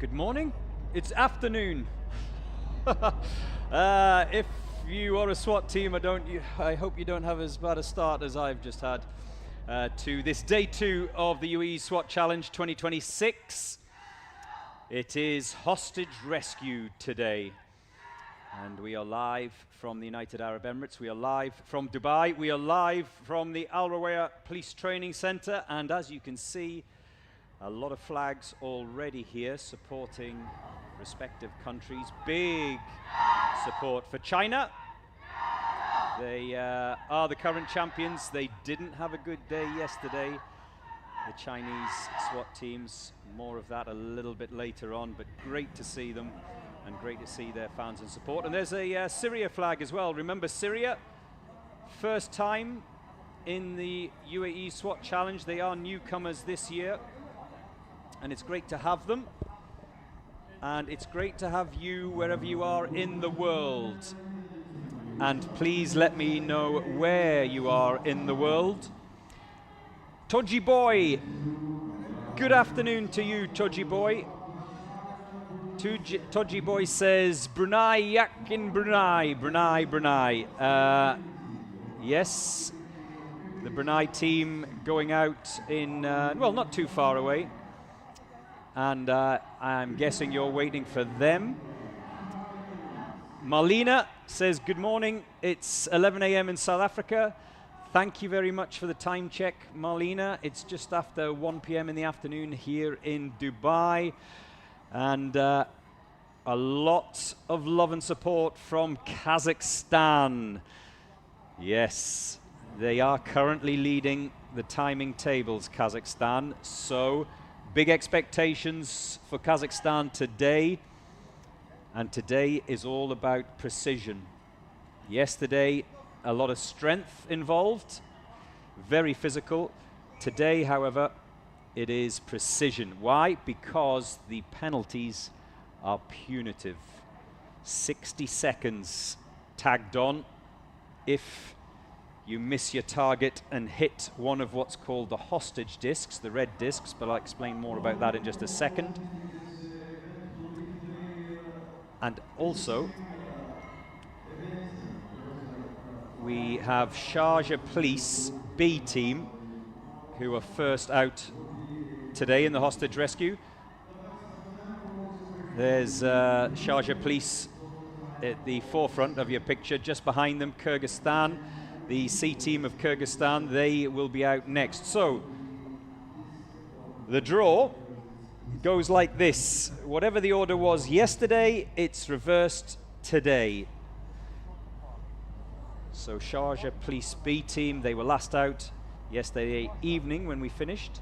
Good morning. It's afternoon. If you are a SWAT team, I hope you don't have as bad a start as I've just had to this day 2 of the UAE SWAT Challenge 2026. It is hostage rescue today. And we are live from the United Arab Emirates. We are live from Dubai. We are live from the Al Rawaya Police Training Center. And as you can see, a lot of flags already here supporting respective countries. Big support for China. They are the current champions. They didn't have a good day yesterday. The Chinese SWAT teams, more of that a little bit later on, but great to see them and great to see their fans and support. And there's a Syria flag as well. Remember Syria, first time in the UAE SWAT Challenge. They are newcomers this year. And it's great to have them. And it's great to have you wherever you are in the world. And please let me know where you are in the world. Toji Boy, good afternoon to you, Toji Boy. Toji Boy says, Brunei yak in Brunei, Brunei. Yes, the Brunei team going out in, well, not too far away. And I'm guessing you're waiting for them. Marlena says, good morning. It's 11 a.m. in South Africa. Thank you very much for the time check, Marlena. It's just after 1 p.m. in the afternoon here in Dubai. And a lot of love and support from Kazakhstan. Yes, they are currently leading the timing tables, Kazakhstan. So big expectations for Kazakhstan today. And today is all about precision. Yesterday, a lot of strength involved, very physical. Today, however, it is precision. Why? Because the penalties are punitive. 60 seconds tagged on if you miss your target and hit one of what's called the hostage discs, the red discs, but I'll explain more about that in just a second. And also, we have Sharjah Police B team, who are first out today in the hostage rescue. There's Sharjah Police at the forefront of your picture. Just behind them, Kyrgyzstan, the C team of Kyrgyzstan. They will be out next. So, the draw goes like this. Whatever the order was yesterday, it's reversed today. So Sharjah Police B team, they were last out yesterday evening when we finished.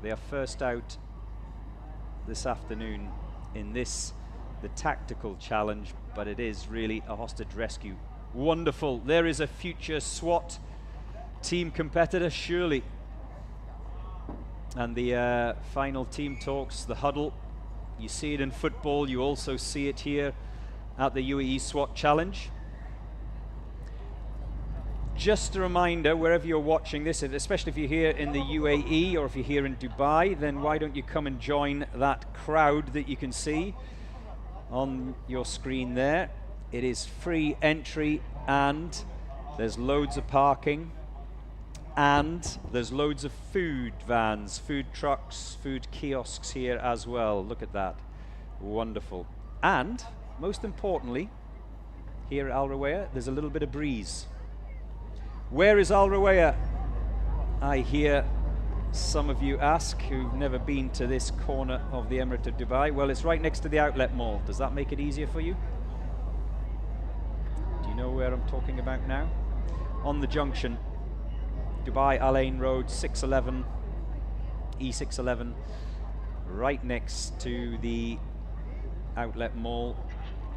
They are first out this afternoon in this, the tactical challenge, but it is really a hostage rescue. Wonderful. There is a future SWAT team competitor, surely. And the final team talks, the huddle. You see it in football, you also see it here at the UAE SWAT Challenge. Just a reminder, wherever you're watching this, especially if you're here in the UAE or if you're here in Dubai, then why don't you come and join that crowd that you can see on your screen there. It is free entry and there's loads of parking and there's loads of food vans, food trucks, food kiosks here as well. Look at that. Wonderful. And most importantly, here at Al Rawaya, there's a little bit of breeze. Where is Al Rawaya? I hear some of you ask who've never been to this corner of the Emirate of Dubai. Well, it's right next to the outlet mall. Does that make it easier for you? Do you know where I'm talking about now? On the junction, Dubai Al Ain Road, 611, E611, right next to the outlet mall.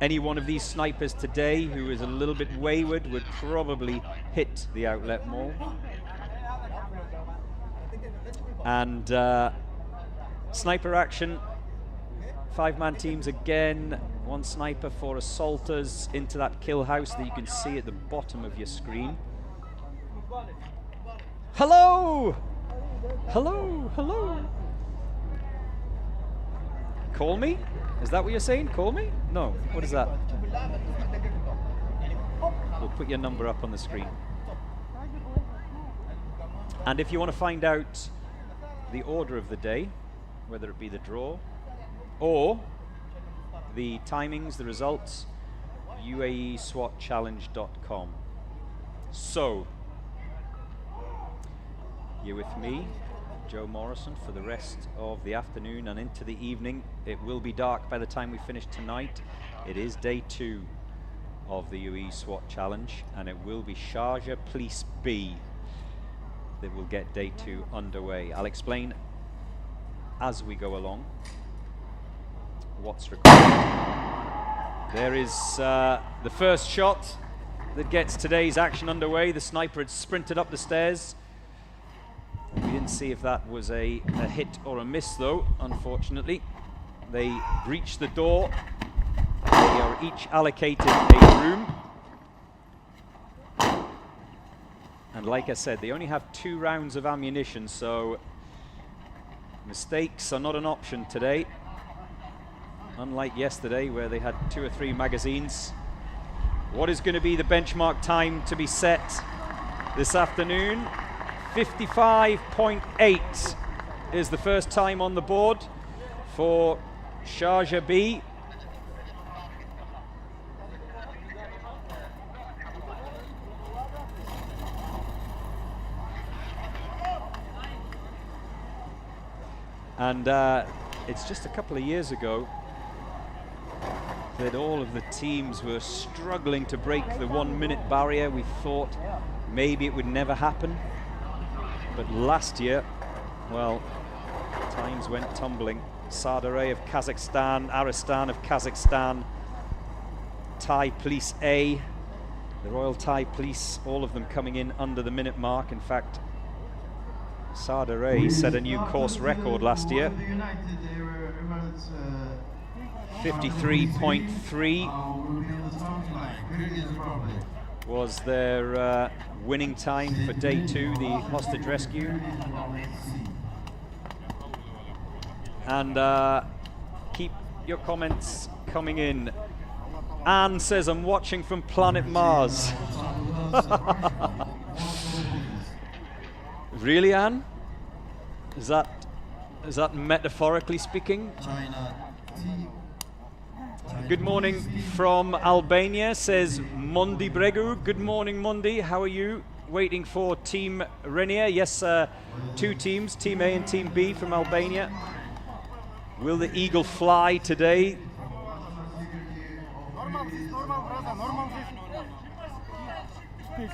Any one of these snipers today who is a little bit wayward would probably hit the outlet mall. And sniper action, 5-man teams again, one sniper for assaulters into that kill house that you can see at the bottom of your screen. Hello! Hello, hello. Call me? Is that what you're saying? Call me? No. What is that? We'll put your number up on the screen. And if you want to find out the order of the day, whether it be the draw or the timings, the results, UAESWATchallenge.com. So, you're with me, Joe Morrison, for the rest of the afternoon and into the evening. It will be dark by the time we finish tonight. It is day 2 of the UAE SWAT Challenge, and it will be Sharjah Police B that will get day 2 underway. I'll explain as we go along what's required. There is the first shot that gets today's action underway. The sniper had sprinted up the stairs. We didn't see if that was a hit or a miss though, unfortunately. They breached the door. They are each allocated a room. And like I said, they only have 2 rounds of ammunition, so mistakes are not an option today. Unlike yesterday where they had 2 or 3 magazines. What is going to be the benchmark time to be set this afternoon? 55.8 is the first time on the board for Sharjah B. And it's just a couple of years ago that all of the teams were struggling to break the 1-minute barrier. We thought maybe it would never happen. But last year, well, times went tumbling. Sardar of Kazakhstan, Aristan of Kazakhstan, Thai Police A, the Royal Thai Police, all of them coming in under the minute mark. In fact, Sardar set a new course record last year. 53.3 was their winning time for day 2, the hostage rescue. And keep your comments coming in. Anne says, I'm watching from planet Mars. Really, Anne? Is that metaphorically speaking? Good morning from Albania, says Mondi Bregu. Good morning, Mondi. How are you? Waiting for Team Renier. Yes, 2 teams, Team A and Team B from Albania. Will the eagle fly today?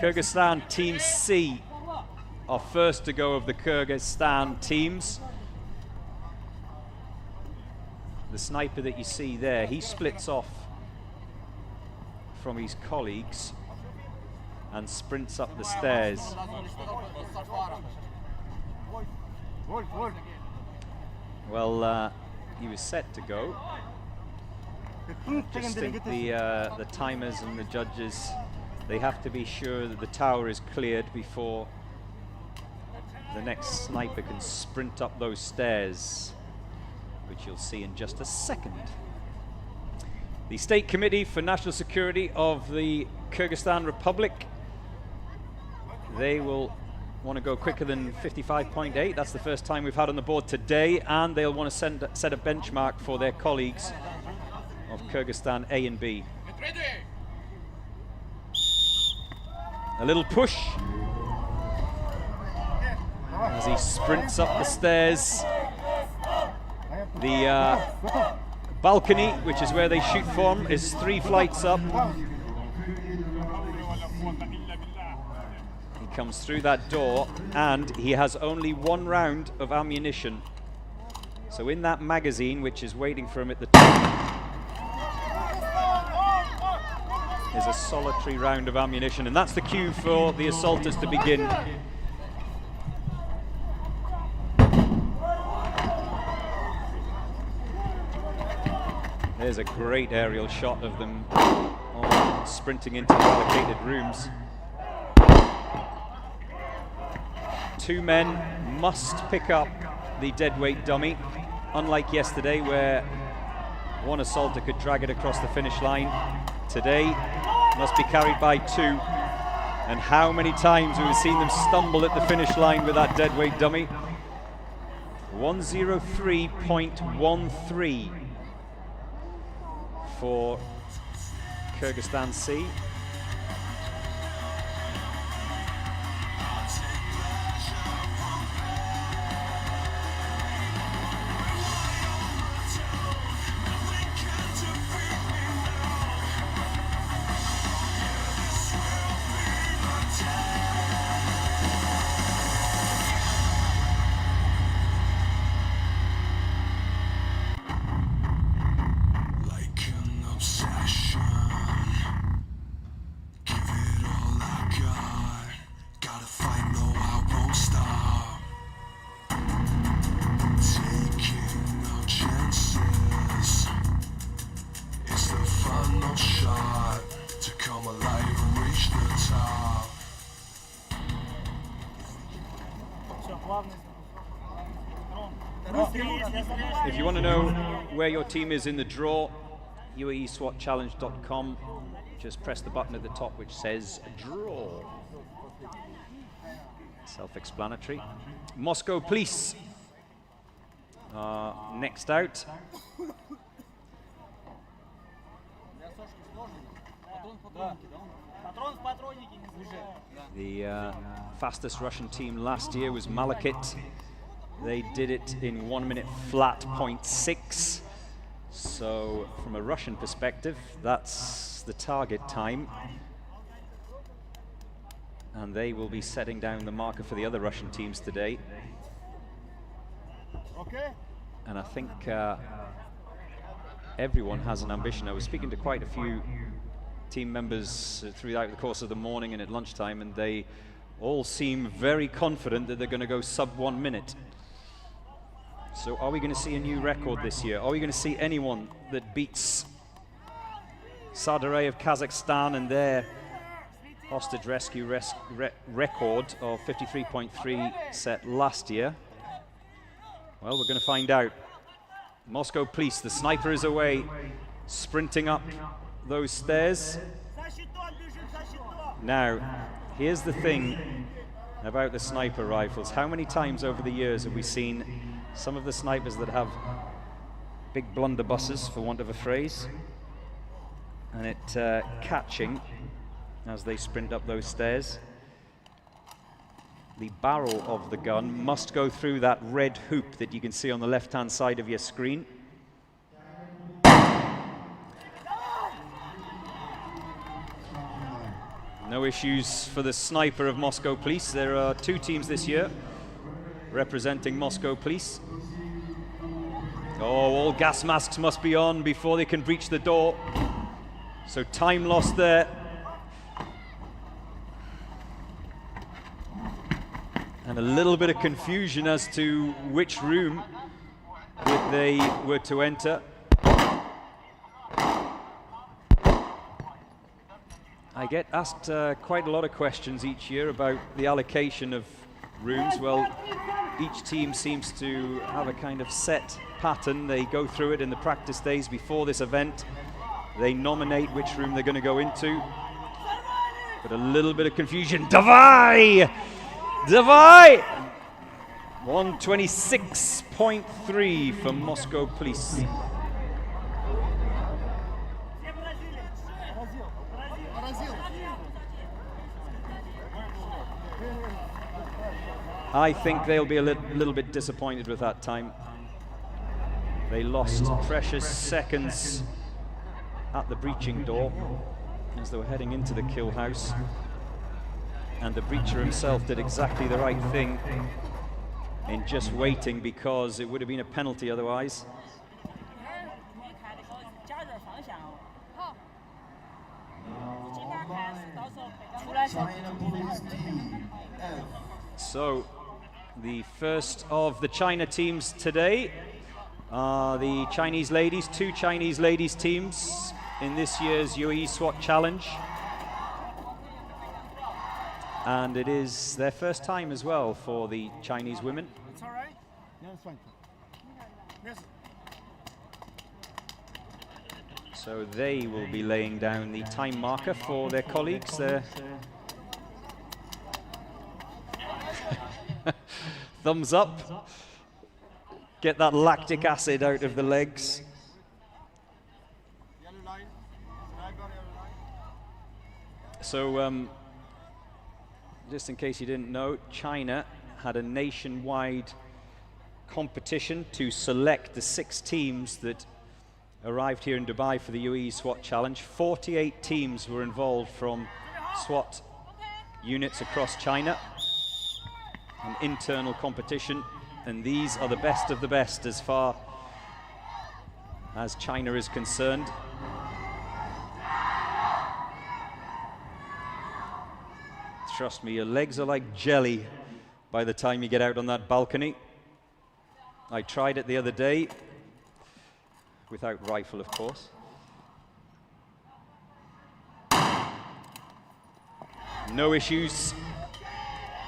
Kyrgyzstan Team C are first to go of the Kyrgyzstan teams. The sniper that you see there, he splits off from his colleagues and sprints up the stairs. Well, he was set to go. Just think the timers and the judges, they have to be sure that the tower is cleared before the next sniper can sprint up those stairs, which you'll see in just a second. The State Committee for National Security of the Kyrgyzstan Republic, they will want to go quicker than 55.8. That's the first time we've had on the board today, and they'll want to set a benchmark for their colleagues of Kyrgyzstan A and B. A little push as he sprints up the stairs. The balcony, which is where they shoot from, is 3 flights up. He comes through that door, and he has only 1 round of ammunition. So in that magazine, which is waiting for him at the top, is a solitary round of ammunition, and that's the cue for the assaulters to begin. There's a great aerial shot of them all sprinting into the allocated rooms. 2 men must pick up the deadweight dummy, unlike yesterday where one assaulter could drag it across the finish line. Today must be carried by two. And how many times we've seen them stumble at the finish line with that deadweight dummy. 103.13 for Kyrgyzstan C. If you want to know where your team is in the draw, UAESWATchallenge.com. Just press the button at the top which says draw. Self-explanatory. Moscow Police next out. The fastest Russian team last year was Malakit. They did it in 1 minute flat 0.6. So from a Russian perspective, that's the target time. And they will be setting down the marker for the other Russian teams today. Okay. And I think everyone has an ambition. I was speaking to quite a few team members throughout the course of the morning and at lunchtime, and they all seem very confident that they're going to go sub 1 minute. So are we going to see a new record this year? Are we going to see anyone that beats Sharjah of Kazakhstan and their hostage rescue record of 53.3 set last year? Well, we're going to find out. Moscow Police, the sniper is away, sprinting up those stairs. Now, here's the thing about the sniper rifles. How many times over the years have we seen some of the snipers that have big blunderbusses, for want of a phrase, and it catching as they sprint up those stairs? The barrel of the gun must go through that red hoop that you can see on the left-hand side of your screen. No issues for the sniper of Moscow Police. There are two teams this year representing Moscow Police. Oh, all gas masks must be on before they can breach the door. So time lost there. And a little bit of confusion as to which room that they were to enter. I get asked quite a lot of questions each year about the allocation of rooms. Well, each team seems to have a kind of set pattern. They go through it in the practice days before this event. They nominate which room they're going to go into. But a little bit of confusion. Davai! Davai! 126.3 for Moscow Police. I think they'll be a little bit disappointed with that time. They lost precious seconds at the breaching door as they were heading into the kill house. And the breacher himself did exactly the right thing in just waiting, because it would have been a penalty otherwise. So, the first of the China teams today are the Chinese ladies, two Chinese ladies teams in this year's UAE SWAT Challenge. And it is their first time as well for the Chinese women. It's all right. Yeah, it's fine. Yes. So they will be laying down the time marker for their colleagues there. Thumbs up. Get that lactic acid out of the legs. So, just in case you didn't know, China had a nationwide competition to select the 6 teams that arrived here in Dubai for the UAE SWAT Challenge. 48 teams were involved from SWAT units across China. An internal competition, and these are the best of the best as far as China is concerned. Trust me, your legs are like jelly by the time you get out on that balcony. I tried it the other day, without rifle, of course. No issues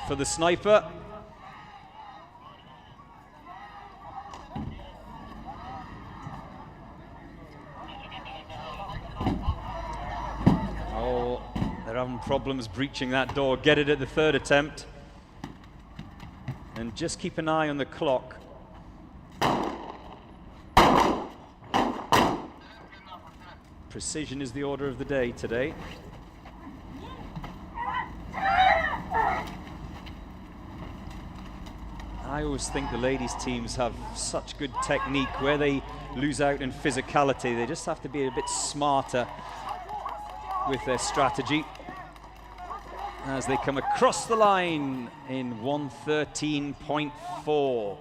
for the sniper. Oh, they're having problems breaching that door. Get it at the 3rd attempt. And just keep an eye on the clock. Precision is the order of the day today. I always think the ladies' teams have such good technique. Where they lose out in physicality, they just have to be a bit smarter with their strategy as they come across the line in 1:13.4.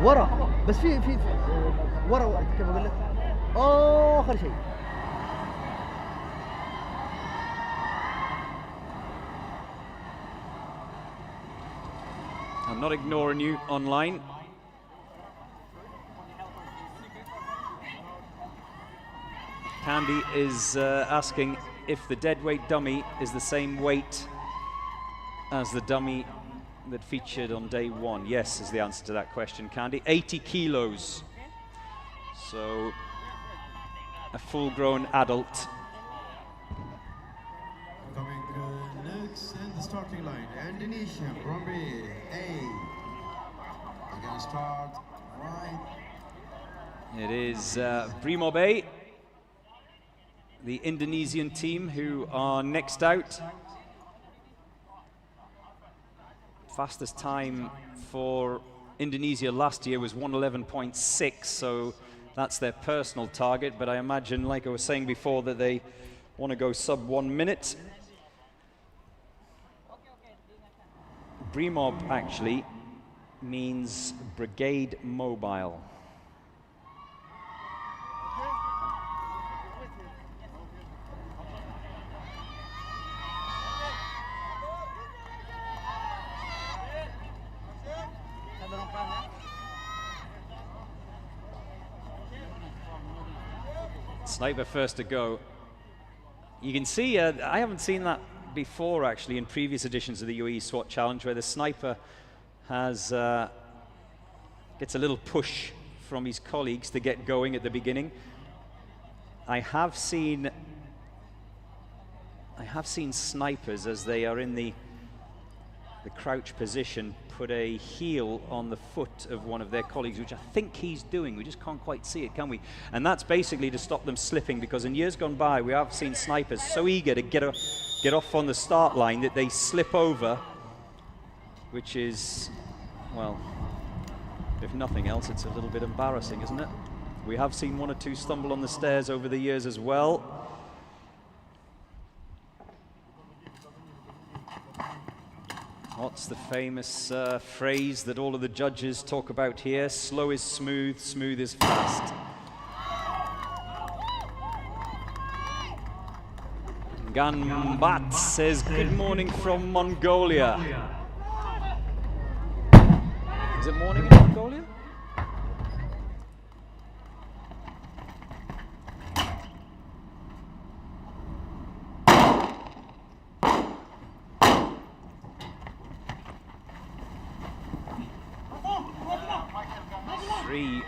ورا بس في ورا كيف اقول لك اخر شيء. I'm not ignoring you online. Candy is asking if the deadweight dummy is the same weight as the dummy that featured on day 1. Yes is the answer to that question, Candy. 80 kilos. So a full-grown adult. Coming next in the starting line, Indonesia Bahrain A. They're going to start right. It is Bahrain A, the Indonesian team, who are next out. Fastest time for Indonesia last year was 1:11.6, so that's their personal target. But I imagine, like I was saying before, that they want to go sub 1 minute. Brimob actually means Brigade Mobile. Sniper first to go. You can see, I haven't seen that before actually in previous editions of the UAE SWAT Challenge, where the sniper has gets a little push from his colleagues to get going at the beginning. I have seen snipers, as they are in the crouch position, put a heel on the foot of one of their colleagues, which I think he's doing. We just can't quite see it, can we? And that's basically to stop them slipping, because in years gone by we have seen snipers so eager to get off on the start line that they slip over, which is, well, if nothing else, it's a little bit embarrassing, isn't it? We have seen 1 or 2 stumble on the stairs over the years as well. What's the famous phrase that all of the judges talk about here? Slow is smooth, smooth is fast. Ganbat says, good morning from Mongolia. Is it morning in Mongolia? 3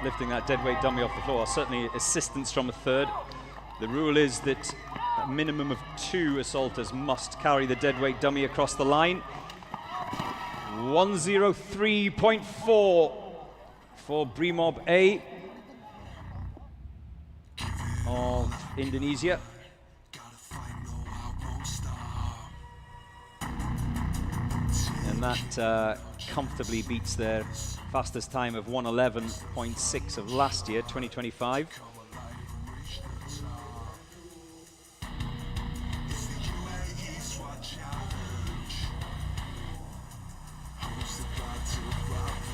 lifting that deadweight dummy off the floor. Certainly assistance from a third. The rule is that a minimum of 2 assaulters must carry the deadweight dummy across the line. 103.4 for Brimob A of Indonesia. And that comfortably beats their fastest time of 111.6 of last year, 2025.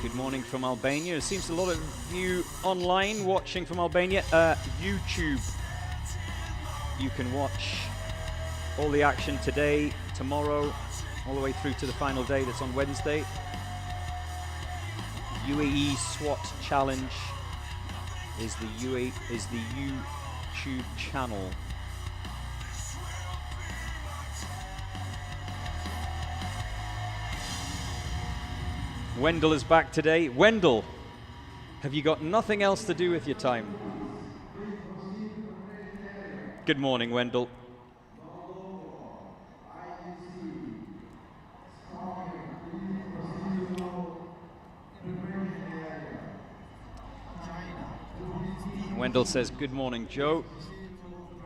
Good morning from Albania. It seems a lot of you online watching from Albania. YouTube, you can watch all the action today, tomorrow, all the way through to the final day that's on Wednesday. UAE SWAT Challenge is the YouTube channel. Wendell is back today. Wendell, have you got nothing else to do with your time? Good morning, Wendell. Wendell says, good morning, Joe.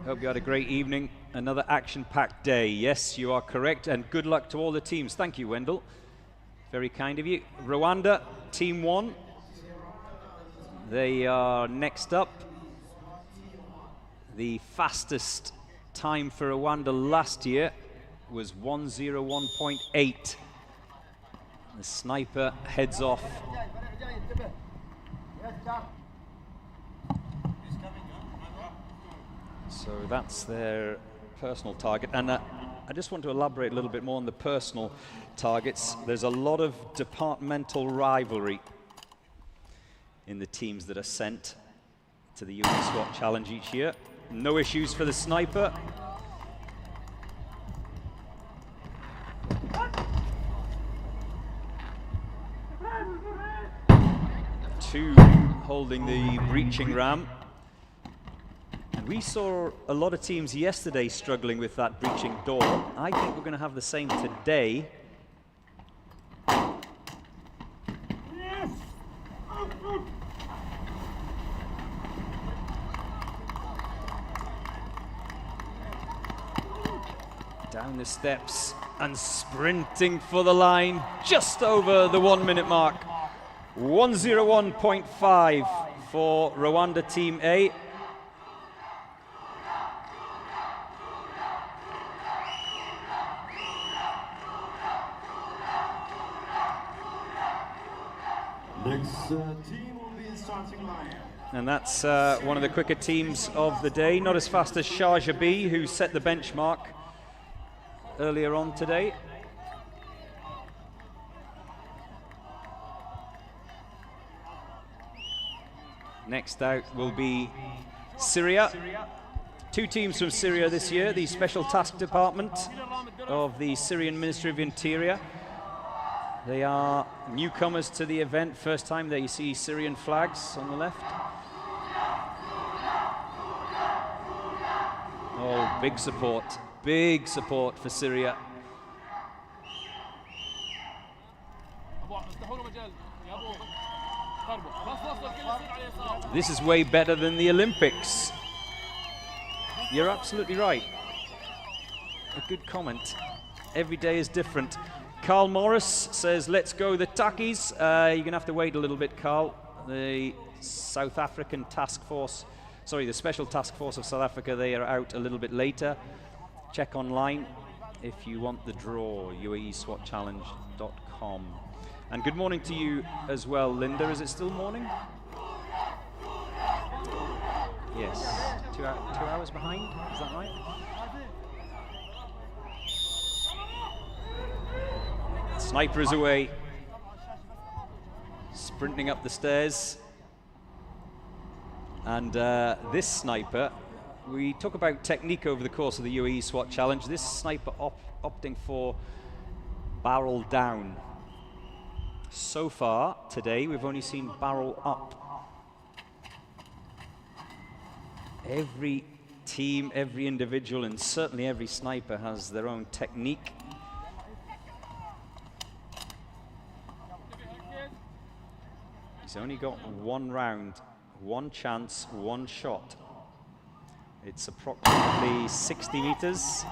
Hope you had a great evening. Another action-packed day. Yes, you are correct, and good luck to all the teams. Thank you, Wendell. Very kind of you. Rwanda, Team 1. They are next up. The fastest time for Rwanda last year was 101.8. The sniper heads off. So that's their personal target. And I just want to elaborate a little bit more on the personal targets. There's a lot of departmental rivalry in the teams that are sent to the UAE SWAT Challenge each year. No issues for the sniper. Two holding the breaching ram. And we saw a lot of teams yesterday struggling with that breaching door. I think we're going to have the same today. Down the steps and sprinting for the line, just over the 1 minute mark. 101.5 for Rwanda Team A. Next team will be in starting line. And that's one of the quicker teams of the day. Not as fast as Sharjah B, who set the benchmark earlier on today. Next out will be Syria. 2 teams from Syria this year, the Special Task Department of the Syrian Ministry of Interior. They are newcomers to the event. First time that you see Syrian flags on the left. Oh, big support for Syria. This is way better than the Olympics. You're absolutely right. A good comment. Every day is different. Carl Morris says, let's go the Takis. You're going to have to wait a little bit, Carl. The South African Task Force, sorry, the Special Task Force of South Africa, they are out a little bit later. Check online if you want the draw, uaeswatchallenge.com. And good morning to you as well, Linda. Is it still morning? Yes. 2 hours behind, is that right? Sniper is away. Sprinting up the stairs. And this sniper, we talk about technique over the course of the UAE SWAT Challenge. This sniper opting for barrel down. So far today, we've only seen barrel up. Every team, every individual, and certainly every sniper has their own technique. He's only got one round, one chance, one shot. It's approximately 60 meters.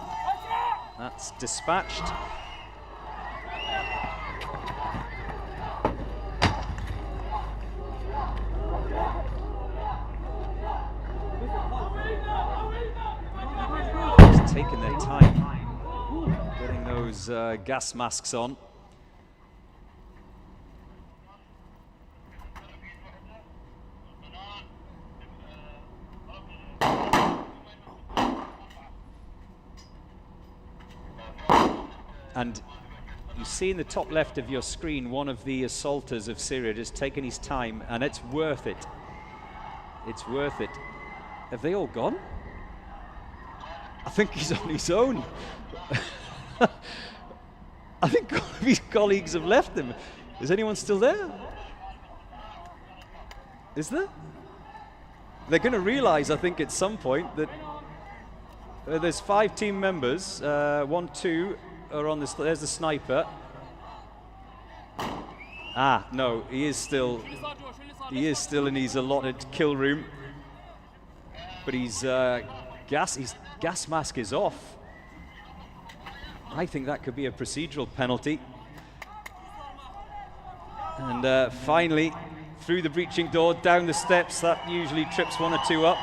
That's dispatched. Just taking their time getting those gas masks on. And you see in the top left of your screen one of the assaulters of Syria just taking his time, and it's worth it. It's worth it. Have they all gone? I think he's on his own. I think all of his colleagues have left him. Is anyone still there? Is there? They're going to realize, I think, at some point that there's 5 team members. 1, 2 are on this. There's the sniper. Ah, no, he is still in his allotted kill room. But his gas mask is off. I think that could be a procedural penalty. And finally, through the breaching door, down the steps. That usually trips 1 or 2 up.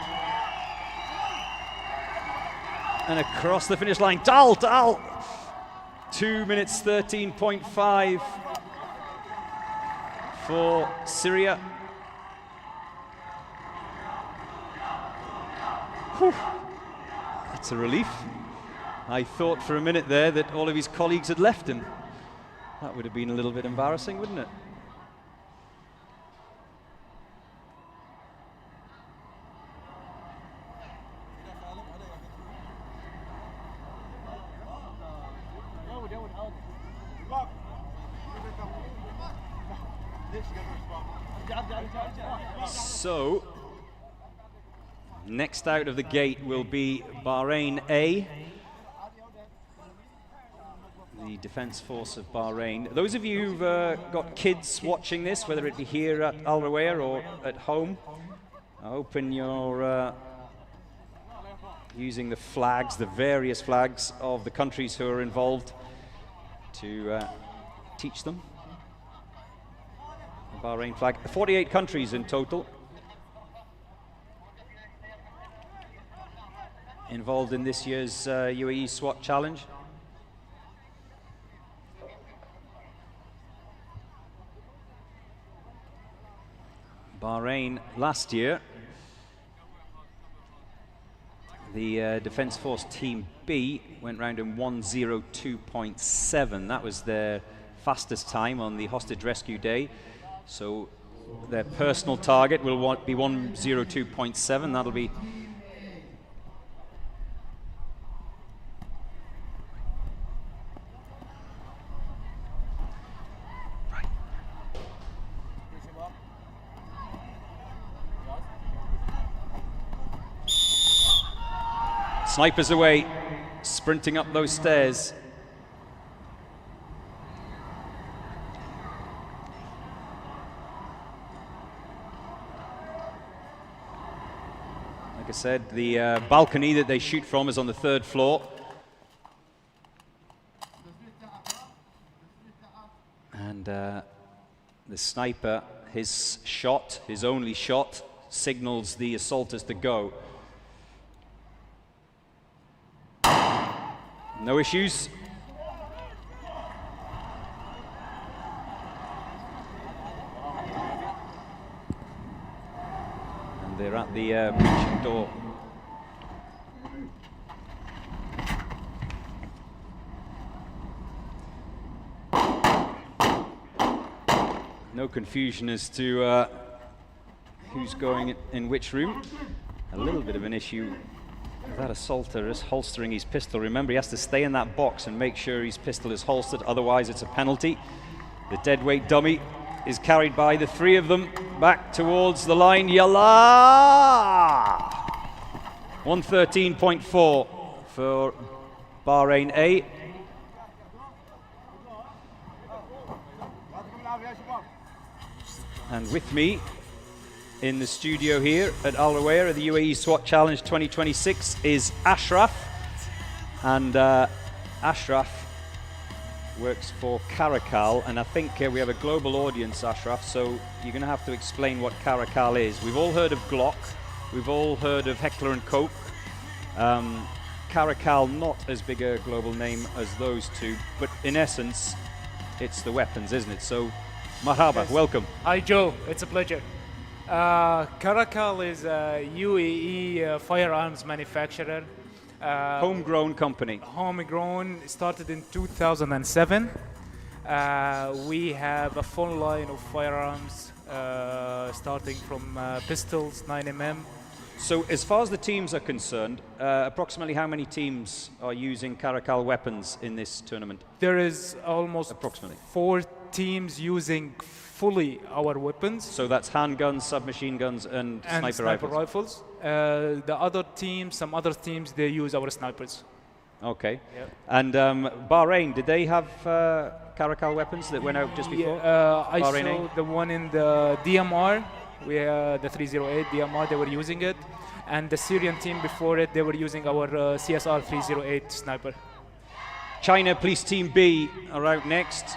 And across the finish line. Dal! 2 minutes 13.5 for Syria. Whew. That's a relief. I thought for a minute there that all of his colleagues had left him. That would have been a little bit embarrassing, wouldn't it? So, next out of the gate will be Bahrain A, the Defence Force of Bahrain. Those of you who've got kids watching this, whether it be here at Al Rawaya or at home, open your using the flags, the various flags of the countries who are involved to teach them. The Bahrain flag. 48 countries in total involved in this year's UAE SWAT Challenge. Bahrain last year, the Defence Force Team B went round in 1:02.7. That was their fastest time on the hostage rescue day. So their personal target will be 1:02.7. That'll be snipers away, sprinting up those stairs. Like I said, the balcony that they shoot from is on the 3rd floor. And the sniper, his shot, his only shot, signals the assaulters to go. No issues. And they're at the breaching door. No confusion as to who's going in which room. A little bit of an issue. That assaulter is holstering his pistol. Remember, he has to stay in that box and make sure his pistol is holstered, otherwise it's a penalty. The deadweight dummy is carried by the three of them back towards the line. Yalla! 113.4 for Bahrain A. And with me in the studio here at Al Rawaya at the UAE SWAT Challenge 2026 is Ashraf. And Ashraf works for Caracal, and I think we have a global audience, Ashraf, so you're going to have to explain what Caracal is. We've all heard of Glock, we've all heard of Heckler & Koch. Caracal, not as big a global name as those two, but in essence, it's the weapons, isn't it? So, marhaba, yes. Welcome. Hi, Joe. It's a pleasure. Caracal is a UAE firearms manufacturer. Homegrown company. Homegrown, started in 2007. We have a full line of firearms, starting from pistols, 9mm. So as far as the teams are concerned, approximately how many teams are using Caracal weapons in this tournament? There is almost approximately 4 teams using fully our weapons. So that's handguns, submachine guns, and sniper rifles. The other teams, some other teams, they use our snipers. Okay. Yep. And Bahrain, did they have Caracal weapons that went out just before? I saw the one in the DMR, the 308 DMR, they were using it. And the Syrian team before it, they were using our CSR 308 sniper. China Police Team B are out next.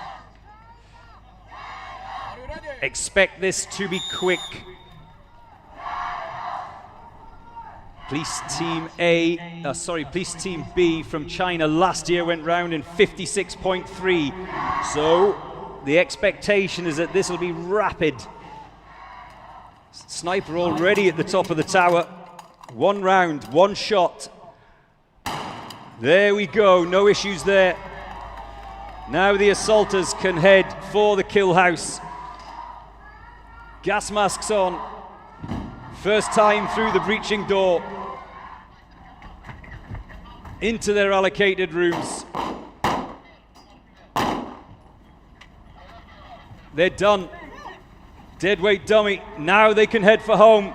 Expect this to be quick. Police Team Police Team B from China last year went round in 56.3. So the expectation is that this will be rapid. Sniper already at the top of the tower. One round, one shot. There we go, no issues there. Now the assaulters can head for the kill house. Gas masks on. First time through the breaching door. Into their allocated rooms. They're done. Deadweight dummy. Now they can head for home.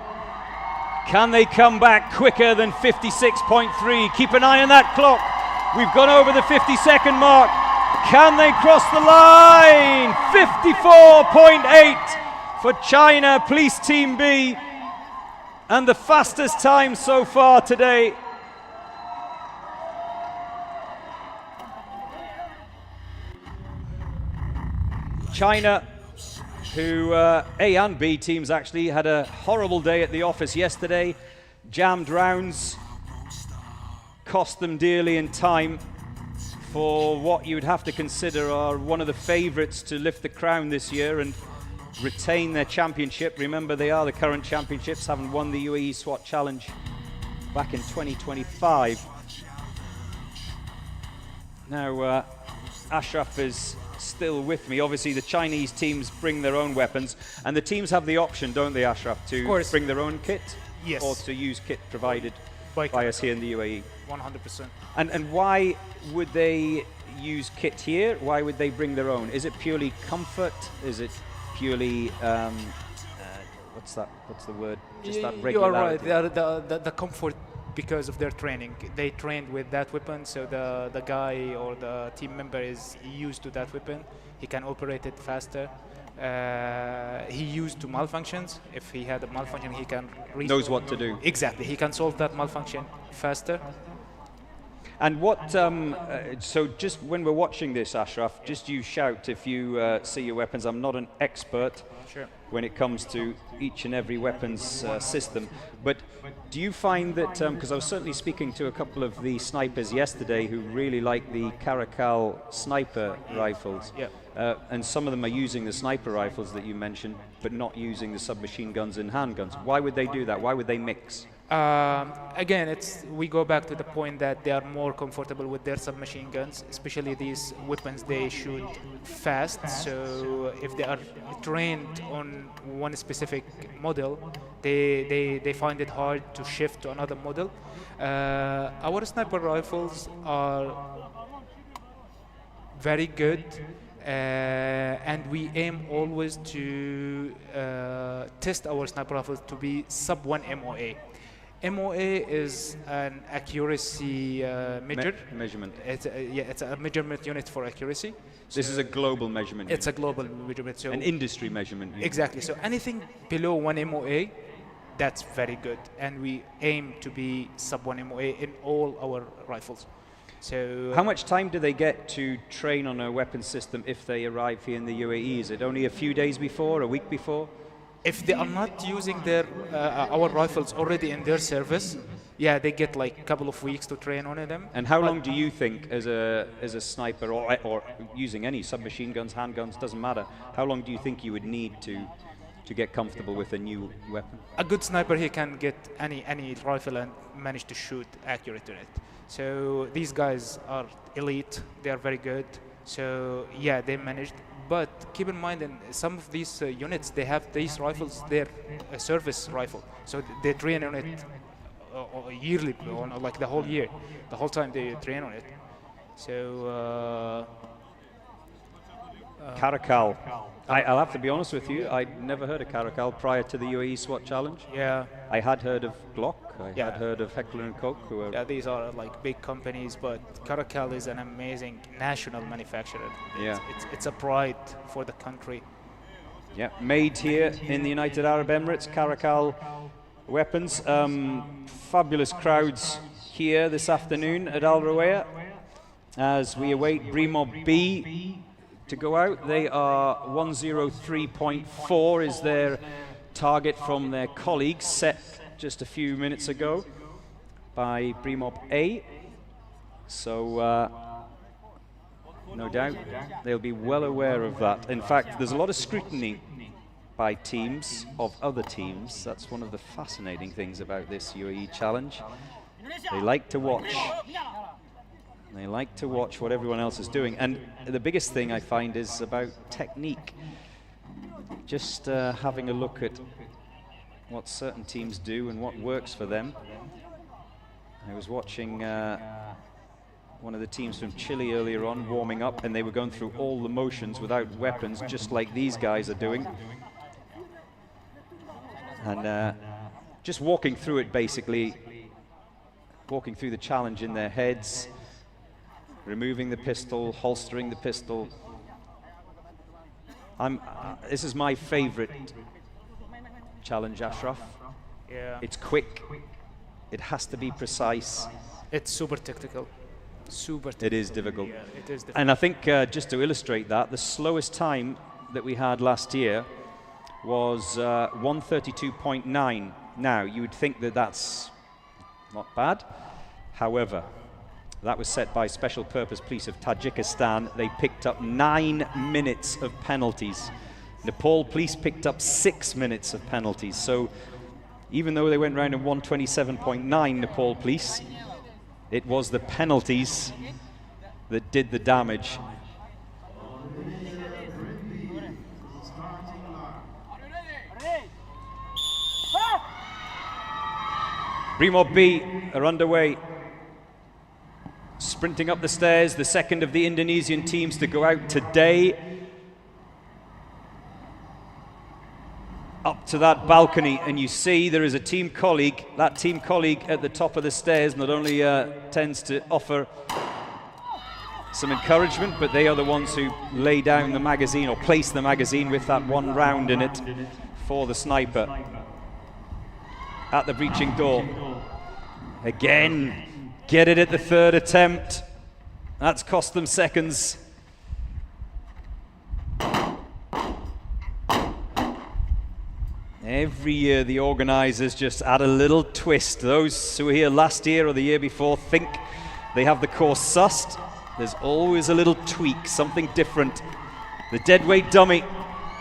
Can they come back quicker than 56.3? Keep an eye on that clock. We've gone over the 50-second mark. Can they cross the line? 54.8 for China Police Team B. And the fastest time so far today. China, who A and B teams actually had a horrible day at the office yesterday. Jammed rounds, cost them dearly in time for what you would have to consider are one of the favourites to lift the crown this year and retain their championship. Remember, they are the current championships, having won the UAE SWAT Challenge back in 2025. Now, Ashraf is still with me. Obviously, the Chinese teams bring their own weapons, and the teams have the option, don't they, Ashraf, to bring their own kit? Yes. Or to use kit provided by us here in the UAE? 100%. And why would they use kit here? Why would they bring their own? Is it purely comfort? Is it purely what's the word? Just that regularity? You are right. The comfort, because of their training. They trained with that weapon, so the guy or the team member is used to that weapon. He can operate it faster. He used to malfunctions. If he had a malfunction, he can knows what to do. Exactly. He can solve that malfunction faster. And what, so just when we're watching this, Ashraf, just you shout if you see your weapons. I'm not an expert when it comes to each and every weapons system, but do you find that, because I was certainly speaking to a couple of the snipers yesterday who really like the Caracal sniper rifles, and some of them are using the sniper rifles that you mentioned, but not using the submachine guns and handguns. Why would they do that? Why would they mix? Again, we go back to the point that they are more comfortable with their submachine guns, especially these weapons. They shoot fast, so if they are trained on one specific model, they find it hard to shift to another model. Our sniper rifles are very good. and we aim always to test our sniper rifles to be sub 1 MOA. MOA is an accuracy measurement. It's a measurement unit for accuracy. This is a global measurement. It's a global measurement. So an industry measurement unit. Exactly. So anything below 1 MOA, that's very good. And we aim to be sub 1 MOA in all our rifles. So how much time do they get to train on a weapon system if they arrive here in the UAE? Is it only a few days before, a week before? If they are not using their our rifles already in their service, yeah, they get like a couple of weeks to train on them. And how long do you think, as a sniper or using any submachine guns, handguns, doesn't matter, how long do you think you would need to get comfortable with a new weapon? A good sniper, he can get any rifle and manage to shoot accurate on it. So these guys are elite, they are very good. So yeah, they managed. But keep in mind, in some of these units, they have these rifles, they're a service rifle. So they train on it yearly, like the whole year. The whole time they train on it. So Caracal. I'll have to be honest with you, I'd never heard of Caracal prior to the UAE SWAT Challenge. Yeah. I had heard of Glock, I had heard of Heckler & Koch. Who are these are like big companies, but Caracal is an amazing national manufacturer. Yeah. It's a pride for the country. Yeah, made here in the United Arab Emirates, Caracal weapons. Fabulous crowds here this afternoon at Al Rawaya as we await Brimob B to go out. They are 103.4 is their target from their colleagues set just a few minutes ago by Brimob A. So no doubt they'll be well aware of that. In fact, there's a lot of scrutiny by teams of other teams. That's one of the fascinating things about this UAE challenge. They like to watch. They like to watch what everyone else is doing. And the biggest thing I find is about technique. Just having a look at what certain teams do and what works for them. I was watching one of the teams from Chile earlier on warming up, and they were going through all the motions without weapons, just like these guys are doing. And just walking through it, basically, walking through the challenge in their heads, removing the pistol, holstering the pistol. This is my favorite challenge, Ashraf. Yeah. It's quick. It has to be precise. It's super tactical. Super tactical. It is difficult. Yeah, it is difficult. And I think just to illustrate that, the slowest time that we had last year was 132.9. Now, you would think that that's not bad. However, that was set by Special Purpose Police of Tajikistan. They picked up 9 minutes of penalties. Nepal Police picked up 6 minutes of penalties. So even though they went round in 127.9, Nepal Police, it was the penalties that did the damage. Brimob B are underway. Sprinting up the stairs, the second of the Indonesian teams to go out today. Up to that balcony, and you see there is a team colleague. That team colleague at the top of the stairs not only tends to offer some encouragement, but they are the ones who lay down the magazine or place the magazine with that one round in it for the sniper. At the breaching door. Again, get it at the third attempt. That's cost them seconds. Every year the organisers just add a little twist. Those who were here last year or the year before think they have the course sussed. There's always a little tweak, something different. The deadweight dummy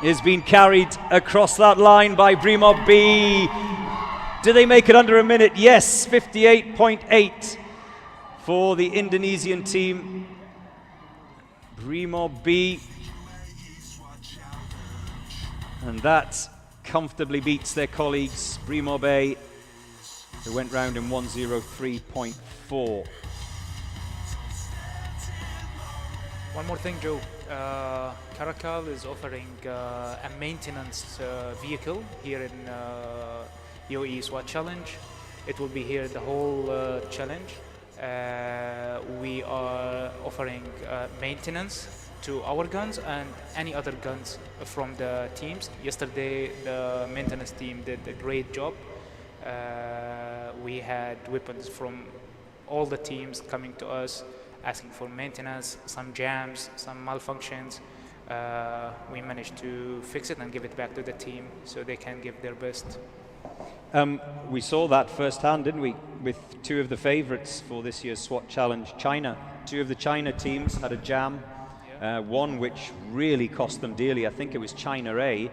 is being carried across that line by Brimob B. Do they make it under a minute? Yes, 58.8 for the Indonesian team. Brimob B. And that comfortably beats their colleagues, Brimob A, who went round in 103.4. One more thing, Joe. Caracal is offering a maintenance vehicle here in UAE SWAT Challenge. It will be here the whole challenge. We are offering maintenance to our guns and any other guns from the teams. Yesterday, the maintenance team did a great job. We had weapons from all the teams coming to us, asking for maintenance, some jams, some malfunctions. We managed to fix it and give it back to the team so they can give their best. We saw that firsthand, didn't we, with two of the favorites for this year's SWAT Challenge, China. Two of the China teams had a jam, one which really cost them dearly. I think it was China A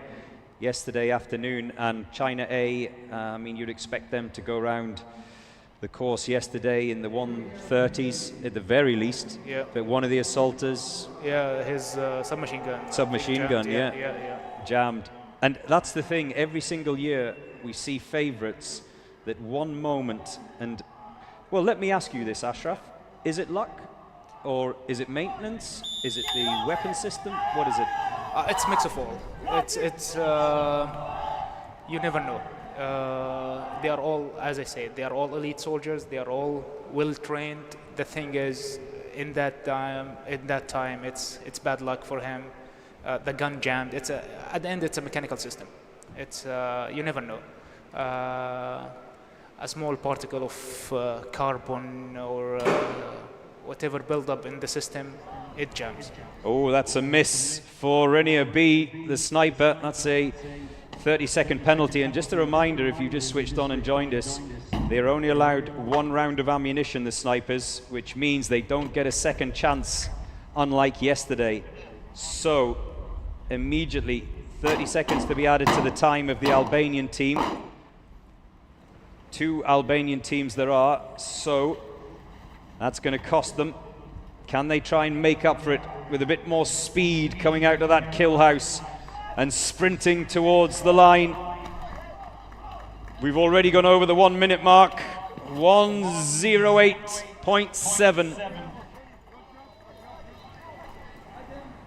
yesterday afternoon, and China A, I mean, you'd expect them to go around the course yesterday in the 130s at the very least. Yeah. But one of the assaulters... Yeah, his submachine gun. Submachine gun, yeah. Jammed. And that's the thing, every single year we see favorites that one moment and... Well, let me ask you this, Ashraf. Is it luck? Or is it maintenance? Is it the weapon system? What is it? It's a mix of all. It's you never know. They are all, as I said, they are all elite soldiers. They are all well trained. The thing is, in that time, it's bad luck for him. The gun jammed. At the end, it's a mechanical system. It's you never know. A small particle of carbon or whatever buildup in the system, it jams. Oh, that's a miss for Bahrain B, the sniper. That's a 30-second penalty. And just a reminder, if you just switched on and joined us, they're only allowed one round of ammunition, the snipers, which means they don't get a second chance, unlike yesterday. So, immediately, 30 seconds to be added to the time of the Albanian team. Two Albanian teams there are, so that's going to cost them. Can they try and make up for it with a bit more speed coming out of that kill house and sprinting towards the line? We've already gone over the 1 minute mark. 1:08.7.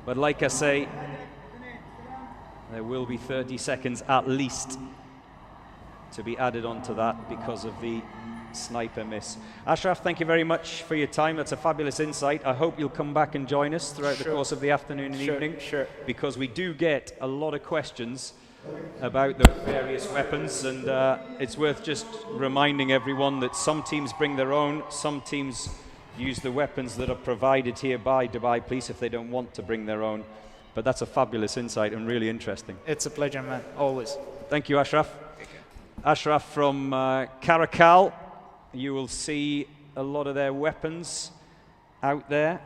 But like I say, there will be 30 seconds at least to be added onto that because of the sniper miss. Ashraf, thank you very much for your time. That's a fabulous insight. I hope you'll come back and join us throughout the course of the afternoon and evening. Sure. Because we do get a lot of questions about the various weapons, and it's worth just reminding everyone that some teams bring their own, some teams use the weapons that are provided here by Dubai Police if they don't want to bring their own. But that's a fabulous insight and really interesting. It's a pleasure, man, always. Thank you, Ashraf. Ashraf from Caracal. You will see a lot of their weapons out there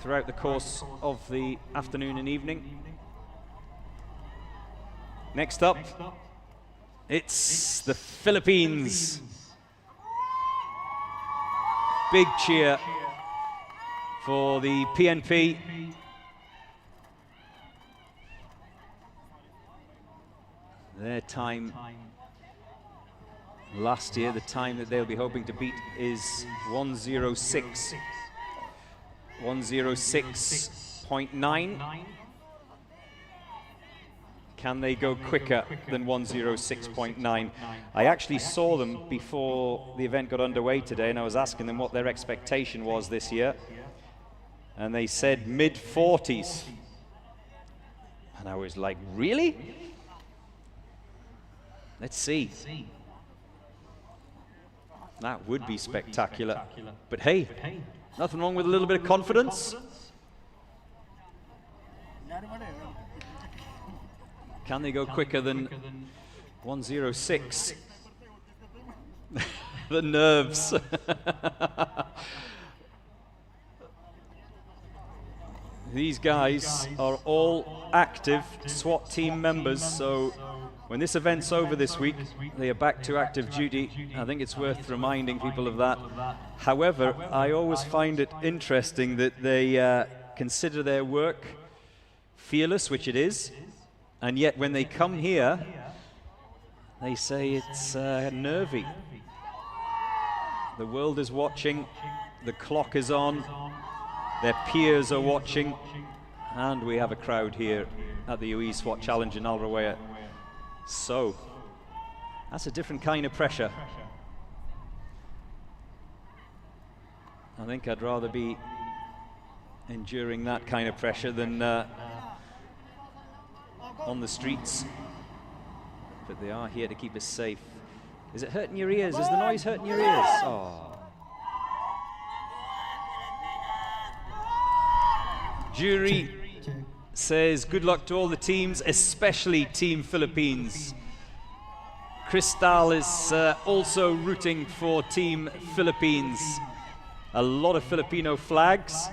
throughout the course of the afternoon and evening. Next up, it's the Philippines. Big cheer for the PNP. Their time last year, the time that they'll be hoping to beat is 1:06. 1:06.9. Can they go quicker than 1:06.9? I actually saw them before the event got underway today, and I was asking them what their expectation was this year. And they said mid-40s. And I was like, really? Let's see. That would be spectacular. But hey, nothing wrong with a little bit of confidence. Can they go quicker than 1:06? The nerves. These guys are all active SWAT team members, so when this event's over this week, they are back to active duty. I think it's worth reminding people of that. However, I always find it interesting that they consider their work fearless, which it is, and yet when they come here, they say it's nervy. The world is watching, the clock is on, Their peers are watching. And we have a crowd here at the UAE SWAT Challenge in Al Rawaya. So, that's a different kind of pressure. I think I'd rather be enduring that kind of pressure than on the streets. But they are here to keep us safe. Is it hurting your ears? Is the noise hurting your ears? Oh. Jury says good luck to all the teams, especially Team Philippines. Cristal is also rooting for Team Philippines. A lot of Filipino flags.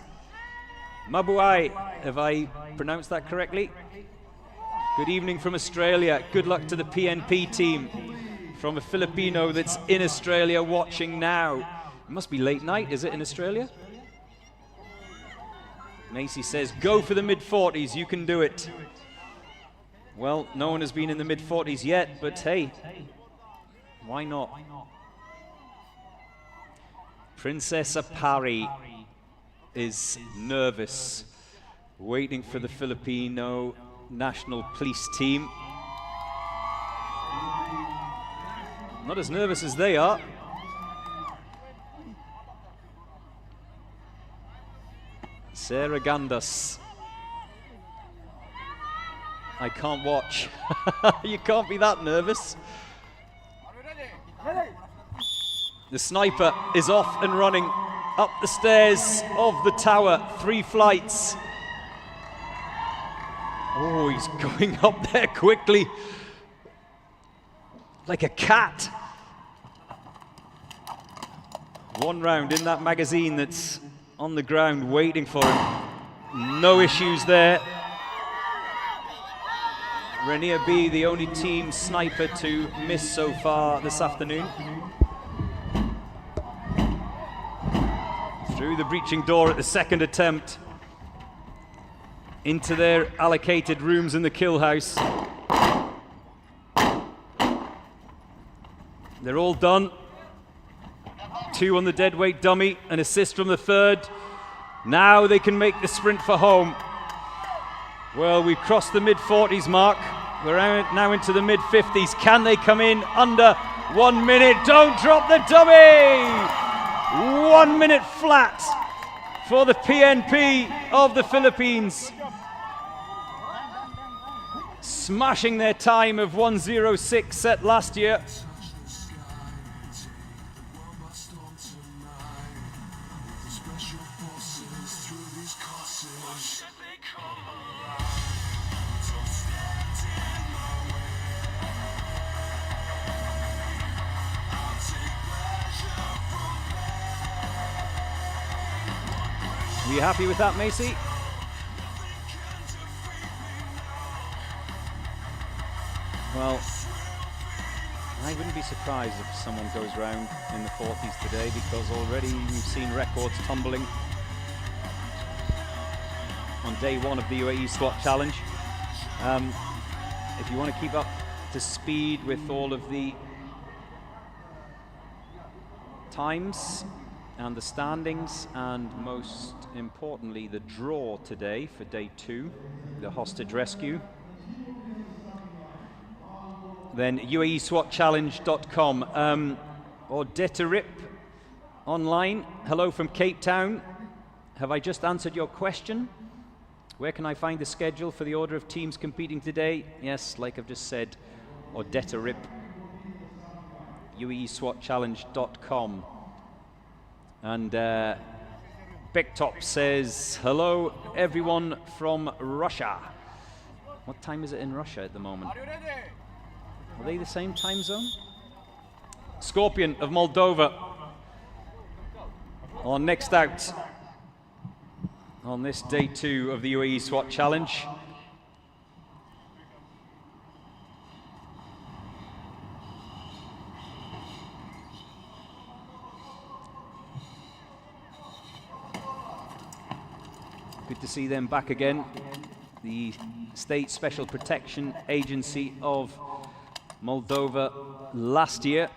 Mabuhay, have I pronounced that correctly? Good evening from Australia. Good luck to the PNP team. From a Filipino that's in Australia watching now. It must be late night, is it, in Australia? Macy says, go for the mid-40s, you can do it. Well, no one has been in the mid-40s yet, but hey, why not? Princessa Pari is nervous, waiting for the Filipino National Police team. Not as nervous as they are. Sarah Gandas. I can't watch. You can't be that nervous. The sniper is off and running up the stairs of the tower. 3 flights. Oh, he's going up there quickly. Like a cat. 1 round in that magazine that's on the ground waiting for him. No issues there. Bahrain B, the only team sniper to miss so far this afternoon. Through the breaching door at the 2nd attempt. Into their allocated rooms in the kill house. They're all done. 2 on the deadweight dummy, an assist from the 3rd. Now they can make the sprint for home. Well, we've crossed the mid-40s mark. We're now into the mid-50s. Can they come in under 1 minute? Don't drop the dummy! 1 minute flat for the PNP of the Philippines. Smashing their time of 1:06 set last year. Are you happy with that, Macy? Well, I wouldn't be surprised if someone goes round in the 40s today, because already we've seen records tumbling on day 1 of the UAE SWAT Challenge. If you want to keep up to speed with all of the times and the standings, and most importantly the draw today for day 2, the hostage rescue, then UAESWATchallenge.com or Deterip online. Hello from Cape Town. Have I just answered your question? Where can I find the schedule for the order of teams competing today? Yes, like I've just said, or Deterip, UAESWATchallenge.com. And Big Top says, hello everyone from Russia. What time is it in Russia at the moment? Are they the same time zone? Scorpion of Moldova on next out on this day 2 of the UAE SWAT Challenge. Good to see them back again. The State Special Protection Agency of Moldova last year.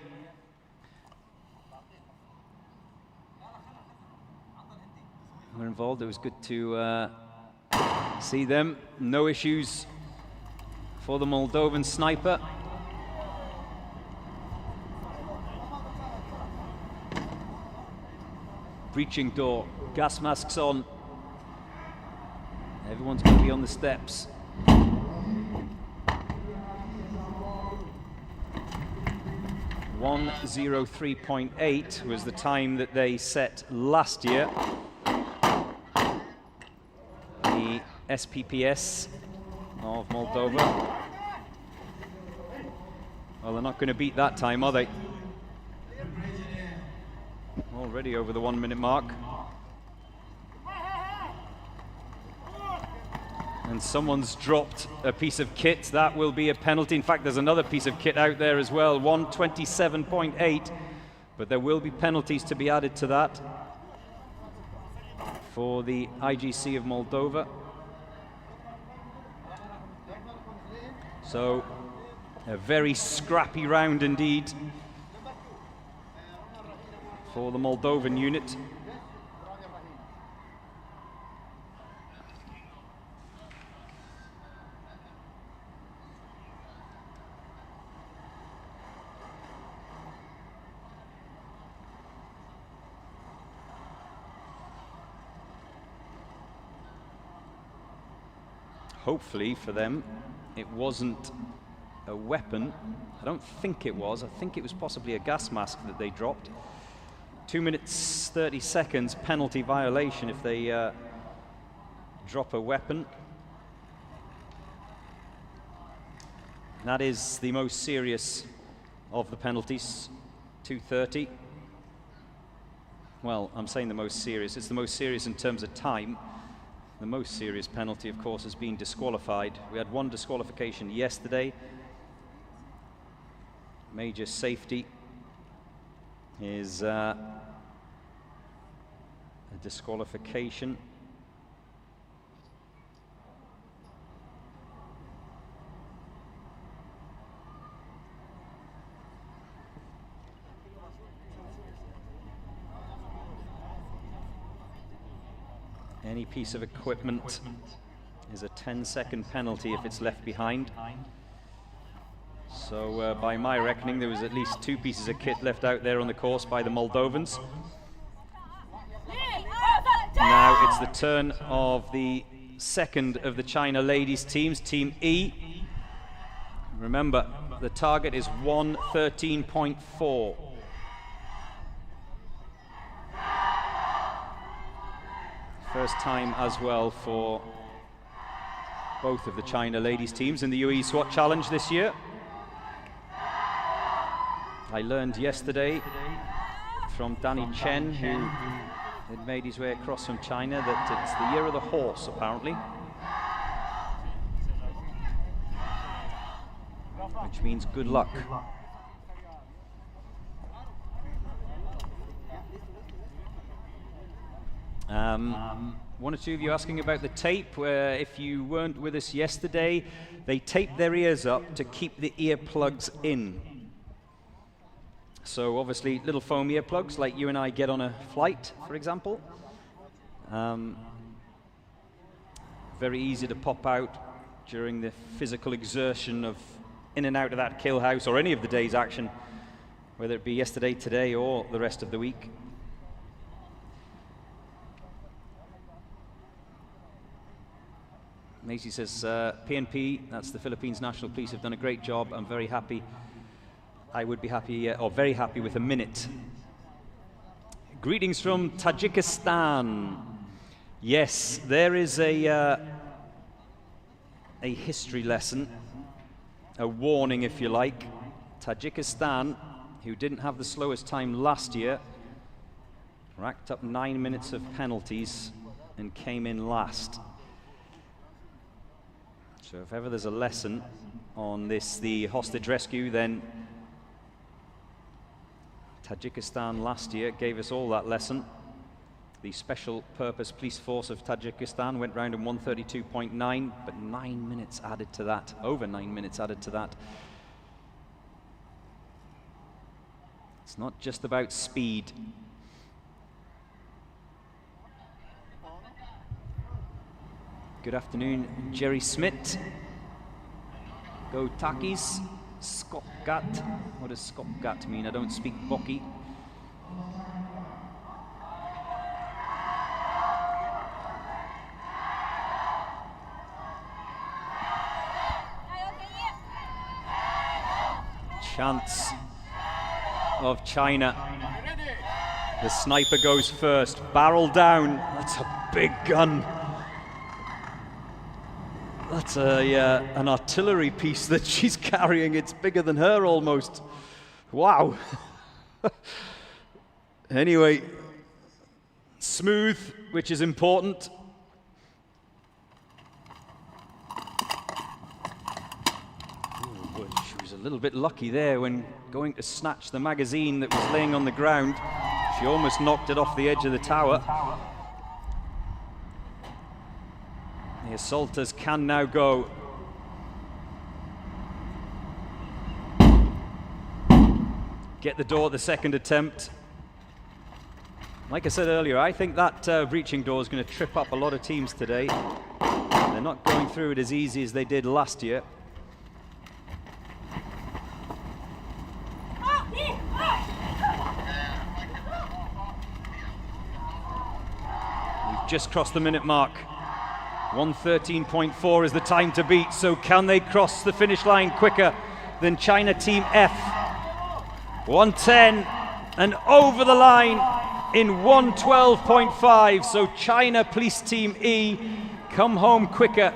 were involved. It was good to see them. No issues for the Moldovan sniper. Breaching door, gas masks on. Everyone's going to be on the steps. 1:03.8 was the time that they set last year. The SPPS of Moldova. Well, they're not going to beat that time, are they? Already over the 1 minute mark. And someone's dropped a piece of kit. That will be a penalty. In fact, there's another piece of kit out there as well, 1:27.8. But there will be penalties to be added to that for the IGC of Moldova. So, a very scrappy round indeed for the Moldovan unit. Hopefully for them, it wasn't a weapon. I don't think it was. I think it was possibly a gas mask that they dropped. 2 minutes 30 seconds penalty violation if they drop a weapon. That is the most serious of the penalties, 2:30. Well, I'm saying the most serious. It's the most serious in terms of time. The most serious penalty, of course, has been disqualified. We had one disqualification yesterday. Major safety is a disqualification. Any piece of equipment is a 10-second penalty if it's left behind. So by my reckoning, there was at least 2 pieces of kit left out there on the course by the Moldovans. Now it's the turn of the second of the China ladies teams, Team E. Remember, the target is 1:13.4. First time as well for both of the China ladies teams in the UAE SWAT Challenge this year. I learned yesterday from Danny Chen, who had made his way across from China, that it's the year of the horse, apparently. Which means good luck. One or two of you asking about the tape, where if you weren't with us yesterday, they taped their ears up to keep the earplugs in. So obviously little foam earplugs like you and I get on a flight, for example. Very easy to pop out during the physical exertion of in and out of that kill house, or any of the day's action, whether it be yesterday, today, or the rest of the week. Macy says, PNP, that's the Philippines National Police, have done a great job. I'm very happy. I would be happy, or very happy with a minute. Greetings from Tajikistan. Yes, there is a history lesson, a warning if you like. Tajikistan, who didn't have the slowest time last year, racked up 9 minutes of penalties and came in last. So if ever there's a lesson on this, the hostage rescue, then Tajikistan last year gave us all that lesson. The Special Purpose Police Force of Tajikistan went round in 1:32.9, but 9 minutes added to that, over 9 minutes added to that. It's not just about speed. Good afternoon, Jerry Smith. Go Takis. Skopgat. What does Skopgat mean? I don't speak Boki. Chance of China. The sniper goes first. Barrel down. That's a big gun. That's an artillery piece that she's carrying. It's bigger than her almost. Wow. Anyway, smooth, which is important. Ooh, she was a little bit lucky there when going to snatch the magazine that was laying on the ground. She almost knocked it off the edge of the tower. The assaulters can now go. Get the door at the second attempt. Like I said earlier, I think that breaching door is going to trip up a lot of teams today. They're not going through it as easy as they did last year. We've just crossed the minute mark. 1:13.4 is the time to beat, so can they cross the finish line quicker than China Team F? 1:10 and over the line in 1:12.5, so China Police Team E come home quicker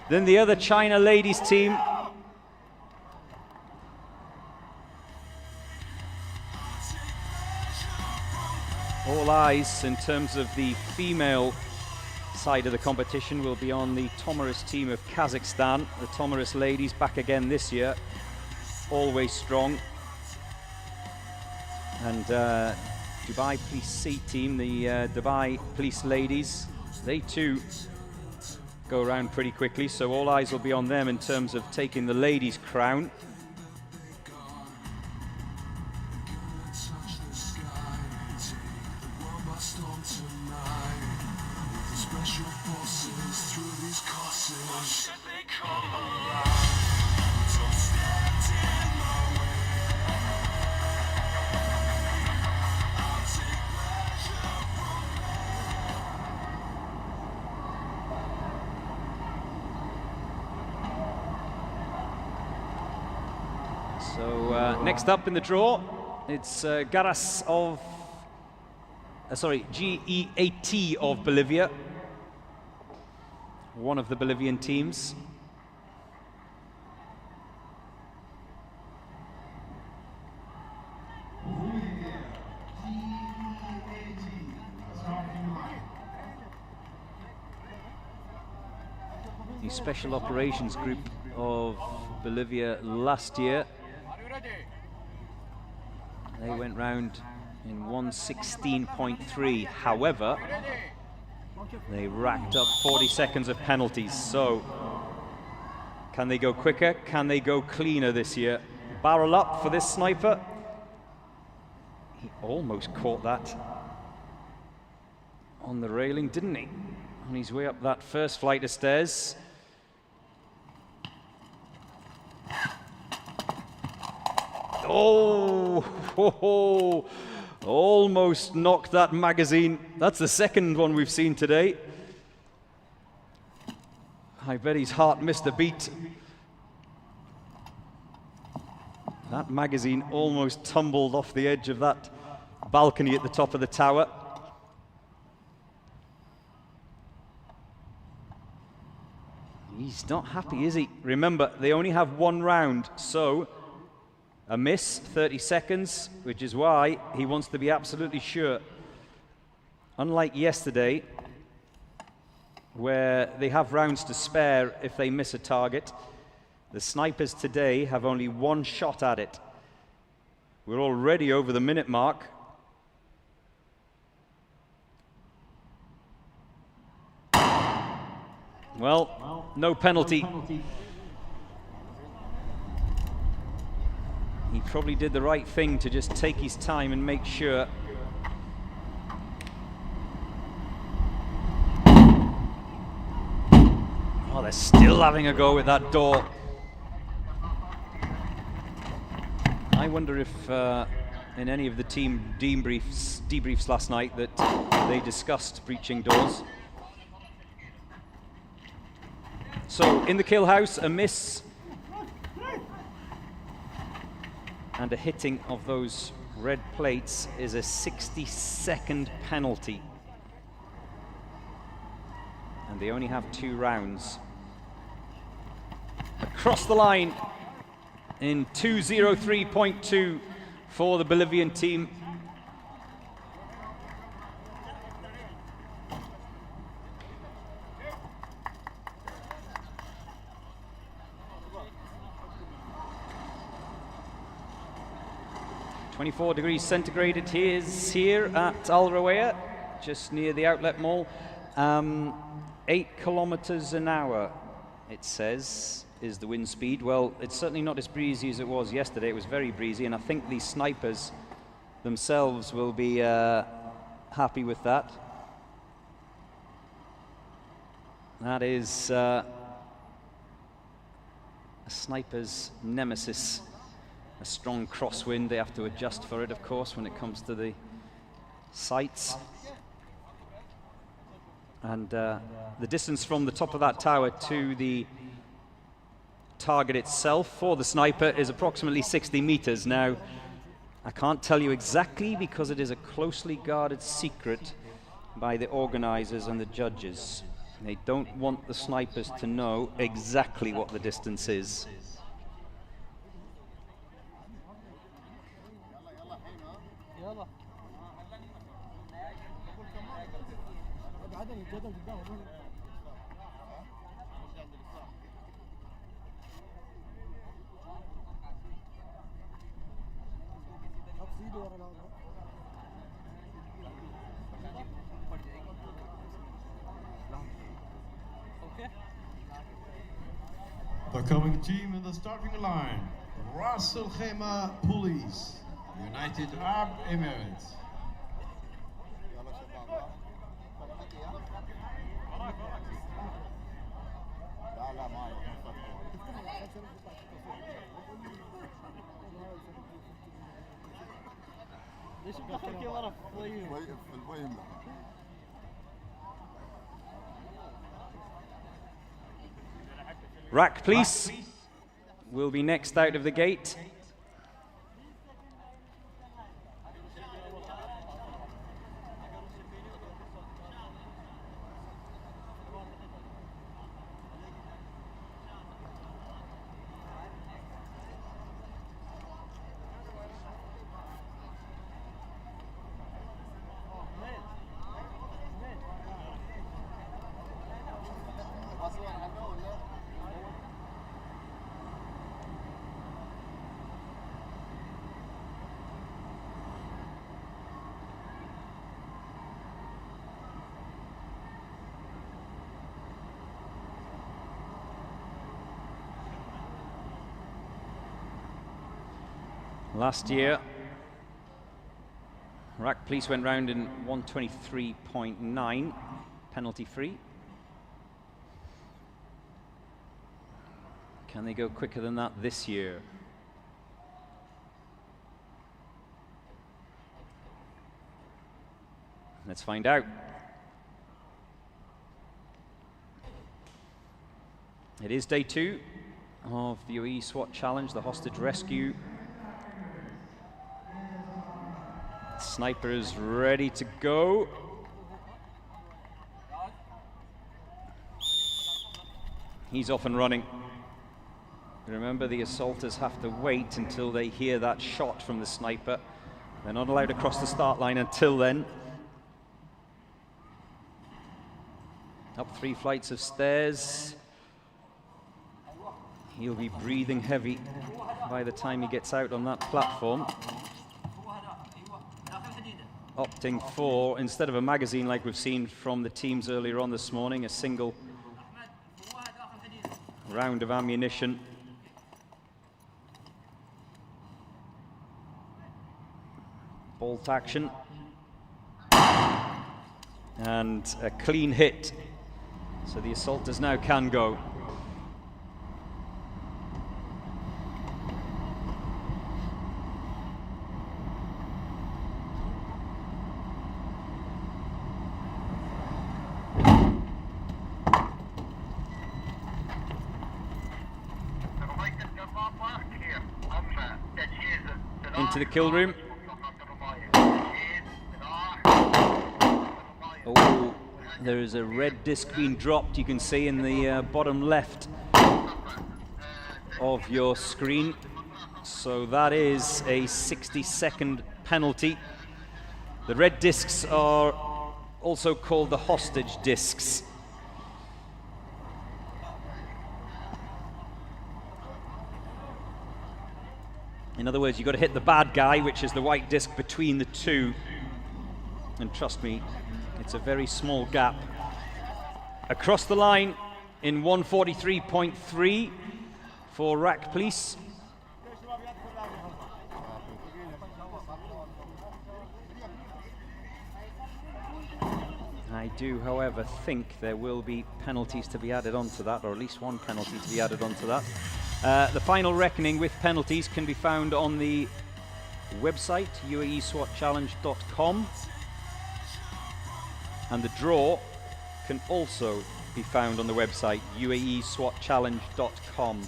than the other China ladies team. All eyes in terms of the female side of the competition will be on the Tomarus team of Kazakhstan. The Tomarus ladies back again this year, always strong. And Dubai Police C team, the Dubai Police ladies, they too go around pretty quickly, so all eyes will be on them in terms of taking the ladies' crown. So next up in the draw, it's GEAT of Bolivia, one of the Bolivian teams. The Special Operations Group of Bolivia last year, they went round in 1:16.3. However, they racked up 40 seconds of penalties. So, can they go quicker? Can they go cleaner this year? Barrel up for this sniper. He almost caught that on the railing, didn't he? On his way up that first flight of stairs. Oh, ho, ho. Almost knocked that magazine. That's the second one we've seen today. I bet his heart missed a beat. That magazine almost tumbled off the edge of that balcony at the top of the tower. He's not happy, is he? Remember, they only have one round, so a miss, 30 seconds, which is why he wants to be absolutely sure. Unlike yesterday, where they have rounds to spare if they miss a target, the snipers today have only one shot at it. We're already over the minute mark. Well, no penalty. He probably did the right thing to just take his time and make sure. they're still having a go with that door. I wonder if in any of the team debriefs last night that they discussed breaching doors. So in the kill house, a miss and a hitting of those red plates is a 60-second penalty. And they only have 2 rounds. Across the line in 2:03.2 for the Bolivian team. -24 degrees Centigrade it is here at Al Rawaya, just near the outlet mall. 8 kilometers an hour, it says, is the wind speed. Well, it's certainly not as breezy as it was yesterday. It was very breezy, and I think the snipers themselves will be happy with that. That is a sniper's nemesis. A strong crosswind. They have to adjust for it, of course, when it comes to the sights. And the distance from the top of that tower to the target itself for the sniper is approximately 60 meters. Now, I can't tell you exactly because it is a closely guarded secret by the organizers and the judges. They don't want the snipers to know exactly what the distance is. The coming team in the starting line, Ras Al Khaimah Police, United Arab Emirates. RAC Police will be next out of the gate. Last year, RAC Police went round in 1:23.9, penalty free. Can they go quicker than that this year? Let's find out. It is day 2 of the UAE SWAT Challenge, the hostage rescue. Sniper is ready to go. He's off and running. Remember, the assaulters have to wait until they hear that shot from the sniper. They're not allowed to cross the start line until then. Up 3 flights of stairs. He'll be breathing heavy by the time he gets out on that platform. Opting for, instead of a magazine like we've seen from the teams earlier on this morning, a single round of ammunition. Bolt action. And a clean hit. So the assaulters now can go. into the kill room. Oh, there is a red disc being dropped, you can see in the bottom left of your screen. So that is a 60-second penalty. The red discs are also called the hostage discs. In other words, you've got to hit the bad guy, which is the white disc between the two. And trust me, it's a very small gap. Across the line in 143.3 for RAC Police. I do, however, think there will be penalties to be added onto that, or at least one penalty to be added onto that. The final reckoning with penalties can be found on the website, uaeswatchallenge.com. And the draw can also be found on the website, uaeswatchallenge.com.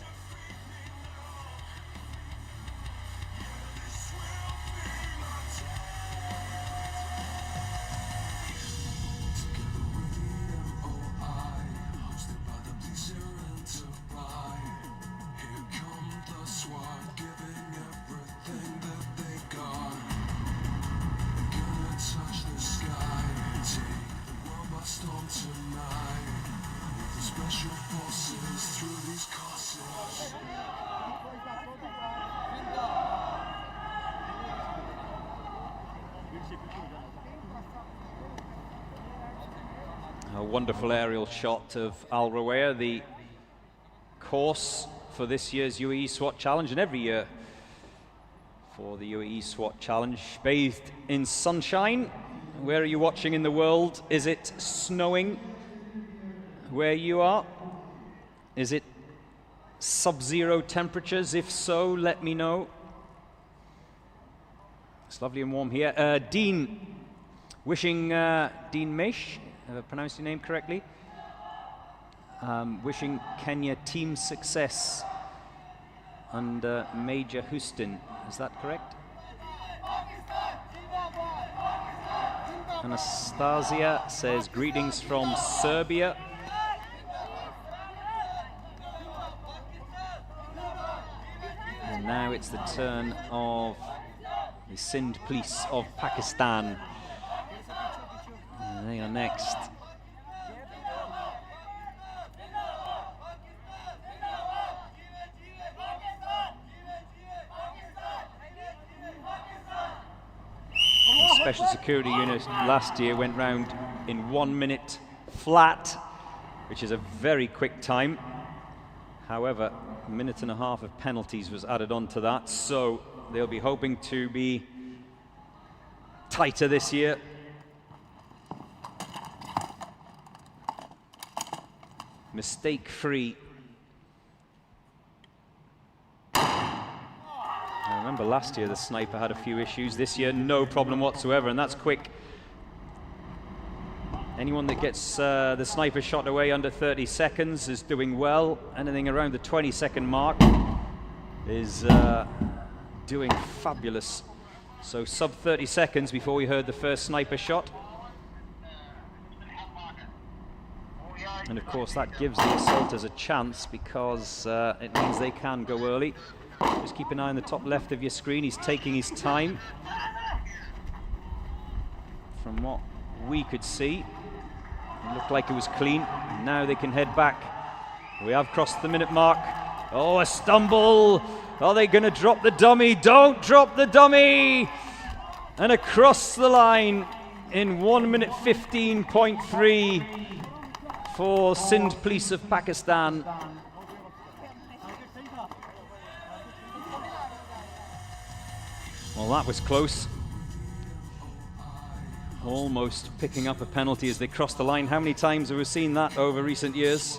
A wonderful aerial shot of Al Rawaya, the course for this year's UAE SWAT Challenge, and every year for the UAE SWAT Challenge, bathed in sunshine. Where are you watching in the world? Is it snowing where you are? Is it sub-zero temperatures? If so, let me know. It's lovely and warm here. Dean, wishing Dean Mesh, have I pronounced your name correctly? Wishing Kenya team success under Major Houston, is that correct? Anastasia says greetings from Serbia. And now it's the turn of the Sindh Police of Pakistan. And they are next. The Special Security Unit last year went round in 1 minute flat, which is a very quick time. However, a minute and a half of penalties was added on to that, so they'll be hoping to be tighter this year. Mistake-free. I remember last year the sniper had a few issues. This year, no problem whatsoever, and that's quick. Anyone that gets the sniper shot away under 30 seconds is doing well. Anything around the 20-second mark is doing fabulous. So sub 30 seconds before we heard the first sniper shot. And of course that gives the assaulters a chance because it means they can go early. Just keep an eye on the top left of your screen. He's taking his time. From what we could see, it looked like it was clean. Now they can head back. We have crossed the minute mark. Oh, a stumble. Are they going to drop the dummy? Don't drop the dummy. And across the line in 1 minute 15.3 for Sindh Police of Pakistan. Well, that was close. Almost picking up a penalty as they crossed the line. How many times have we seen that over recent years?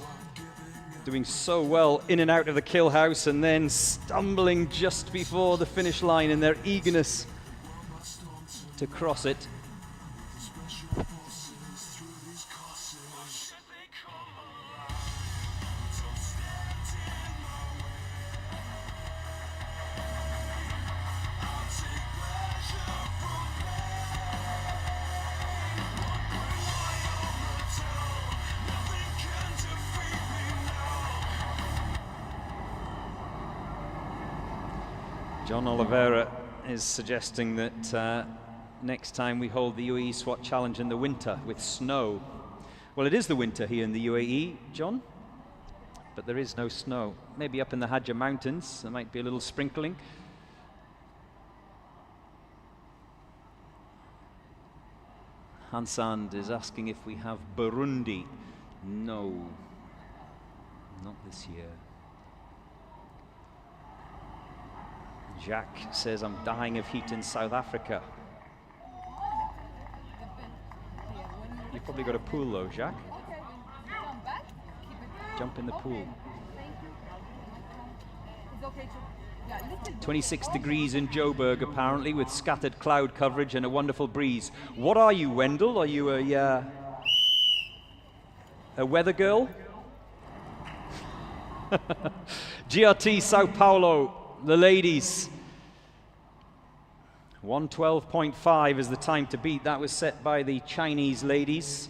Doing so well in and out of the kill house and then stumbling just before the finish line in their eagerness to cross it. John Oliveira is suggesting that next time we hold the UAE SWAT Challenge in the winter with snow. Well, it is the winter here in the UAE, John, but there is no snow. Maybe up in the Hajj Mountains, there might be a little sprinkling. Hansand is asking if we have Burundi. No, not this year. Jacques says, I'm dying of heat in South Africa. You've probably got a pool though, Jacques. Jump in the pool. 26 degrees in Joburg apparently, with scattered cloud coverage and a wonderful breeze. What are you, Wendell? Are you a weather girl? GRT Sao Paulo. The ladies, 112.5 is the time to beat. That was set by the Chinese ladies.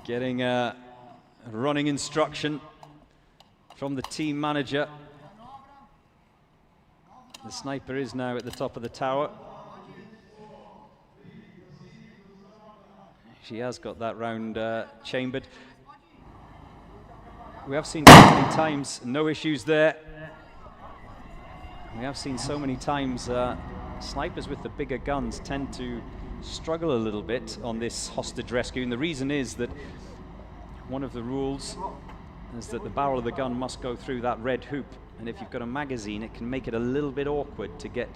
Getting a running instruction from the team manager. The sniper is now at the top of the tower. She has got that round chambered. We have seen so many times, no issues there. We have seen so many times snipers with the bigger guns tend to struggle a little bit on this hostage rescue. And the reason is that one of the rules is that the barrel of the gun must go through that red hoop. And if you've got a magazine, it can make it a little bit awkward to get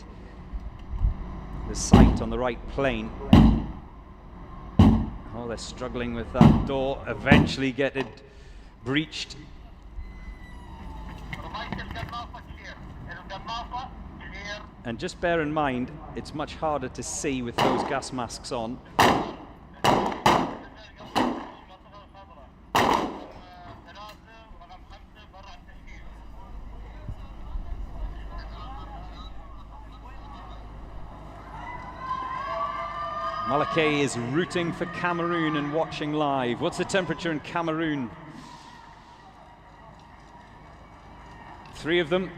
the sight on the right plane. Oh, they're struggling with that door. Eventually get it breached. And just bear in mind, it's much harder to see with those gas masks on. Malakay is rooting for Cameroon and watching live. What's the temperature in Cameroon? 3 of them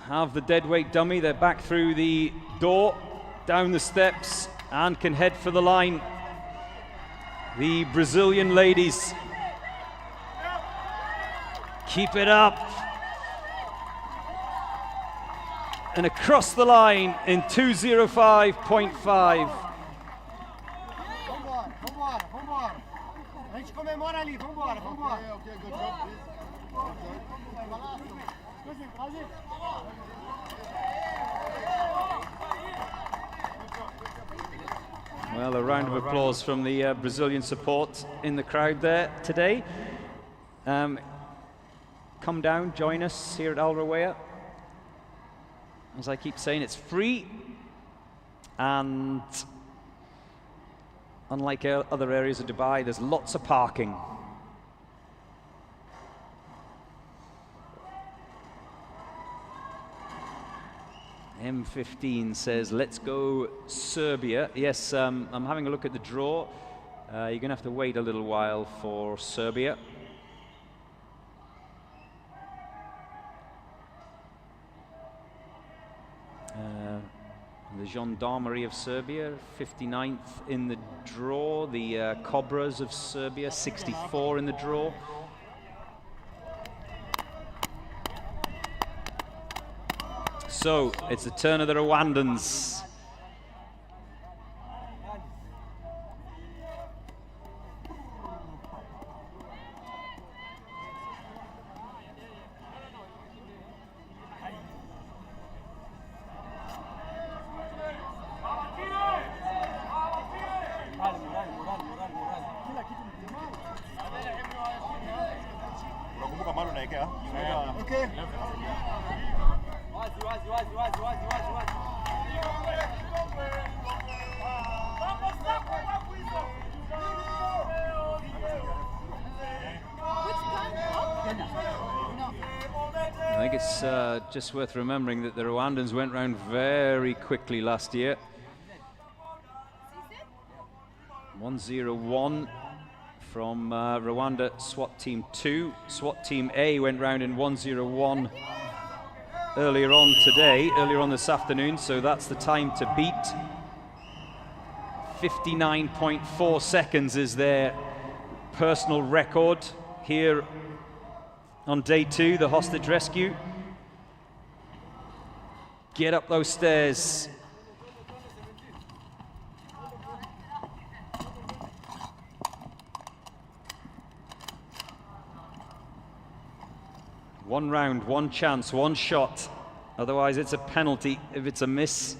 have the deadweight dummy. They're back through the door, down the steps, and can head for the line. The Brazilian ladies. Keep it up. And across the line in 2:05.5. Well, a round of applause from the Brazilian support in the crowd there today. Come down, join us here at Al Rawaya. As I keep saying, it's free, and unlike other areas of Dubai, there's lots of parking. M15 says, let's go Serbia. Yes, I'm having a look at the draw. You're going to have to wait a little while for Serbia. The Gendarmerie of Serbia, 59th in the draw. The Cobras of Serbia, 64 in the draw. So, it's the turn of the Rwandans. I think it's just worth remembering that the Rwandans went round very quickly last year. 1-0-1 from Rwanda SWAT Team 2. SWAT Team A went round in 1-0-1 earlier on this afternoon, so that's the time to beat. 59.4 seconds is their personal record here on day 2, the hostage rescue. Get up those stairs. One round, one chance, one shot. Otherwise, it's a penalty if it's a miss.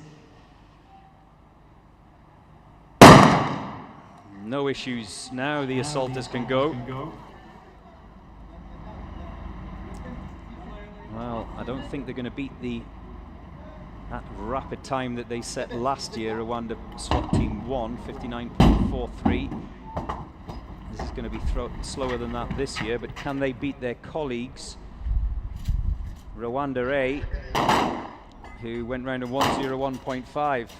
No issues now. The assaulters can go. Well, I don't think they're going to beat that rapid time that they set last year. Rwanda SWAT Team 1, 59.43. This is going to be slower than that this year, but can they beat their colleagues? Rwanda A, who went round to 101.5.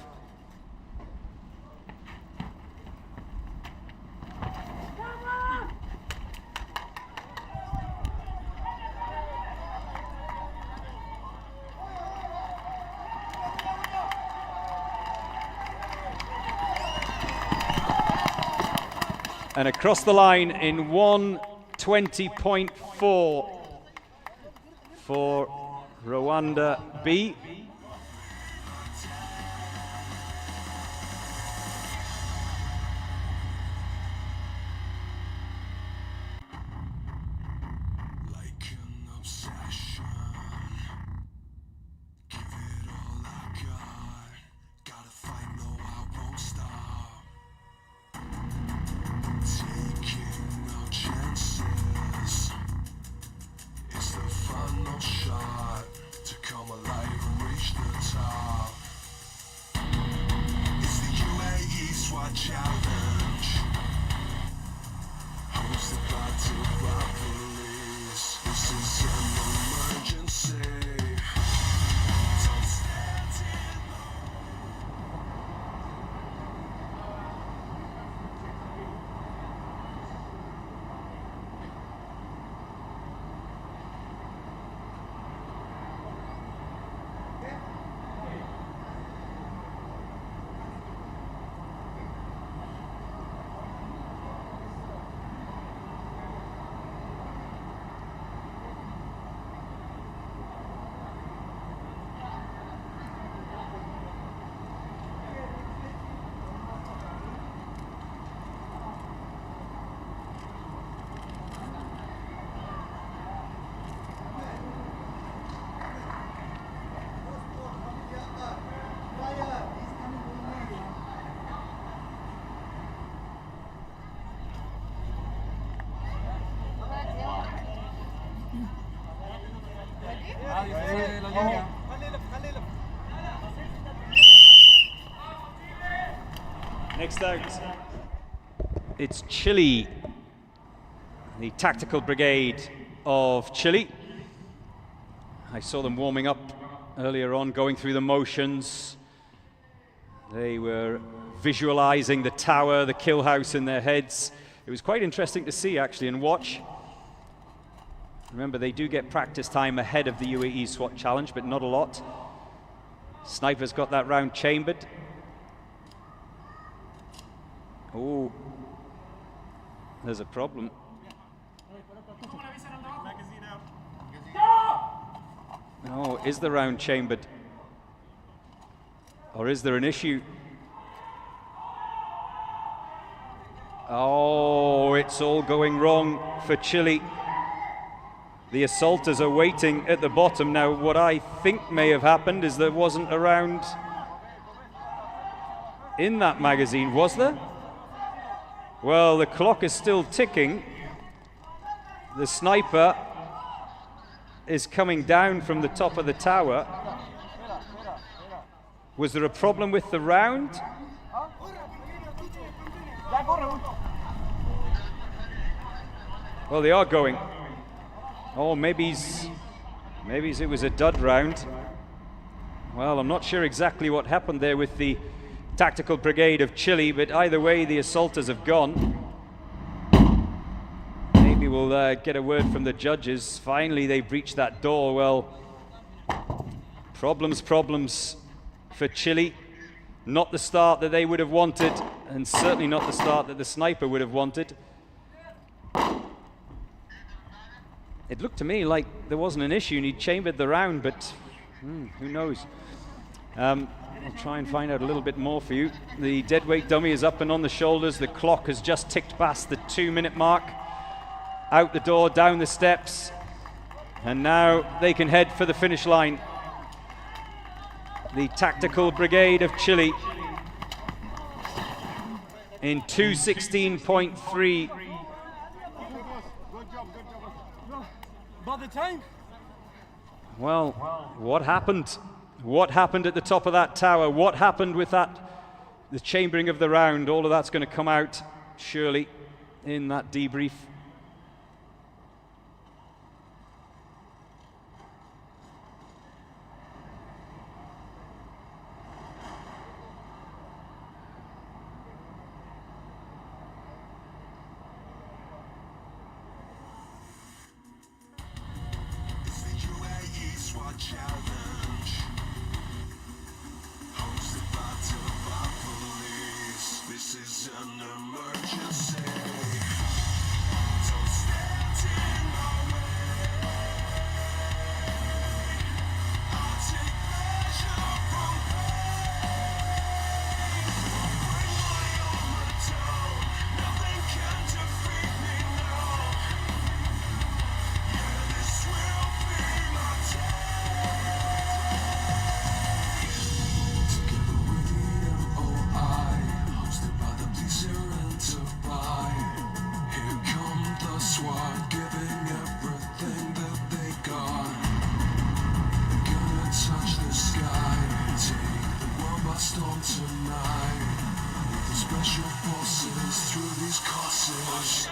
And across the line in 1:20.4 for Rwanda B. Next out, it's Chile, the tactical brigade of Chile. I saw them warming up earlier on, going through the motions. They were visualizing the tower, the kill house in their heads. It was quite interesting to see, actually, and watch. Remember, they do get practice time ahead of the UAE SWAT challenge, but not a lot. Sniper's got that round chambered. Oh, there's a problem. Oh, is the round chambered? Or is there an issue? Oh, it's all going wrong for Chile. The assaulters are waiting at the bottom. Now, what I think may have happened is there wasn't a round in that magazine, was there? Well, the clock is still ticking. The sniper is coming down from the top of the tower. Was there a problem with the round? Well, they are going. Oh, maybe he's Maybe it was a dud round. Well, I'm not sure exactly what happened there with the Tactical Brigade of Chile, but either way, the assaulters have gone. Maybe we'll get a word from the judges. Finally, they breached that door. Well, problems for Chile. Not the start that they would have wanted, and certainly not the start that the sniper would have wanted. It looked to me like there wasn't an issue and he chambered the round, but who knows? I'll try and find out a little bit more for you. The deadweight dummy is up and on the shoulders. The clock has just ticked past the 2-minute mark. Out the door, down the steps, and now they can head for the finish line. The Tactical Brigade of Chile in 2:16.3. About the time? Well, what happened? What happened at the top of that tower? What happened with that, the chambering of the round? All of that's going to come out, surely, in that debrief. It's the UAE SWAT Challenge, hosted by Thailand Police. This is an emergency. Don't stand in my way. I'll take measure from pain. Bring my armor down. Nothing can defeat me now. Yeah, this will be my day. Together we UOI, hosted by the police here in Dubai. Here come the SWAT, giving everything that they got. Gonna touch the sky, take the world by storm tonight. With the special forces through these courses.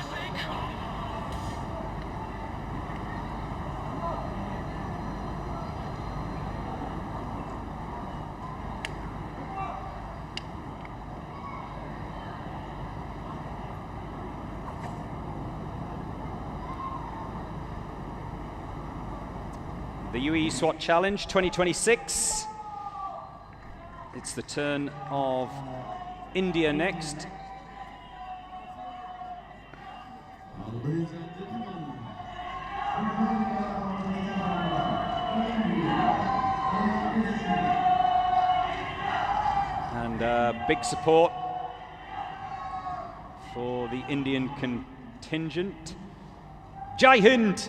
The UAE SWAT Challenge 2026. It's the turn of India next. And big support for the Indian contingent. Jai Hind!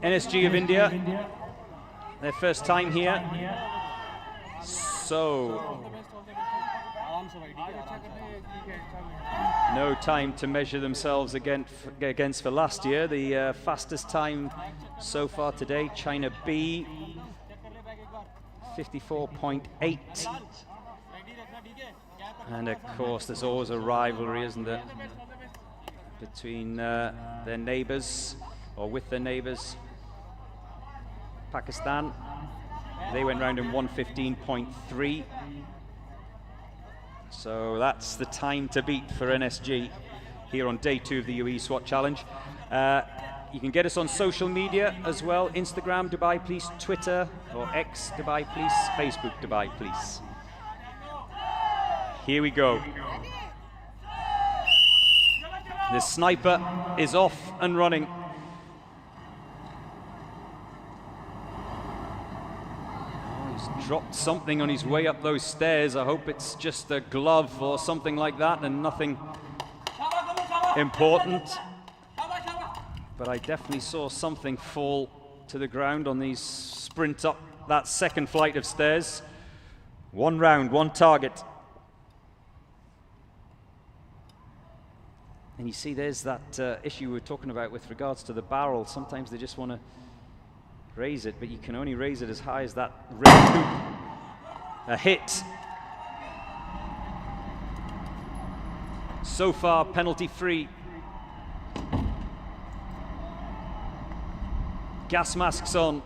NSG of India, their first time here. So, no time to measure themselves against for last year. The fastest time so far today, China B, 54.8. And of course, there's always a rivalry, isn't there, between their neighbors, or with their neighbors. Pakistan, they went round in 1:15.3. So that's the time to beat for NSG here on day 2 of the UAE SWAT Challenge. You can get us on social media as well. Instagram, Dubai Police, Twitter, or X, Dubai Police, Facebook, Dubai Police. Here we go. The sniper is off and running. Dropped something on his way up those stairs. I hope it's just a glove or something like that and nothing important. But I definitely saw something fall to the ground on these sprint up that second flight of stairs. One round, one target. And you see there's that issue we were talking about with regards to the barrel. Sometimes they just want to raise it, but you can only raise it as high as that red hoop. A hit. So far, penalty free. gas masks on.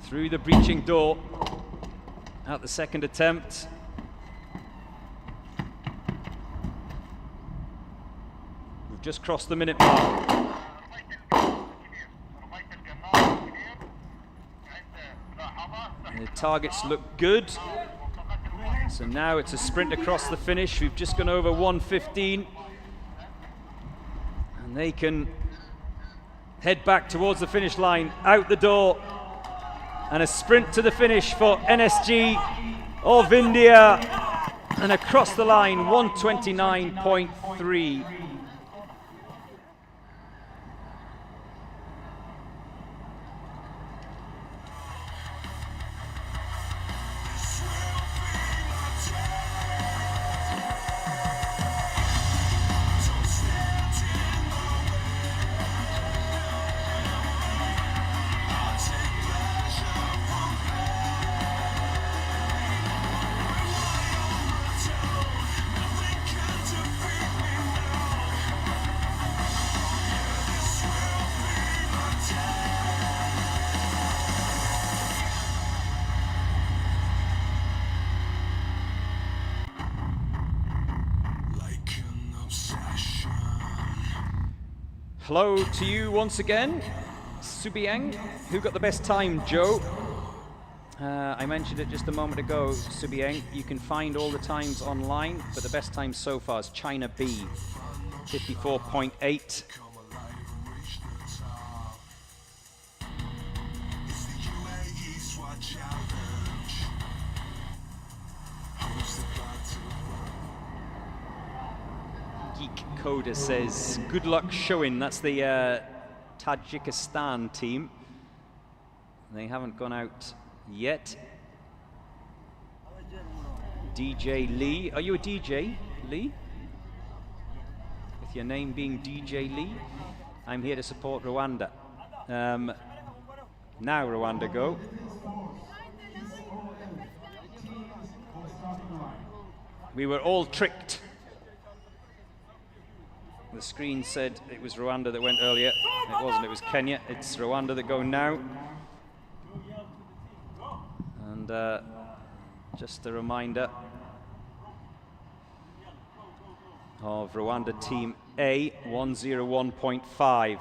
Through the breaching door at the second attempt. We've just crossed the minute mark. The targets look good. So now it's a sprint across the finish. We've just gone over 1:15. And they can head back towards the finish line, out the door. And a sprint to the finish for NSG of India. And across the line, 1:29.3. Hello to you once again, Subieng. Who got the best time, Joe? I mentioned it just a moment ago, Subieng. You can find all the times online, but the best time so far is China B, 54.8. Coda says, good luck showing. That's the Tajikistan team. They haven't gone out yet. DJ Lee. Are you a DJ, Lee? With your name being DJ Lee? I'm here to support Rwanda. Now Rwanda go. We were all tricked. The screen said it was Rwanda that went earlier. It wasn't, it was Kenya. It's Rwanda that go now. And just a reminder of Rwanda Team A, 101.5.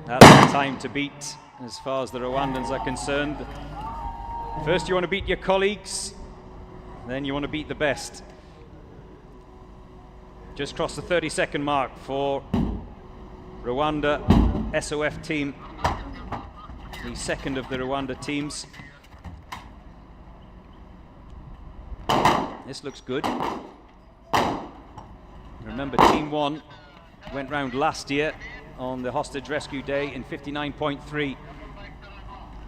That's the time to beat as far as the Rwandans are concerned. First you want to beat your colleagues, then you want to beat the best. Just crossed the 30-second mark for Rwanda SOF team, the second of the Rwanda teams. This looks good. Remember, Team 1 went round last year on the hostage rescue day in 59.3.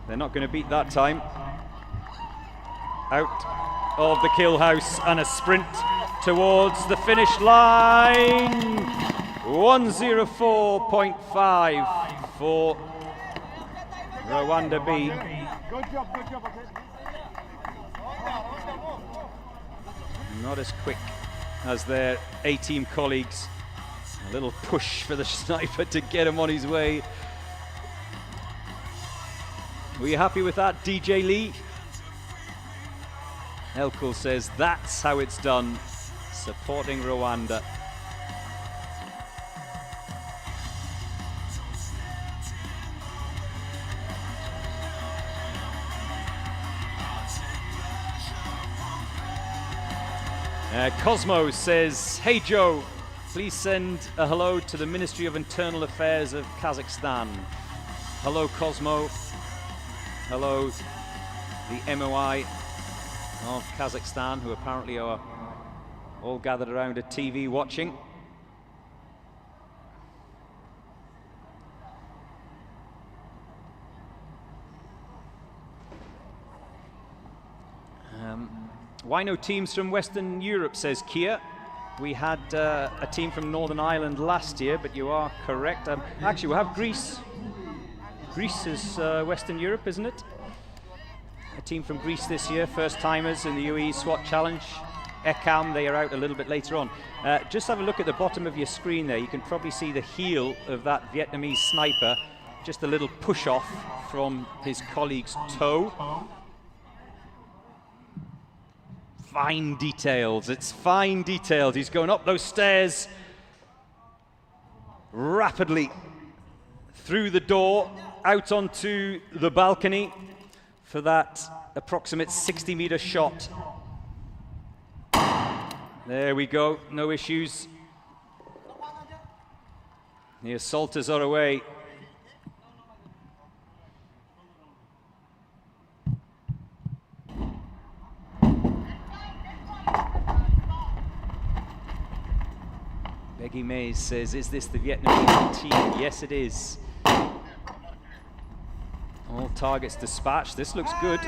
They're not going to beat that time. Out of the kill house and a sprint towards the finish line. 1:04.5 for Rwanda B. Good job, okay. Not as quick as their A-team colleagues. A little push for the sniper to get him on his way. Were you happy with that, DJ Lee? Elkul says that's how it's done, supporting Rwanda. Cosmo says, hey Joe, please send a hello to the Ministry of Internal Affairs of Kazakhstan. Hello Cosmo, hello the MOI of Kazakhstan, who apparently are all gathered around a TV watching. Why no teams from Western Europe, says Kia. We had a team from Northern Ireland last year, but you are correct. Actually, we'll have Greece. Greece is Western Europe, isn't it? a team from Greece this year, first timers in the UAE SWAT Challenge. ECAM, they are out a little bit later on. Just have a look at the bottom of your screen there. You can probably see the heel of that Vietnamese sniper, just a little push off from his colleague's toe. Fine details, it's fine details. He's going up those stairs rapidly through the door, out onto the balcony for that approximate 60-meter shot. There we go, no issues. The assaulters are away. Peggy Mays says, is this the Vietnamese team? Yes, it is. All targets dispatched. This looks good.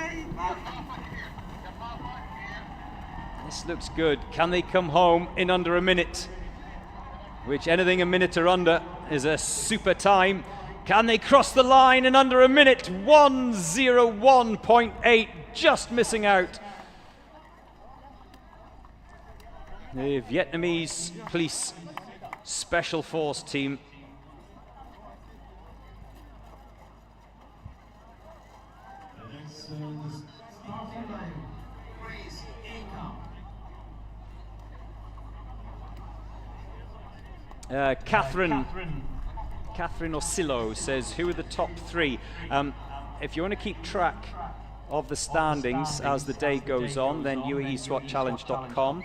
This looks good. Can they come home in under a minute? Which anything a minute or under is a super time. Can they cross the line in under a minute? 1:01.8, just missing out. The Vietnamese Police Special Force team. Catherine Osillo says, who are the top three? If you want to keep track of the standings as the day goes on, then UAESWATchallenge.com.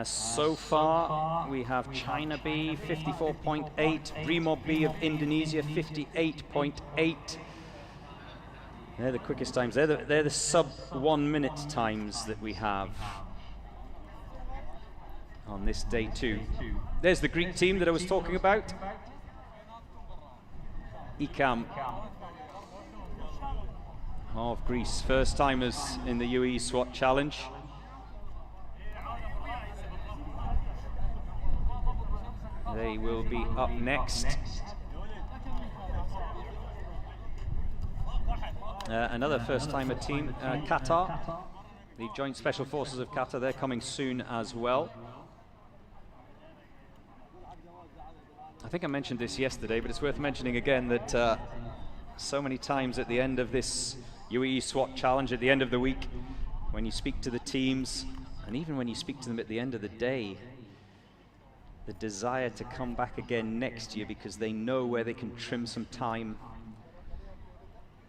So far, we have China B, 54.8, Brimob B of Indonesia, 58.8. They're the quickest times. They're the sub 1 minute times that we have on this day 2. There's the Greek team that I was talking about. ICAM of Greece, first timers in the UAE SWAT Challenge. They will be up next. Another first-timer team, Qatar, the Joint Special Forces of Qatar, they're coming soon as well. I think I mentioned this yesterday, but it's worth mentioning again that so many times at the end of this UAE SWAT Challenge, at the end of the week, when you speak to the teams, and even when you speak to them at the end of the day, the desire to come back again next year because they know where they can trim some time,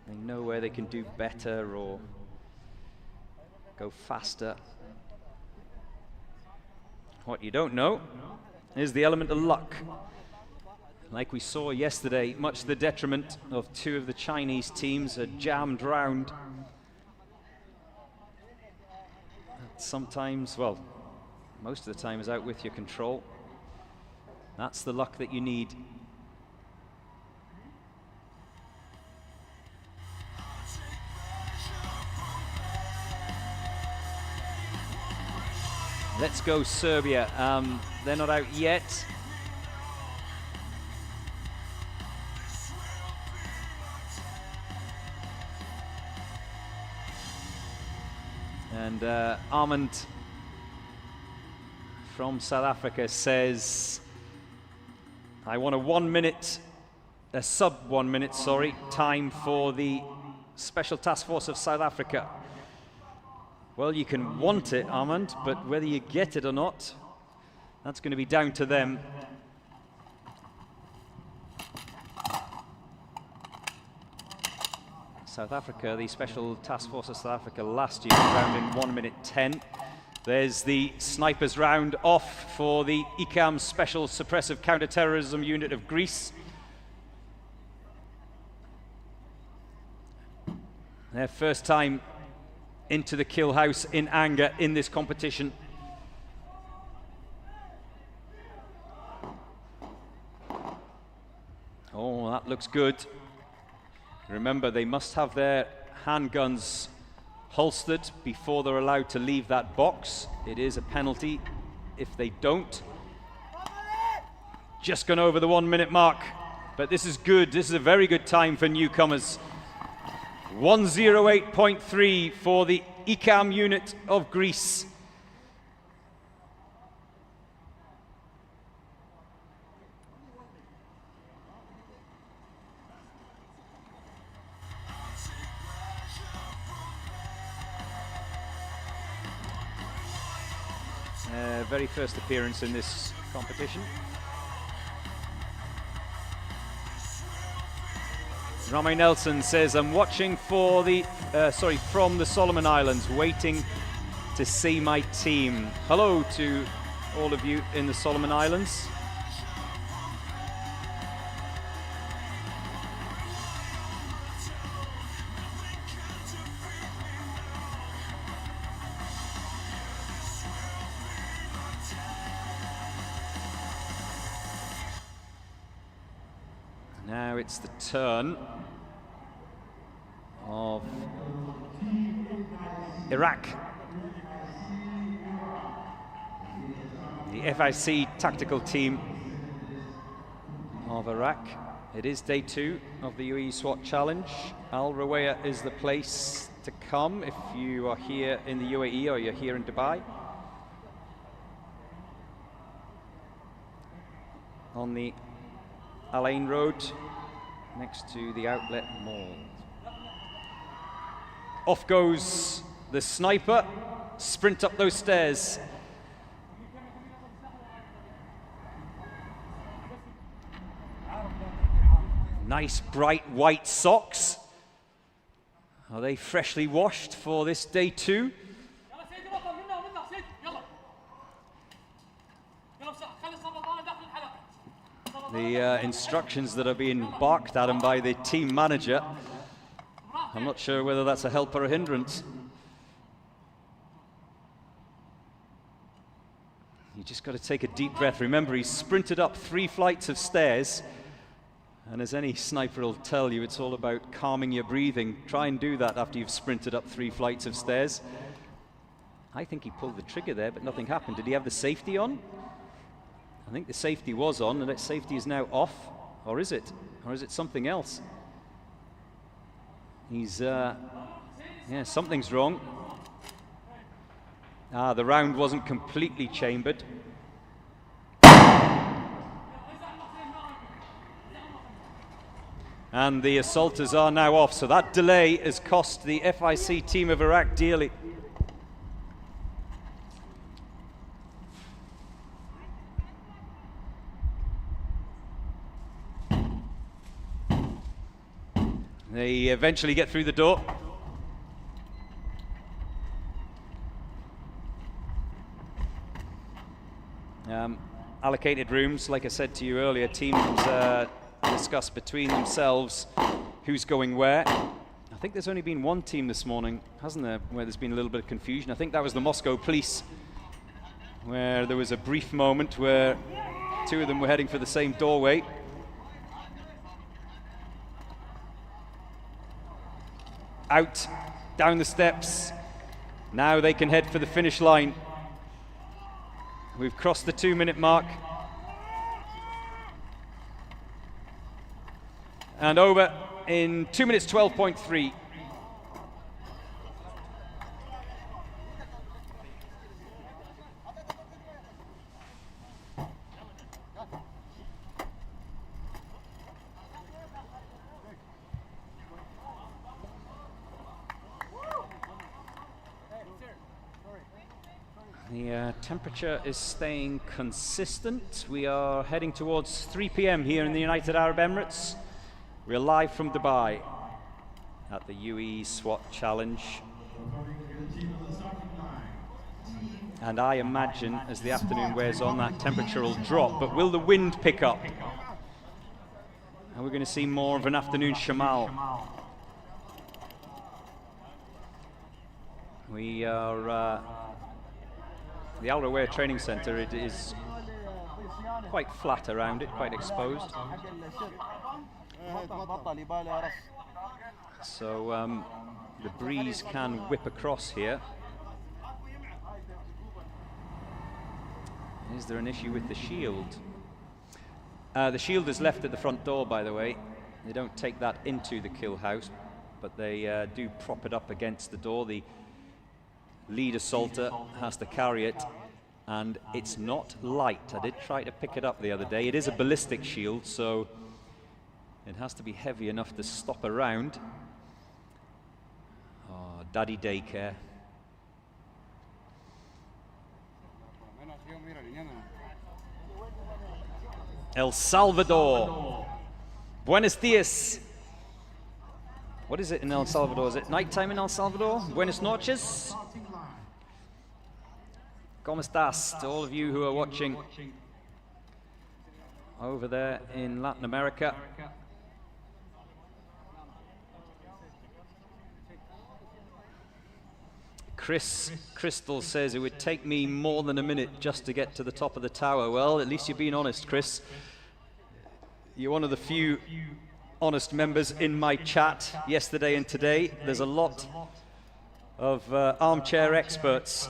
they know where they can do better or go faster. What you don't know is the element of luck. Like we saw yesterday, much to the detriment of two of the Chinese teams, a jammed round. Sometimes, well, most of the time is out with your control. That's the luck that you need. Let's go Serbia. They're not out yet. And Armand from South Africa says, I want a sub 1 minute, sorry, time for the Special Task Force of South Africa. Well, you can want it, Armand, but whether you get it or not, that's going to be down to them. South Africa, the Special Task Force of South Africa last year round in 1:10. There's the snipers round off for the ICAM Special Suppressive Counterterrorism Unit of Greece. Their first time into the kill house in anger in this competition. Oh, that looks good. Remember, they must have their handguns holstered before they're allowed to leave that box. It is a penalty if they don't. Just gone over the 1 minute mark, but this is good. This is a very good time for newcomers. 108.3 for the ICAM unit of Greece. Very first appearance in this competition. Rami Nelson says, I'm watching for the, from the Solomon Islands, waiting to see my team. Hello to all of you in the Solomon Islands. Now it's the turn of Iraq. The FIC tactical team of Iraq. It is day 2 of the UAE SWAT Challenge. Al Rawaya is the place to come if you are here in the UAE or you're here in Dubai. On the Al Ain Road, next to the Outlet Mall. Off goes the sniper, sprint up those stairs. Nice bright white socks. Are they freshly washed for this day 2? The instructions that are being barked at him by the team manager, I'm not sure whether that's a help or a hindrance. You just got to take a deep breath. Remember, he's sprinted up 3 flights of stairs, and as any sniper will tell you, it's all about calming your breathing. Try and do that after you've sprinted up 3 flights of stairs. I think he pulled the trigger there, but nothing happened. Did he have the safety on? I think the safety was on, and that safety is now off. Or is it? Or is it something else? He's, yeah, something's wrong. Ah, the round wasn't completely chambered. And the assaulters are now off, so that delay has cost the FIC team of Iraq dearly. They eventually get through the door. Allocated rooms, like I said to you earlier, teams discuss between themselves who's going where. I think there's only been one team this morning, hasn't there, where there's been a little bit of confusion. I think that was the Moscow Police, where there was a brief moment where 2 of them were heading for the same doorway. Out, down the steps. Now they can head for the finish line. We've crossed the 2-minute mark. And over in 2 minutes 12.3. The temperature is staying consistent. We are heading towards 3 p.m. here in the United Arab Emirates. We're live from Dubai at the UAE SWAT Challenge. And I imagine as the afternoon wears on, that temperature will drop. But will the wind pick up? And we're going to see more of an afternoon shamal. We are the Al Rawaya Training Center. It is quite flat around it, quite exposed. So the breeze can whip across here. Is there an issue with the shield? The shield is left at the front door, by the way. They don't take that into the kill house. but they do prop it up against the door. The lead assaulter has to carry it, and it's not light. I did try to pick it up the other day. It is a ballistic shield, so it has to be heavy enough to stop a round. Oh, daddy daycare. El Salvador. Buenos dias. What is it in El Salvador? Is it nighttime in El Salvador? Buenos noches. ¿Cómo estás? To all of you who are watching over there in Latin America. Chris Crystal says it would take me more than a minute just to get to the top of the tower. Well, at least you're being honest, Chris. You're one of the few honest members in my chat yesterday and today. There's a lot of armchair experts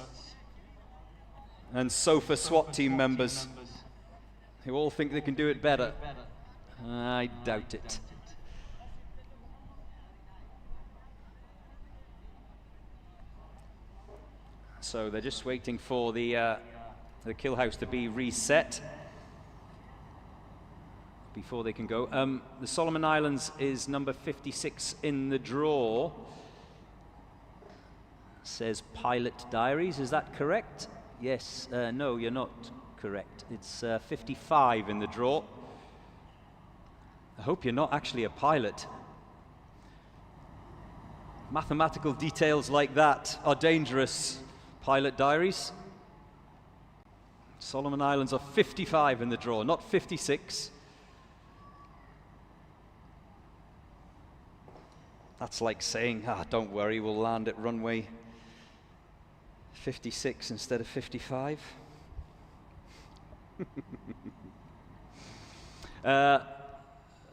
and sofa SWAT team members who all think they can do it better. I doubt it. So they're just waiting for the kill house to be reset before they can go. The Solomon Islands is number 56 in the draw. Says Pilot Diaries, is that correct? Yes, no, you're not correct. It's 55 in the draw. I hope you're not actually a pilot. Mathematical details like that are dangerous. Pilot Diaries. Solomon Islands are 55 in the draw, not 56. That's like saying, don't worry, we'll land at runway 56 instead of 55. A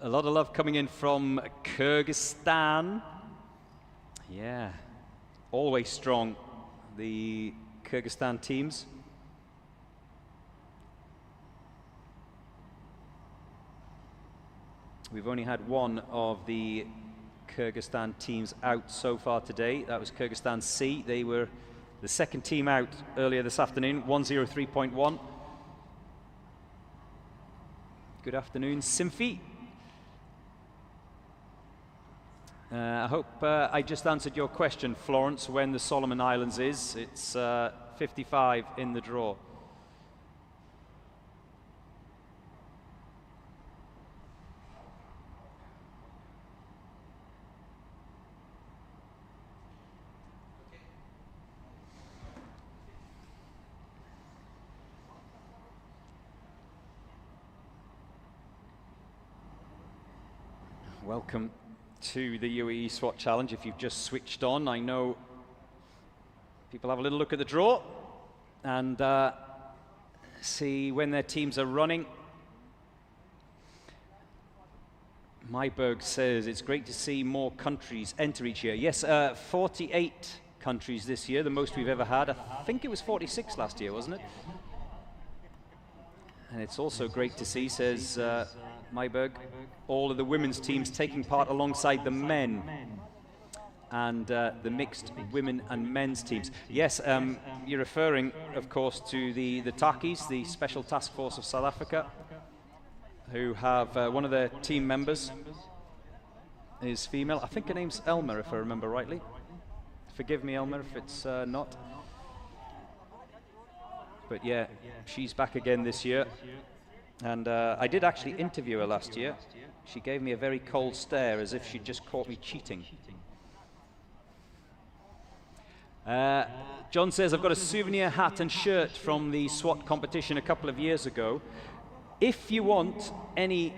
lot of love coming in from Kyrgyzstan. Yeah, always strong, the Kyrgyzstan teams. We've only had one of the Kyrgyzstan teams out so far today. That was Kyrgyzstan C. They were the second team out earlier this afternoon, 103.1. Good afternoon, Simfi. I hope I just answered your question, Florence, when the Solomon Islands is. It's 55 in the draw. Welcome to the UAE SWAT Challenge. If you've just switched on, I know people have a little look at the draw and see when their teams are running. Myberg says it's great to see more countries enter each year. Yes, 48 countries this year, the most we've ever had. I think it was 46 last year, wasn't it? And it's also great to see, says Myberg, all of the women's teams taking part alongside the men and the mixed women and men's teams. Yes, you're referring, of course, to the Takis, the Special Task Force of South Africa, who have one of their team members is female. I think her name's Elmer, if I remember rightly. Forgive me, Elmer, if it's not. But yeah, she's back again this year. And I did actually interview her last year. She gave me a very cold stare as if she'd just caught me cheating. John says, I've got a souvenir hat and shirt from the SWAT competition a couple of years ago. If you want any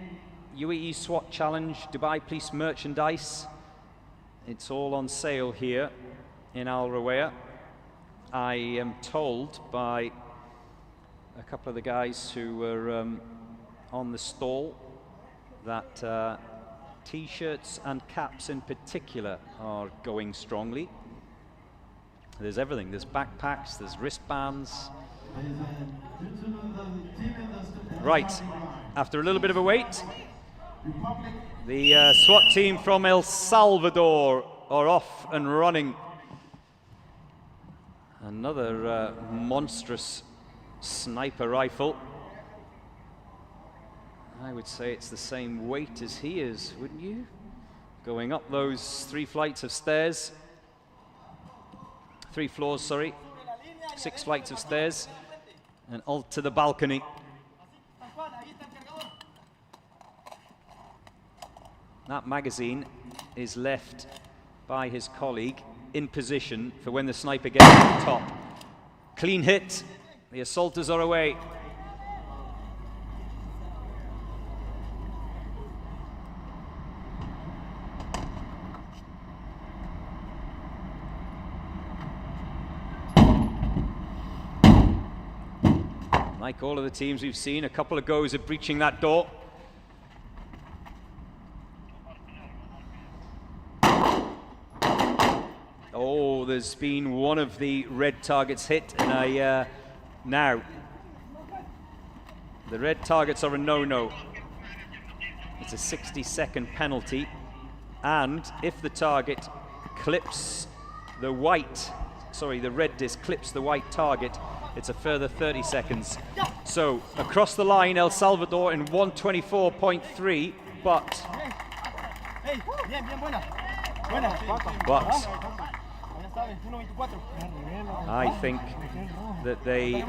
UAE SWAT Challenge Dubai Police merchandise, it's all on sale here in Al Rawaya. I am told by a couple of the guys who were on the stall that t-shirts and caps in particular are going strongly. There's everything. There's backpacks, there's wristbands. Right, after a little bit of a wait, The SWAT team from El Salvador are off and running. Another monstrous sniper rifle. I would say it's the same weight as he is, wouldn't you? Going up those 3 flights of stairs. 3 floors, sorry. 6 flights of stairs. And onto the balcony. That magazine is left by his colleague in position for when the sniper gets to the top. Clean hit. The assaulters are away. Like all of the teams we've seen, a couple of goes at breaching that door. Oh, there's been one of the red targets hit, and now the red targets are a no-no. It's a 60-second penalty, and if the target clips the the red disc clips the white target, it's a further 30 seconds. So across the line, El Salvador in 124.3, but I think that they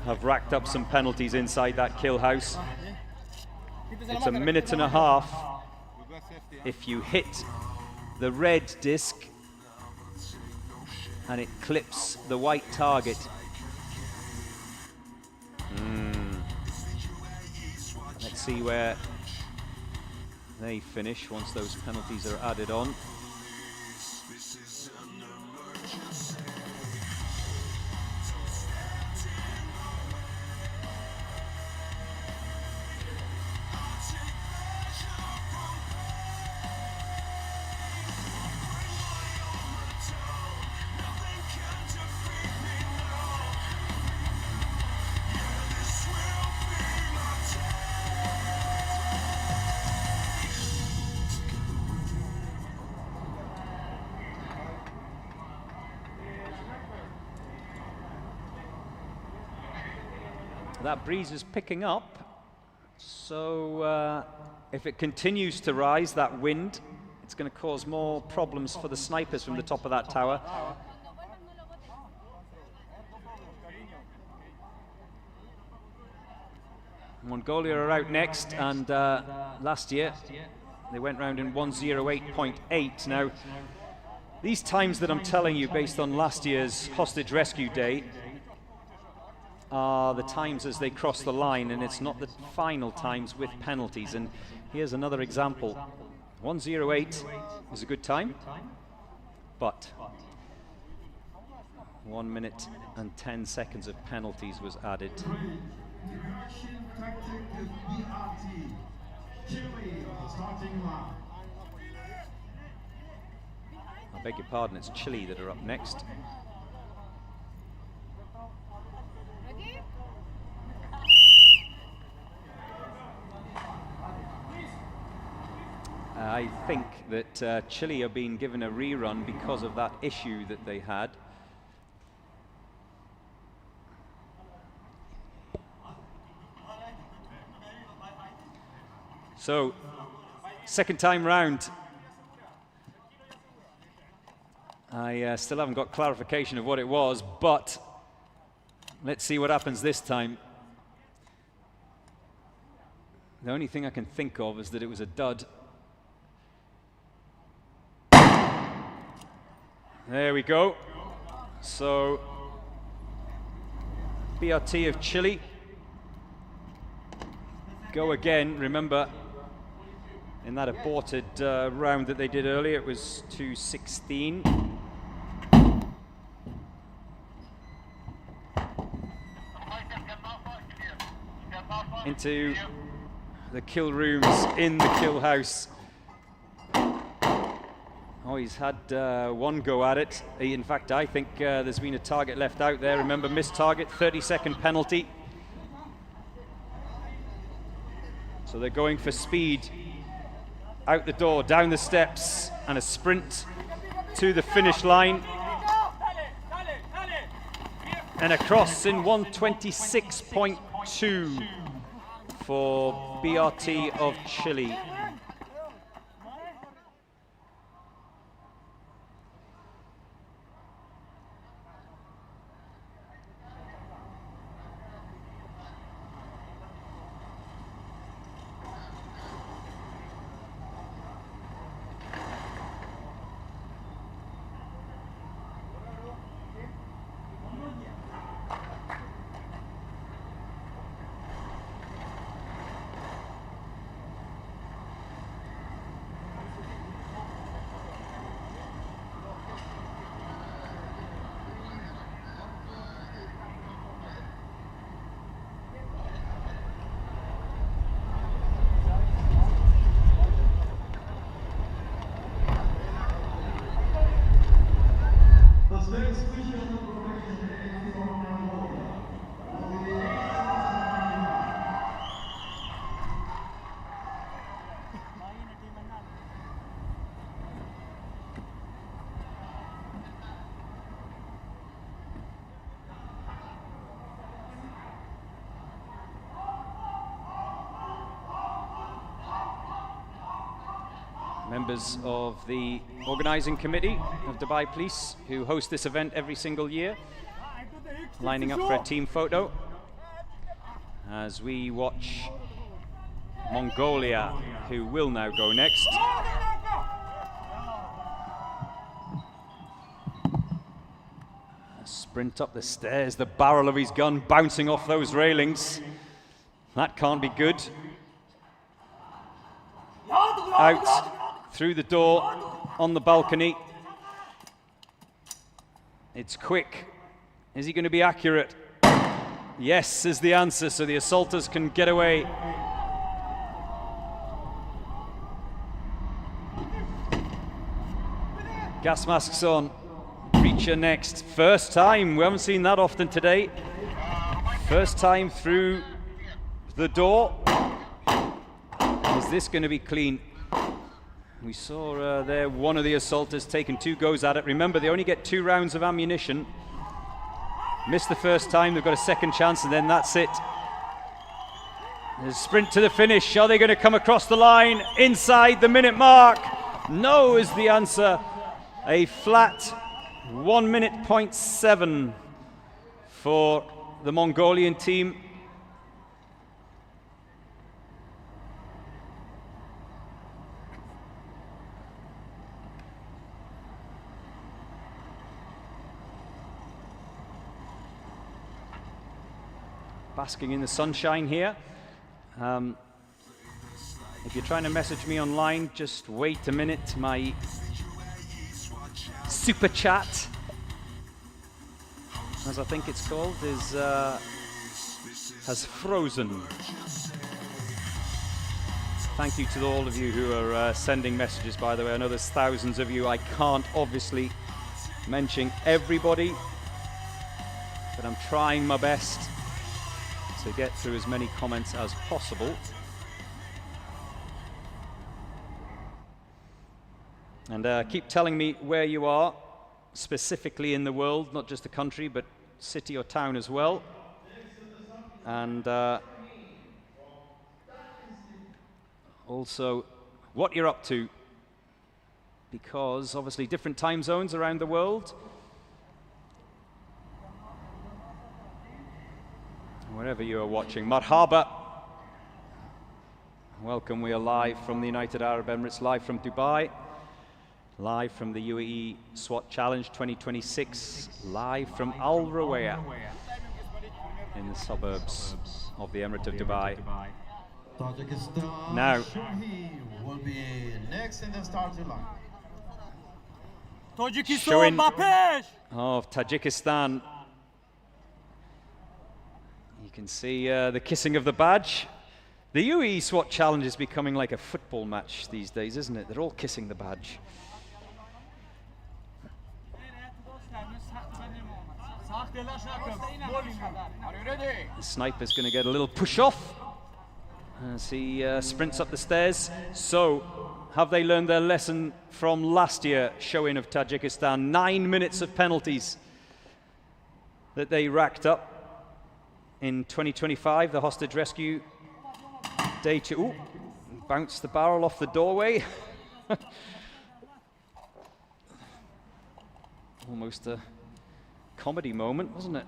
have racked up some penalties inside that kill house. It's a minute and a half. If you hit the red disc and it clips the white target, let's see where they finish once those penalties are added on. That breeze is picking up, so if it continues to rise, that wind, it's going to cause more problems for the snipers from the top of that tower. Mongolia are out next, and last year they went round in 108.8. Now, these times that I'm telling you based on last year's hostage rescue day are the times as they cross the line, and it's not the final times with penalties. And here's another example. 108 is a good time, but 1 minute and 10 seconds of penalties was added. I beg your pardon, it's Chile that are up next. I think that Chile are being given a rerun because of that issue that they had. So, second time round. I still haven't got clarification of what it was, but let's see what happens this time. The only thing I can think of is that it was a dud. There we go. So, BRT of Chile. Go again. Remember, in that aborted round that they did earlier, it was 2:16. Into the kill rooms in the kill house. Oh, he's had one go at it. In fact, I think there's been a target left out there. Remember, missed target, 30-second penalty. So they're going for speed. Out the door, down the steps, and a sprint to the finish line. And across in 1:26.2 for BRT of Chile. Members of the organizing committee of Dubai Police, who host this event every single year, lining up for a team photo as we watch Mongolia, who will now go next. A sprint up the stairs, the barrel of his gun bouncing off those railings. That can't be good. Out through the door on the balcony. It's quick. Is he going to be accurate? Yes is the answer, so the assaulters can get away. Gas masks on. Preacher next. First time. We haven't seen that often today. First time through the door. Is this going to be clean? We saw there one of the assaulters taking 2 goes at it. Remember, they only get 2 rounds of ammunition. Missed the first time, they've got a second chance, and then that's it. There's a sprint to the finish. Are they going to come across the line inside the minute mark? No is the answer. A flat 1:07 for the Mongolian team. Basking in the sunshine here. If you're trying to message me online, just wait a minute. My super chat, as I think it's called, has frozen. Thank you to all of you who are sending messages, by the way. I know there's thousands of you. I can't obviously mention everybody, but I'm trying my best to get through as many comments as possible. And keep telling me where you are, specifically in the world, not just the country, but city or town as well. And also what you're up to, because obviously different time zones around the world. Wherever you are watching, marhaba. Welcome, we are live from the United Arab Emirates, live from Dubai, live from the UAE SWAT Challenge 2026, live from Al Rawaya in the suburbs of the Emirate of Dubai. Now, will be next in the starting line. showing of Tajikistan. You can see the kissing of the badge. The UAE SWAT Challenge is becoming like a football match these days, isn't it? They're all kissing the badge. The sniper's going to get a little push off as he sprints up the stairs. So, have they learned their lesson from last year showing of Tajikistan? 9 minutes of penalties that they racked up in 2025, the hostage rescue day 2. Ooh, bounced the barrel off the doorway. Almost a comedy moment, wasn't it?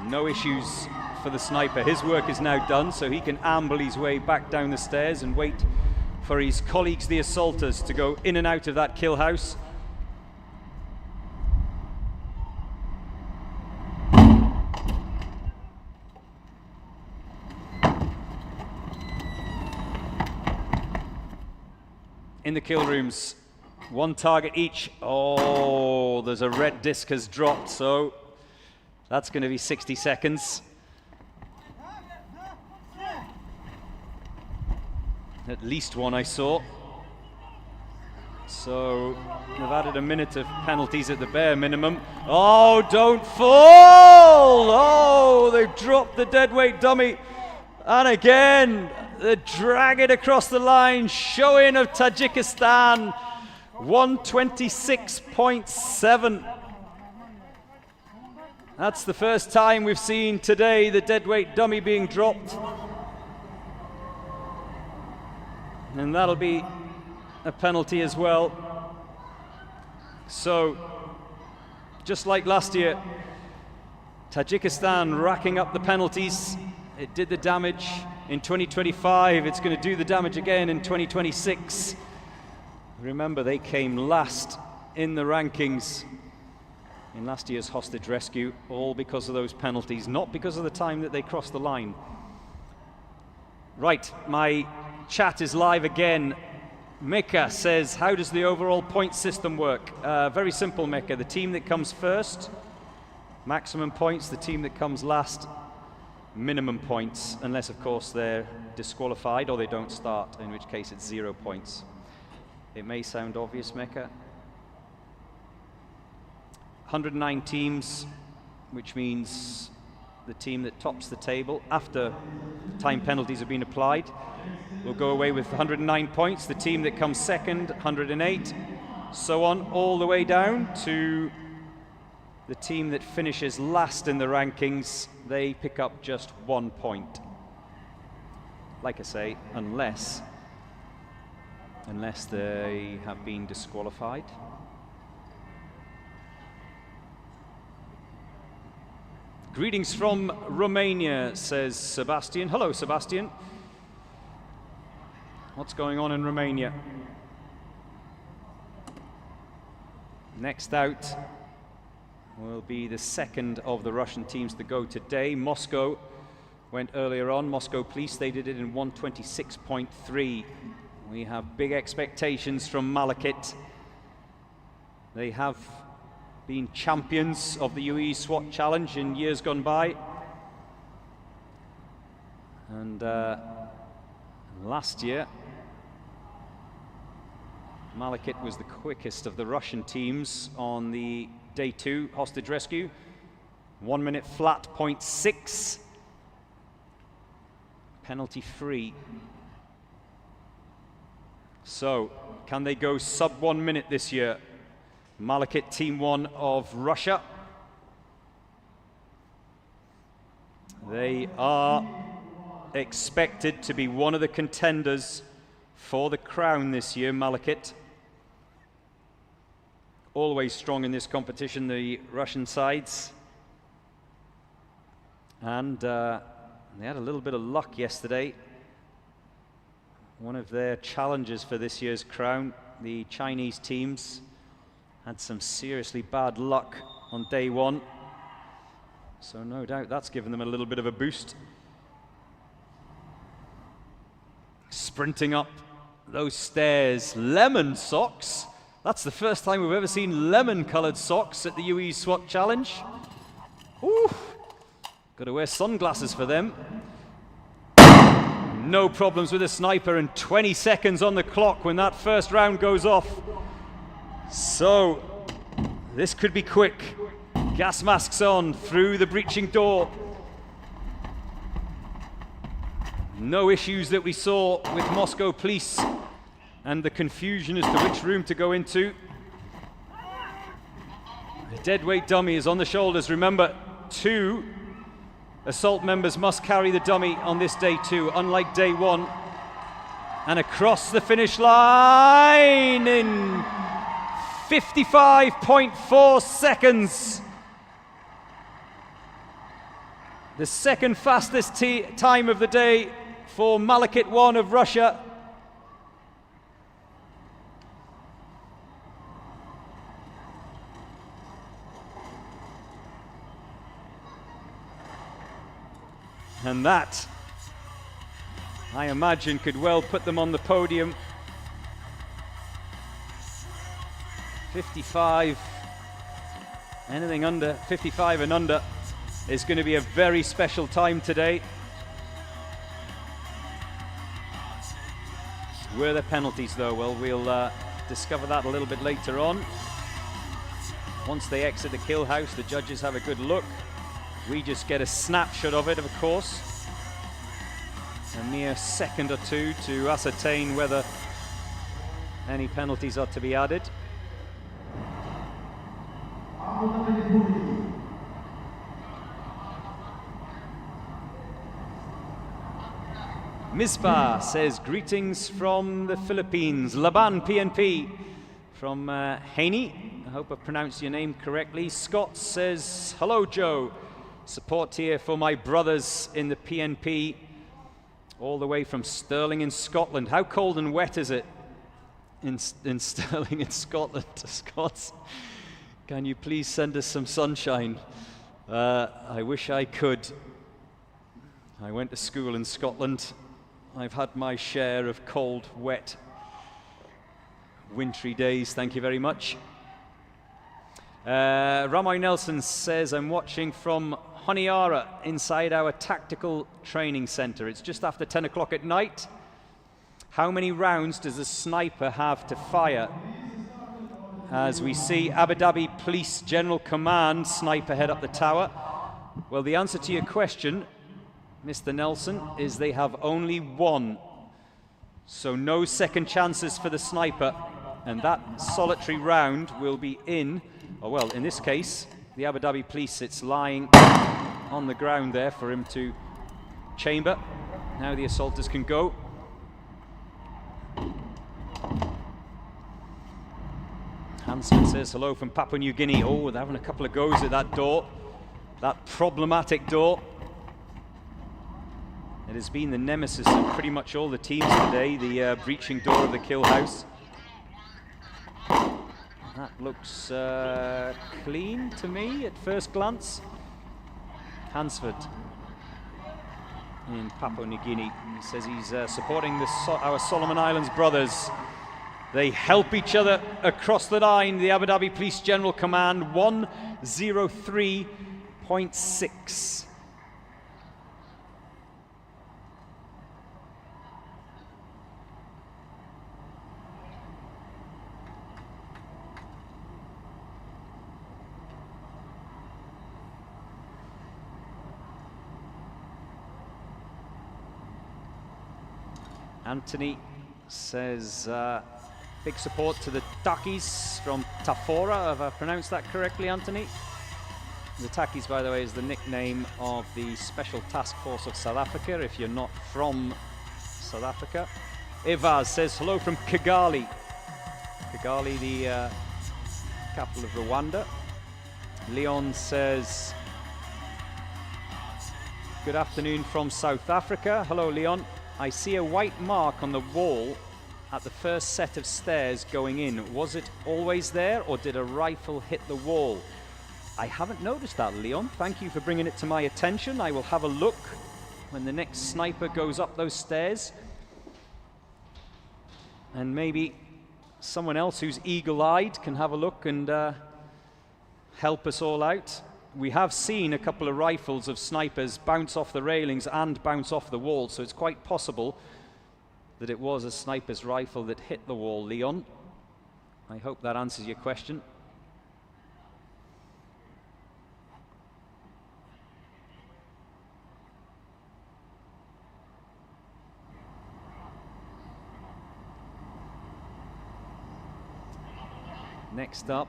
No issues for the sniper. His work is now done, so he can amble his way back down the stairs and wait for his colleagues, the assaulters, to go in and out of that kill house. In the kill rooms, 1 target each. Oh, there's a red disc has dropped, so that's going to be 60 seconds. At least one I saw. So they've added a minute of penalties at the bare minimum. Oh, don't fall! Oh, they've dropped the deadweight dummy. And again, they drag it across the line, showing of Tajikistan, 126.7. That's the first time we've seen today the deadweight dummy being dropped. And that'll be a penalty as well. So, just like last year, Tajikistan racking up the penalties. It did the damage in 2025. It's going to do the damage again in 2026. Remember, they came last in the rankings in last year's hostage rescue, all because of those penalties, not because of the time that they crossed the line. Right, my chat is live again. Mecca says, how does the overall point system work? Very simple, Mecca. The team that comes first, maximum points. The team that comes last, minimum points, unless of course they're disqualified or they don't start, in which case it's 0 points. It may sound obvious, Mecca. 109 teams, which means the team that tops the table after time penalties have been applied will go away with 109 points. The team that comes second, 108, so on, all the way down to the team that finishes last in the rankings. They pick up just 1 point. Like I say, unless they have been disqualified. Greetings from Romania, says Sebastian. Hello, Sebastian. What's going on in Romania? Next out will be the second of the Russian teams to go today. Moscow went earlier on. Moscow Police, they did it in 126.3. We have big expectations from Malakit. They have been champions of the UAE SWAT Challenge in years gone by. And last year, Malakit was the quickest of the Russian teams on the day 2 hostage rescue. 1 minute flat, 0.6. Penalty free. So, can they go sub 1 minute this year? Malakit Team 1 of Russia. They are expected to be one of the contenders for the crown this year, Malakit. Always strong in this competition, the Russian sides. And they had a little bit of luck yesterday. One of their challenges for this year's crown, the Chinese teams, had some seriously bad luck on day 1. So no doubt that's given them a little bit of a boost. Sprinting up those stairs, lemon socks. That's the first time we've ever seen lemon-colored socks at the UAE SWAT Challenge. Ooh, got to wear sunglasses for them. No problems with a sniper, and 20 seconds on the clock when that first round goes off. So This could be quick. Gas masks on through the breaching door. No issues that we saw with Moscow police and the confusion as to which room to go into. The deadweight dummy is on the shoulders. Remember, 2 assault members must carry the dummy on this day 2, unlike day 1. And across the finish line in 55.4 seconds. The second fastest time of the day for Malakit 1 of Russia. And that, I imagine, could well put them on the podium. 55, anything under 55 and under is going to be a very special time today. Were there penalties though? Well, we'll discover that a little bit later on. Once they exit the kill house, the judges have a good look. We just get a snapshot of it, of course. A mere second or two to ascertain whether any penalties are to be added. Misbah says greetings from the Philippines. Laban PNP from Haney. I hope I pronounced your name correctly. Scott says, hello Joe. Support here for my brothers in the PNP, all the way from Stirling in Scotland. How cold and wet is it in Stirling in Scotland? Scots, can you please send us some sunshine? I wish I could. I went to school in Scotland. I've had my share of cold, wet, wintry days. Thank you very much. Ramoy Nelson says, I'm watching from Honiara inside our tactical training center. It's just after 10 o'clock at night. How many rounds does a sniper have to fire? As we see Abu Dhabi Police General Command sniper head up the tower. Well, the answer to your question, Mr. Nelson, is they have only 1. So no second chances for the sniper. And that solitary round will be in, or well, in this case, the Abu Dhabi Police, it's lying on the ground there for him to chamber. Now the assaulters can go. Hanson says hello from Papua New Guinea. Oh, they're having a couple of goes at that door, that problematic door. It has been the nemesis of pretty much all the teams today, the breaching door of the kill house. That looks clean to me at first glance. Hansford in Papua New Guinea. He says he's supporting our Solomon Islands brothers. They help each other across the line. The Abu Dhabi Police General Command 103.6. Anthony says big support to the Takis from Tafora. Have I pronounced that correctly, Anthony? The Takis, by the way, is the nickname of the Special Task Force of South Africa, if you're not from South Africa. Evaz says hello from Kigali. Kigali, the capital of Rwanda. Leon says good afternoon from South Africa. Hello, Leon. I see a white mark on the wall at the first set of stairs going in. Was it always there, or did a rifle hit the wall? I haven't noticed that, Leon. Thank you for bringing it to my attention. I will have a look when the next sniper goes up those stairs. And maybe someone else who's eagle-eyed can have a look and help us all out. We have seen a couple of rifles of snipers bounce off the railings and bounce off the wall, so it's quite possible that it was a sniper's rifle that hit the wall, Leon. I hope that answers your question. Next up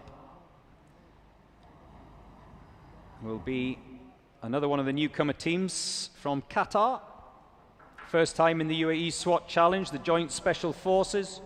will be another one of the newcomer teams from Qatar. First time in the UAE SWAT Challenge, the Joint Special Forces.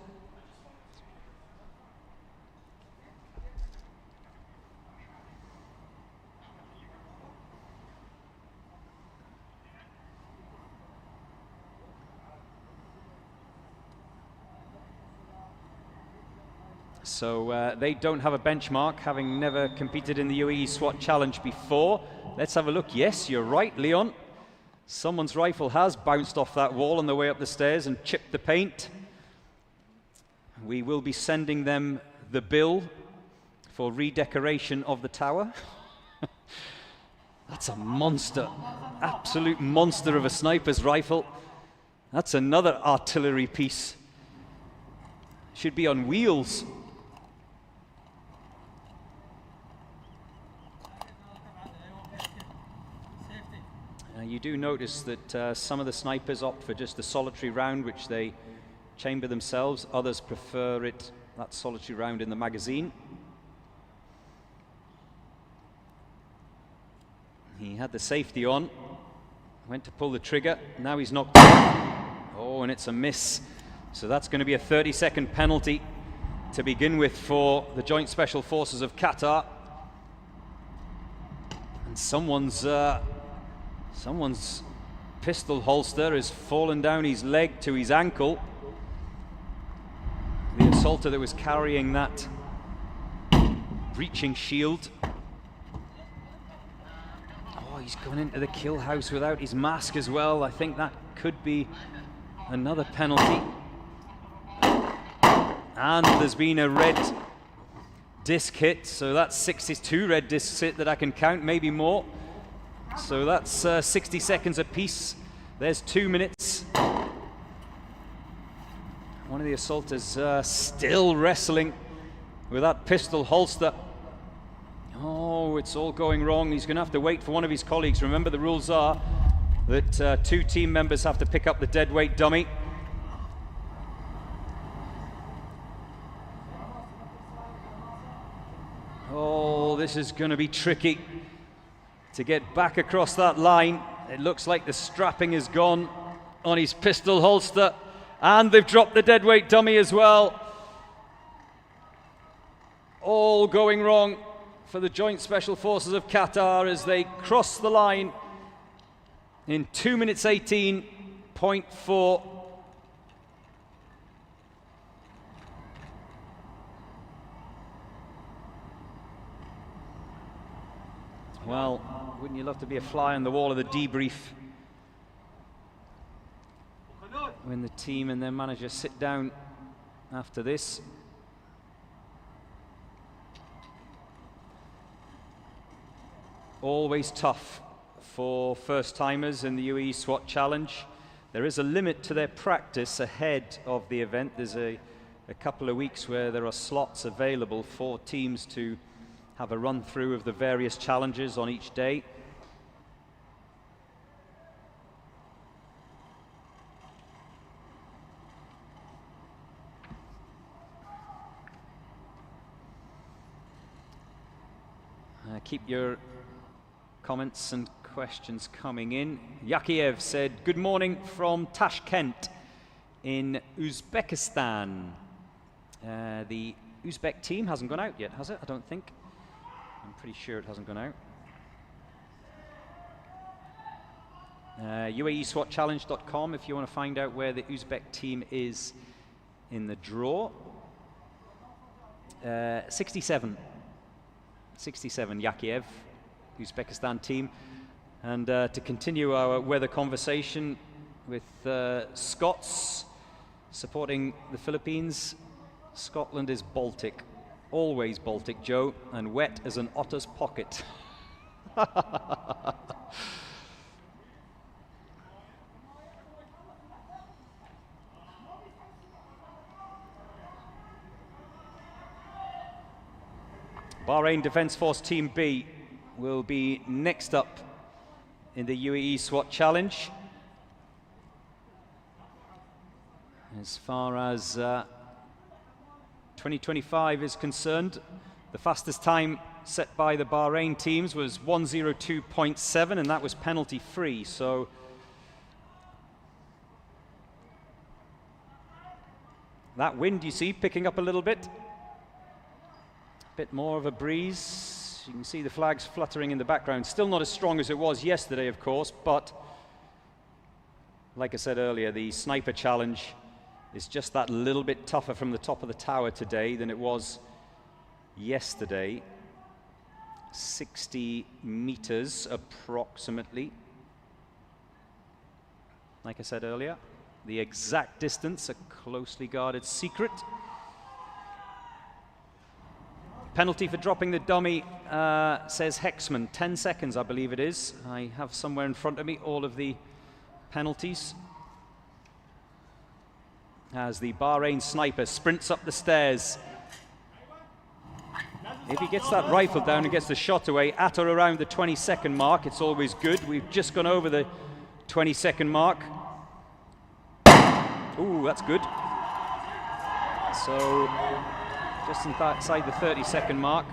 So they don't have a benchmark, having never competed in the UAE SWAT Challenge before. Let's have a look. Yes, you're right, Leon. Someone's rifle has bounced off that wall on the way up the stairs and chipped the paint. We will be sending them the bill for redecoration of the tower. That's a monster, absolute monster of a sniper's rifle. That's another artillery piece. Should be on wheels. You do notice that some of the snipers opt for just the solitary round, which they chamber themselves. Others prefer that solitary round in the magazine. He had the safety on, went to pull the trigger. Now he's knocked off. Oh, and it's a miss. So that's going to be a 30-second penalty to begin with for the Joint Special Forces of Qatar. And someone's pistol holster has fallen down his leg to his ankle. The assaulter that was carrying that breaching shield. Oh, he's gone into the kill house without his mask as well. I think that could be another penalty. And there's been a red disc hit, so that's 62 red discs hit that I can count, maybe more. So that's 60 seconds apiece. There's 2 minutes. One of the assaulters still wrestling with that pistol holster. Oh, it's all going wrong. He's going to have to wait for one of his colleagues. Remember, the rules are that 2 team members have to pick up the deadweight dummy. Oh, this is going to be tricky to get back across that line. It looks like the strapping is gone on his pistol holster, and they've dropped the deadweight dummy as well. All going wrong for the Joint Special Forces of Qatar as they cross the line in 2 minutes 18.4. Well, wouldn't you love to be a fly on the wall of the debrief when the team and their manager sit down after this? Always tough for first-timers in the UAE SWAT Challenge. There is a limit to their practice ahead of the event. There's a couple of weeks where there are slots available for teams to have a run-through of the various challenges on each day. Keep your comments and questions coming in. Yakiev said, good morning from Tashkent in Uzbekistan. The Uzbek team hasn't gone out yet, has it? I don't think. I'm pretty sure it hasn't gone out. UAESWATchallenge.com if you want to find out where the Uzbek team is in the draw. 67 Yakiev, Uzbekistan team. And to continue our weather conversation with Scots supporting the Philippines, Scotland is Baltic. Always Baltic, Joe, and wet as an otter's pocket. Bahrain Defence Force Team B will be next up in the UAE SWAT Challenge. As far as 2025 is concerned, the fastest time set by the Bahrain teams was 1:02.7, and that was penalty free. So that wind, you see, picking up a little bit. Bit more of a breeze. You can see the flags fluttering in the background. Still not as strong as it was yesterday, of course, but like I said earlier, the sniper challenge is just that little bit tougher from the top of the tower today than it was yesterday. 60 meters approximately. Like I said earlier, the exact distance, a closely guarded secret. Penalty for dropping the dummy, says Hexman. 10 seconds, I believe it is. I have somewhere in front of me all of the penalties. As the Bahrain sniper sprints up the stairs. If he gets that rifle down and gets the shot away at or around the 20-second mark, it's always good. We've just gone over the 20-second mark. Ooh, that's good. So, just inside the 30-second mark.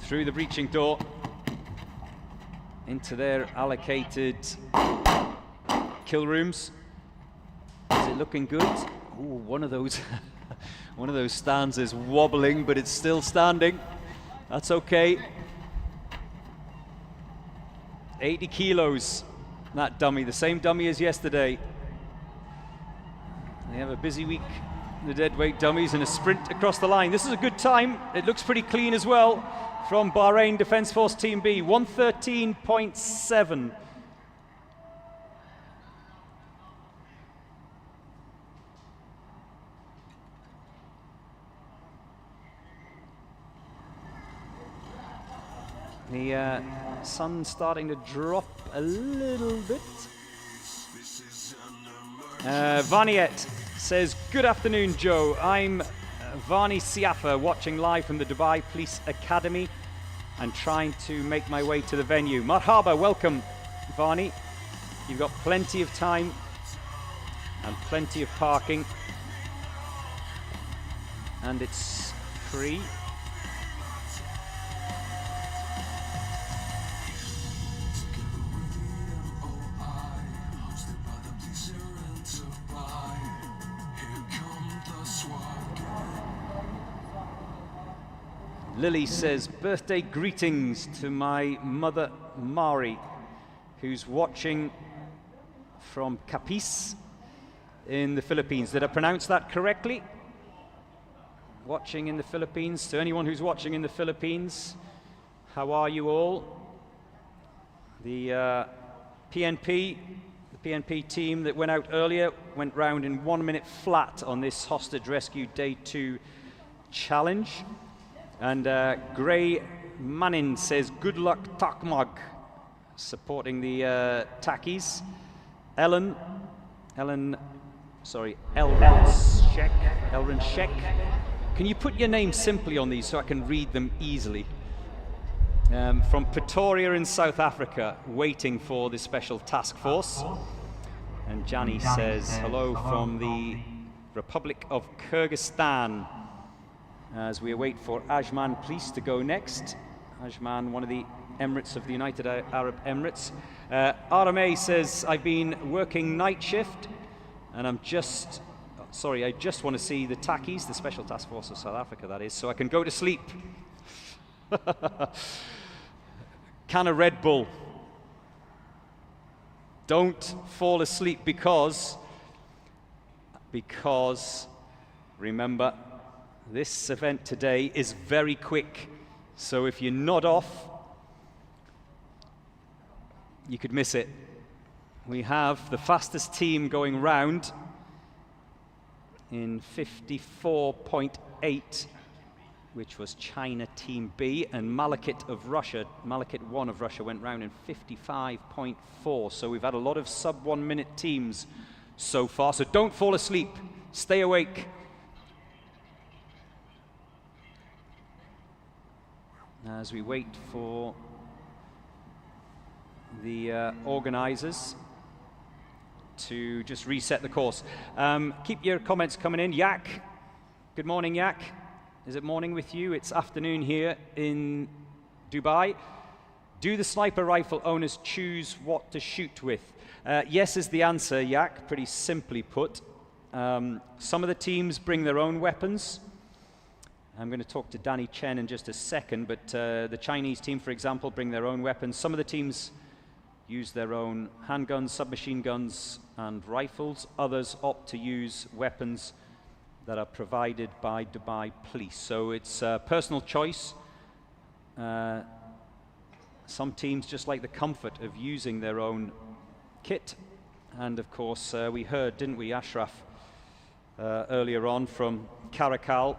Through the breaching door into their allocated kill rooms. Is it looking good? Ooh, one of those one of those stands is wobbling, but it's still standing. That's okay. 80 kilos, that dummy, the same dummy as yesterday. They have a busy week, the deadweight dummies, and a sprint across the line. This is a good time. It looks pretty clean as well from Bahrain Defence Force Team B, 113.7. The sun's starting to drop a little bit. Vaniet says, good afternoon, Joe. I'm Vani Siafa, watching live from the Dubai Police Academy and trying to make my way to the venue. Marhaba, welcome, Vani. You've got plenty of time and plenty of parking, and it's free. Lily says, birthday greetings to my mother, Mari, who's watching from Capiz in the Philippines. Did I pronounce that correctly? Watching in the Philippines. To anyone who's watching in the Philippines, how are you all? The PNP team that went out earlier went round in 1 minute flat on this hostage rescue day 2 challenge. And Gray Manin says, good luck, Takmag, supporting the Takis. Elren Shek. Can you put your name simply on these so I can read them easily? From Pretoria in South Africa, waiting for the special task force. And Jani says, hello from the Republic of Kyrgyzstan, as we await for Ajman Police to go next. Ajman, one of the Emirates of the United Arab Emirates. RMA says, I've been working night shift and I just want to see the Takis, the Special Task Force of South Africa, that is, so I can go to sleep. Can of Red Bull. Don't fall asleep because remember, this event today is very quick, so if you nod off, you could miss it. We have the fastest team going round in 54.8, which was China Team B, and Malakit 1 of Russia went round in 55.4. So we've had a lot of sub 1 minute teams so far, so don't fall asleep, stay awake. As we wait for the organisers to just reset the course. Keep your comments coming in. Yak, good morning, Yak. Is it morning with you? It's afternoon here in Dubai. Do the sniper rifle owners choose what to shoot with? Yes is the answer, Yak, pretty simply put. Some of the teams bring their own weapons. I'm going to talk to Danny Chen in just a second, but the Chinese team, for example, bring their own weapons. Some of the teams use their own handguns, submachine guns, and rifles. Others opt to use weapons that are provided by Dubai Police. So it's a personal choice. Some teams just like the comfort of using their own kit. And of course, we heard, didn't we, Ashraf, earlier on from Karakal,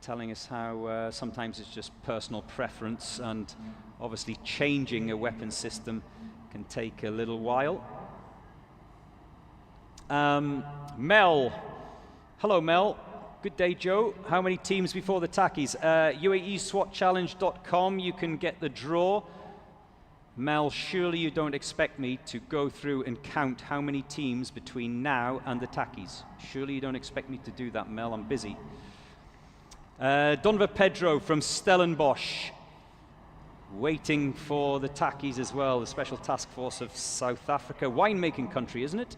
telling us how sometimes it's just personal preference, and obviously changing a weapon system can take a little while. Mel, hello Mel, good day Joe. How many teams before the tackies? UAESWATchallenge.com, you can get the draw. Mel, surely you don't expect me to go through and count how many teams between now and the tackies. Surely you don't expect me to do that, Mel, I'm busy. Donva Pedro from Stellenbosch, waiting for the tackies as well, the Special Task Force of South Africa, winemaking country, isn't it?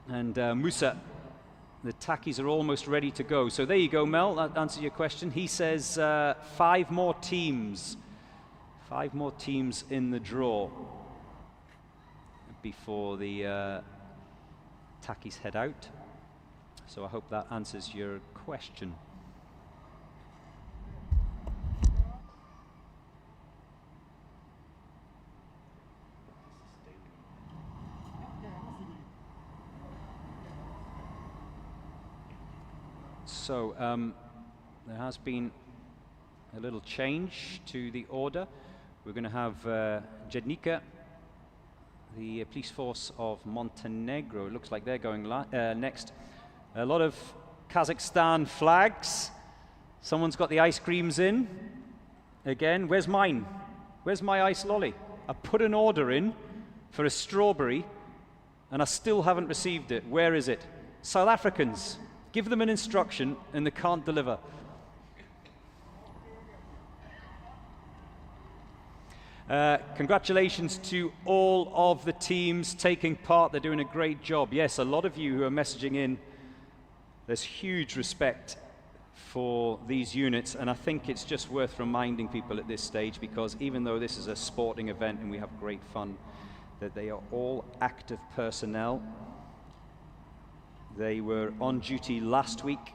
And Musa, the tackies are almost ready to go. So there you go, Mel, that answers your question. He says 5 more teams. 5 more teams in the draw before the tackies head out. So I hope that answers your question. So there has been a little change to the order. We're going to have Jednica, the police force of Montenegro. It looks like they're going next. A lot of Kazakhstan flags. Someone's got the ice creams in. Again, where's mine? Where's my ice lolly? I put an order in for a strawberry and I still haven't received it. Where is it? South Africans, give them an instruction and they can't deliver. Congratulations to all of the teams taking part. They're doing a great job. Yes, a lot of you who are messaging in, there's huge respect for these units, and I think it's just worth reminding people at this stage, because even though this is a sporting event and we have great fun, that they are all active personnel. They were on duty last week.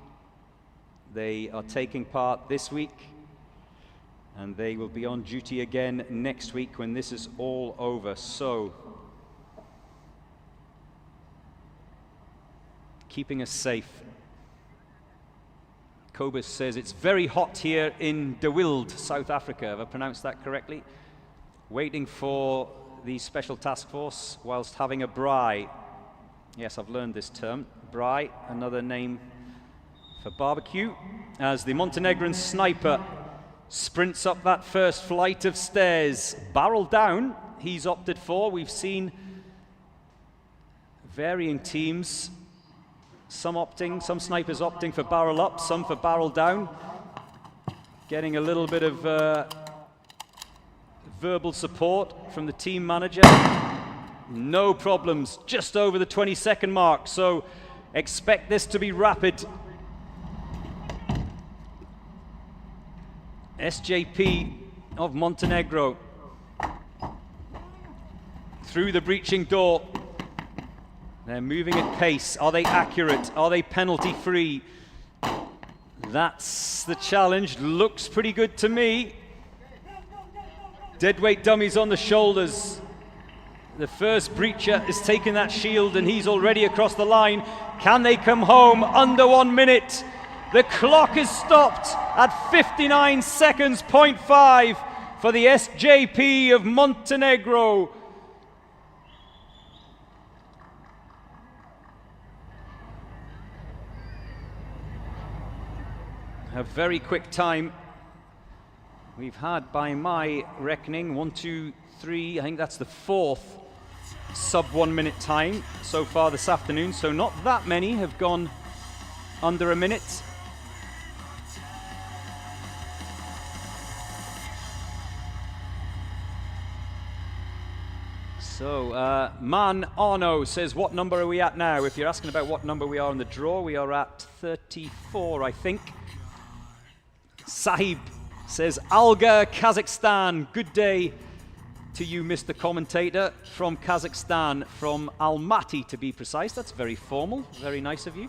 They are taking part this week. And they will be on duty again next week when this is all over. So, keeping us safe. Kobus says it's very hot here in De Wilde, South Africa. Have I pronounced that correctly? Waiting for the Special Task Force whilst having a braai. Yes, I've learned this term. Braai, another name for barbecue. As the Montenegrin sniper sprints up that first flight of stairs. Barrel down, he's opted for. We've seen varying teams. Some snipers opting for barrel up, some for barrel down. Getting a little bit of verbal support from the team manager. No problems, just over the 20-second mark. So expect this to be rapid. SJP of Montenegro through the breaching door. They're moving at pace. Are they accurate? Are they penalty free? That's the challenge. Looks pretty good to me. Deadweight dummies on the shoulders. The first breacher is taking that shield and he's already across the line. Can they come home under 1 minute? The clock is stopped at 59 seconds, 0.5 for the SJP of Montenegro. A very quick time. We've had, by my reckoning, 1, 2, 3, I think that's the 4th sub 1 minute time so far this afternoon, so not that many have gone under a minute. So, Man Arno says, what number are we at now? If you're asking about what number we are in the draw, we are at 34, I think. Sahib says, Alga, Kazakhstan. Good day to you, Mr. Commentator, from Kazakhstan, from Almaty to be precise. That's very formal, very nice of you.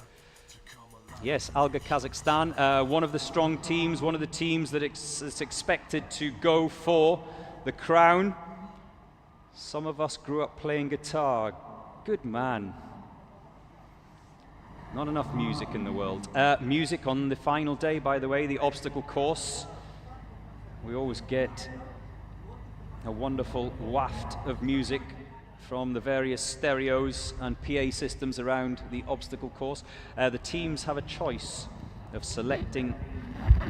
Yes, Alga, Kazakhstan, one of the strong teams, one of the teams that is expected to go for the crown. Some of us grew up playing guitar. Good man. Not enough music in the world. Music on the final day, by the way, the obstacle course. We always get a wonderful waft of music from the various stereos and PA systems around the obstacle course. The teams have a choice of selecting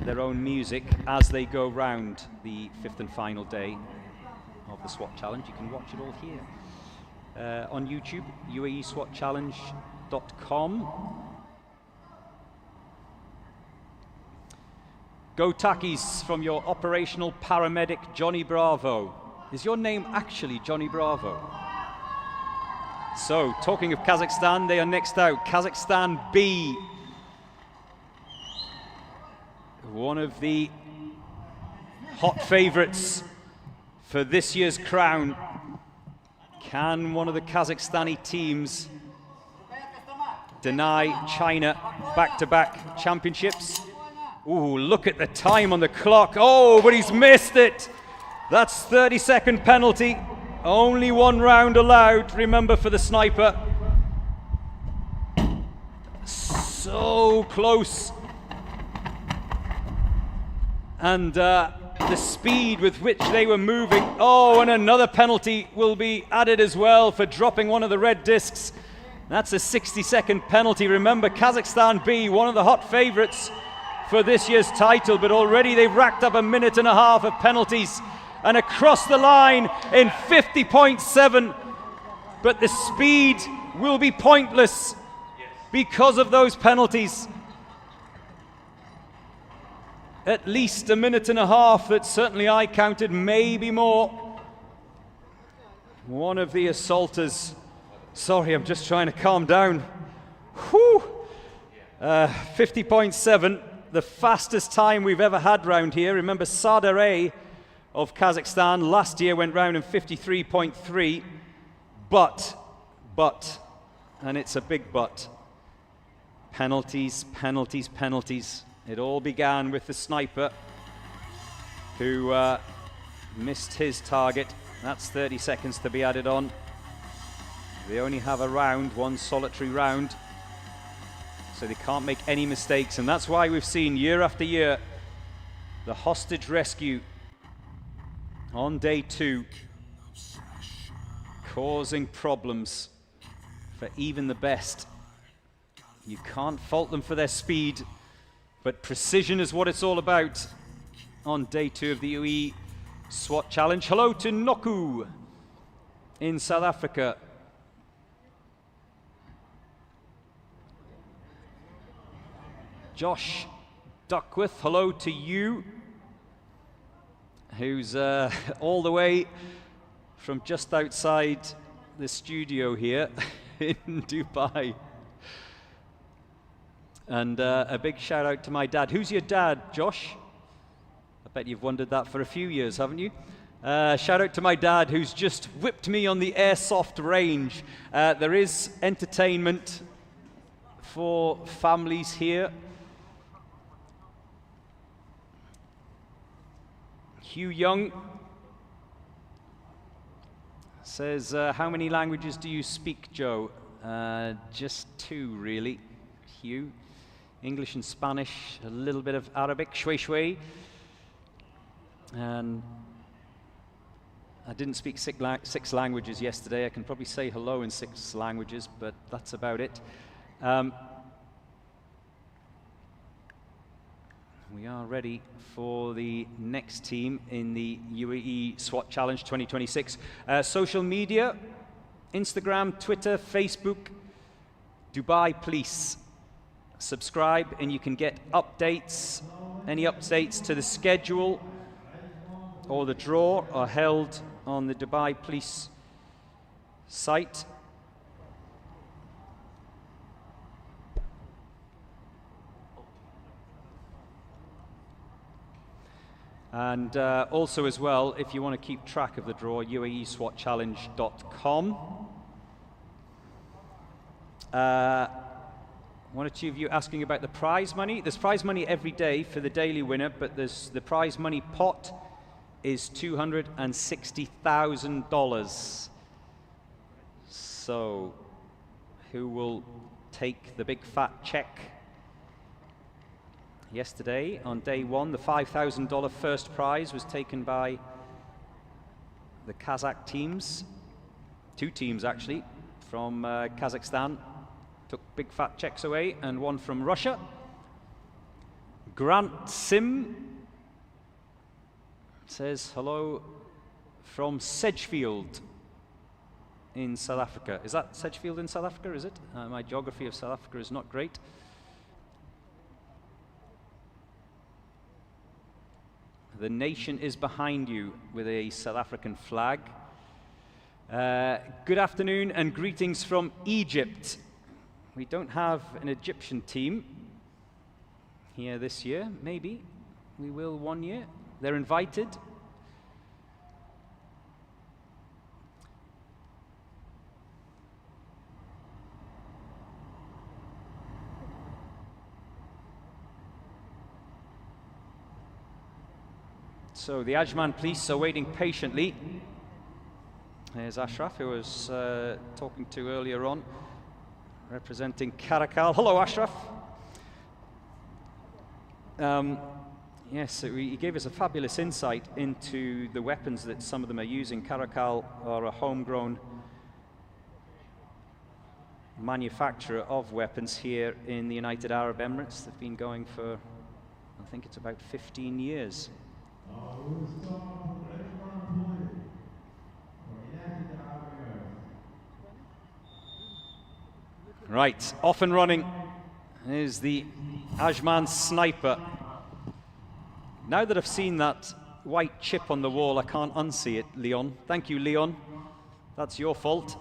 their own music as they go round the 5th and final day of the SWAT Challenge. You can watch it all here on YouTube, UAESWATchallenge.com. Go Takis from your operational paramedic Johnny Bravo. Is your name actually Johnny Bravo? So, talking of Kazakhstan, they are next out. Kazakhstan B. One of the hot favorites for this year's crown. Can one of the Kazakhstani teams deny China back-to-back championships? Ooh, look at the time on the clock. Oh, but he's missed it. That's 30-second penalty. Only 1 round allowed, remember, for the sniper. So close. And the speed with which they were moving. Oh, and another penalty will be added as well for dropping one of the red discs. That's a 60-second penalty. Remember, Kazakhstan B, one of the hot favorites for this year's title, but already they've racked up 1.5 minutes of penalties and across the line in 50.7. But the speed will be pointless because of those penalties. At least 1.5 minutes that certainly I counted, maybe more. One of the assaulters, sorry, I'm just trying to calm down. Whew. 50.7, the fastest time we've ever had round here. Remember, Sharjah A of Kazakhstan last year went round in 53.3, but, and it's a big but, penalties, penalties, penalties. It all began with the sniper who missed his target. That's 30 seconds to be added on. They only have a round, 1 solitary round, so they can't make any mistakes. And that's why we've seen year after year the hostage rescue on day 2 causing problems for even the best. You can't fault them for their speed, but precision is what it's all about on day 2 of the UAE SWAT Challenge. Hello to Noku in South Africa. Josh Duckworth, hello to you, who's all the way from just outside the studio here in Dubai. And a big shout out to my dad. Who's your dad, Josh? I bet you've wondered that for a few years, haven't you? Shout out to my dad, who's just whipped me on the airsoft range. There is entertainment for families here. Hugh Young says, how many languages do you speak, Joe? Just 2, really, Hugh. English and Spanish, a little bit of Arabic, shway shway. And I didn't speak 6 languages yesterday. I can probably say hello in 6 languages, but that's about it. We are ready for the next team in the UAE SWAT Challenge 2026. Social media, Instagram, Twitter, Facebook, Dubai Police. Subscribe and you can get updates. Any updates to the schedule or the draw are held on the Dubai Police site. And also as well, if you want to keep track of the draw, UAESWATchallenge.com. One or two of you asking about the prize money. There's prize money every day for the daily winner, but the prize money pot is $260,000. So, who will take the big fat check? Yesterday, on day one, the $5,000 first prize was taken by the Kazakh teams. Two teams, actually, from Kazakhstan. Took big fat checks away, and one from Russia. Grant Sim says hello from Sedgefield in South Africa. Is that Sedgefield in South Africa, is it? My geography of South Africa is not great. The nation is behind you with a South African flag. Good afternoon and greetings from Egypt. We don't have an Egyptian team here this year. Maybe we will one year. They're invited. So the Ajman Police are waiting patiently. There's Ashraf, who I was talking to earlier on, representing Karakal. Hello, Ashraf. Yes, he gave us a fabulous insight into the weapons that some of them are using. Karakal are a homegrown manufacturer of weapons here in the United Arab Emirates. They've been going for, I think it's about 15 years. Right, off and running is the Ajman sniper. Now that I've seen that white chip on the wall, I can't unsee it, Leon. Thank you, Leon. That's your fault.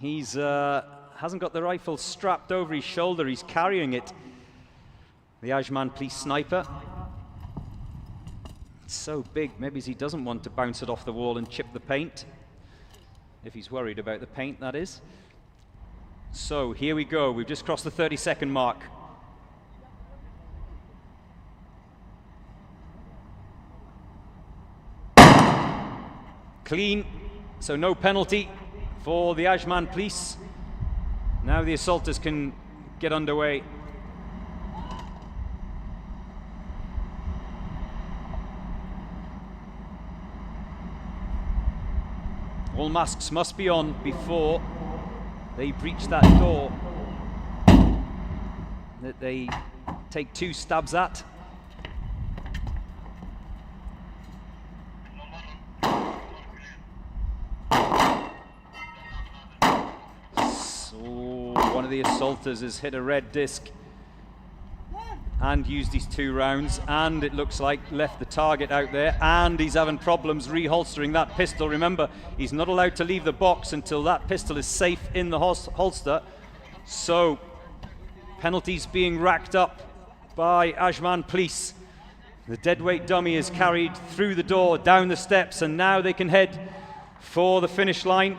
He's hasn't got the rifle strapped over his shoulder, he's carrying it. The Ajman Police sniper. It's so big, maybe he doesn't want to bounce it off the wall and chip the paint. If he's worried about the paint, that is. So here we go, we've just crossed the 30-second mark. Clean, so no penalty for the Ajman Police. Now the assaulters can get underway. All masks must be on before they breach that door that they take two stabs at. So one of the assaulters has hit a red disc and used his 2 rounds, and it looks like left the target out there, and he's having problems reholstering that pistol. Remember, he's not allowed to leave the box until that pistol is safe in the holster. So penalties being racked up by Ajman Police. The deadweight dummy is carried through the door, down the steps, and now they can head for the finish line.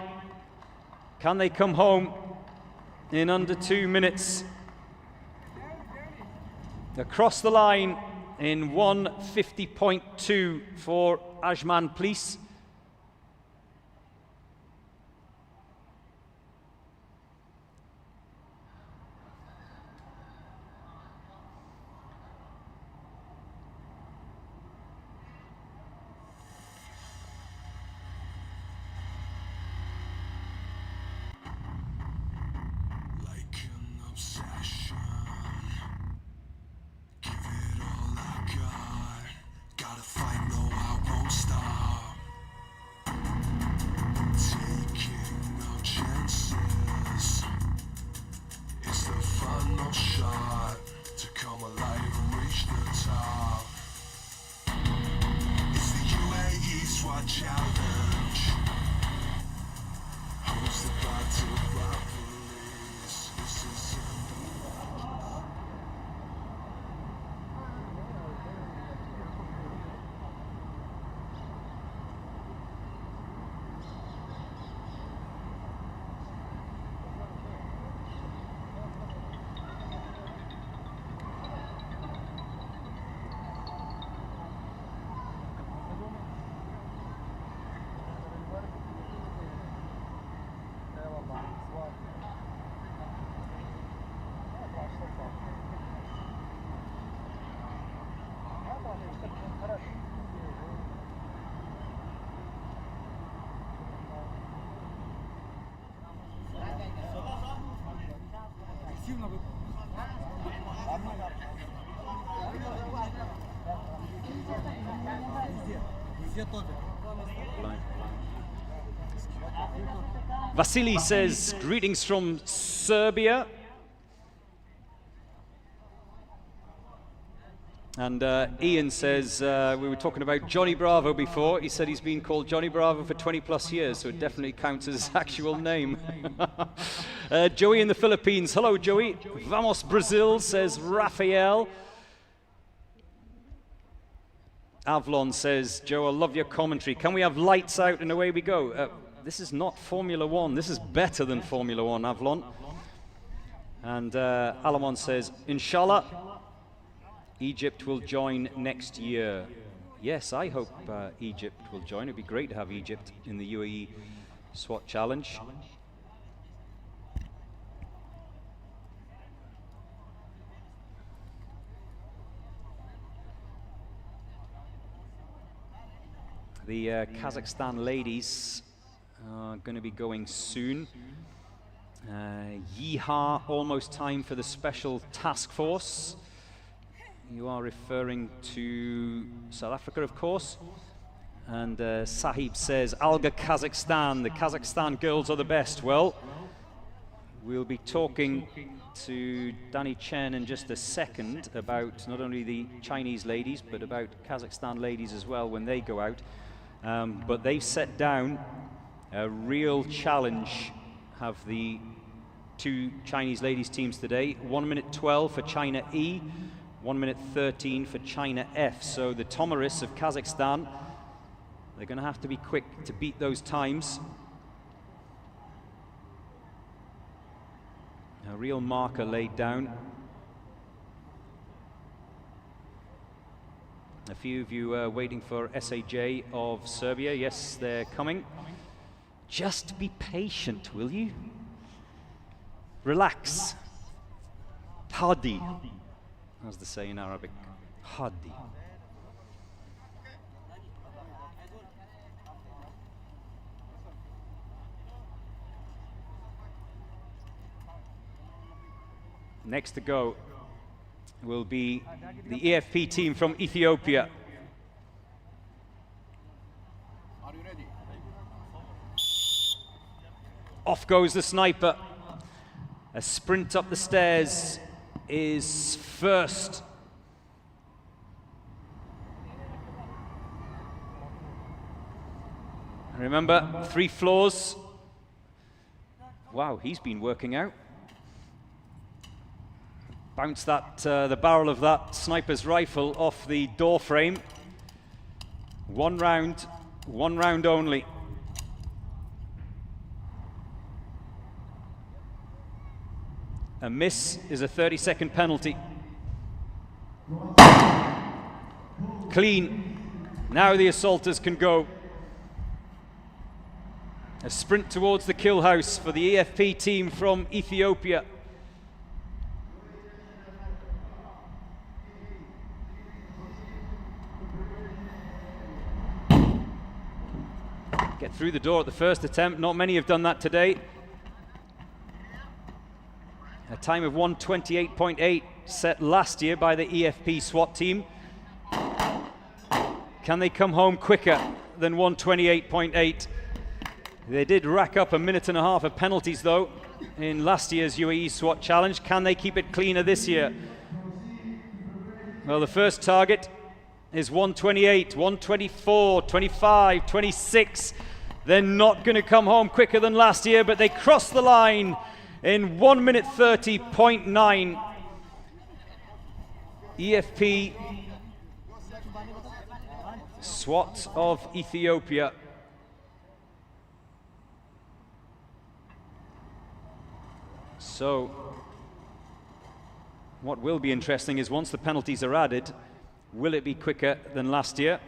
Can they come home in under 2 minutes? Across the line in 1:50.2 for Ajman Police. Like an obsession, give it one shot to come alive and reach the top. It's the UAE SWAT Challenge, hosted by Thailand Police. This is Vasily says, greetings from Serbia. And Ian says, we were talking about Johnny Bravo before. He said he's been called Johnny Bravo for 20 plus years, so it definitely counts as his actual name. Joey in the Philippines. Hello, Joey. Vamos Brazil, says Rafael. Avlon says, Joe, I love your commentary. Can we have lights out and away we go? This is not Formula One. This is better than Formula One, Avlon. And Alamon says, Inshallah, Egypt will join next year. Yes, I hope Egypt will join. It'd be great to have Egypt in the UAE SWAT Challenge. The Kazakhstan ladies are going to be going soon. Yeehaw, almost time for the special task force. You are referring to South Africa, of course. And Sahib says, Alga Kazakhstan, the Kazakhstan girls are the best. Well, we'll be talking to Danny Chen in just a second about not only the Chinese ladies, but about Kazakhstan ladies as well when they go out. But they've set down a real challenge, have the two Chinese ladies teams today. 1 minute 12 for China E, 1 minute 13 for China F. So the Tomaris of Kazakhstan, they're going to have to be quick to beat those times. A real marker laid down. A few of you are waiting for SAJ of Serbia. Yes, they're coming. Just be patient, will you? Relax. Tahdi, as they say in Arabic. Tahdi. Next to go will be the EFP team from Ethiopia. Are you ready? Off goes the sniper. A sprint up the stairs is first. Remember, 3 floors. Wow, he's been working out. Bounce that, the barrel of that sniper's rifle off the door frame. 1 round only. A miss is a 30-second penalty. Clean. Now the assaulters can go. A sprint towards the kill house for the EFP team from Ethiopia. Get through the door at the first attempt. Not many have done that today. A time of 1:28.8 set last year by the EFP SWAT team. Can they come home quicker than 1:28.8? They did rack up 1.5 minutes of penalties though. in last year's UAE SWAT Challenge. Can they keep it cleaner this year? Well, the first target is 128, 124, 25, 26. They're not going to come home quicker than last year, but they crossed the line in 1 minute 30.9. EFP SWAT of Ethiopia. So, what will be interesting is once the penalties are added, will it be quicker than last year?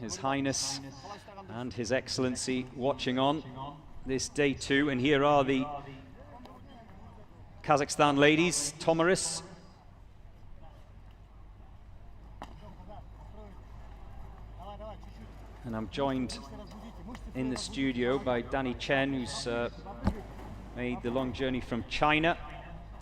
His Highness and His Excellency watching on this day 2, and here are the Kazakhstan ladies, Tomaris. And I'm joined in the studio by Danny Chen, who's made the long journey from China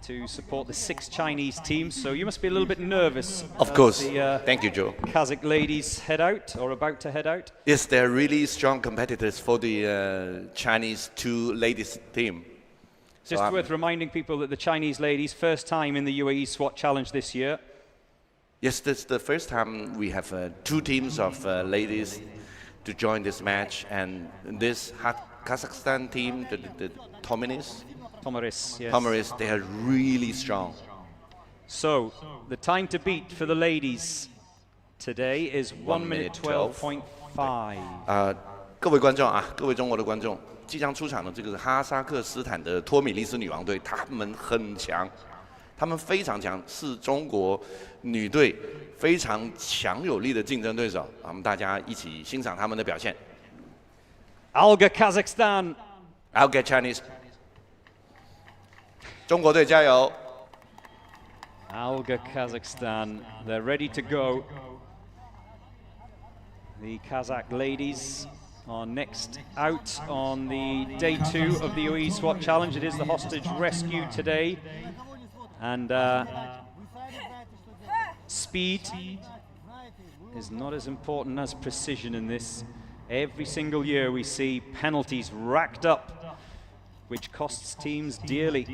to support the 6 Chinese teams. So you must be a little bit nervous. Of course. The, Thank you, Joe. Kazakh ladies head out or about to head out. Yes, they're really strong competitors for the Chinese 2 ladies team. Just worth reminding people that the Chinese ladies, first time in the UAE SWAT Challenge this year. Yes, this is the first time we have 2 teams of ladies to join this match, and this Kazakhstan team, the Tomaris, yes. Tomaris, they are really strong. So the time to beat for the ladies today is 1 minute 12.5. 各位观众啊，各位中国的观众，即将出场的这个是哈萨克斯坦的托米利斯女王队，他们很强，他们非常强，是中国女队非常强有力的竞争对手。我们大家一起欣赏他们的表现。Alga Kazakhstan. Alga Chinese. 中国队加油 Alga Kazakhstan, they're ready to go. The Kazakh ladies are next out on the day 2 of the UAE SWAT Challenge. It is the hostage rescue today. And speed is not as important as precision in this. Every single year we see penalties racked up, which costs teams dearly.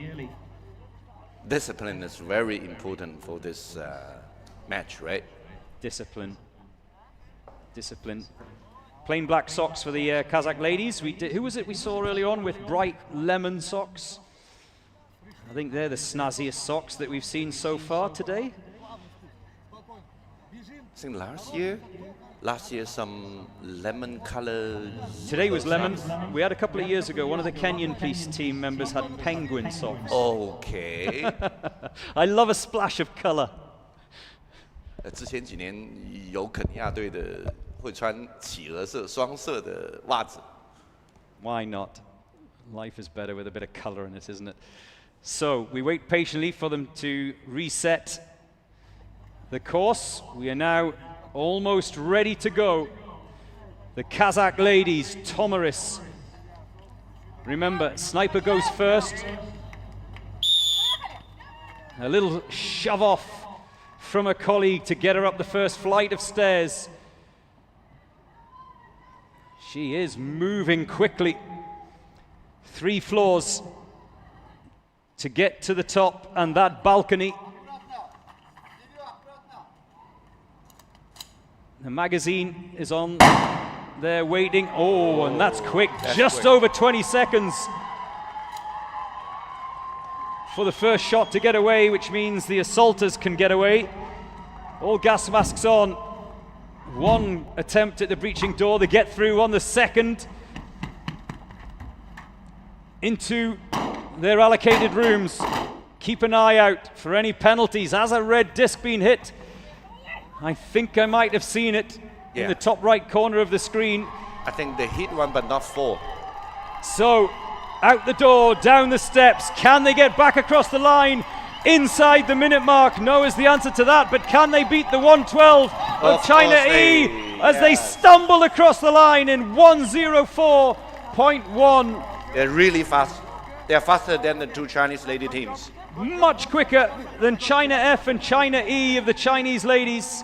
Discipline is very important for this match, right? Discipline. Plain black socks for the Kazakh ladies. Who was it we saw early on with bright lemon socks? I think they're the snazziest socks that we've seen so far today. I think last year some lemon color. Today was lemon. We had a couple of years ago, one of the Kenyan police team members had penguin socks. Okay. I love a splash of color. 之前几年有肯尼亚队的会穿企鹅色双色的袜子。 Why not? Life is better with a bit of color in it, isn't it? So we wait patiently for them to reset the course. We are now almost ready to go. The Kazakh ladies, Tomaris. Remember, sniper goes first. A little shove off from a colleague to get her up the first flight of stairs. She is moving quickly. 3 floors to get to the top and that balcony. The magazine is on there waiting. Oh, and that's quick. Just quick. Over 20 seconds for the first shot to get away, which means the assaulters can get away. All gas masks on. 1 attempt at the breaching door. They get through on the second into their allocated rooms. Keep an eye out for any penalties. Has a red disc been hit? I think I might have seen it in the top right corner of the screen. I think they hit one but not 4. So, out the door, down the steps. Can they get back across the line? Inside the minute mark? No is the answer to that, but can they beat the 112 of China E as they stumble across the line in 1:04.1? They're really fast. They're faster than the 2 Chinese lady teams. Much quicker than China F and China E of the Chinese ladies.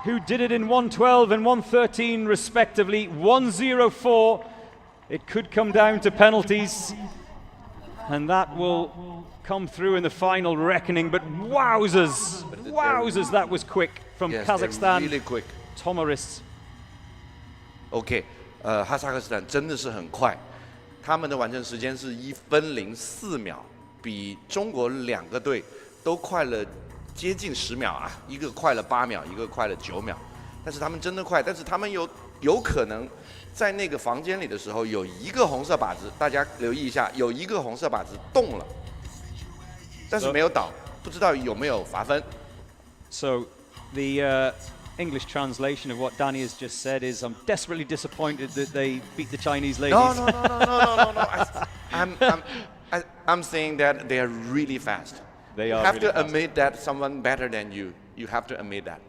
who did it in 1:12 and 1:13 respectively. 1:04. It could come down to penalties, and that will come through in the final reckoning. But wowzers, wowzers, that was quick from Kazakhstan. Really quick. Tomaris. OK， 哈萨克斯坦真的是很快，他们的完成时间是1分04秒，比中国2个队都快了接近10秒啊，一个快了8秒，一个快了9秒。但是他们真的快，但是他们有可能在那个房间里的时候有一个红色靶子，大家留意一下，有一个红色靶子动了，但是没有倒，不知道有没有罚分。So the English translation of what Danny has just said is, I'm desperately disappointed that they beat the Chinese ladies. No. I'm saying that they are really fast. They are. You have really to fast. admit that someone better than you. You have to admit that.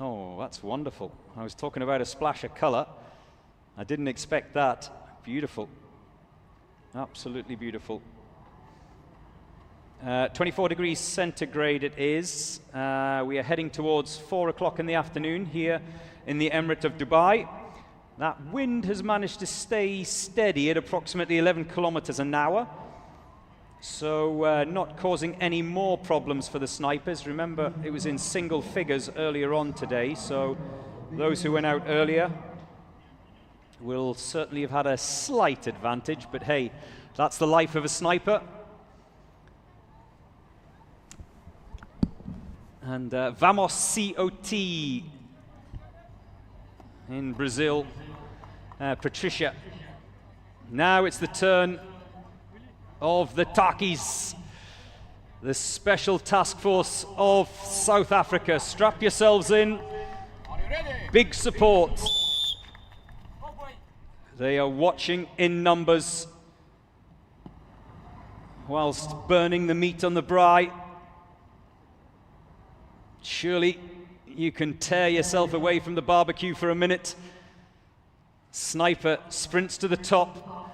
Oh, that's wonderful. I was talking about a splash of color. I didn't expect that. Beautiful. Absolutely beautiful. 24 degrees centigrade it is. We are heading towards 4 o'clock in the afternoon here in the Emirate of Dubai. That wind has managed to stay steady at approximately 11 kilometers an hour. So not causing any more problems for the snipers. Remember, it was in single figures earlier on today, so those who went out earlier will certainly have had a slight advantage, but hey, that's the life of a sniper. And Vamos COT in Brazil, Patricia. Now it's the turn of the Takis, the Special Task Force of South Africa. Strap yourselves in. Big support. They are watching in numbers whilst burning the meat on the braai. Surely you can tear yourself away from the barbecue for a minute. Sniper sprints to the top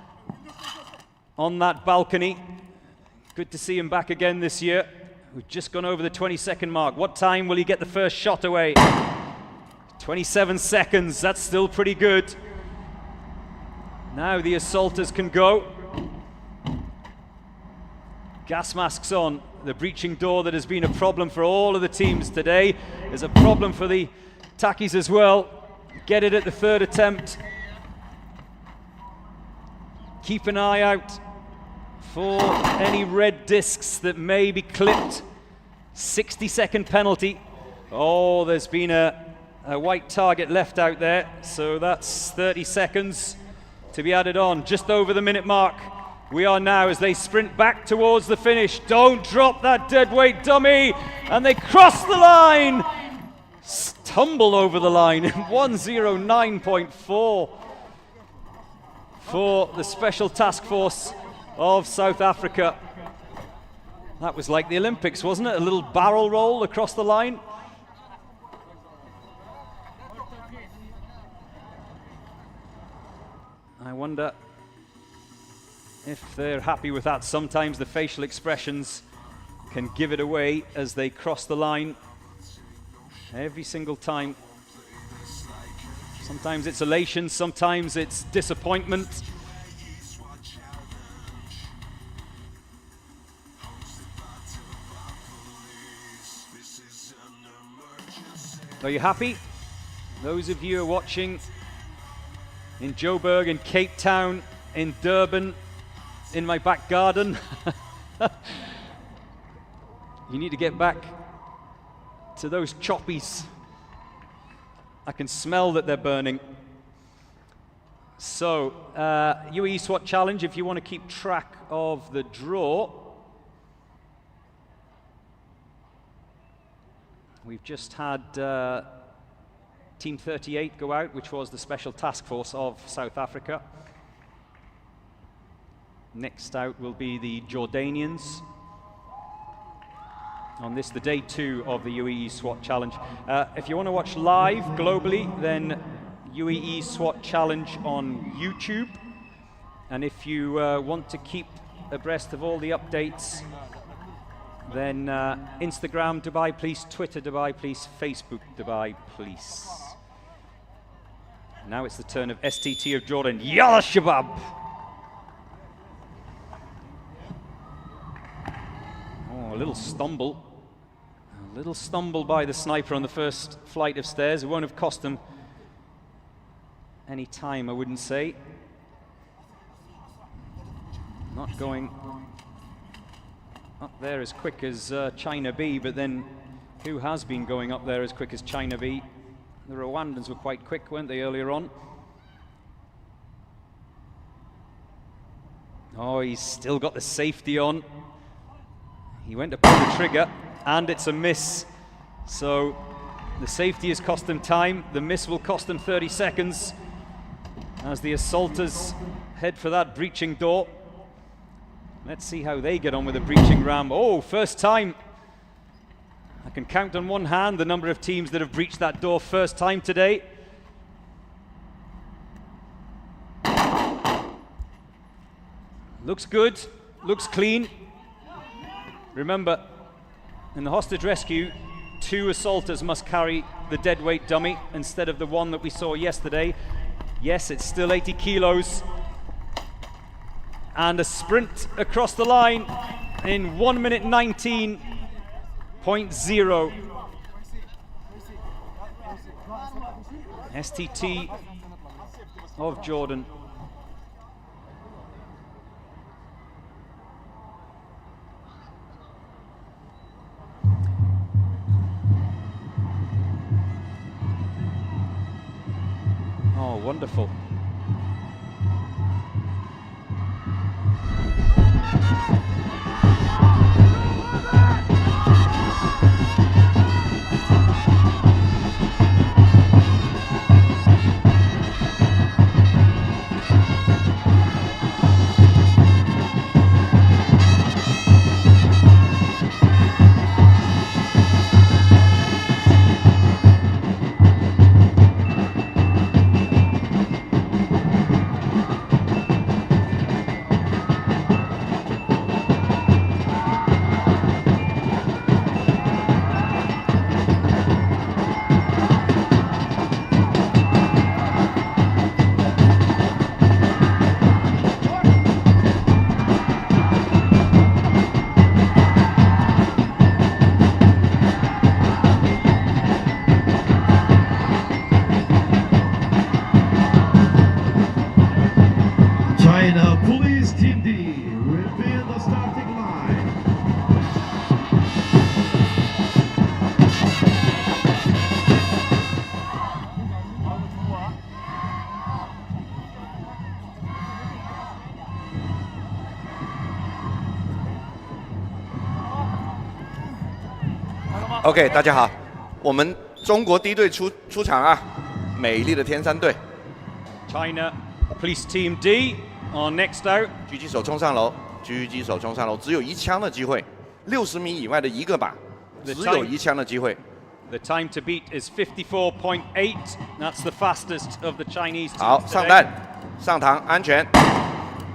on that balcony. Good to see him back again this year. We've just gone over the 20-second mark. What time will he get the first shot away? 27 seconds, that's still pretty good. Now the assaulters can go. Gas masks on. The breaching door that has been a problem for all of the teams today is a problem for the Takis as well. Get it at the third attempt. Keep an eye out for any red discs that may be clipped. 60-second penalty. Oh, there's been a white target left out there, so that's 30 seconds to be added on, just over the minute mark. We are now as they sprint back towards the finish. Don't drop that deadweight dummy. And they cross the line. Tumble over the line. 1:09.4 for the Special Task Force of South Africa. That was like the Olympics, wasn't it? A little barrel roll across the line. I wonder if they're happy with that. Sometimes the facial expressions can give it away as they cross the line every single time. Sometimes it's elation, sometimes it's disappointment. Are you happy? Those of you who are watching in Joburg, in Cape Town, in Durban, in my back garden. You need to get back to those choppies. I can smell that they're burning. So, UAE SWAT Challenge, if you want to keep track of the draw. We've just had Team 38 go out, which was the Special Task Force of South Africa. Next out will be the Jordanians. On this, the day 2 of the UAE SWAT Challenge. If you want to watch live globally, then UAE SWAT Challenge on YouTube. And if you want to keep abreast of all the updates then Instagram Dubai Police, Twitter Dubai Police, Facebook Dubai Police. Now it's the turn of STT of Jordan. Yalla Shabab! Oh, a little stumble. A little stumble by the sniper on the first flight of stairs. It won't have cost them any time, I wouldn't say. Not going up there as quick as China B, but then who has been going up there as quick as China B? The Rwandans were quite quick, weren't they, earlier on? Oh, he's still got the safety on. He went to pull the trigger, and it's a miss. So the safety has cost them time. The miss will cost them 30 seconds as the assaulters head for that breaching door. Let's see how they get on with the breaching ram. Oh, first time. I can count on one hand the number of teams that have breached that door first time today. Looks good, looks clean. Remember, in the hostage rescue, 2 assaulters must carry the deadweight dummy instead of the one that we saw yesterday. Yes, it's still 80 kilos. And a sprint across the line in 1 minute 19.0. STT of Jordan. Oh, wonderful. China Police Team D will be in the starting line. OK， 大家好，我们中国第一队出场啊，美丽的天山队。China Police Team D are next out. 狙击手冲上楼，狙击手冲上楼，只有1枪的机会，60米以外的1个靶，只有1枪的机会。The time to beat is 54.8. That's the fastest of the Chinese teams. 好，上弹，上膛，安全，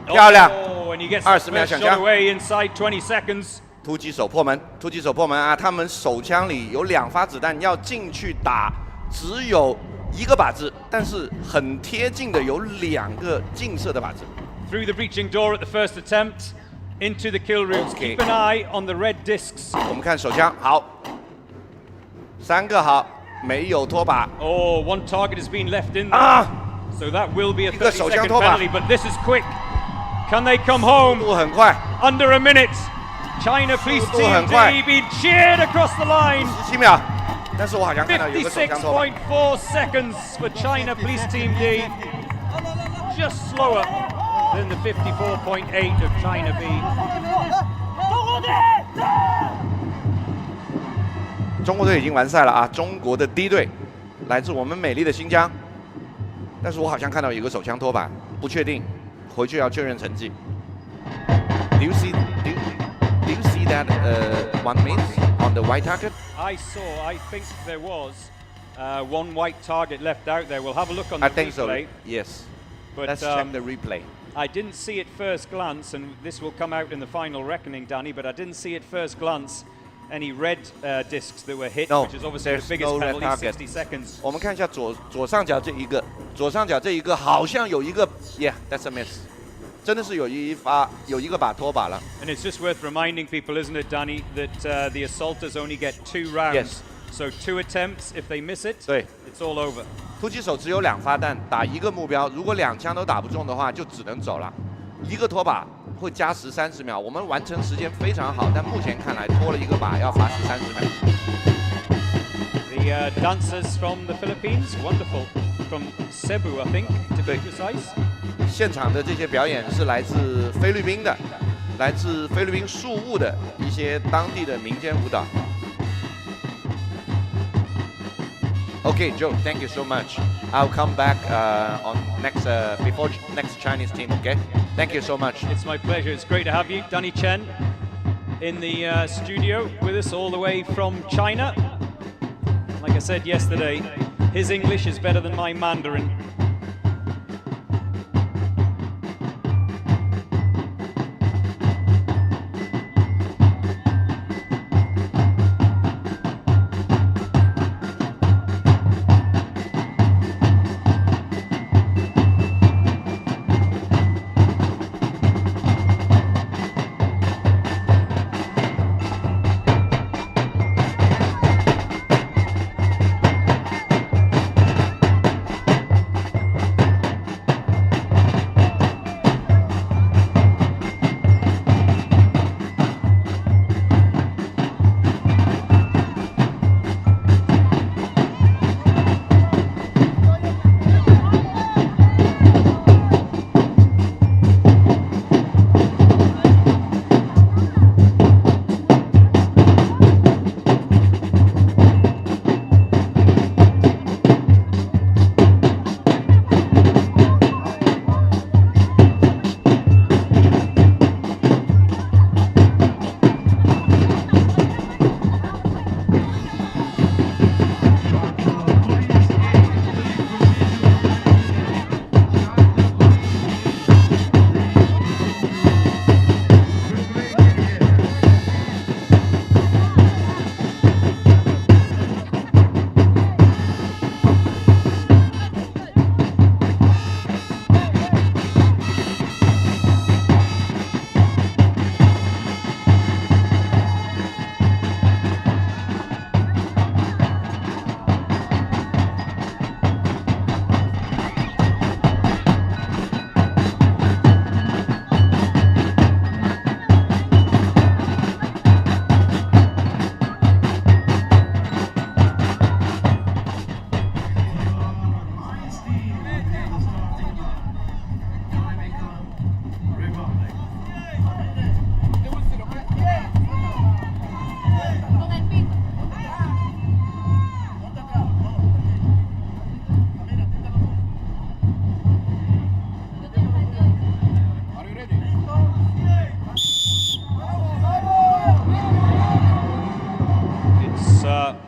漂亮。 Oh, and he gets 20秒 the 抢 shot 枪。 away inside 20 seconds. 突击手破门，突击手破门啊！他们手枪里有2发子弹要进去打，只有1个靶子，但是很贴近的有2个近射的靶子。 Through the breaching door at the first attempt, into the kill rooms. Okay. Keep an eye on the red discs. 我们看手枪，好，3个好，没有拖靶。 Oh, one target has been left in there. 啊， So that will be a 一个手枪 30-second 拖靶。 penalty, but this is quick. Can they come home? 速度很快， Under a minute. China Police 速度很快。 Team D being cheered across the line. 17秒，但是我好像看到有个手枪拖靶。 56.4 seconds for China Police Team D. Just slower than the 54.8 of China B. 中国队已经完赛了啊！中国的第一队来自我们美丽的新疆，但是我好像看到有个手枪拖靶，不确定，回去要确认成绩。Do you see that one miss on the white target? I think there was one white target left out there. We'll have a look on the I think so. replay. Yes. But Let's check the replay. I didn't see at first glance, and this will come out in the final reckoning, Danny, but I didn't see at first glance any red discs that were hit, No, which is obviously the there's biggest no red penalty, target. 60 seconds. 我们看一下左上角这一个，左上角这一个好像有一个 ，Yeah，that's a miss， 真的是有一个把拖把了。 And it's just worth reminding people, isn't it, Danny, that the assaulters only get 2 rounds. Yes. So 2 attempts, if they miss it, 对， it's all over. 突击手只有2发弹，打一个目标，如果2枪都打不中的话，就只能走了。一个拖把会加时30秒，我们完成时间非常好，但目前看来拖了一个把要罚时30秒。The dancers from the Philippines, wonderful. From Cebu, I think, to be precise. 现场的这些表演是来自菲律宾的，来自菲律宾宿务的一些当地的民间舞蹈。Okay, Joe, thank you so much. I'll come back on before next Chinese team. Okay, thank you so much. It's my pleasure. It's great to have you, Danny Chen, in the studio with us all the way from China. Like I said yesterday, his English is better than my Mandarin.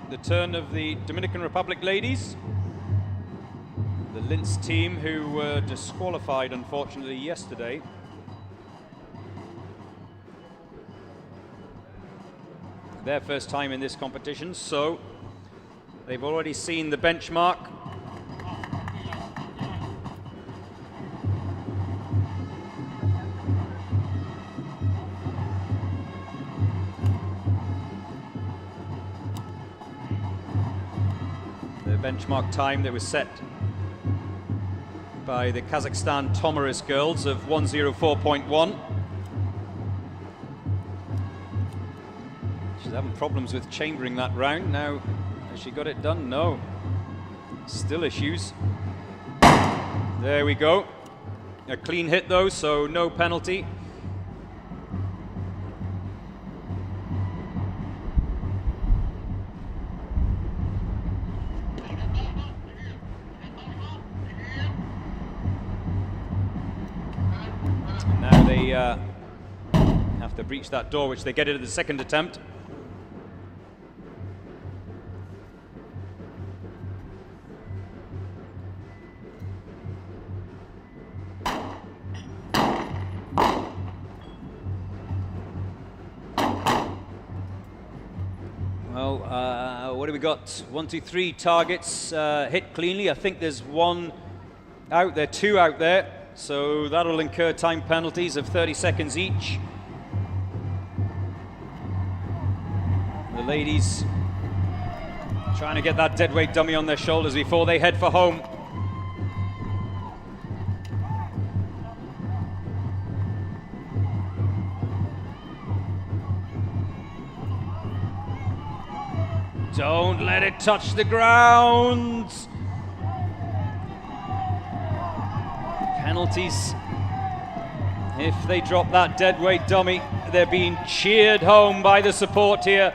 The turn of the Dominican Republic ladies. The Linz team, who were disqualified, unfortunately, yesterday. Their first time in this competition, so they've already seen the benchmark. Benchmark time that was set by the Kazakhstan Tomaris girls of 1:04.1. She's having problems with chambering that round. Now, has she got it done? No. Still issues. There we go. A clean hit though, so no penalty. Now they have to breach that door, which they get it at the second attempt. Well, what do we got? 1, 2, 3 targets hit cleanly. I think there's one out there, 2 out there. So that'll incur time penalties of 30 seconds each. The ladies trying to get that deadweight dummy on their shoulders before they head for home. Don't let it touch the ground. Penalties. If they drop that deadweight dummy, they're being cheered home by the support here,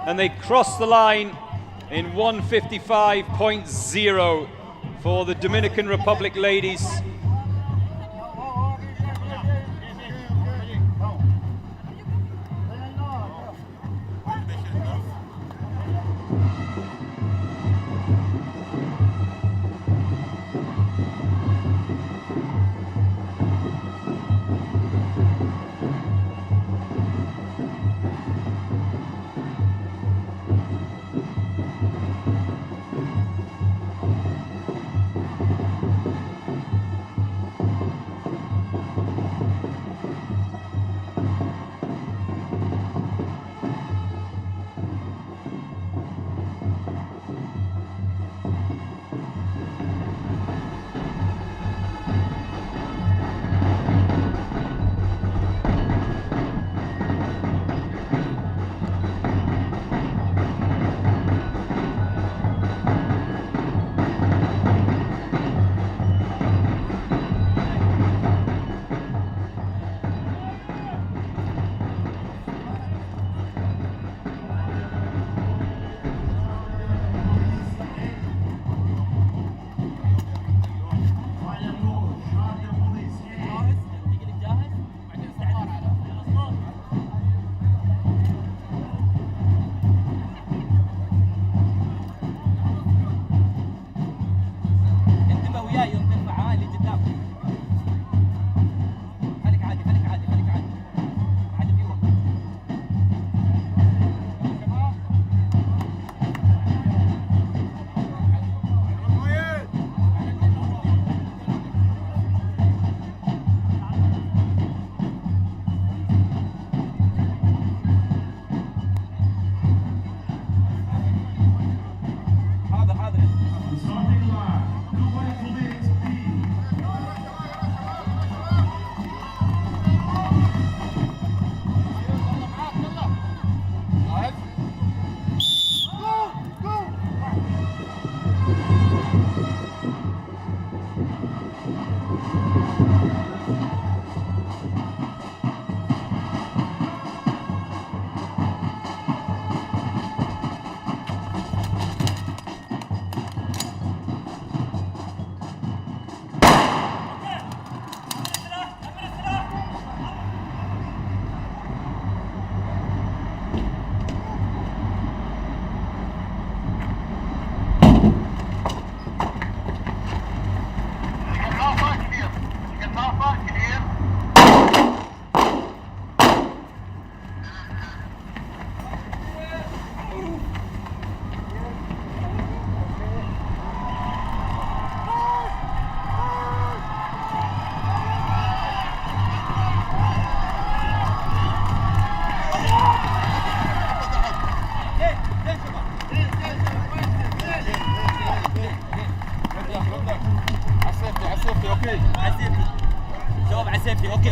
and they cross the line in 1:55.0 for the Dominican Republic ladies.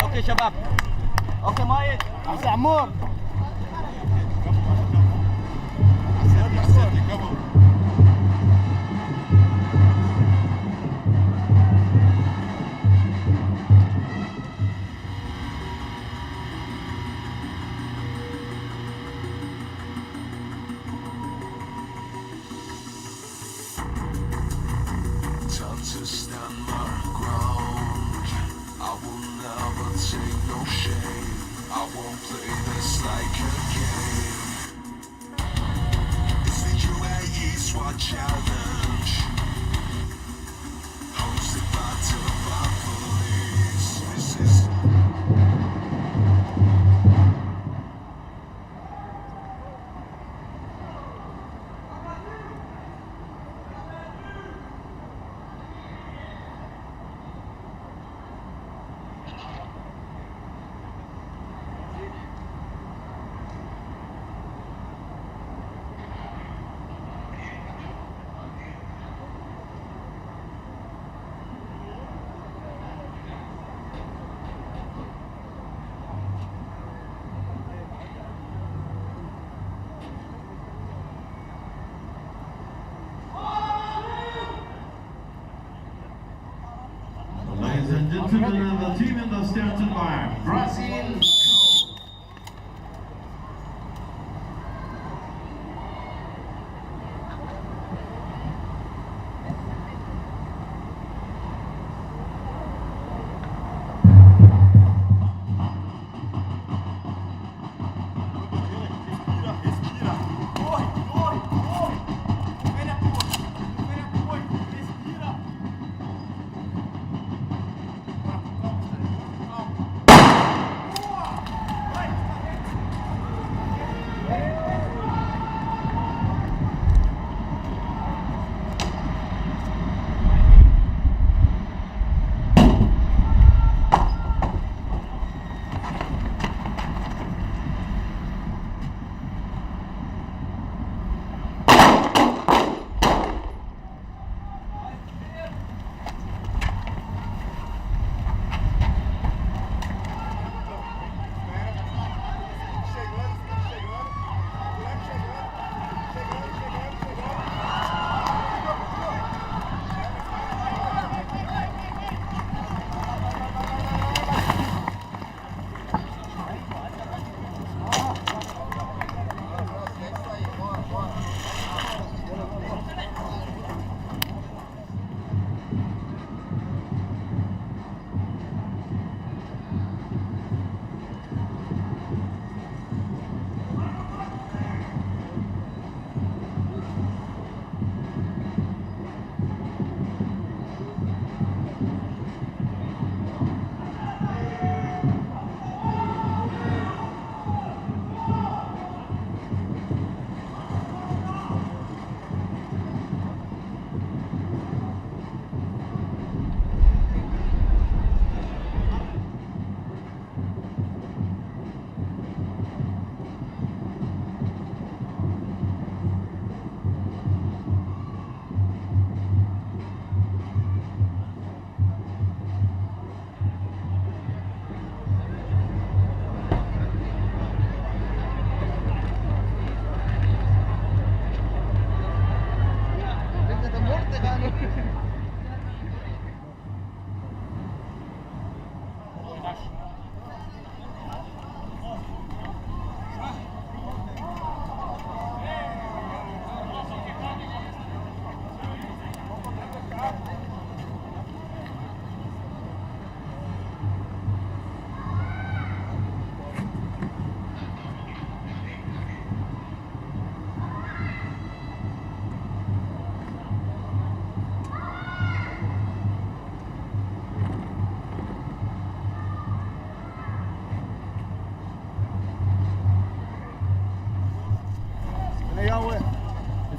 اوكي شباب اوكي مايد عسى عمور Time to stand my ground. I will never take no shame. I won't play this like a game. It's the UAE SWAT Challenge, hosted by Thailand Police. This is gentlemen, the team in the starting line. Brazil.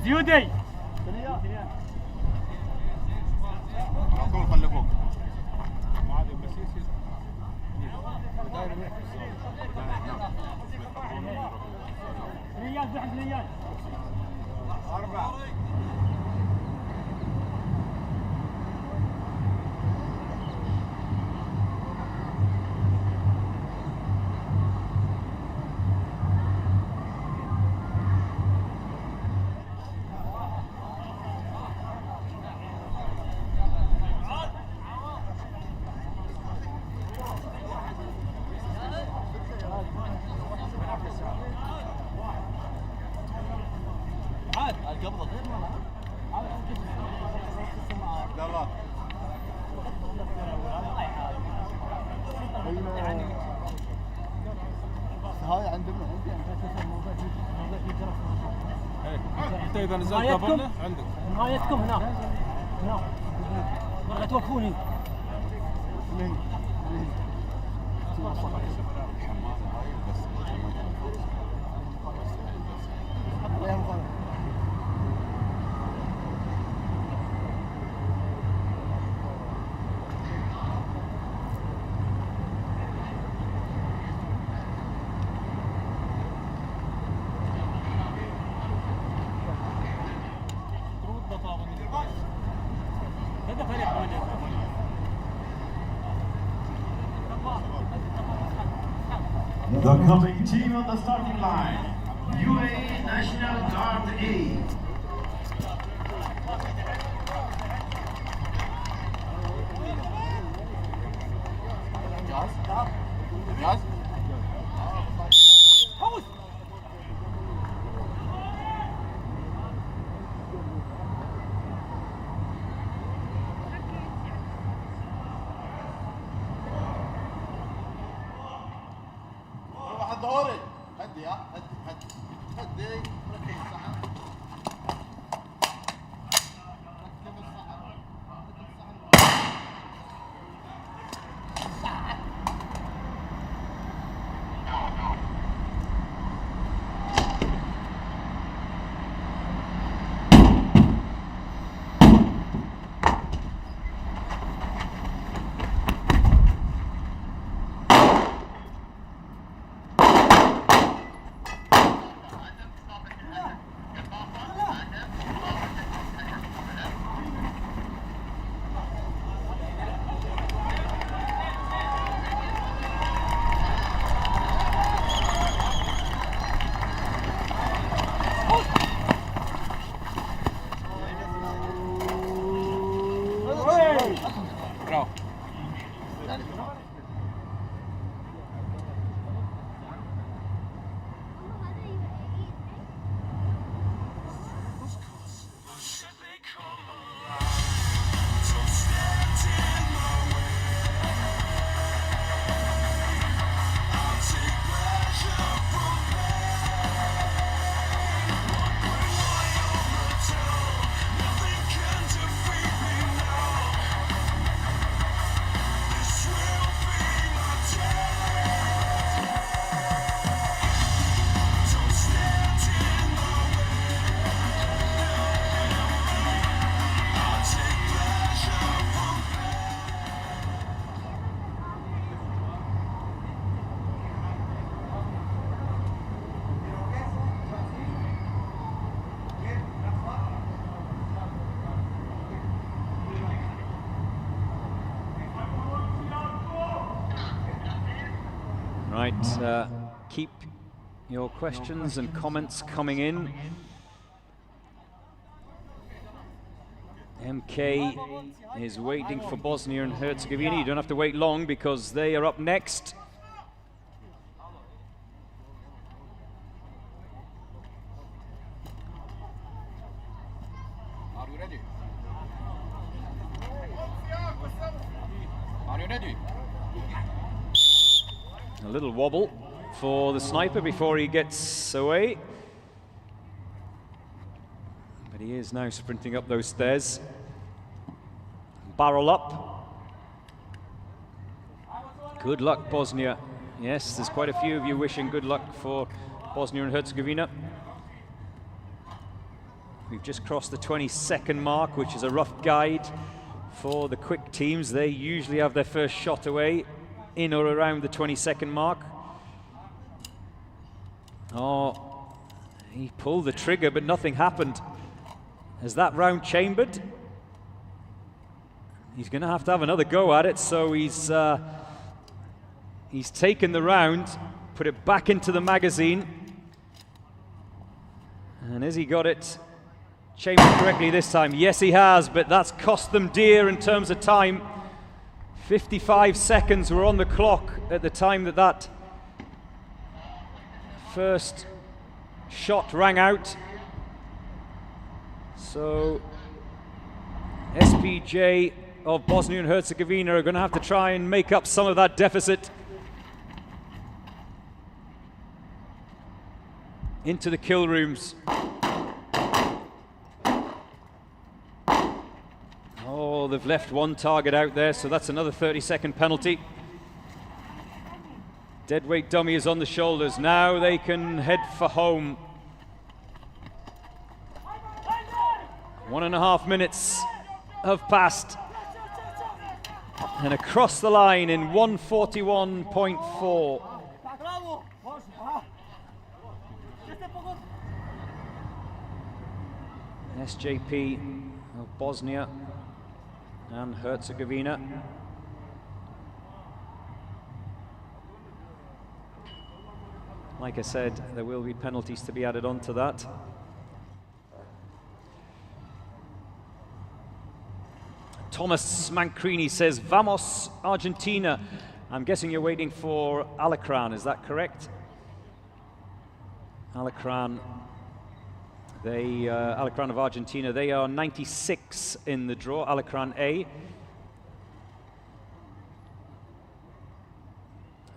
زيودي هاي عندنا انت اذا نزلت قبلنا عندك نهايتكم هناك هناك مرة توقفوني The coming team on the starting line, UAE National Guard A. ظهوري هدي هدي ركز الصحن ركب الصحن Right, keep your questions and comments coming in. MK is waiting for Bosnia and Herzegovina. You don't have to wait long because they are up next. Are you ready? Are you ready? A little wobble for the sniper before he gets away. But he is now sprinting up those stairs. Barrel up. Good luck, Bosnia. Yes, there's quite a few of you wishing good luck for Bosnia and Herzegovina. We've just crossed the 20-second mark, which is a rough guide for the quick teams. They usually have their first shot away in or around the 20-second mark. Oh, he pulled the trigger, but nothing happened. Is that round chambered? He's going to have another go at it, so he's taken the round, put it back into the magazine. And has he got it chambered correctly this time? Yes, he has, but that's cost them dear in terms of time. 55 seconds were on the clock at the time that first shot rang out. So SPJ of Bosnia and Herzegovina are going to have to try and make up some of that deficit. Into the kill rooms. Oh, they've left one target out there, so that's another 30-second penalty. Deadweight dummy is on the shoulders. Now they can head for home. 1.5 minutes have passed. And across the line in 1:41.4. SJP of Bosnia and Herzegovina. Like I said, there will be penalties to be added on to that. Thomas Mancrini says, Vamos, Argentina. I'm guessing you're waiting for Alacran, is that correct? Alacran, Alacran of Argentina, they are 96 in the draw, Alacran A.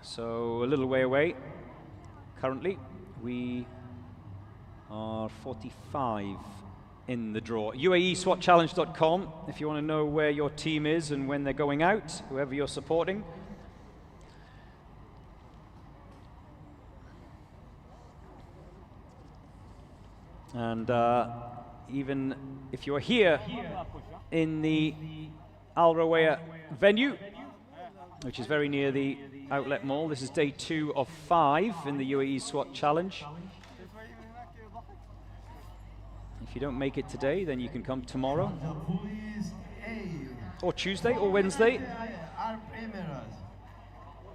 So a little way away. currently. We are 45 in the draw. UAESWATchallenge.com if you want to know where your team is and when they're going out, whoever you're supporting. And even if you're here in the Al Rawaya venue, which is very near the outlet mall, this is day 2 of 5 in the UAE SWAT Challenge. If you don't make it today, then you can come tomorrow, or Tuesday, or Wednesday.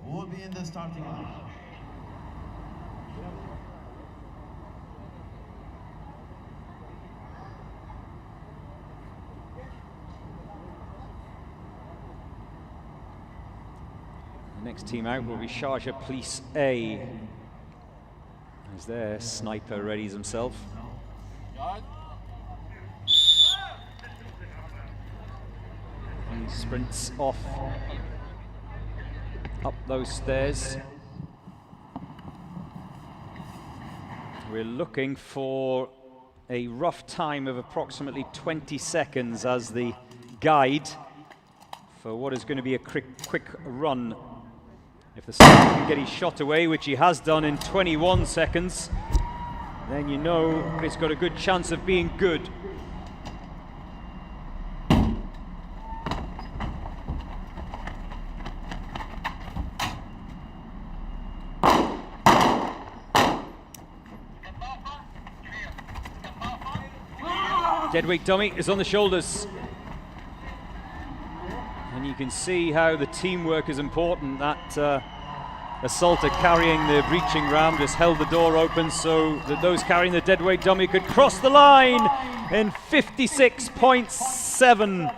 Will be in the starting line. The next team out will be Sharjah Police A. As their sniper readies himself. He sprints off up those stairs. We're looking for a rough time of approximately 20 seconds as the guide for what is going to be a quick run. If the sniper can get his shot away, which he has done in 21 seconds, then you know it's got a good chance of being good. Deadweight dummy is on the shoulders. And you can see how the teamwork is important. That assaulter carrying the breaching ram just held the door open so that those carrying the deadweight dummy could cross the line in 56.7.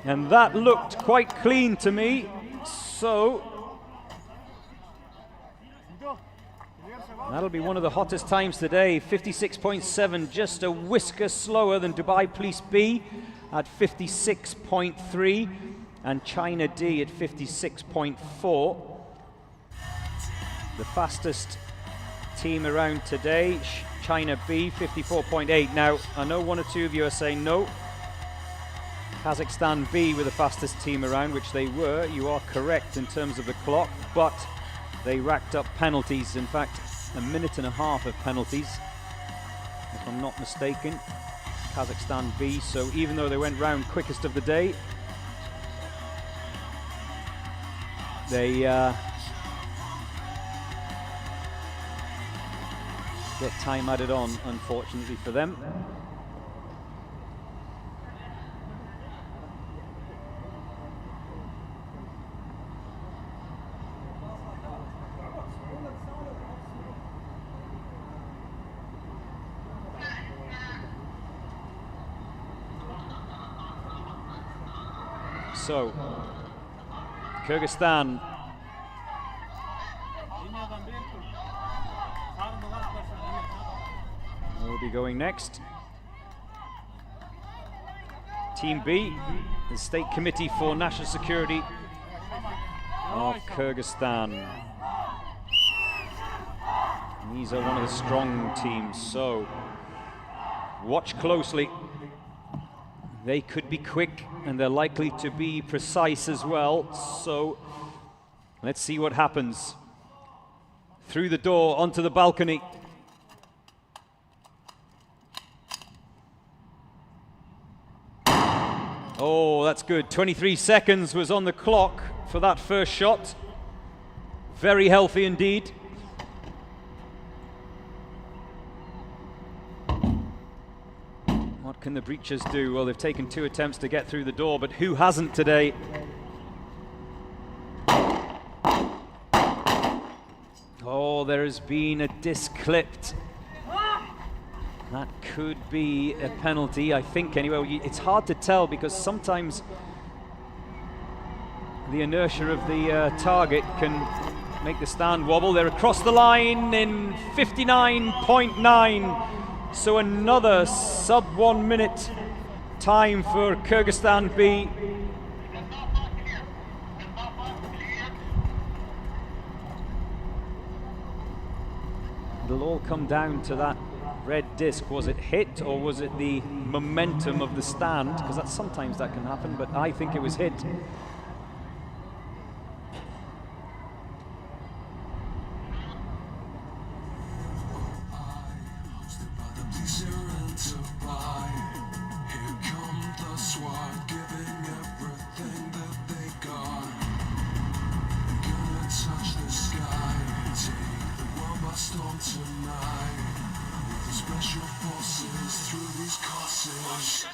And that looked quite clean to me. So that'll be one of the hottest times today. 56.7, just a whisker slower than Dubai Police B at 56.3 and China D at 56.4. The fastest team around today, China B, 54.8. Now, I know one or two of you are saying no. Kazakhstan B were the fastest team around, which they were. You are correct in terms of the clock, but they racked up penalties. In fact, a minute and a half of penalties, if I'm not mistaken. Kazakhstan B, so even though they went round quickest of the day, they get time added on, unfortunately for them. So, Kyrgyzstan will be going next. Team B, the State Committee for National Security of Kyrgyzstan. And these are one of the strong teams, so watch closely. They could be quick and they're likely to be precise as well, so let's see what happens. Through the door, onto the balcony. Oh, that's good. 23 seconds was on the clock for that first shot. Very healthy indeed. What can the breachers do? Well, they've taken 2 attempts to get through the door, but who hasn't today? Oh, there has been a disc clipped. That could be a penalty, I think, anyway. It's hard to tell because sometimes the inertia of the target can make the stand wobble. They're across the line in 59.9. So another sub 1 minute time for Kyrgyzstan B. It'll all come down to that red disc. Was it hit or was it the momentum of the stand? Because sometimes that can happen, but I think it was hit.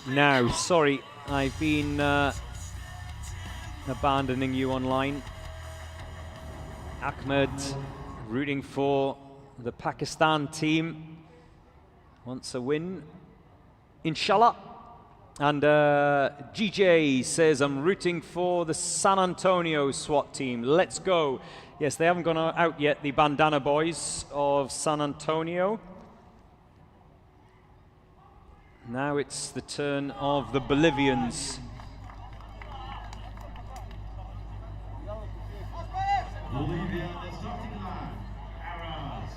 Now, sorry, I've been abandoning you online. Ahmed rooting for the Pakistan team. Wants a win, inshallah. And GJ says, I'm rooting for the San Antonio SWAT team. Let's go. Yes, they haven't gone out yet, the Bandana Boys of San Antonio. Now it's the turn of the Bolivians. Bolivia, the starting line. Arrows.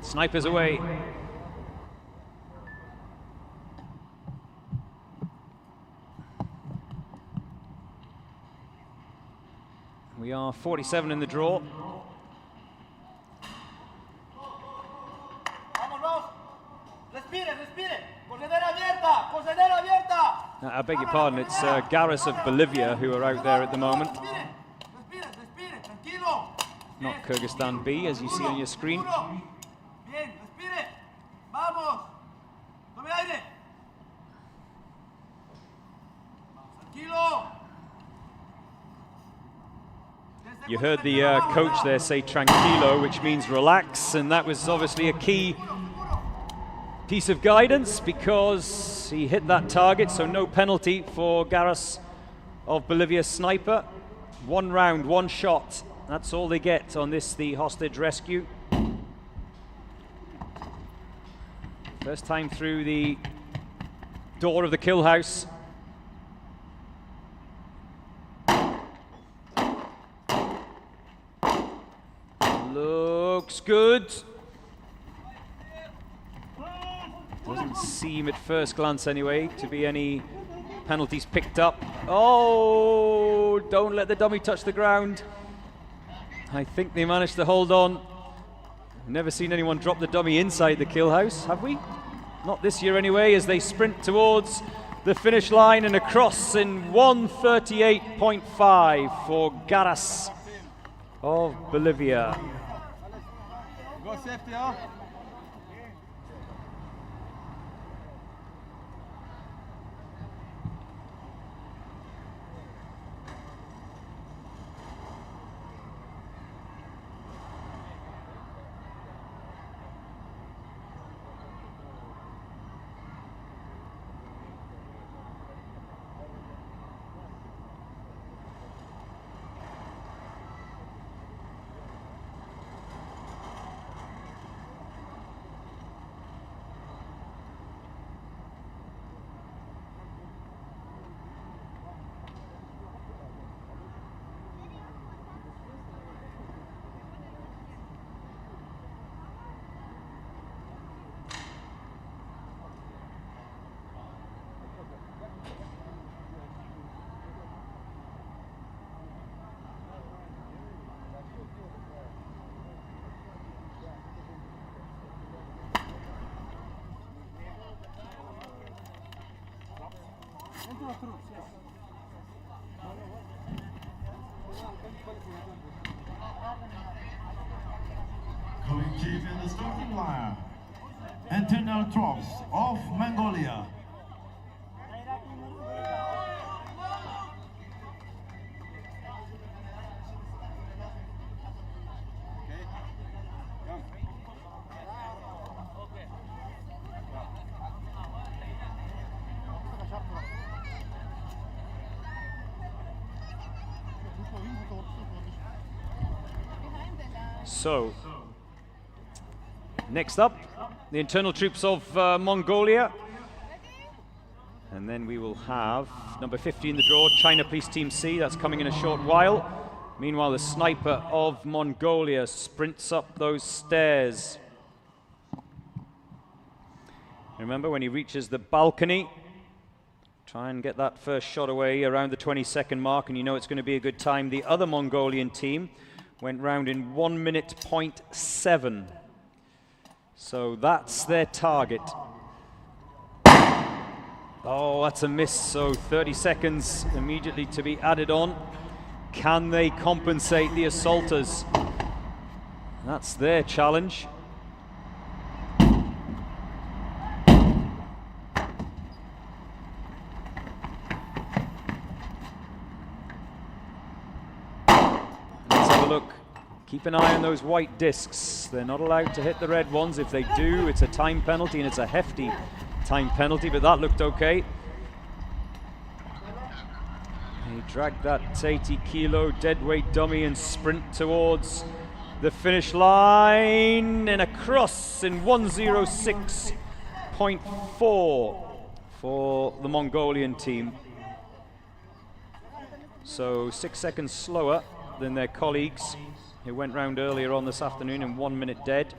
Snipers away. We are 47 in the draw. I beg your pardon, it's Garris of Bolivia who are out there at the moment. Not Kyrgyzstan B, as you see on your screen. You heard the coach there say tranquilo, which means relax, and that was obviously a key piece of guidance because he hit that target, so no penalty for Garris of Bolivia sniper. 1 round, 1 shot. That's all they get on this, the hostage rescue. First time through the door of the kill house. Looks good. Doesn't seem at first glance anyway to be any penalties picked up. Oh, don't let the dummy touch the ground. I think they managed to hold on. Never seen anyone drop the dummy inside the kill house, have we? Not this year anyway, as they sprint towards the finish line and across in 1:38.5 for Garris of Bolivia. Go safety, huh? Coming chief in the starting line. Internal troops of Mongolia. So, next up, the internal troops of Mongolia. And then we will have number 50 in the draw, China Police Team C. That's coming in a short while. Meanwhile, the sniper of Mongolia sprints up those stairs. Remember, when he reaches the balcony, try and get that first shot away around the 20-second mark, and you know it's going to be a good time. The other Mongolian team went round in 1 minute 0.7. So that's their target. Oh, that's a miss. So 30 seconds immediately to be added on. Can they compensate the assaulters? That's their challenge. Let's have a look. Keep an eye on those white discs. They're not allowed to hit the red ones. If they do, it's a time penalty, and it's a hefty time penalty, but that looked okay. He dragged that 80-kilo deadweight dummy and sprint towards the finish line in a cross in 1:06.4 for the Mongolian team. So 6 seconds slower than their colleagues who went round earlier on this afternoon in 1 minute dead.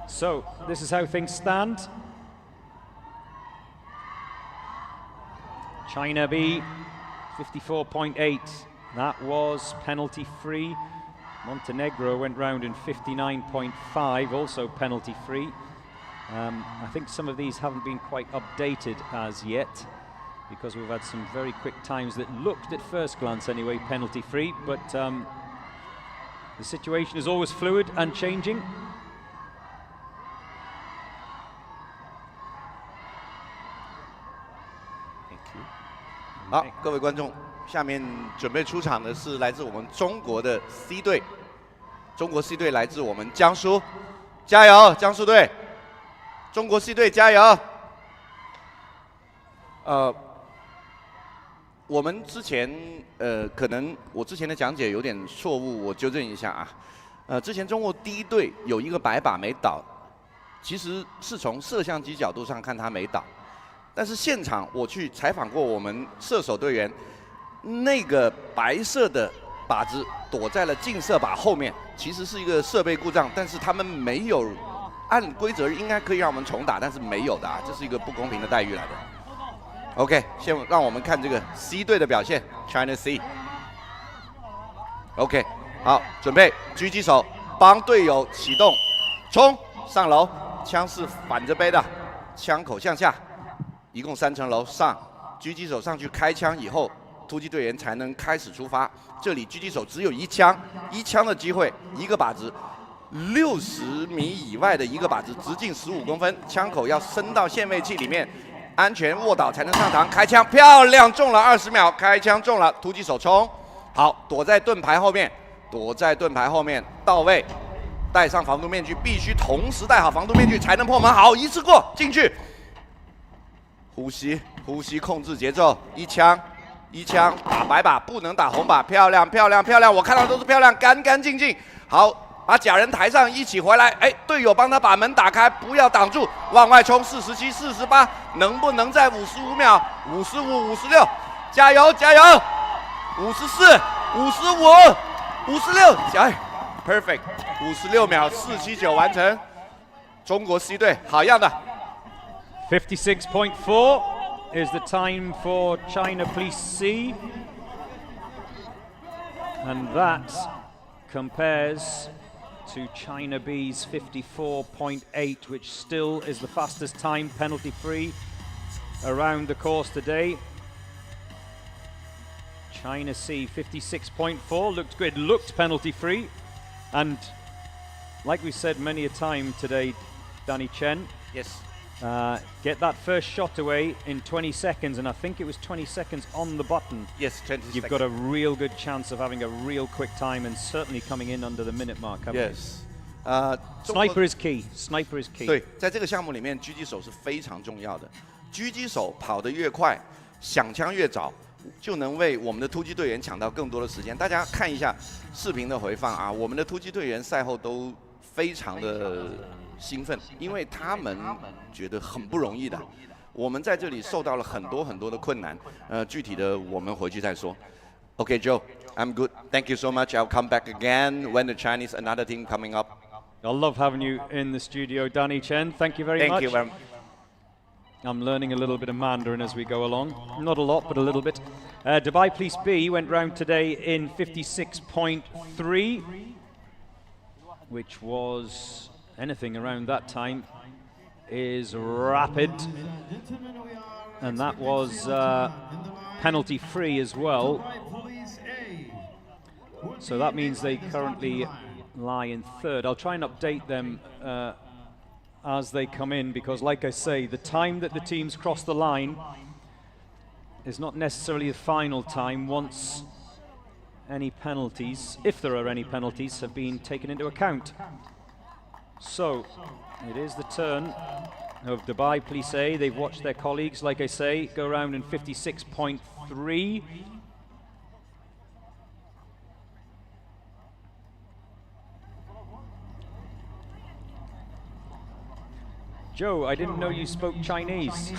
So this is how things stand. China B, 54.8. That was penalty free. Montenegro went round in 59.5, also penalty free. I think some of these haven't been quite updated as yet, because we've had some very quick times that looked at first glance anyway penalty free, but the situation is always fluid and changing. 好，各位观众，下面准备出场的是来自我们中国的 C 队。中国 C 队来自我们江苏，加油，江苏队！中国 C 队加油！我们之前可能我之前的讲解有点错误，我纠正一下啊。之前中国第一队有一个白靶没倒，其实是从摄像机角度上看他没倒。 但是现场我去采访过我们射手队员，那个白色的靶子躲在了近射靶后面，其实是一个设备故障，但是他们没有按规则应该可以让我们重打，但是没有的啊，这是一个不公平的待遇来的。OK， 先让我们看这个 C 队的表现 ，China C。OK， 好，准备，狙击手帮队友启动，冲上楼，枪是反着背的，枪口向下。 一共3层楼上，狙击手上去开枪以后，突击队员才能开始出发。这里狙击手只有1枪，1枪的机会，一个靶子，60米以外的一个靶子，直径15公分，枪口要伸到限位器里面，安全卧倒才能上膛。开枪，漂亮，中了20秒，开枪中了，突击手冲，好，躲在盾牌后面，躲在盾牌后面，到位，戴上防毒面具，必须同时戴好防毒面具才能破门。好，一次过进去。 呼吸，呼吸，控制节奏。一枪打白靶，不能打红靶。漂亮，漂亮，漂亮！我看到都是漂亮，干干净净。好，把假人抬上，一起回来。哎，队友帮他把门打开，不要挡住，往外冲。47、48，能不能在55秒？55、56，加油，加油！54、55、56，加油 ！Perfect， 56秒479完成。中国 C 队，好样的！ 56.4 is the time for China Police C. And that compares to China B's 54.8, which still is the fastest time penalty free around the course today. China C 56.4 looked good, looked penalty free. And like we said many a time today, Danny Chen. Yes. Get that first shot away in 20 seconds, and I think it was 20 seconds on the button. Yes, 20 seconds. You've got a real good chance of having a real quick time and certainly coming in under the minute mark. Yes. Sniper is key. Sniper is key. 对，在这个项目里面，狙击手是非常重要的。狙击手跑得越快，响枪越早，就能为我们的突击队员抢到更多的时间。大家看一下视频的回放啊，我们的突击队员赛后都非常的兴奋，因为他们觉得很不容易的。我们在这里受到了很多的困难，具体的我们回去再说。Okay, Joe, I'm good. Thank you so much. I'll come back again when the Chinese another team coming up. I love having you in the studio, Danny Chen. Thank you very much. Thank you very much. I'm learning a little bit of Mandarin as we go along. Not a lot, but a little bit. Dubai Police B went round today in 56.3, which was anything around that time is rapid. And that was penalty free as well. So that means they currently lie in third. I'll try and update them as they come in, because like I say, the time that the teams cross the line is not necessarily the final time once any penalties, if there are any penalties, have been taken into account. So it is the turn of Dubai Police A. They've watched their colleagues, like I say, go around in 56.3. Joe, I didn't know you spoke Chinese.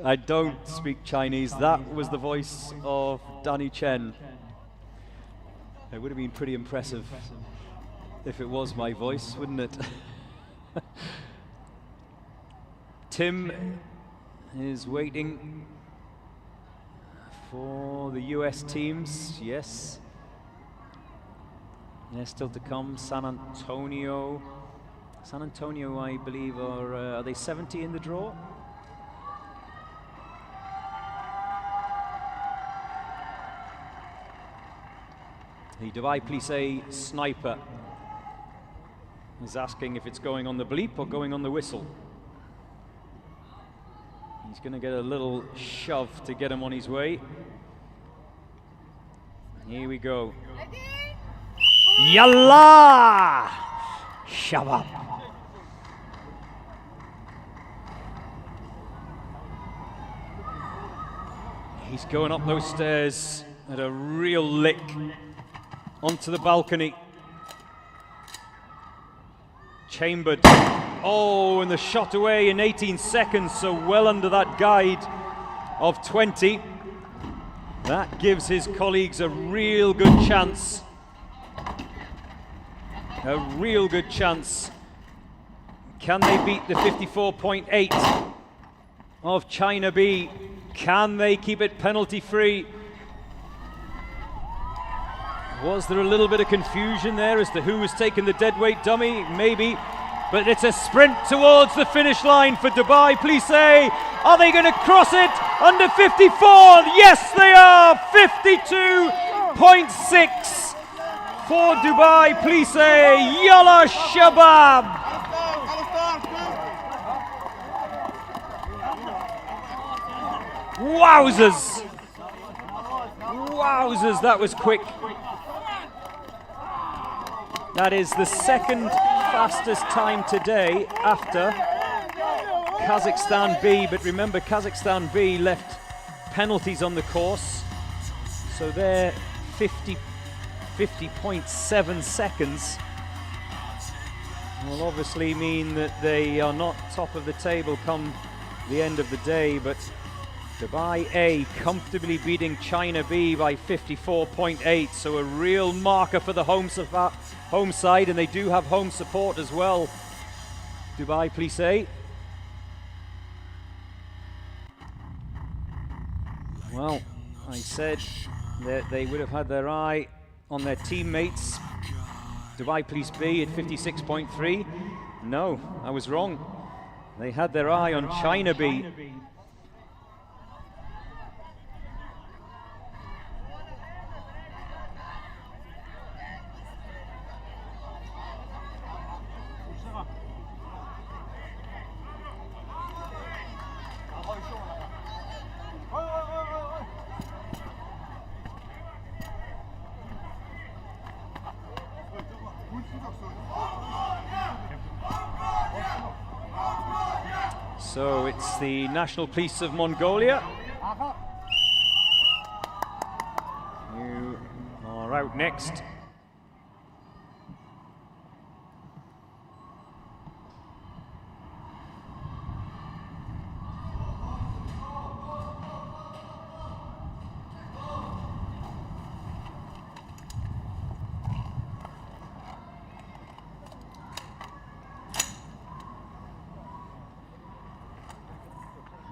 I don't speak Chinese. That was the voice of Danny Chen. It would have been pretty impressive if it was my voice, wouldn't it? Tim is waiting for the US teams. Yes. They're still to come. San Antonio, I believe, are they 70 in the draw? The Dubai Police A sniper is asking if it's going on the bleep or going on the whistle. He's going to get a little shove to get him on his way. Here we go. Yallah! Shabab. He's going up those stairs at a real lick onto the balcony. Chambered. Oh, and the shot away in 18 seconds, so well under that guide of 20. That gives his colleagues a real good chance. A real good chance. Can they beat the 54.8 of China B? Can they keep it penalty free? Was there a little bit of confusion there as to who was taking the deadweight dummy? Maybe. But it's a sprint towards the finish line for Dubai Police A. Are they going to cross it under 54? Yes, they are. 52.6 for Dubai Police A. Yalla Shabab. Wowzers. Wowzers, that was quick. That is the second fastest time today after Kazakhstan B, but remember Kazakhstan B left penalties on the course, so they're 50.7 seconds will obviously mean that they are not top of the table come the end of the day, but Dubai A comfortably beating China B by 54.8, so a real marker for the home side, and they do have home support as well. Dubai Police A. Well, I said that they would have had their eye on their teammates. Dubai Police B at 56.3. No, I was wrong. They had their eye on China B. So it's the National Police of Mongolia You are out next.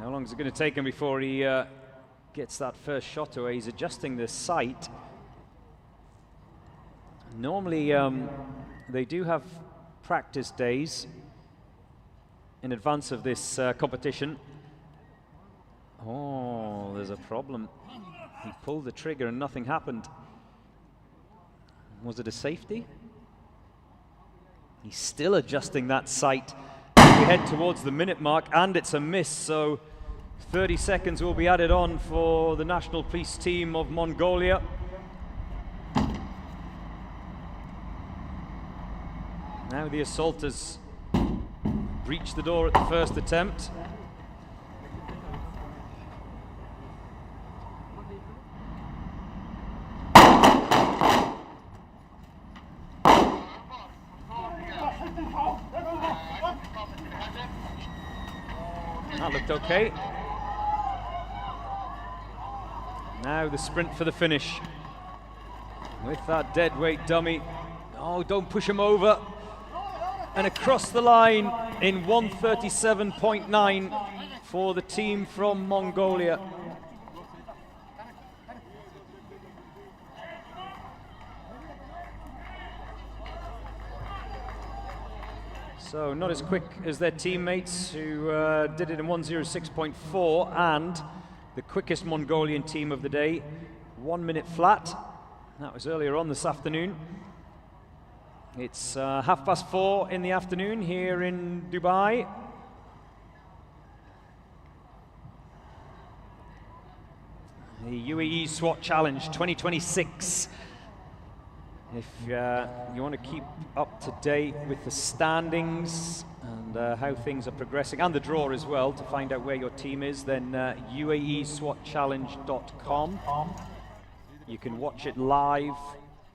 How long is it going to take him before he gets that first shot away? He's adjusting the sight. Normally, they do have practice days in advance of this competition. Oh, there's a problem. He pulled the trigger and nothing happened. Was it a safety? He's still adjusting that sight. We head towards the minute mark, and it's a miss, so 30 seconds will be added on for the National Police team of Mongolia. Now the assaulters breach the door at the first attempt. That looked okay. Now the sprint for the finish. With that deadweight dummy. Oh, don't push him over. And across the line in 1:37.9 for the team from Mongolia. So not as quick as their teammates who did it in 1:06.4, and the quickest Mongolian team of the day, 1 minute flat. That was earlier on this afternoon. It's 4:30 in the afternoon here in Dubai. The UAE SWAT Challenge 2026. If you want to keep up to date with the standings and how things are progressing, and the draw as well, to find out where your team is, then UAESWATchallenge.com. You can watch it live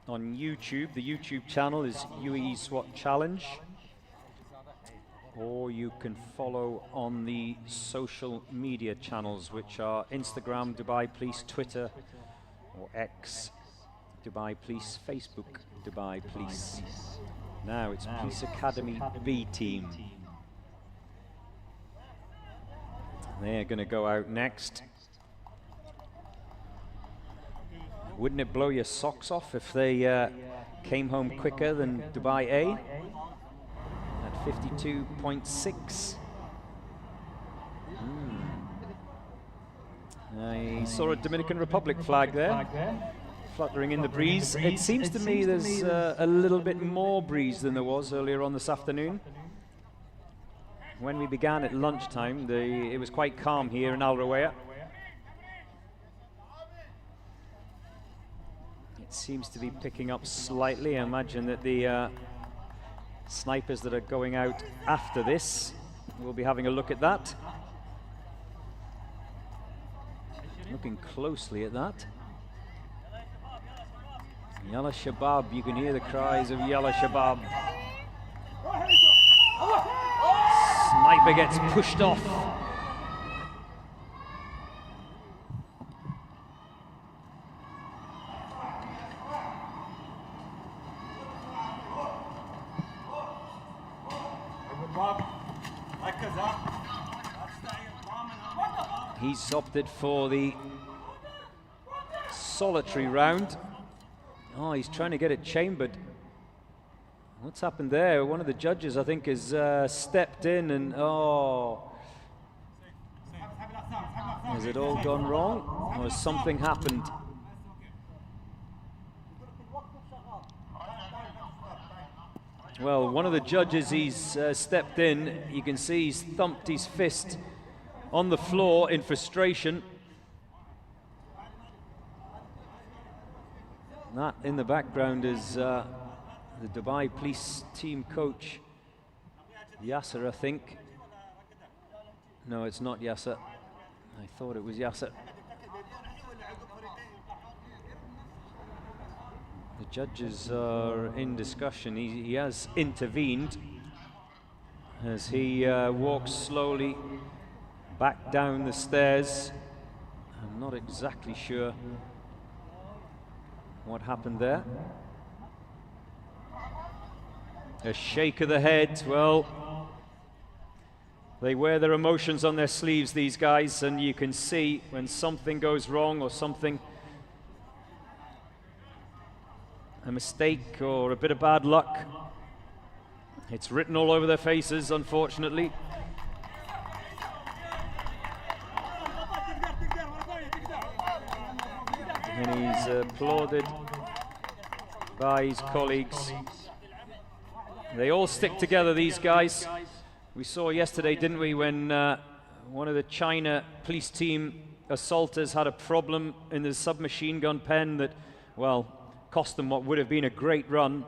on YouTube. The YouTube channel is UAE SWAT Challenge. Or you can follow on the social media channels, which are Instagram, Dubai Police, Twitter, or X, Dubai Police, Facebook, Dubai Police. Now it's Police Academy B team. They're going to go out next. Wouldn't it blow your socks off if they came home quicker than Dubai A at 52.6? I saw a Dominican Republic flag there, fluttering in the breeze. It seems to me there's a little bit more breeze than there was earlier on this afternoon. When we began at lunchtime, it was quite calm here in Al Rawaya. It seems to be picking up slightly. I imagine that the snipers that are going out after this will be having a look at that. Looking closely at that. Yalla Shabab, you can hear the cries of Yalla Shabab. Sniper gets pushed off. He's opted for the solitary round. Oh, he's trying to get it chambered. What's happened there? One of the judges, I think, has stepped in and, oh. Has it all gone wrong? Or has something happened? Well, one of the judges, he's stepped in. You can see he's thumped his fist on the floor in frustration. That in the background is the Dubai Police team coach, Yasser, I think. No, it's not Yasser. I thought it was Yasser. The judges are in discussion. He has intervened as he walks slowly back down the stairs. I'm not exactly sure what happened there. A shake of the head. Well, they wear their emotions on their sleeves, these guys, and you can see when something goes wrong or something, a mistake or a bit of bad luck, it's written all over their faces, unfortunately. And he's applauded by his colleagues. They all stick together, these guys. We saw yesterday, didn't we, when one of the China police team assaulters had a problem in the submachine gun pen that, well, cost them what would have been a great run.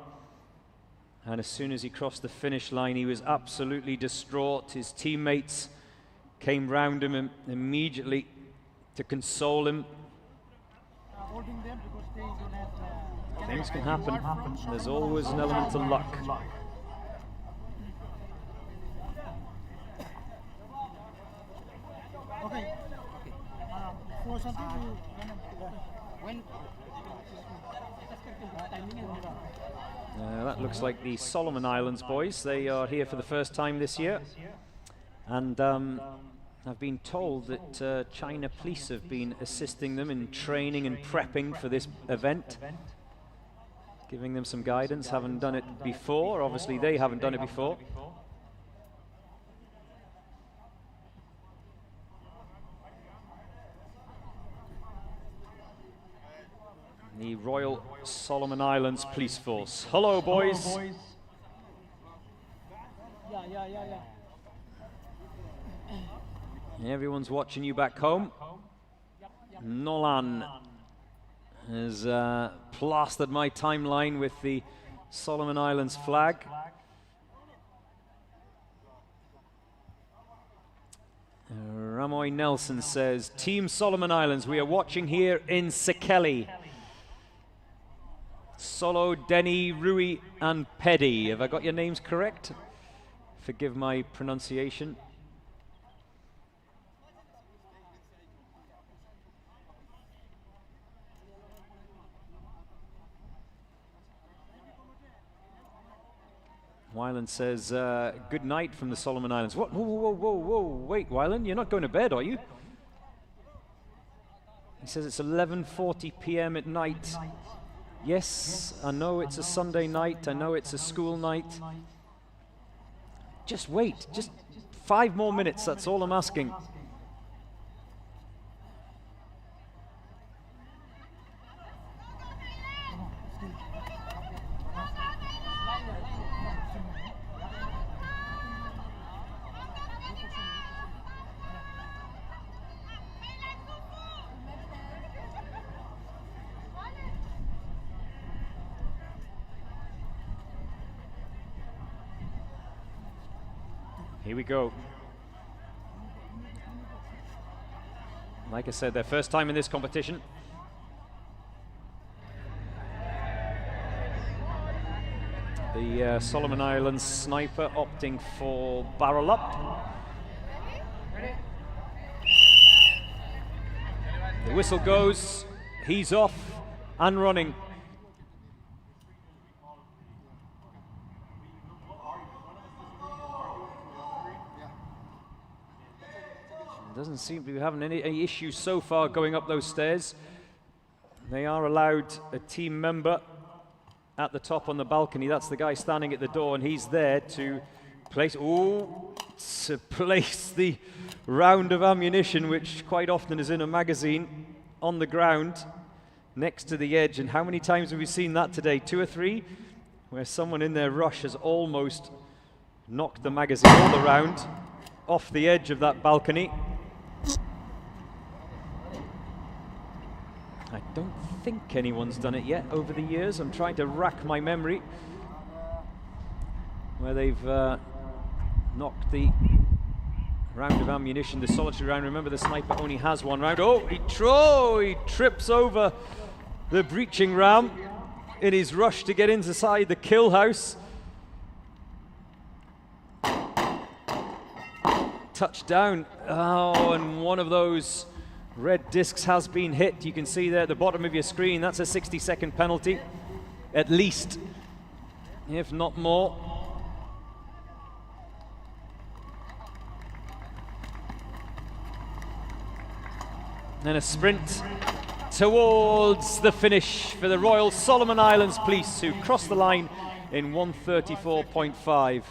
And as soon as he crossed the finish line, he was absolutely distraught. His teammates came round him immediately to console him. Things can happen. There's always an element of luck. Okay. For something when that looks like the Solomon Islands boys. They are here for the first time this year, and I've been told that China police have been assisting them in training and prepping for this event, giving them some guidance. Haven't done it before. Obviously, they haven't done it before. The Royal Solomon Islands Police Force. Hello, boys. Everyone's watching you back home. Nolan has plastered my timeline with the Solomon Islands flag. Ramoy Nelson says, Team Solomon Islands, we are watching here in Sekeli. Solo, Denny, Rui, and Peddy. Have I got your names correct? Forgive my pronunciation. Wyland says, good night from the Solomon Islands. What? Whoa, whoa, whoa, whoa, wait, Wyland, you're not going to bed, are you? He says it's 11:40 p.m. at night. Yes, I know it's a Sunday night, I know it's a school night. Just wait, just 5 more minutes, that's all I'm asking. Here we go. Like I said, their first time in this competition. The Solomon Islands sniper opting for barrel up. The whistle goes, he's off and running. Doesn't seem to be having any issues so far going up those stairs. They are allowed a team member at the top on the balcony. That's the guy standing at the door, and he's there to place the round of ammunition, which quite often is in a magazine, on the ground next to the edge. And how many times have we seen that today? 2 or 3, where someone in their rush has almost knocked the magazine all the round off the edge of that balcony. I don't think anyone's done it yet over the years. I'm trying to rack my memory where they've knocked the round of ammunition, the solitary round. Remember, the sniper only has one round. Oh, he trips over the breaching ram in his rush to get inside the kill house. Touchdown. Oh, and one of those red discs has been hit. You can see there at the bottom of your screen, that's a 60-second penalty, at least, if not more. And a sprint towards the finish for the Royal Solomon Islands Police, who crossed the line in 1:34.5.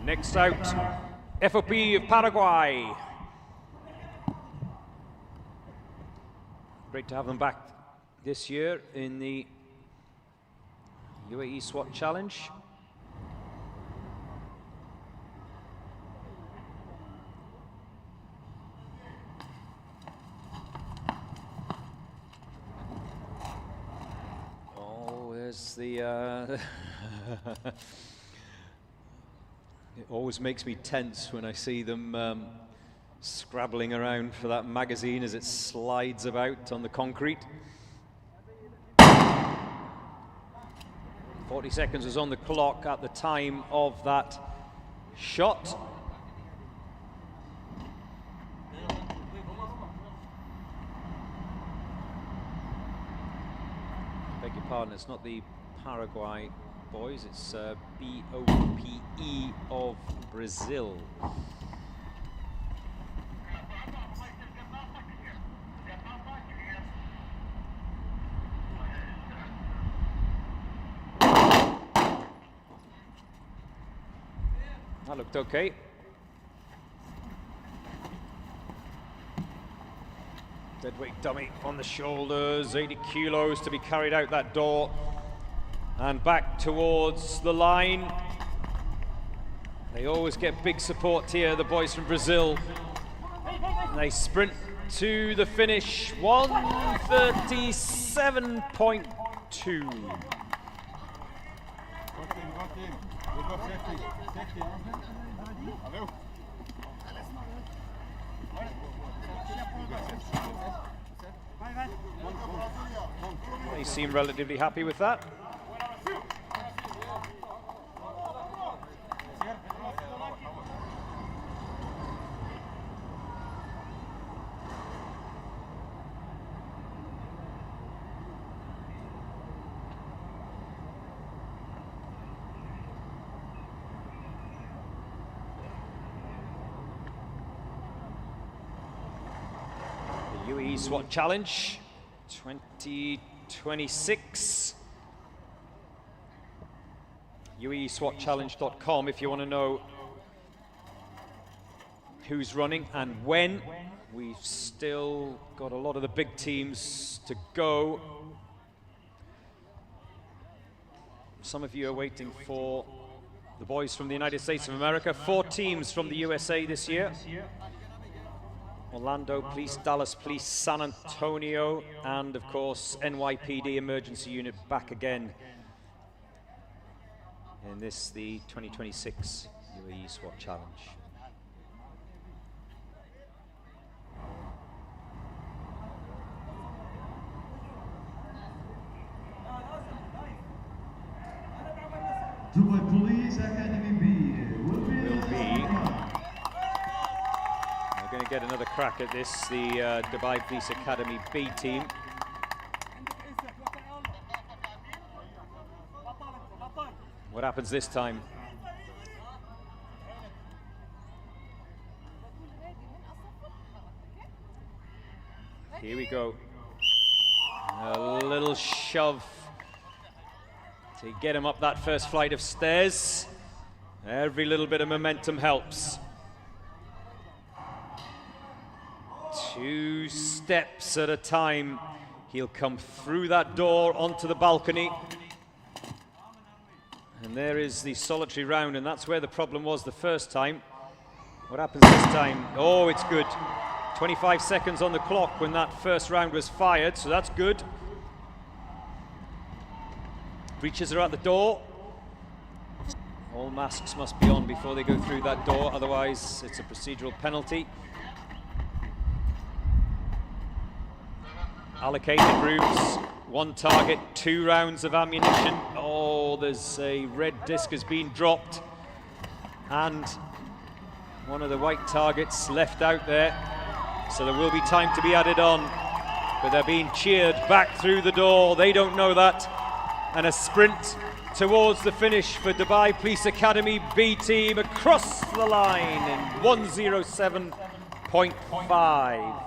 Next out, FOP of Paraguay. Great to have them back this year in the UAE SWAT Challenge. Oh, there's the... It always makes me tense when I see them scrabbling around for that magazine as it slides about on the concrete. 40 seconds was on the clock at the time of that shot. I beg your pardon, it's not the Paraguay boys, it's BOPE of Brazil. That looked okay. Deadweight dummy on the shoulders, 80 kilos to be carried out that door. And back towards the line. They always get big support here, the boys from Brazil. And they sprint to the finish, 1:37.2. They seem relatively happy with that. UAE SWAT Challenge 2026. UAESWATchallenge.com if you want to know who's running and when. We've still got a lot of the big teams to go. Some of you are waiting for the boys from the United States of America. 4 teams from the USA this year. Orlando Police, Dallas Police, San Antonio, and of course NYPD Emergency Unit back again in this, the 2026 UAE SWAT Challenge. Dubai Police Academy B will be. We're going to get another crack at this, the Dubai Police Academy B team. What happens this time? Here we go. A little shove to get him up that first flight of stairs. Every little bit of momentum helps. 2 steps at a time. He'll come through that door onto the balcony. And there is the solitary round, and that's where the problem was the first time. What happens this time? Oh, it's good. 25 seconds on the clock when that first round was fired, so that's good. Breaches are at the door. All masks must be on before they go through that door, otherwise it's a procedural penalty. Allocated rooms, 1 target, 2 rounds of ammunition. Oh, there's a red disc has been dropped, and one of the white targets left out there, so there will be time to be added on, but they're being cheered back through the door. They don't know that. And a sprint towards the finish for Dubai Police Academy B team across the line in 1:07.5.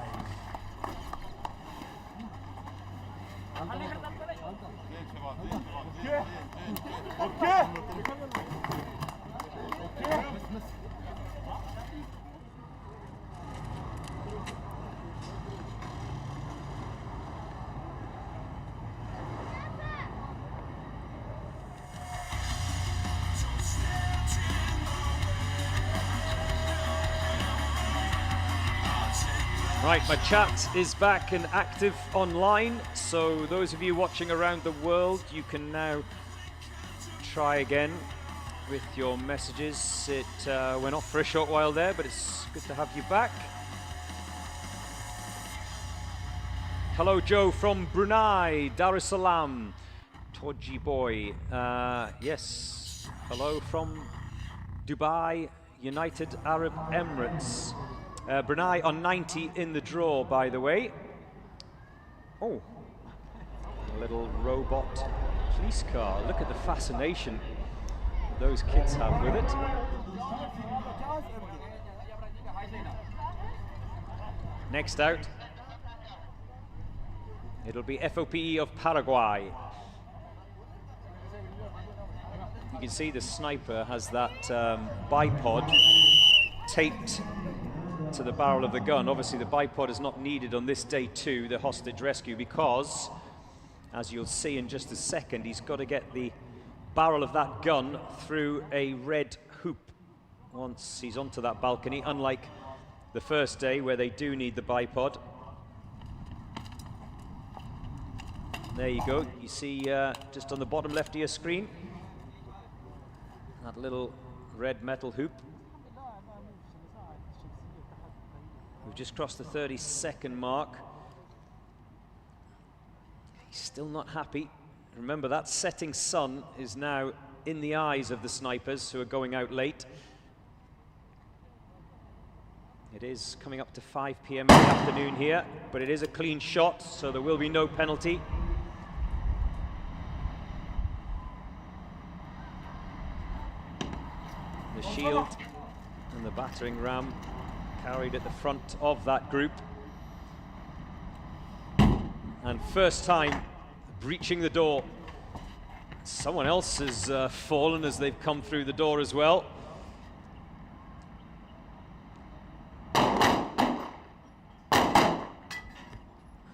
Right, my chat is back and active online, so those of you watching around the world, you can now try again with your messages. It went off for a short while there, but it's good to have you back. Hello, Joe from Brunei, Dar es Salaam, Toji boy. Yes, hello from Dubai, United Arab Emirates. Brunei on 90 in the draw, by the way. Oh, a little robot police car. Look at the fascination those kids have with it. Next out, it'll be FOPE of Paraguay. You can see the sniper has that bipod taped to the barrel of the gun. Obviously the bipod is not needed on this day 2, the hostage rescue, because as you'll see in just a second, he's got to get the barrel of that gun through a red hoop once he's onto that balcony, unlike the first day where they do need the bipod. There you go, you see just on the bottom left of your screen that little red metal hoop. We've just crossed the 30-second mark. He's still not happy. Remember, that setting sun is now in the eyes of the snipers who are going out late. It is coming up to 5 p.m. in the afternoon here, but it is a clean shot, so there will be no penalty. The shield and the battering ram carried at the front of that group. And first time breaching the door. Someone else has fallen as they've come through the door as well.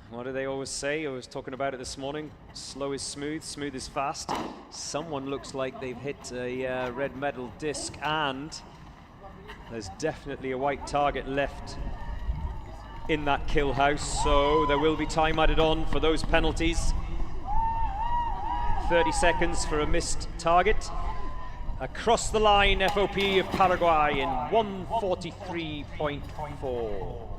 What do they always say? I was talking about it this morning. Slow is smooth, smooth is fast. Someone looks like they've hit a red metal disc, and there's definitely a white target left in that kill house, so there will be time added on for those penalties. 30 seconds for a missed target. Across the line, FOP of Paraguay in 1:43.4.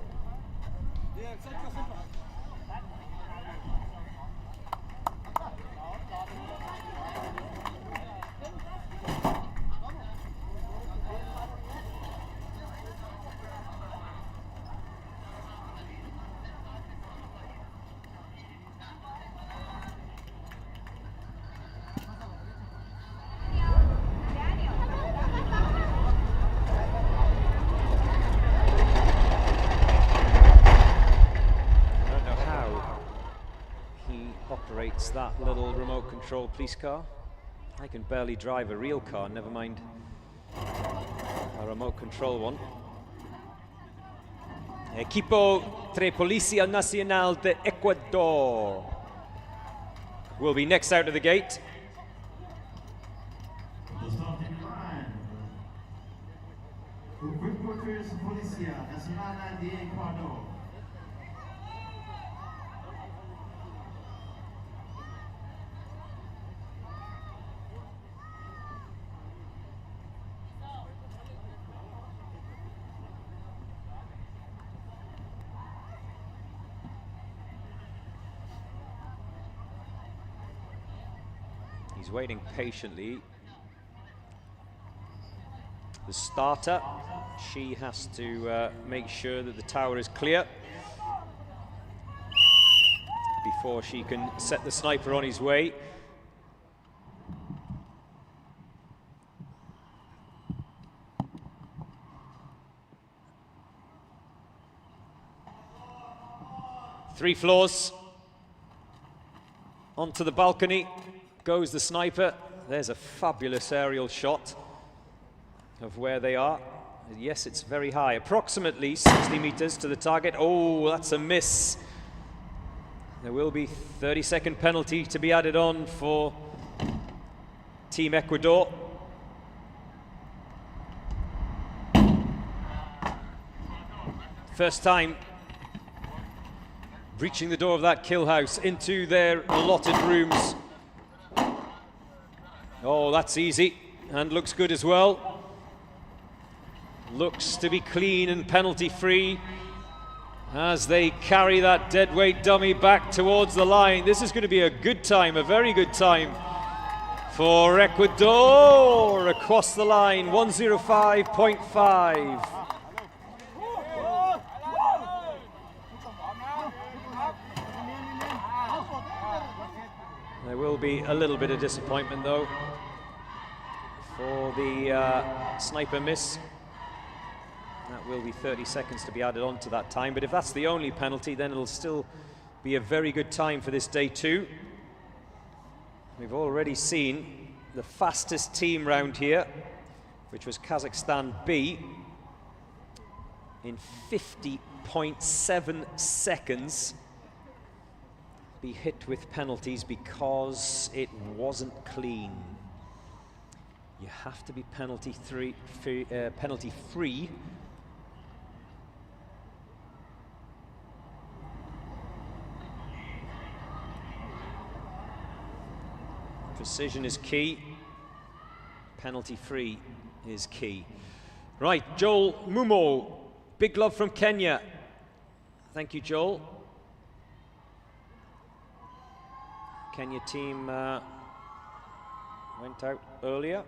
That little remote control police car. I can barely drive a real car, never mind a remote control one. Equipo de Policía Nacional de Ecuador will be next out of the gate. The starting line. Equipo de Policía Nacional de Ecuador. He's waiting patiently. The starter, she has to make sure that the tower is clear before she can set the sniper on his way. Three floors. Onto the balcony goes the sniper. There's a fabulous aerial shot of where they are. Yes, it's very high, approximately 60 meters to the target. Oh, that's a miss. There will be 30-second penalty to be added on for Team Ecuador. First time breaching the door of that kill house into their allotted rooms. Oh, that's easy and looks good as well. Looks to be clean and penalty free as they carry that deadweight dummy back towards the line. This is going to be a good time, a very good time for Ecuador across the line, 1:05.5. There will be a little bit of disappointment though for the sniper miss. That will be 30 seconds to be added on to that time, but if that's the only penalty, then it'll still be a very good time for this day two. We've already seen the fastest team round here, which was Kazakhstan B, in 50.7 seconds be hit with penalties because it wasn't clean. You have to be penalty free. Precision is key. Penalty free is key. Right, Joel Mumo, big love from Kenya. Thank you, Joel. Kenya team went out earlier.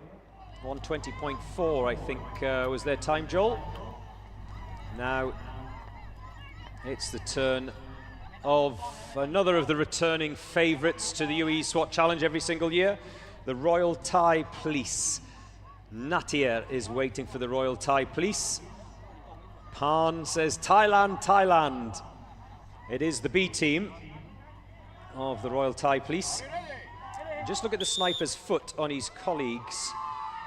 1:20.4, I think, was their time, Joel. Now it's the turn of another of the returning favourites to the UAE SWAT Challenge every single year, the Royal Thai Police. Natir is waiting for the Royal Thai Police. Pan says Thailand, Thailand. It is the B team. of the Royal Thai Police. Just look at the sniper's foot on his colleague's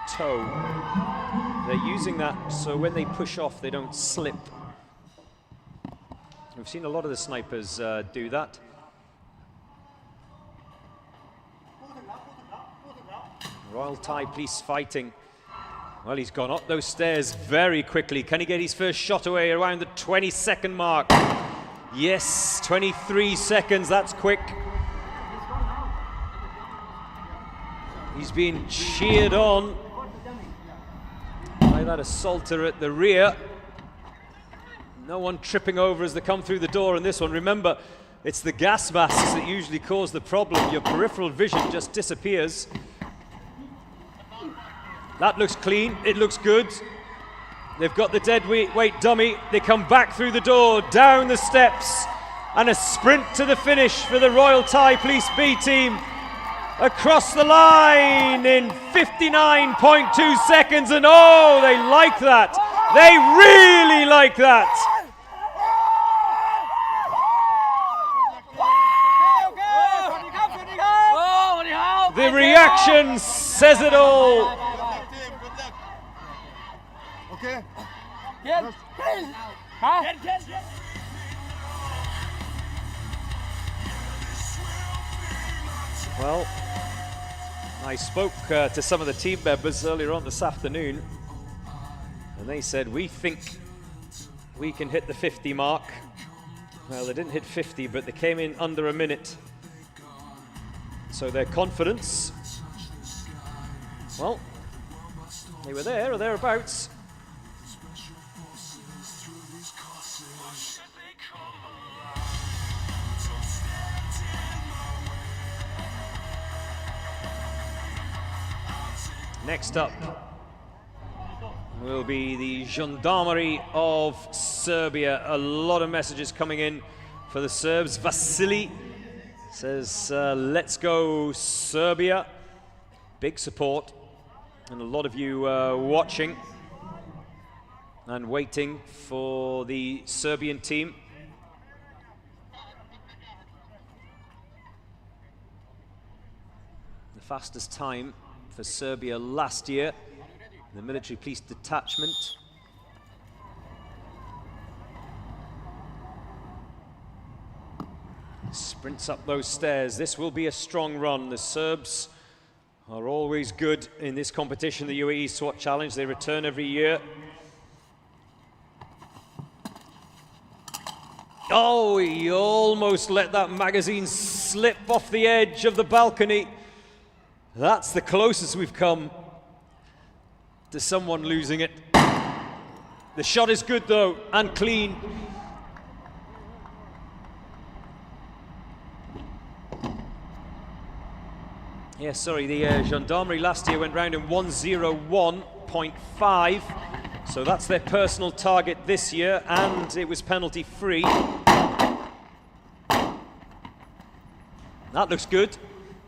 toe. They're using that so when they push off, they don't slip. We've seen a lot of the snipers do that. Royal Thai Police fighting. Well, he's gone up those stairs very quickly. Can he get his first shot away around the 20-second mark? Yes, 23 seconds, that's quick. He's being cheered on by that assaulter at the rear. No one tripping over as they come through the door in this one. Remember, it's the gas masks that usually cause the problem. Your peripheral vision just disappears. That looks clean, it looks good. They've got the dead weight dummy. They come back through the door, down the steps, and a sprint to the finish for the Royal Thai Police B team. Across the line in 59.2 seconds, and oh, they like that. They really like that. The reaction says it all. Okay. Well, I spoke to some of the team members earlier on this afternoon, and they said, we think we can hit the 50 mark. Well, they didn't hit 50, but they came in under a minute. So their confidence, well, they were there or thereabouts. Next up will be the Gendarmerie of Serbia. A lot of messages coming in for the Serbs. Vasily says, let's go Serbia. Big support, and a lot of you watching and waiting for the Serbian team. The fastest time for Serbia last year, the military police detachment. Sprints up those stairs. This will be a strong run. The Serbs are always good in this competition, the UAE SWAT Challenge. They return every year. Oh, he almost let that magazine slip off the edge of the balcony. That's the closest we've come to someone losing it. The shot is good though, and clean. Yeah, sorry, the Gendarmerie last year went round in 101.5. So that's their personal target this year, and it was penalty free. That looks good.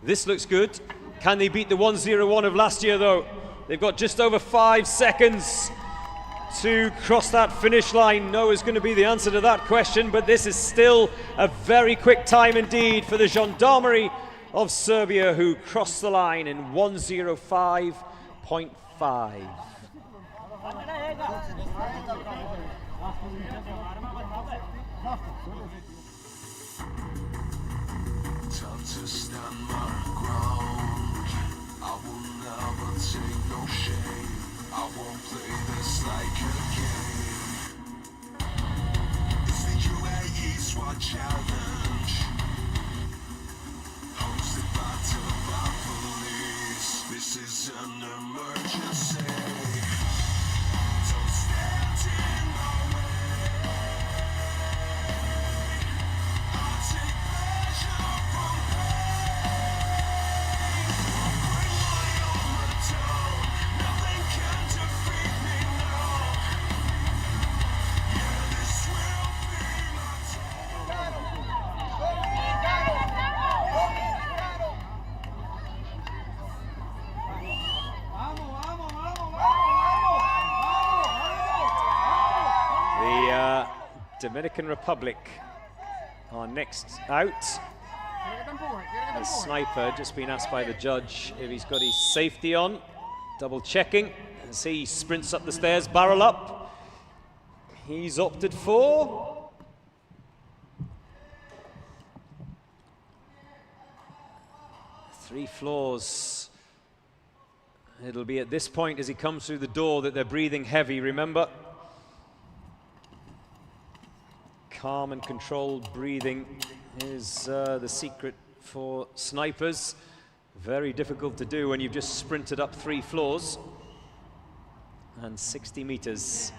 This looks good. Can they beat the 101 of last year though? They've got just over 5 seconds to cross that finish line. No is going to be the answer to that question, but this is still a very quick time indeed for the Gendarmerie of Serbia, who crossed the line in 105.5. Time to stand my ground. I will never take no shame. I won't play this like a game. It's the UAE SWAT Challenge, hosted by Thailand Police. This is an emergency. Don't stand in my way. I take pleasure from pain. I'll bring my armor down. Nothing can defeat me now. Yeah, this will be my The Dominican Republic are next out. The sniper just been asked by the judge if he's got his safety on. Double checking as he sprints up the stairs, barrel up. He's opted for 3 floors. It'll be at this point as he comes through the door that they're breathing heavy, remember? Calm and controlled breathing is the secret for snipers. Very difficult to do when you've just sprinted up 3 floors. And 60 meters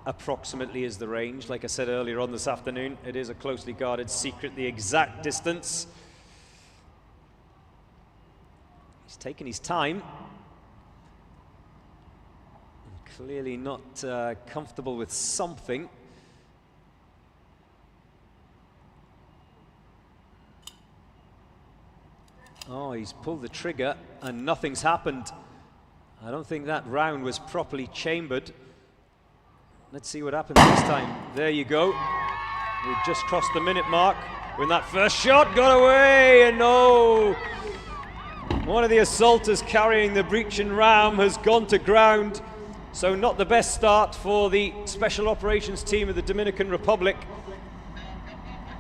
approximately is the range. Like I said earlier on this afternoon, it is a closely guarded secret, the exact distance. He's taken his time. Clearly not comfortable with something. Oh, he's pulled the trigger and nothing's happened. I don't think that round was properly chambered. Let's see what happens this time. There you go. We've just crossed the minute mark when that first shot got away, and no! One of the assaulters carrying the breaching ram has gone to ground. So not the best start for the Special Operations team of the Dominican Republic.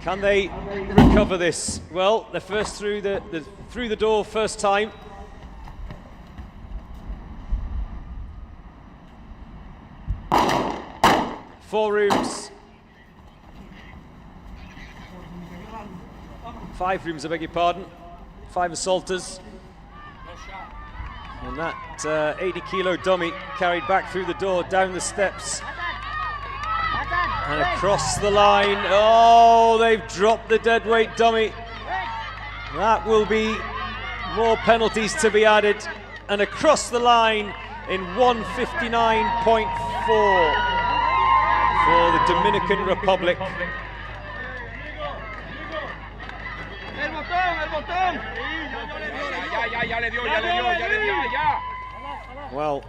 Can they recover this? Well, they're first through the door first time. Four rooms. 5 rooms, I beg your pardon. 5 assaulters. And that 80-kilo dummy carried back through the door, down the steps. And across the line. Oh, they've dropped the deadweight dummy. That will be more penalties to be added. And across the line in 1:59.4 for the Dominican Republic. Well,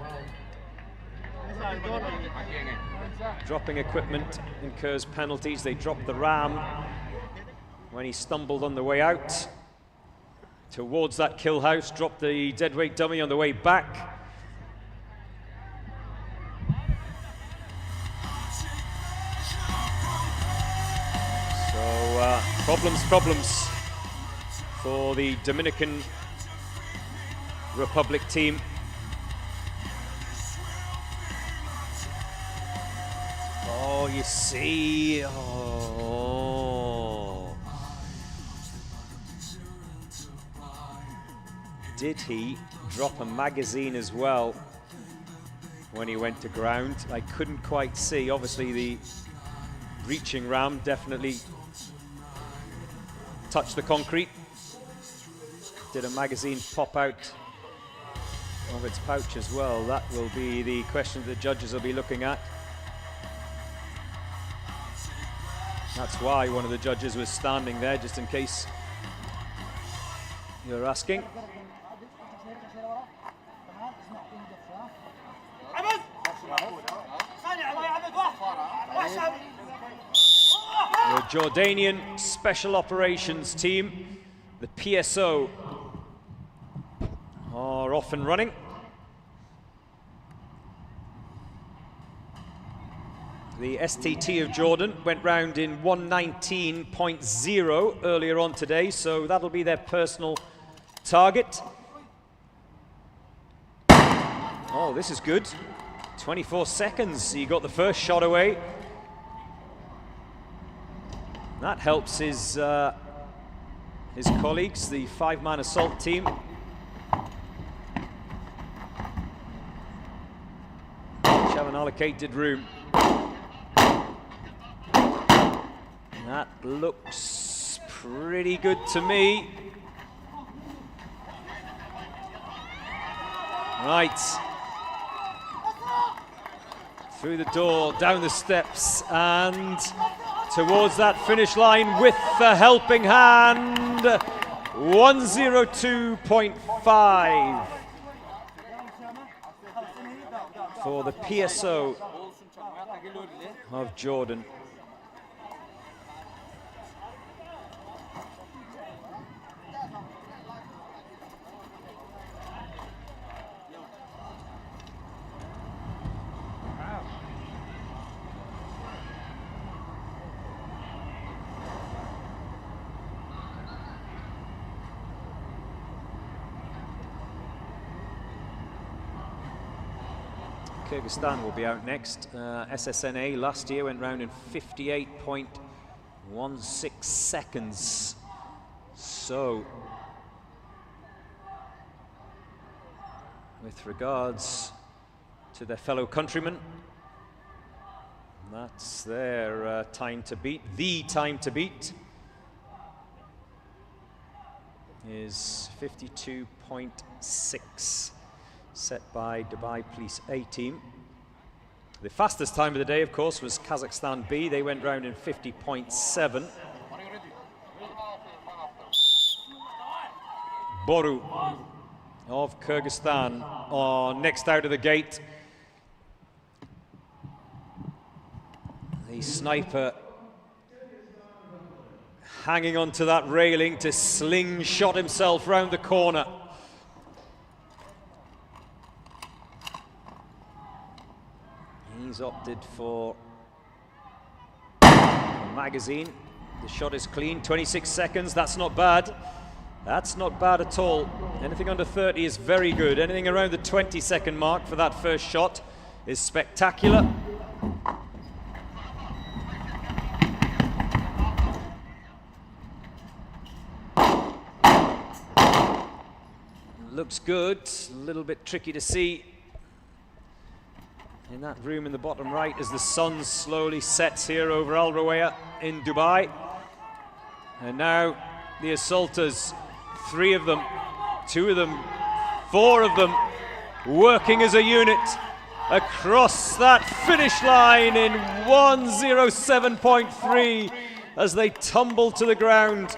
dropping equipment incurs penalties. They dropped the ram when he stumbled on the way out towards that kill house, dropped the deadweight dummy on the way back. So problems for the Dominican Republic team. Oh, you see, oh. Did he drop a magazine as well when he went to ground? I couldn't quite see. Obviously the breaching ram definitely touched the concrete. Did a magazine pop out of its pouch as well? That will be the question the judges will be looking at. That's why one of the judges was standing there, just in case you're asking. The Jordanian Special Operations team, the PSO, are off and running. The STT of Jordan went round in 1:19.0 earlier on today, so that'll be their personal target. Oh, this is good. 24 seconds, he got the first shot away. That helps his colleagues, the 5-man assault team. Each have an allocated room. That looks pretty good to me. Right. Through the door, down the steps, and towards that finish line with the helping hand. 1:02.5 for the PSO of Jordan. Kyrgyzstan will be out next. SSNA last year went round in 58.16 seconds. So, with regards to their fellow countrymen, that's their time to beat. The time to beat is 52.6, set by Dubai Police A team. The fastest time of the day, of course, was Kazakhstan B. They went round in 50.7. Boru of Kyrgyzstan are next out of the gate. The sniper hanging onto that railing to slingshot himself round the corner. He's opted for a magazine. The shot is clean, 26 seconds, that's not bad. That's not bad at all. Anything under 30 is very good. Anything around the 20-second mark for that first shot is spectacular. Looks good, a little bit tricky to see in that room in the bottom right as the sun slowly sets here over Al Rawaya in Dubai. And now the assaulters, 3 of them, 2 of them, 4 of them, working as a unit across that finish line in 1:07.3 as they tumble to the ground.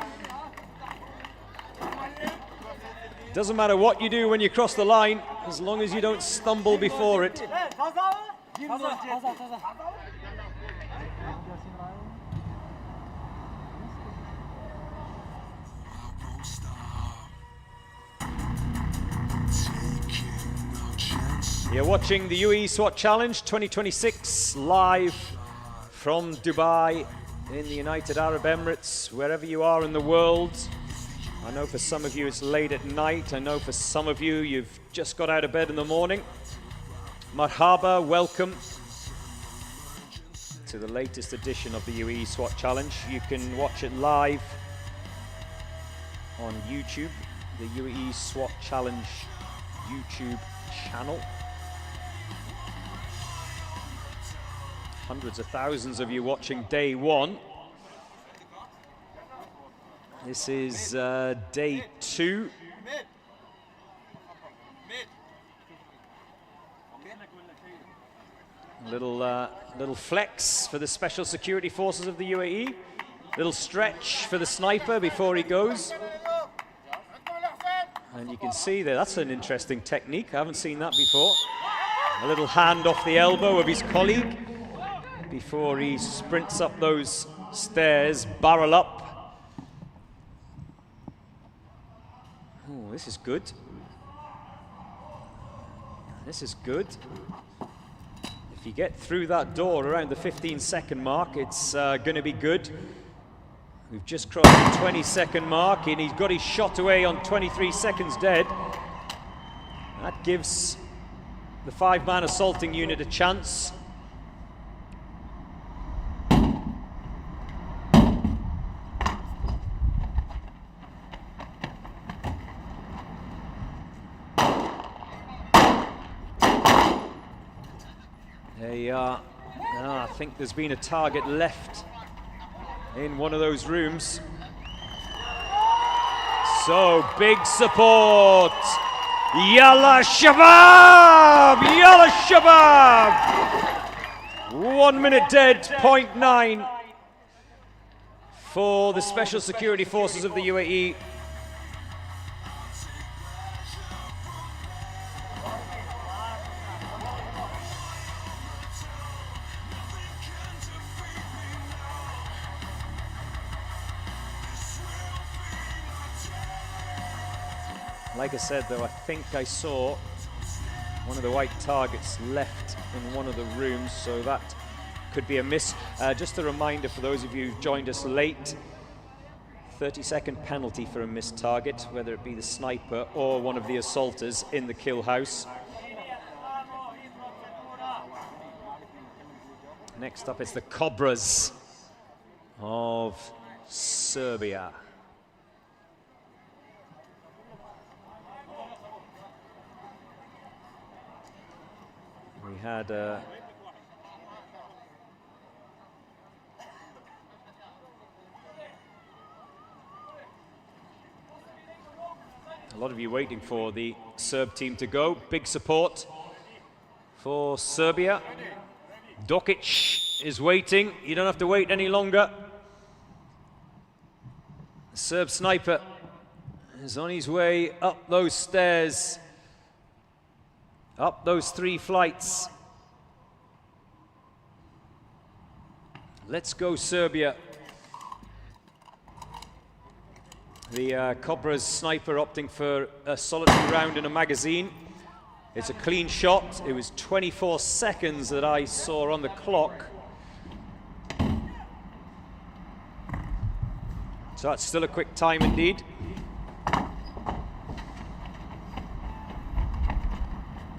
Doesn't matter what you do when you cross the line, as long as you don't stumble before it. You're watching the UAE SWAT Challenge 2026 live from Dubai in the United Arab Emirates, wherever you are in the world. I know for some of you it's late at night. I know for some of you you've just got out of bed in the morning. Marhaba, welcome to the latest edition of the UAE SWAT Challenge. You can watch it live on YouTube, the UAE SWAT Challenge YouTube channel. Hundreds of thousands of you watching day 1. This is day 2. Little flex for the Special Security Forces of the UAE. Little stretch for the sniper before he goes. And you can see there, that's an interesting technique. I haven't seen that before. A little hand off the elbow of his colleague before he sprints up those stairs, barrel up. Oh, this is good. This is good. If you get through that door around the 15-second mark, it's going to be good. We've just crossed the 20-second mark, and he's got his shot away on 23 seconds dead. That gives the 5-man assaulting unit a chance. I think there's been a target left in one of those rooms. So big support. Yalla Shabab! Yalla Shabab! 1 minute dead, 0.9 for the Special Security Forces of the UAE. Like I said, though, I think I saw one of the white targets left in one of the rooms, so that could be a miss. Just a reminder for those of you who joined us late, 30-second penalty for a missed target, whether it be the sniper or one of the assaulters in the kill house. Next up, it's the Cobras of Serbia. We had a lot of you waiting for the Serb team to go. Big support for Serbia. Dokic is waiting. You don't have to wait any longer. The Serb sniper is on his way up those stairs, up those 3 flights. Let's go, Serbia. The Cobras sniper opting for a solitary round in a magazine. It's a clean shot. It was 24 seconds that I saw on the clock. So that's still a quick time indeed.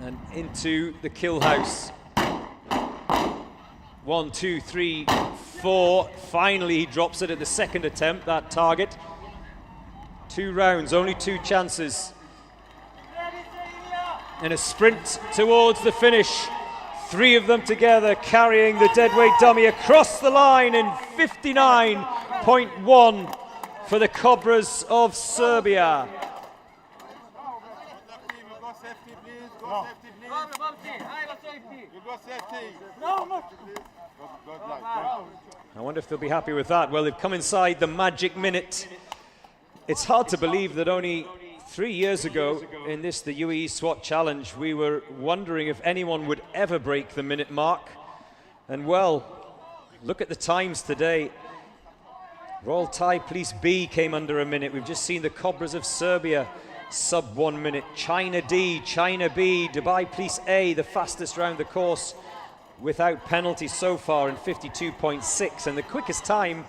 And into the kill house. 1, 2, 3, 4. Finally, he drops it at the second attempt, that target. 2 rounds, only 2 chances. In a sprint towards the finish. 3 of them together, carrying the deadweight dummy across the line in 59.1 for the Cobras of Serbia. I wonder if they'll be happy with that. Well, they've come inside the magic minute. It's hard to believe that only 3 years ago in this, the UAE SWAT Challenge, we were wondering if anyone would ever break the minute mark. And well, look at the times today. Royal Thai Police B came under a minute. We've just seen the Cobras of Serbia sub 1 minute. China D, China B, Dubai Police A, the fastest round the course without penalty so far in 52.6. And the quickest time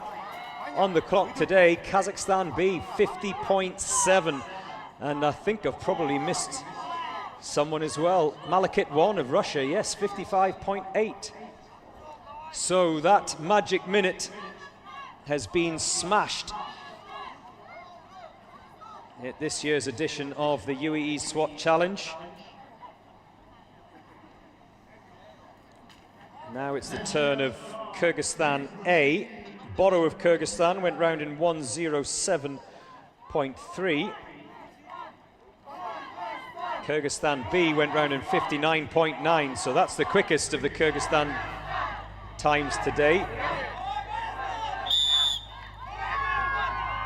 on the clock today, Kazakhstan B, 50.7. And I think I've probably missed someone as well. Malakit 1 of Russia, yes, 55.8. So that magic minute has been smashed at this year's edition of the UAE SWAT Challenge. Now it's the turn of Kyrgyzstan A. Boro of Kyrgyzstan went round in 1:07.3. Kyrgyzstan B went round in 59.9, so that's the quickest of the Kyrgyzstan times today.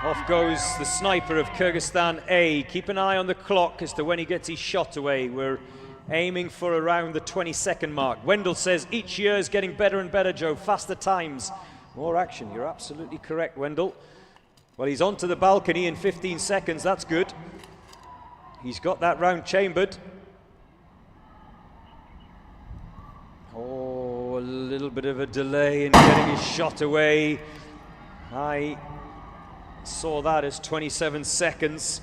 Off goes the sniper of Kyrgyzstan A. Keep an eye on the clock as to when he gets his shot away. We're aiming for around the 20-second mark. Wendell says each year is getting better and better, Joe. Faster times, more action. You're absolutely correct, Wendell. Well, he's onto the balcony in 15 seconds. That's good. He's got that round chambered. Oh, a little bit of a delay in getting his shot away. I saw that as 27 seconds.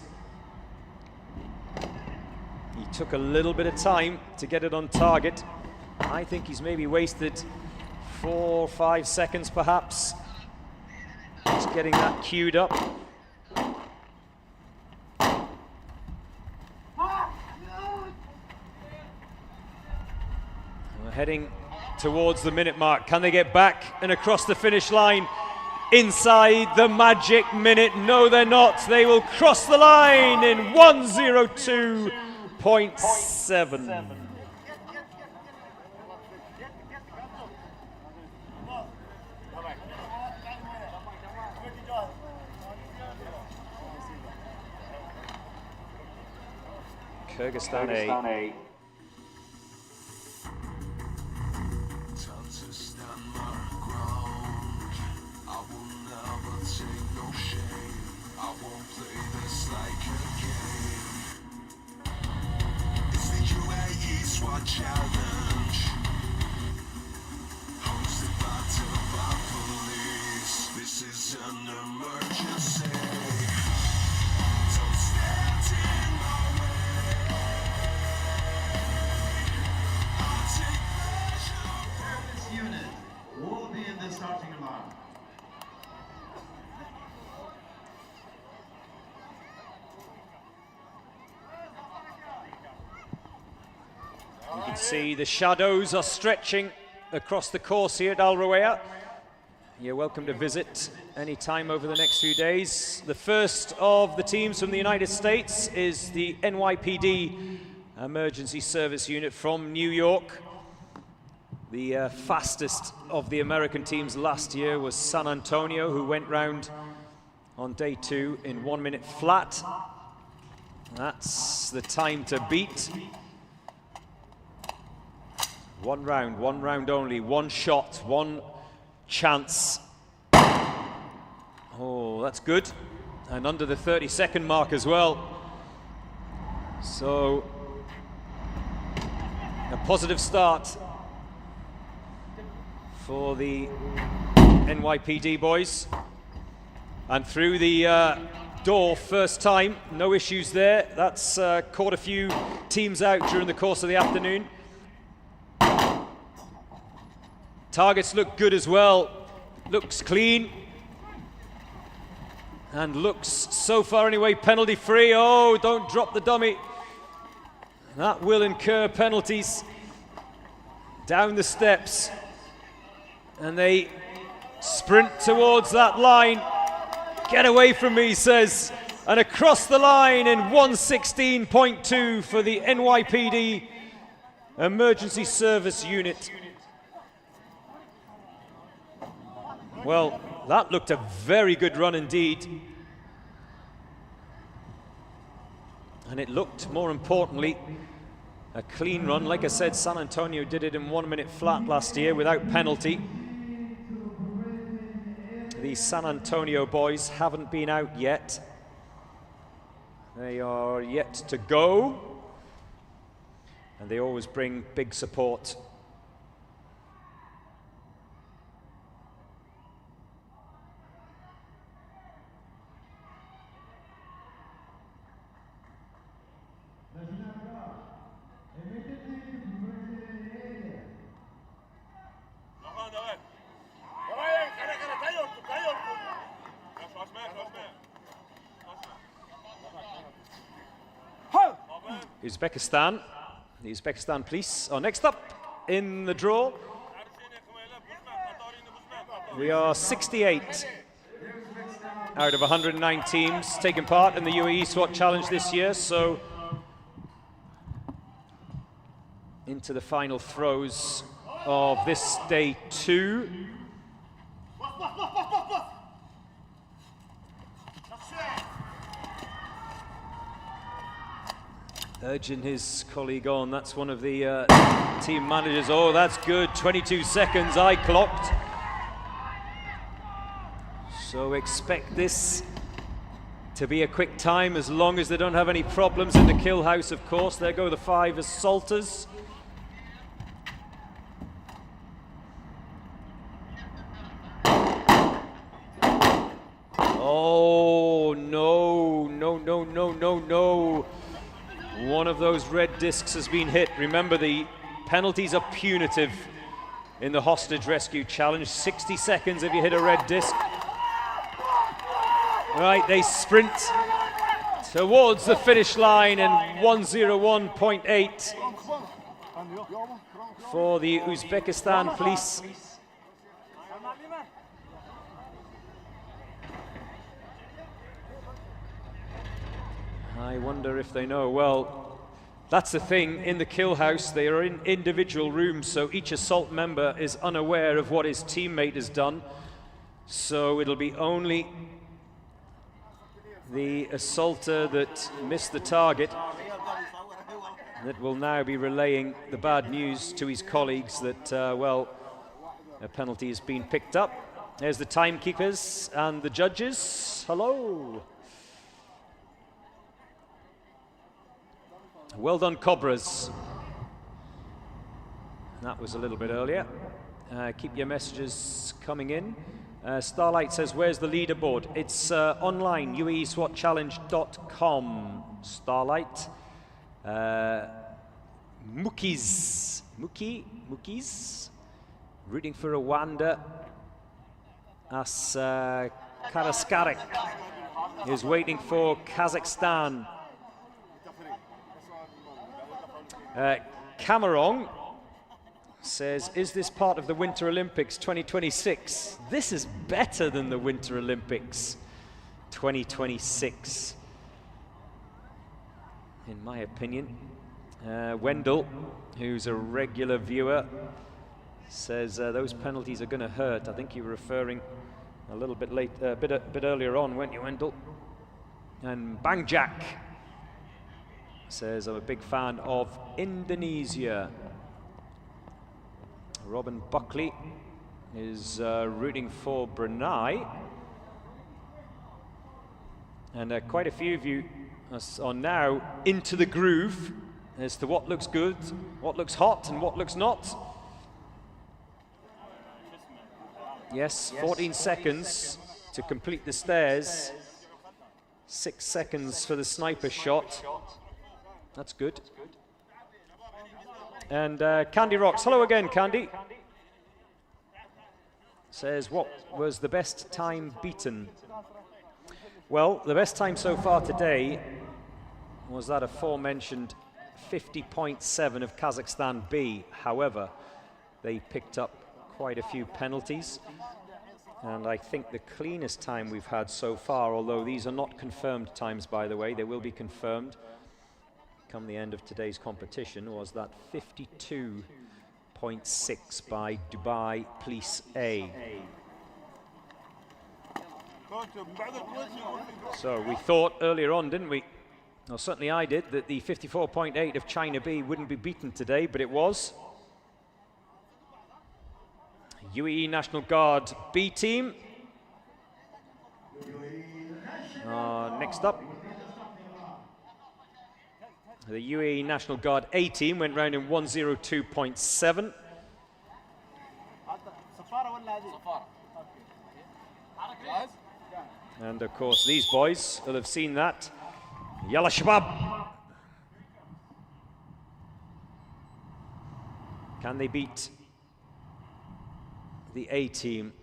He took a little bit of time to get it on target. I think he's maybe wasted 4 or 5 seconds perhaps. Just getting that queued up. We're heading towards the minute mark. Can they get back and across the finish line? Inside the magic minute. No, they're not. They will cross the line in 1:02.7. Kyrgyzstan A. Challenge hosted by Dubai Police. This is an emergency. Don't stand in my way. I'll take pleasure. Service unit, can see the shadows are stretching across the course here at Al Ruwayah. You're welcome to visit any time over the next few days. The first of the teams from the United States is the NYPD Emergency Service Unit from New York. The fastest of the American teams last year was San Antonio, who went round on day 2 in 1 minute flat. That's the time to beat. One round only, one shot, one chance. Oh, that's good. And under the 30-second mark as well. So, a positive start for the NYPD boys. And through the door first time, no issues there. That's caught a few teams out during the course of the afternoon. Targets look good as well. Looks clean. And looks, so far anyway, penalty free. Oh, don't drop the dummy. That will incur penalties. Down the steps. And they sprint towards that line. Get away from me, he says. And across the line in 1:16.2 for the NYPD Emergency Service Unit. Well, that looked a very good run indeed. And it looked, more importantly, a clean run. Like I said, San Antonio did it in 1 minute flat last year without penalty. The San Antonio boys haven't been out yet. They are yet to go. And they always bring big support. Uzbekistan, the Uzbekistan Police are next up in the draw. We are 68 out of 109 teams taking part in the UAE SWAT Challenge this year, so into the final throes of this day 2. Urging his colleague on. That's one of the team managers. Oh, that's good. 22 seconds I clocked. So expect this to be a quick time, as long as they don't have any problems in the kill house, of course. There go the 5 assaulters. Oh, no, no, no, no, no, no. One of those red discs has been hit. Remember, the penalties are punitive in the hostage rescue challenge. 60 seconds if you hit a red disc. Right, they sprint towards the finish line in 1:01.8 for the Uzbekistan Police. I wonder if they know. Well, that's the thing. In the kill house, they are in individual rooms, so each assault member is unaware of what his teammate has done. So it'll be only the assaulter that missed the target that will now be relaying the bad news to his colleagues that, well, a penalty has been picked up. There's the timekeepers and the judges. Hello. Well done, Cobras. That was a little bit earlier. Keep your messages coming in. Starlight says, where's the leaderboard? It's online, uaeswatchallenge.com. Starlight. Mookies, rooting for Rwanda. As Karaskarek is waiting for Kazakhstan. Cameron says, is this part of the Winter Olympics 2026? This is better than the Winter Olympics 2026, in my opinion. Wendell, who's a regular viewer, says those penalties are going to hurt. I think you were referring a little bit late, a bit earlier on, weren't you, Wendell? And Bang Jack says, I'm a big fan of Indonesia. Robin Buckley is rooting for Brunei. And quite a few of you are now into the groove as to what looks good, what looks hot, and what looks not. Yes, 14 seconds to complete the stairs. 6 seconds for the sniper shot. That's good. And Candy Rocks, hello again, Candy. Says, what was the best time beaten? Well, the best time so far today was that aforementioned 50.7 of Kazakhstan B. However, they picked up quite a few penalties. And I think the cleanest time we've had so far, although these are not confirmed times, by the way, they will be confirmed come the end of today's competition, was that 52.6 by Dubai Police A. So we thought earlier on, didn't we? Well, certainly I did, that the 54.8 of China B wouldn't be beaten today, but it was. UAE National Guard B team. Next up, the UAE National Guard A team went round in 102.7. And of course, these boys will have seen that. Yalla Shabab. Can they beat the A team?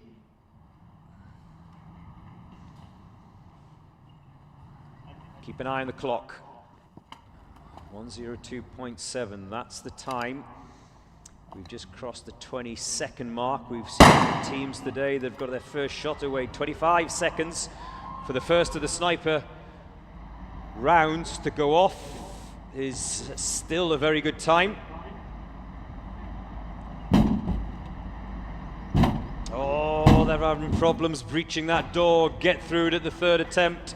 Keep an eye on the clock. 102.7, that's the time. We've just crossed the 20-second mark. We've seen teams today that have got their first shot away. 25 seconds for the first of the sniper rounds to go off is still a very good time. Oh, they're having problems breaching that door. Get through it at the third attempt.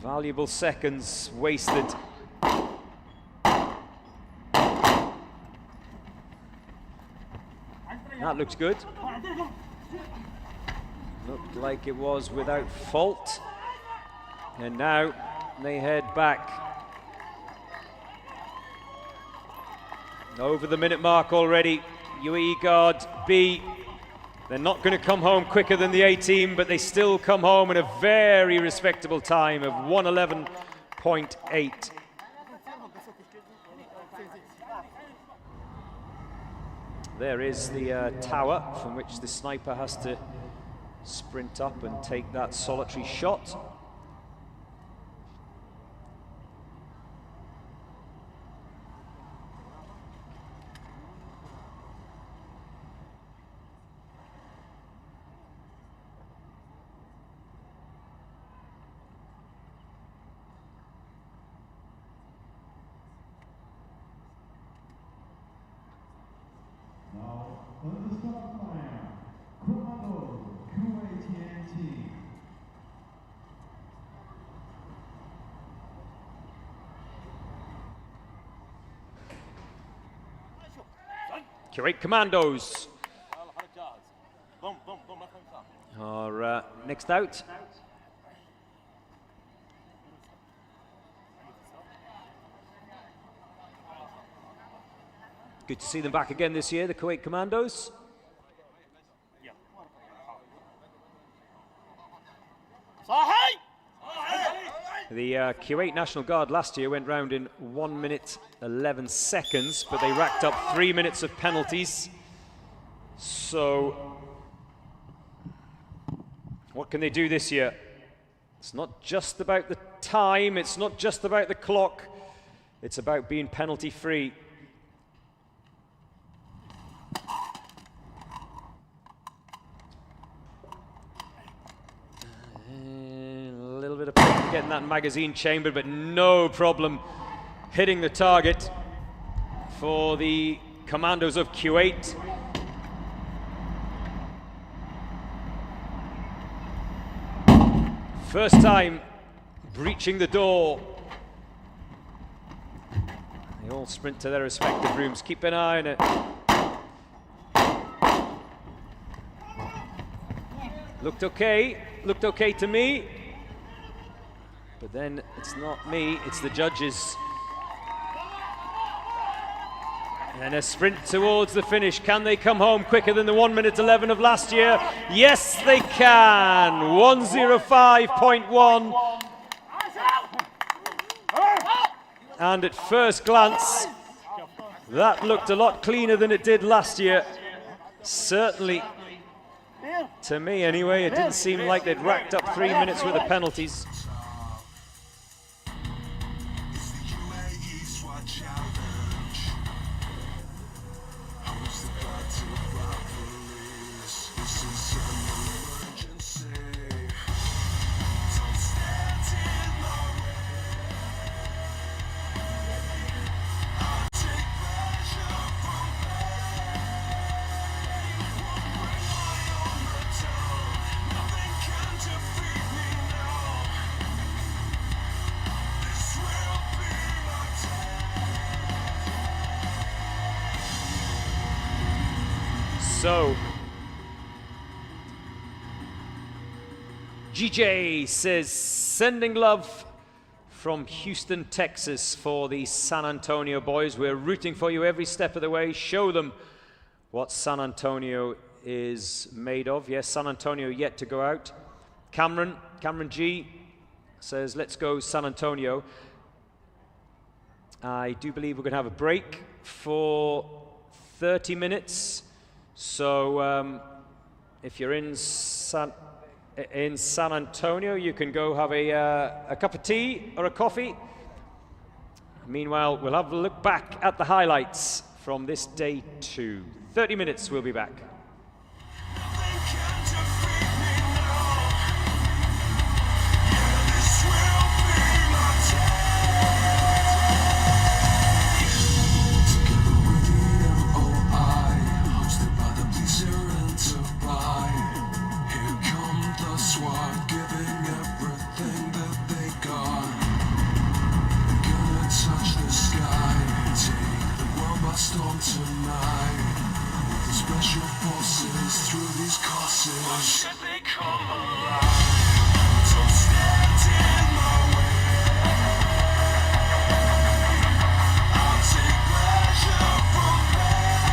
Valuable seconds wasted. That looks good. Looked like it was without fault. And now they head back. Over the minute mark already. UAE Guard B. They're not going to come home quicker than the A team, but they still come home in a very respectable time of 111.8. There is the tower from which the sniper has to sprint up and take that solitary shot. Now, on the start line, Commandos, Kuwait team. Kuwait Commandos are next out. Good to see them back again this year, the Kuwait Commandos. The Kuwait National Guard last year went round in 1 minute 11 seconds, but they racked up 3 minutes of penalties. So, what can they do this year? It's not just about the time, it's not just about the clock. It's about being penalty free. A little bit of problem getting that magazine chambered, but no problem hitting the target for the Commandos of Kuwait. First time breaching the door. They all sprint to their respective rooms. Keep an eye on it. Looked okay to me. But then it's not me, it's the judges. And a sprint towards the finish. Can they come home quicker than the 1:11 of last year? Yes, they can. 1:05.1. And at first glance, that looked a lot cleaner than it did last year. Certainly, to me anyway, it didn't seem like they'd racked up 3 minutes worth of penalties. So, GJ says, sending love from Houston, Texas for the San Antonio boys. We're rooting for you every step of the way. Show them what San Antonio is made of. Yes, San Antonio yet to go out. Cameron G says, let's go San Antonio. I do believe we're going to have a break for 30 minutes. So if you're in San Antonio, you can go have a cup of tea or a coffee. Meanwhile, we'll have a look back at the highlights from this day 2. 30 minutes, we'll be back. Storm tonight with the special forces through these courses. Why should they come alive? Don't stand in my way. I'll take pleasure from pain.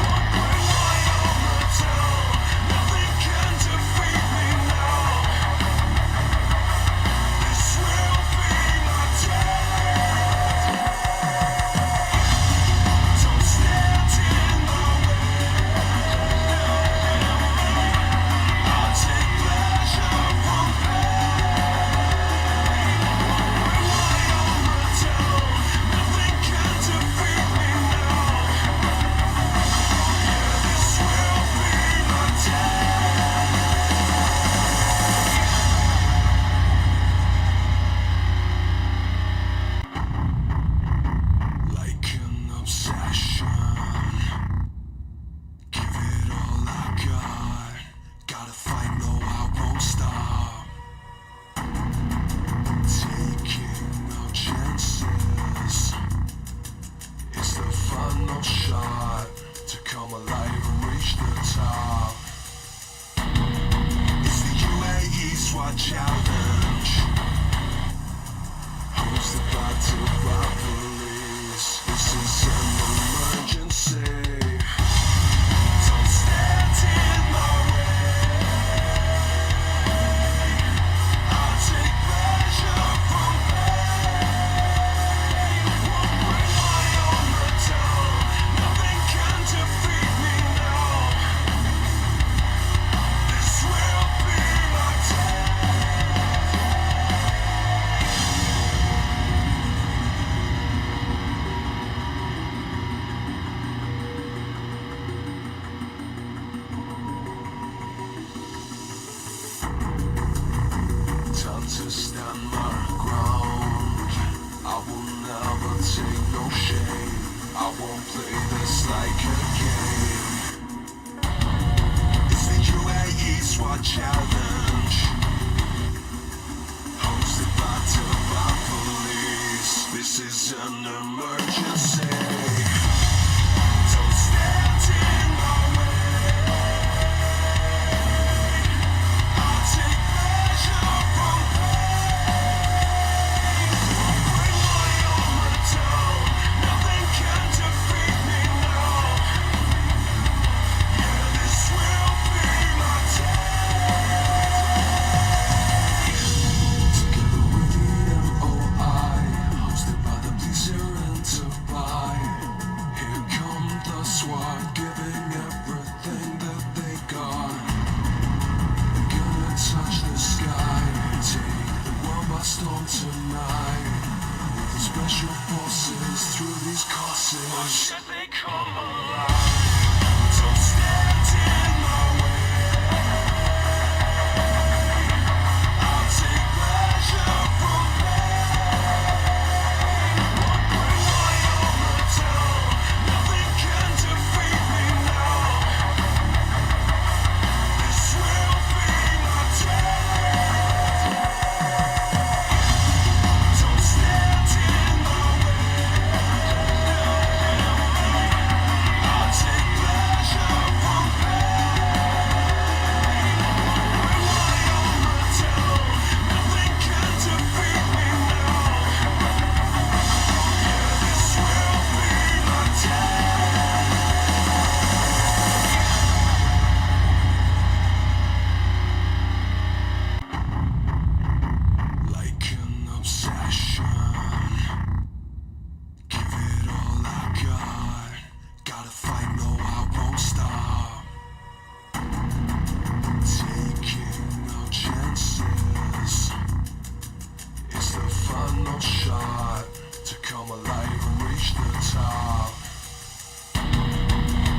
Won't bring my armor down. Nothing can defeat me now. This will be my day. play this like a game. It's the UAE SWAT Challenge, hosted by Dubai Police. This is an emergency. Don't stand in my way. I'll take pleasure from pain. Bring my armor down. Nothing can defeat me now. Yeah, this will be my day. Together with the MOI, hosted by the police here in Dubai. Here come the SWAT, giving everything that they got. Gonna touch the sky, take the world by storm tonight. With the special forces through these courses. Why should they come alive? Don't stand in my way. I'll take pleasure from pain. Bring my armor down. Nothing can defeat me now. This will be my day. Don't stand in my way. I'll take pleasure from pain. Bring my armor down. Nothing can defeat me now. Yeah, this will be my day. Like an obsession, give it all I got. Gotta fight, no, I won't stop. Taking no chances. It's the final shot to come alive and reach the top.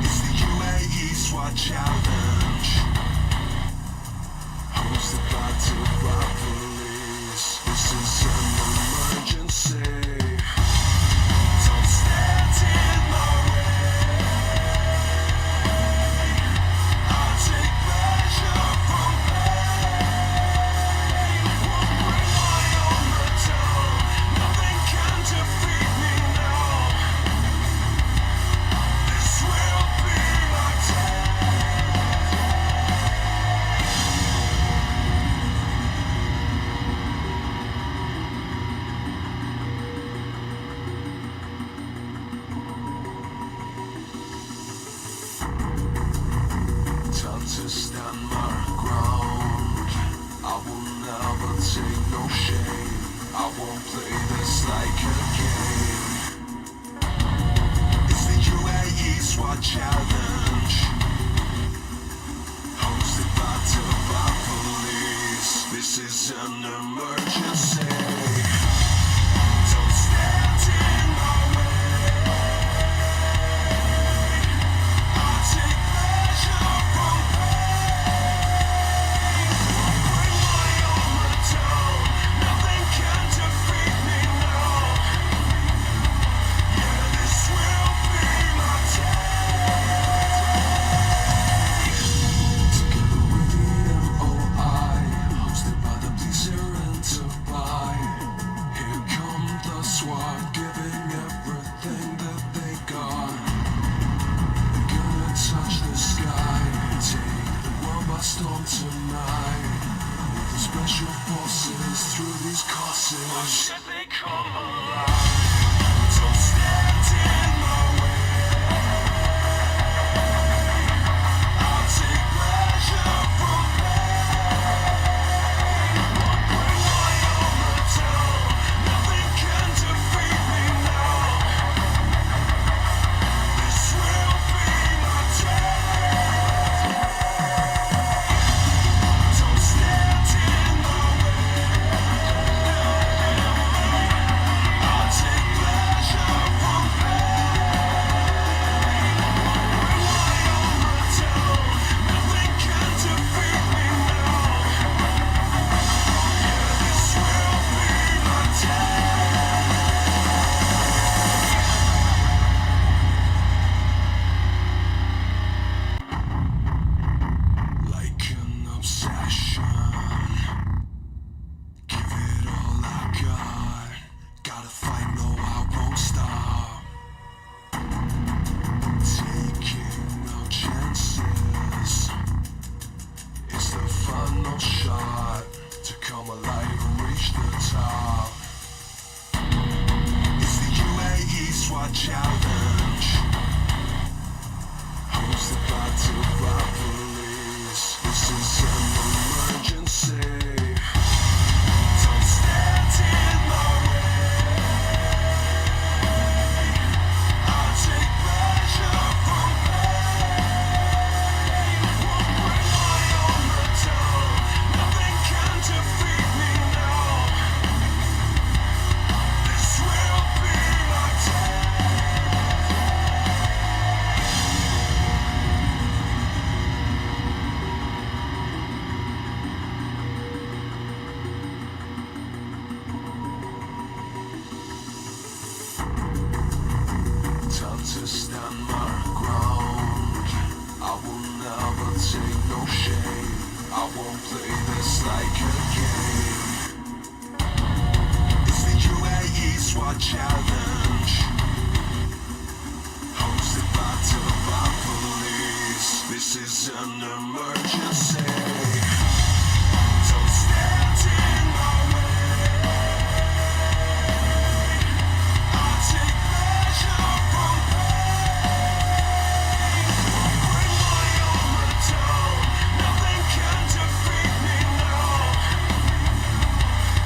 It's the UAE SWAT Challenge, hosted by Dubai Police. This is an emergency. Don't stand in my way. I'll take pleasure from pain. Bring my armor down. Nothing can defeat me now. This will be my day. Time to stand my ground. I will never take no shame. I won't play this like a game. It's the UAE SWAT Challenge, hosted by Dubai Police. This is an emergency. Don't stand in my way. I'll take pleasure from pain. Bring my armor down. Nothing can defeat me now. Yeah, this will be my day. Together with the MOI, hosted by the police here in Dubai. Here come the SWAT, giving everything that they got. Gonna touch the sky, take the world by storm tonight. With the special forces through these courses. Why should they come alive? Don't stand in my way. I'll take pleasure from pain. Bring my armor down. Nothing can defeat me now. This will be my day. Don't stand in my way. I'll take pleasure from pain. reach the top. It's the UAE SWAT Challenge, hosted by Dubai Police. This is an emergency. Don't stand in my way. I'll take pleasure from pain. Won't bring my own return. Nothing can defeat me now. This will be my day. Time to stand my ground. I will never take no shame. I won't play this like a game. It's the UAE SWAT Challenge, hosted by Dubai Police. This is an emergency. Don't stand in my way. I'll take pleasure from pain. Won't bring my own return. Nothing can defeat me now.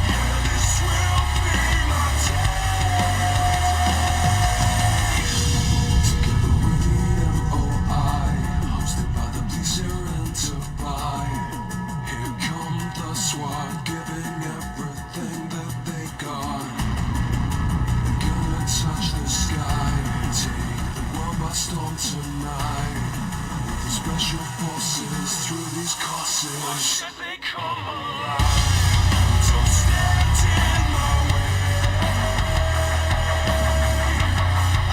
Yeah, this will be my day. Together with the MOI, hosted by the police here in Dubai. Here come the SWAT, giving everything that they got. Gonna touch the sky, take the world by storm tonight. With the special forces through these courses, why should they come alive? Don't stand in my way.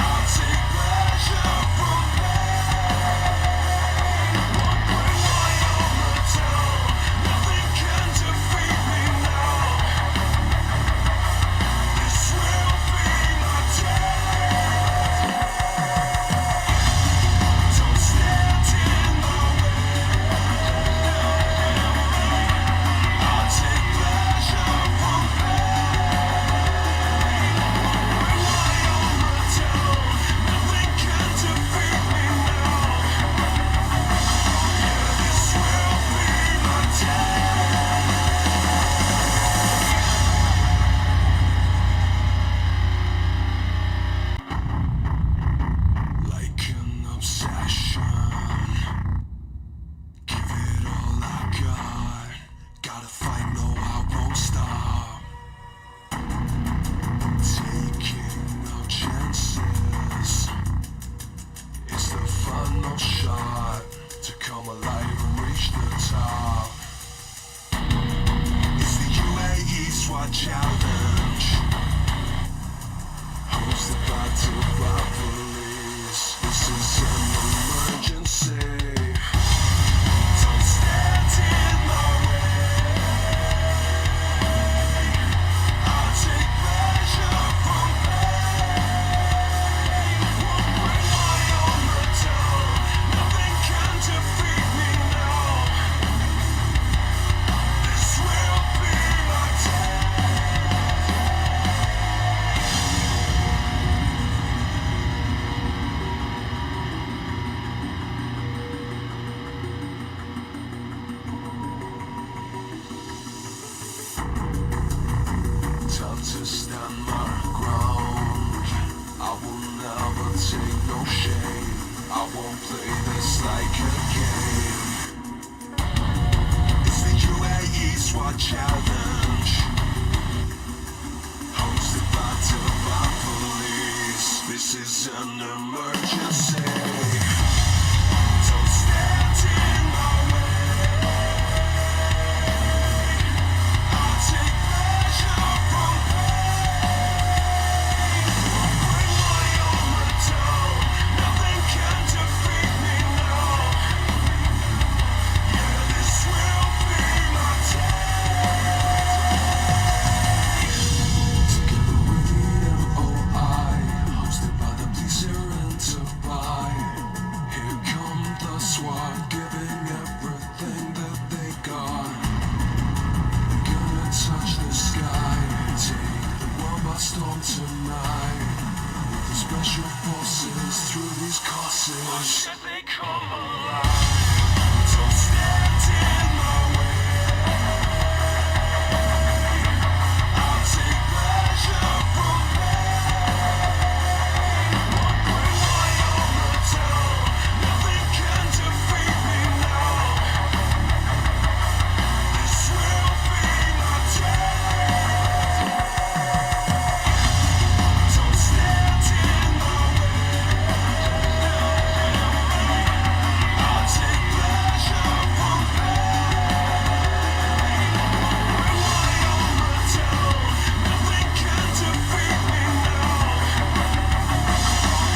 I'll take pleasure from pain. Won't bring my own return. Nothing can defeat me now. This will be my day. Don't stand in my way. I'll take pleasure from pain. Won't bring my own return. Nothing can defeat me now. Yeah, this will be my day. Like an obsession, give it all I got. Gotta fight, no, I won't stop. Taking no chances. It's the final shot to come alive and reach the top. It's the UAE SWAT Challenge, hosted by Dubai Police. This is an emergency. Don't stand in my way. I'll take pleasure from pain. Won't bring my own return. Nothing can defeat me now. This will be my day. Time to stand my ground. I will never take no shame. I won't play this like a game. It's the UAE SWAT Challenge, hosted by Dubai Police. This is an emergency. Don't stand in my way. I'll take pleasure from pain. Won't bring my own return. Nothing can defeat me now. Yeah, this will be my day. Together with the MOI, hosted by the police here in Dubai. forces. Should they come alive? Don't stand in my way. I'll take pleasure from pain. Won't bring my armor down. Nothing can defeat me now. This will be my day. Don't stand in my way. I'll take pleasure from pain. Bring my armor down. Nothing can defeat me now.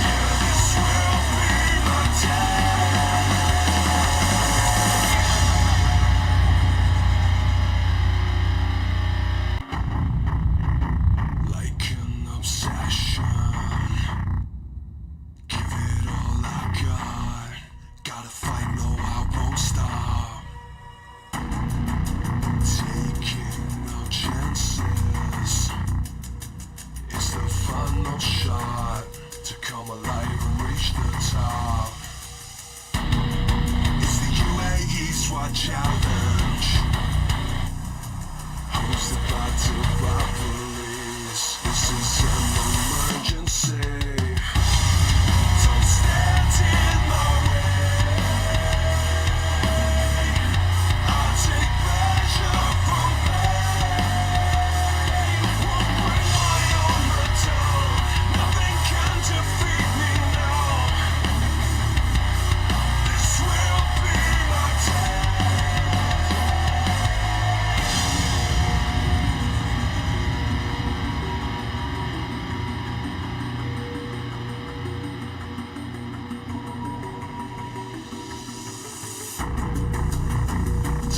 Yeah, this will be my day. Like an obsession, give it all I got. Gotta fight, no, I won't stop. Taking no chances. It's the final shot to come alive and reach the top. It's the UAE SWAT Challenge, hosted by Dubai Police. This is an emergency. Don't stand in my way. I'll take pleasure from pain. Won't bring my armor down. Nothing can defeat me now. This will be my day.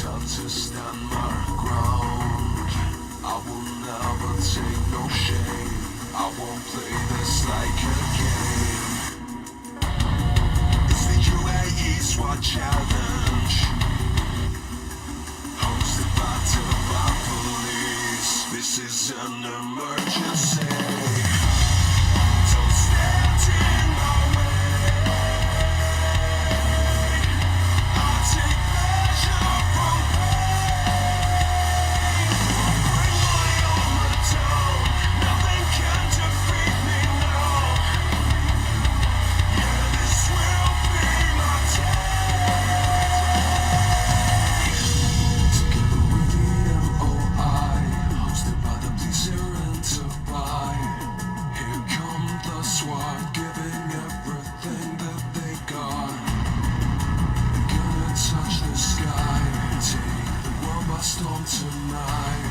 Time to stand my ground. I will never take no shame. I won't play this like a game. It's the UAE SWAT Challenge, hosted by Dubai Police. This is an emergency. Don't stand in my way. I'll take pleasure from pain. Bring my armor down. Nothing can defeat me now. Yeah, this will be my day. Together with the MOI, hosted by the police here in Dubai. Here come the SWAT, giving everything that they got. Gonna touch the sky, take the world by storm tonight.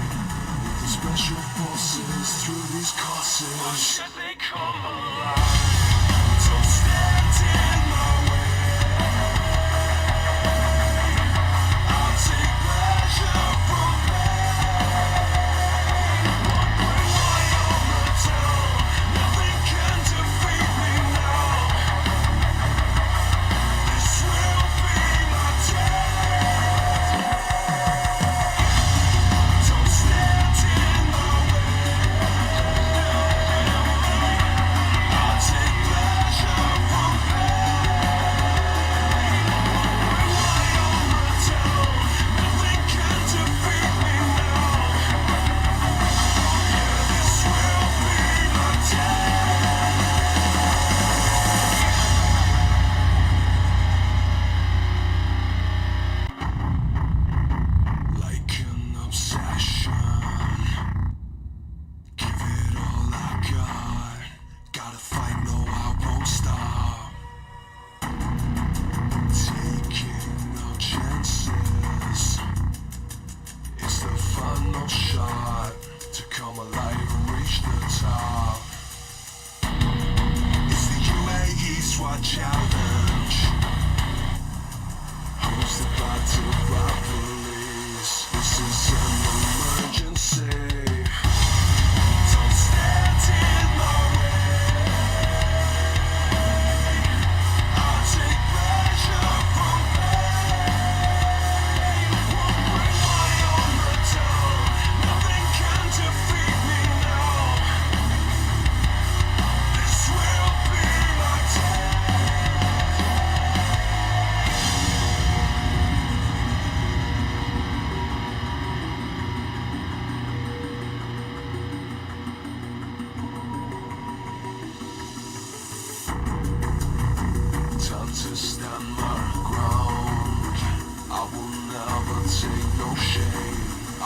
With the special forces through these courses. Or should they come alive? Don't stand in my way. I'll take pleasure from pain. Won't bring my armor down. Nothing can defeat me now. This will be my day. Don't stand in my way. I'll take pleasure from pain.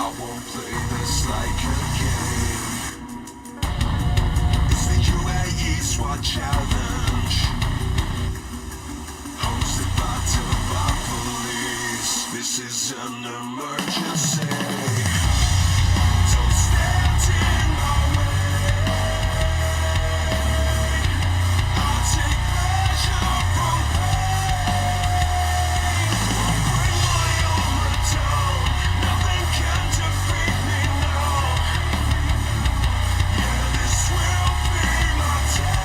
I won't play this like a game. It's the UAE SWAT Challenge, hosted by Thailand Police. This is an emergency. Don't stand in my way. I'll take pleasure from pain. Bring my armor down. Nothing can defeat me now. Yeah, this will be my day.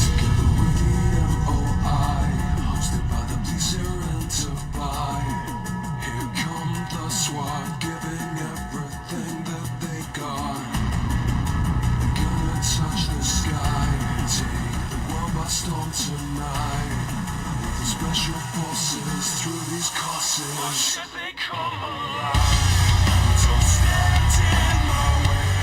Together with the MOI, hosted by the Police UAE. Here come the SWAT, giving everything that they got. Gonna touch the sky, take the world by storm tonight. With the special forces through these courses. Why should they come alive? Don't stand in my way.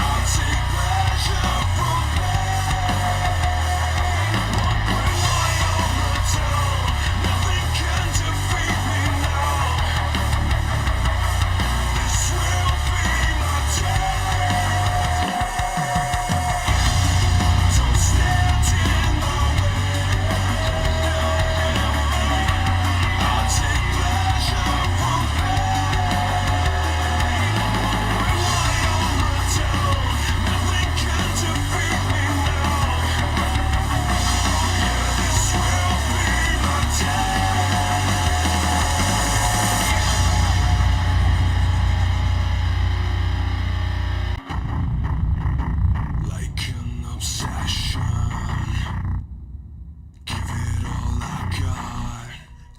I'll take pleasure from pain. Won't bring my armor down. Nothing can defeat me now. This will be my day. Don't stand in my way. I'll take pleasure from pain. Bring my armor down. Nothing can defeat me now. Yeah, this will be my day. Like an obsession, give it all I got.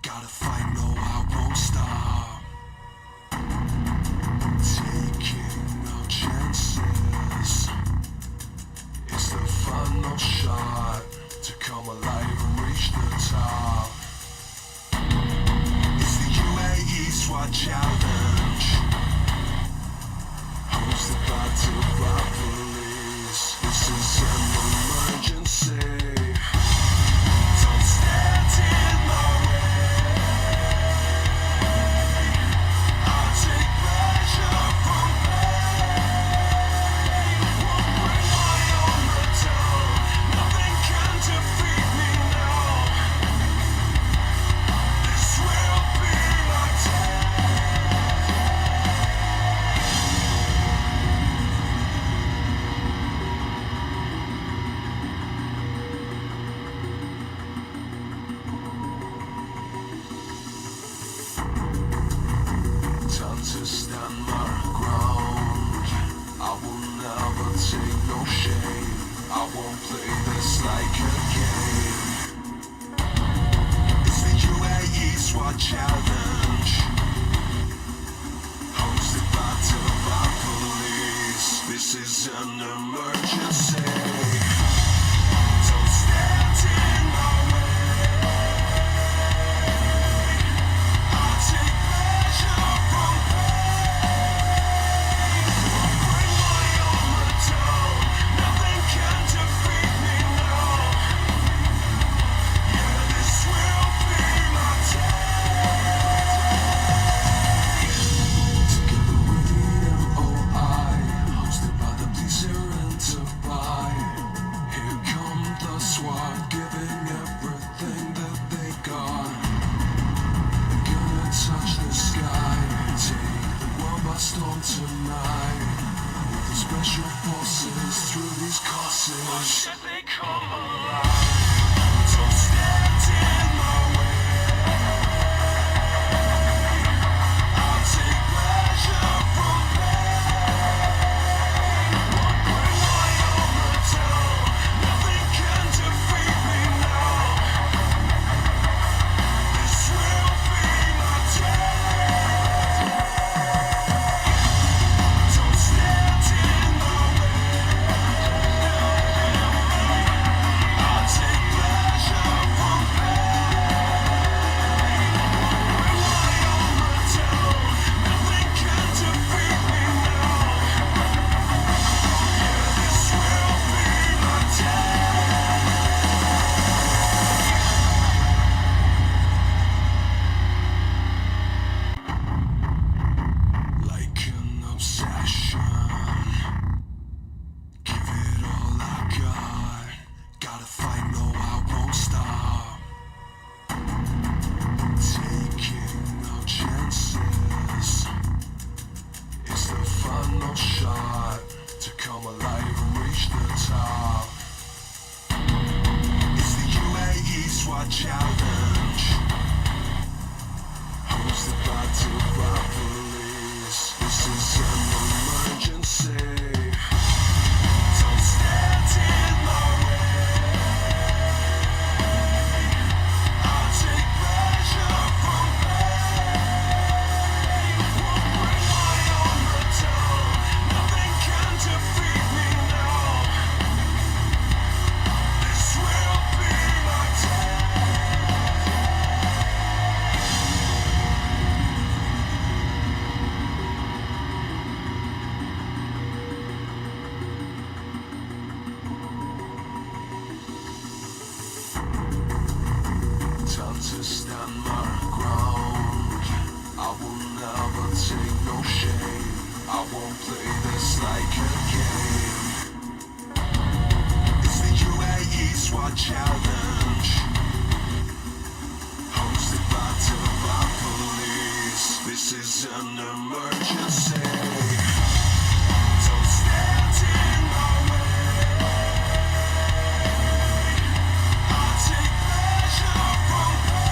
Gotta fight, no, I won't stop. Taking no chances. It's the final shot to come alive and reach the top. It's the UAE SWAT Challenge, hosted by Thailand Police. This is an emergency. Don't stand in my way. I'll take pleasure from pain. Won't bring my armor down. Nothing can defeat me now. This will be my day. Time to stand my ground. I will never take no shame. I won't play this like a game. It's the UAE SWAT Challenge, hosted by Thailand Police. This is an emergency. Don't stand in my way. I'll take pleasure from pain. Bring my armor down. Nothing can defeat me now. Yeah, this will be my day. Together with the MOI, hosted by the Police UAE. Here come the SWAT, giving everything that they got. Gonna touch the sky, take the world by storm tonight. With the special forces through these courses. Why should they come alive? Don't stand in my way. I'll take pleasure from pain. Won't bring my armor down. Nothing can defeat me now. This will be my day. Don't stand in my way. I'll spotted by police. This is an emergency. Don't stand in my way. I'll take pleasure from pain. Won't bring my own return. Nothing can defeat me now. This will be my day. Time to stand my ground. I will never take no shame. I won't play this like a game. It's the UAE SWAT Challenge, hosted by Thailand Police. This is an emergency. Don't stand in my way. I'll take pleasure from pain.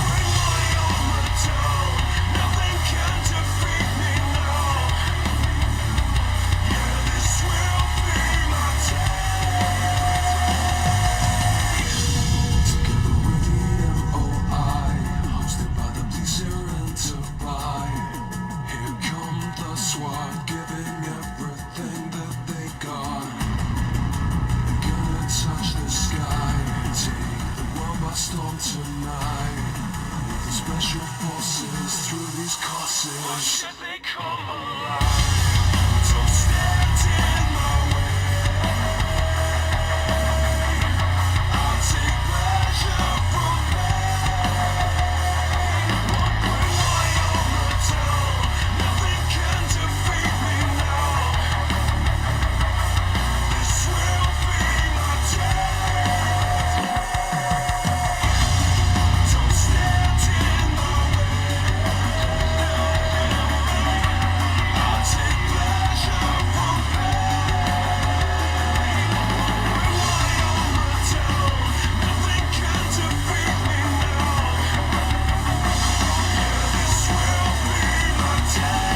Bring my own return. Nothing can defeat me now. Yeah, this will be my day. Together with the MOI, hosted by the police here in Dubai. Here come the SWAT, giving everything that they got. Gonna touch the sky, take the world by storm tonight. With the special forces through these courses. Why should they come alive? Don't stand in my way. I'll take pleasure from pain. Won't bring my own return. Nothing can defeat me now. This will be my day. Don't stand in my way. I'll take pleasure from pain. Bring my own return. Nothing can defeat me now. Yeah, this will be my day.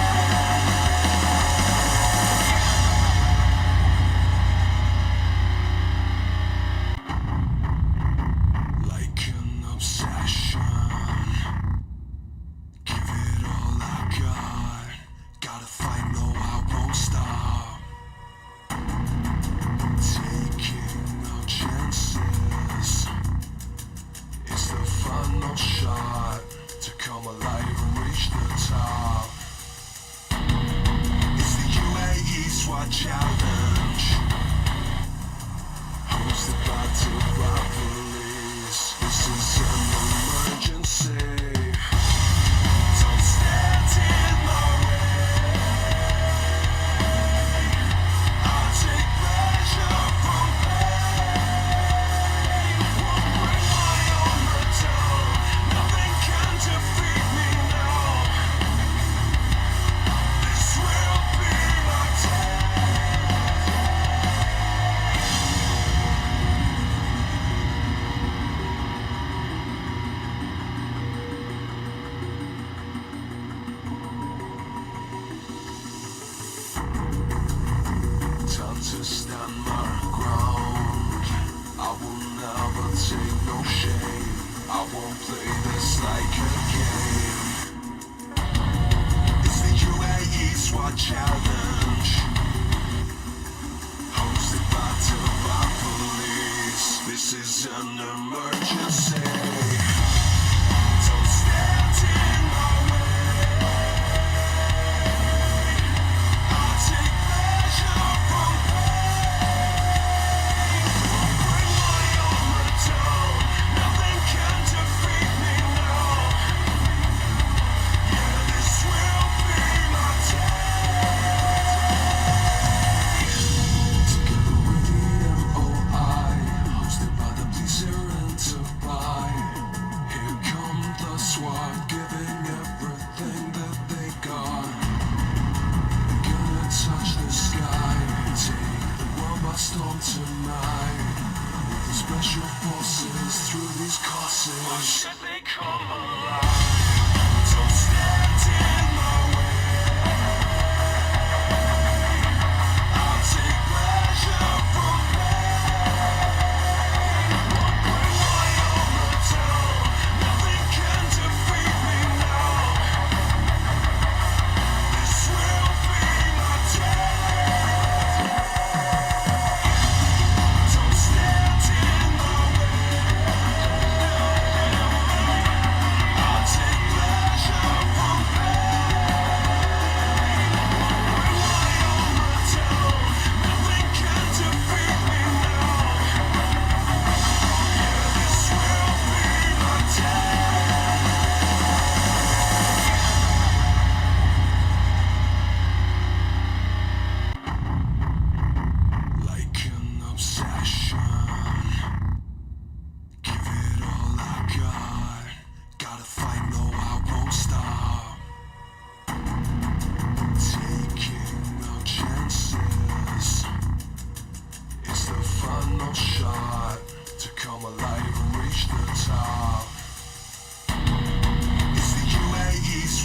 Like an obsession, give it all I got. Gotta fight, no, I won't stop. Taking no chances. It's the final shot to come alive and reach the top. It's the UAE SWAT Challenge, hosted by Thailand Police. This is an emergency. Don't stand in my way. I'll take pleasure from pain. Won't bring my own return. Nothing can defeat me now. This will be my day. Time to stand my ground. I will never take no shame. I won't play this like a game. It's the UAE SWAT Challenge, hosted by Thailand Police. This is an emergency. Don't stand in my way. I'll take pleasure from pain. Bring my own return. Nothing can defeat me now. Yeah, this will be my day. Together with the MOI, hosted by the police here in Dubai. Here come the SWAT, giving everything that they got. Gonna touch the sky, take the world by storm tonight. With the special forces through these courses. Why should they come alive?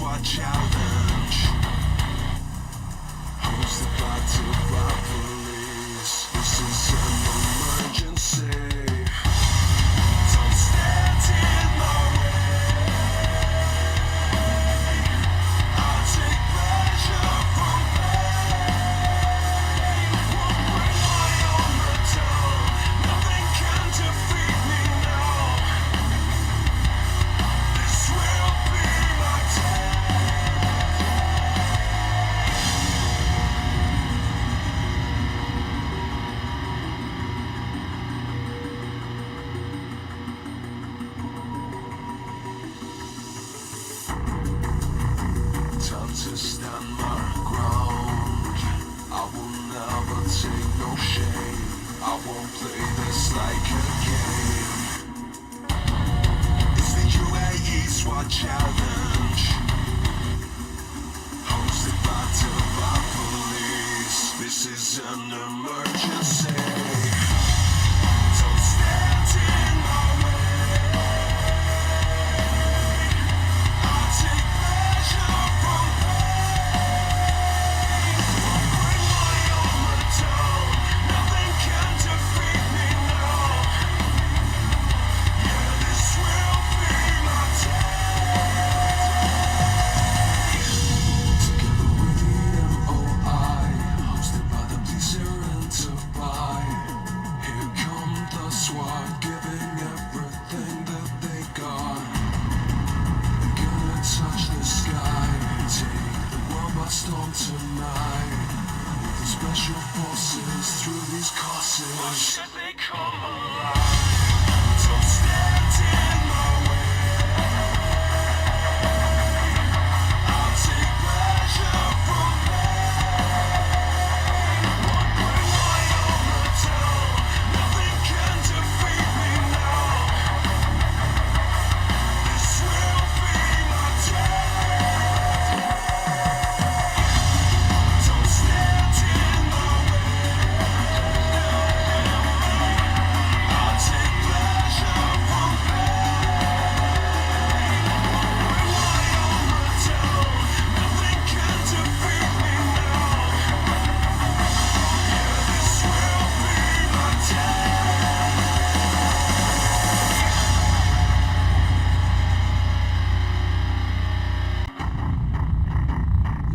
SWAT challenge, hosted by Dubai Police. This is an emergency. Don't stand in my way. I take pleasure from pain. Won't bring my armor down. Nothing can defeat me now. This will be my day. Time to stand my ground. I will never take no shame. I won't play this like a game. It's the UAE SWAT challenge, hosted by Dubai Police. This is an emergency. Don't stand in my way. I take pleasure from pain. Won't bring my armor down. Nothing can defeat me now. Yeah, this will be my day. Together with the MOI, hosted by the police here in Dubai. Here come the SWAT, giving everything that they got. Gonna touch the sky, take the world by storm tonight. With the special forces through these courses, why should they come alive? Don't stand in my way. I'll take pleasure from pain. Won't bring my armor down. Nothing can defeat me now. This will be my day. Don't stand in my way. I'll take pleasure from pain. Won't bring my armor down. Nothing can defeat me now. Yeah, this will be my day.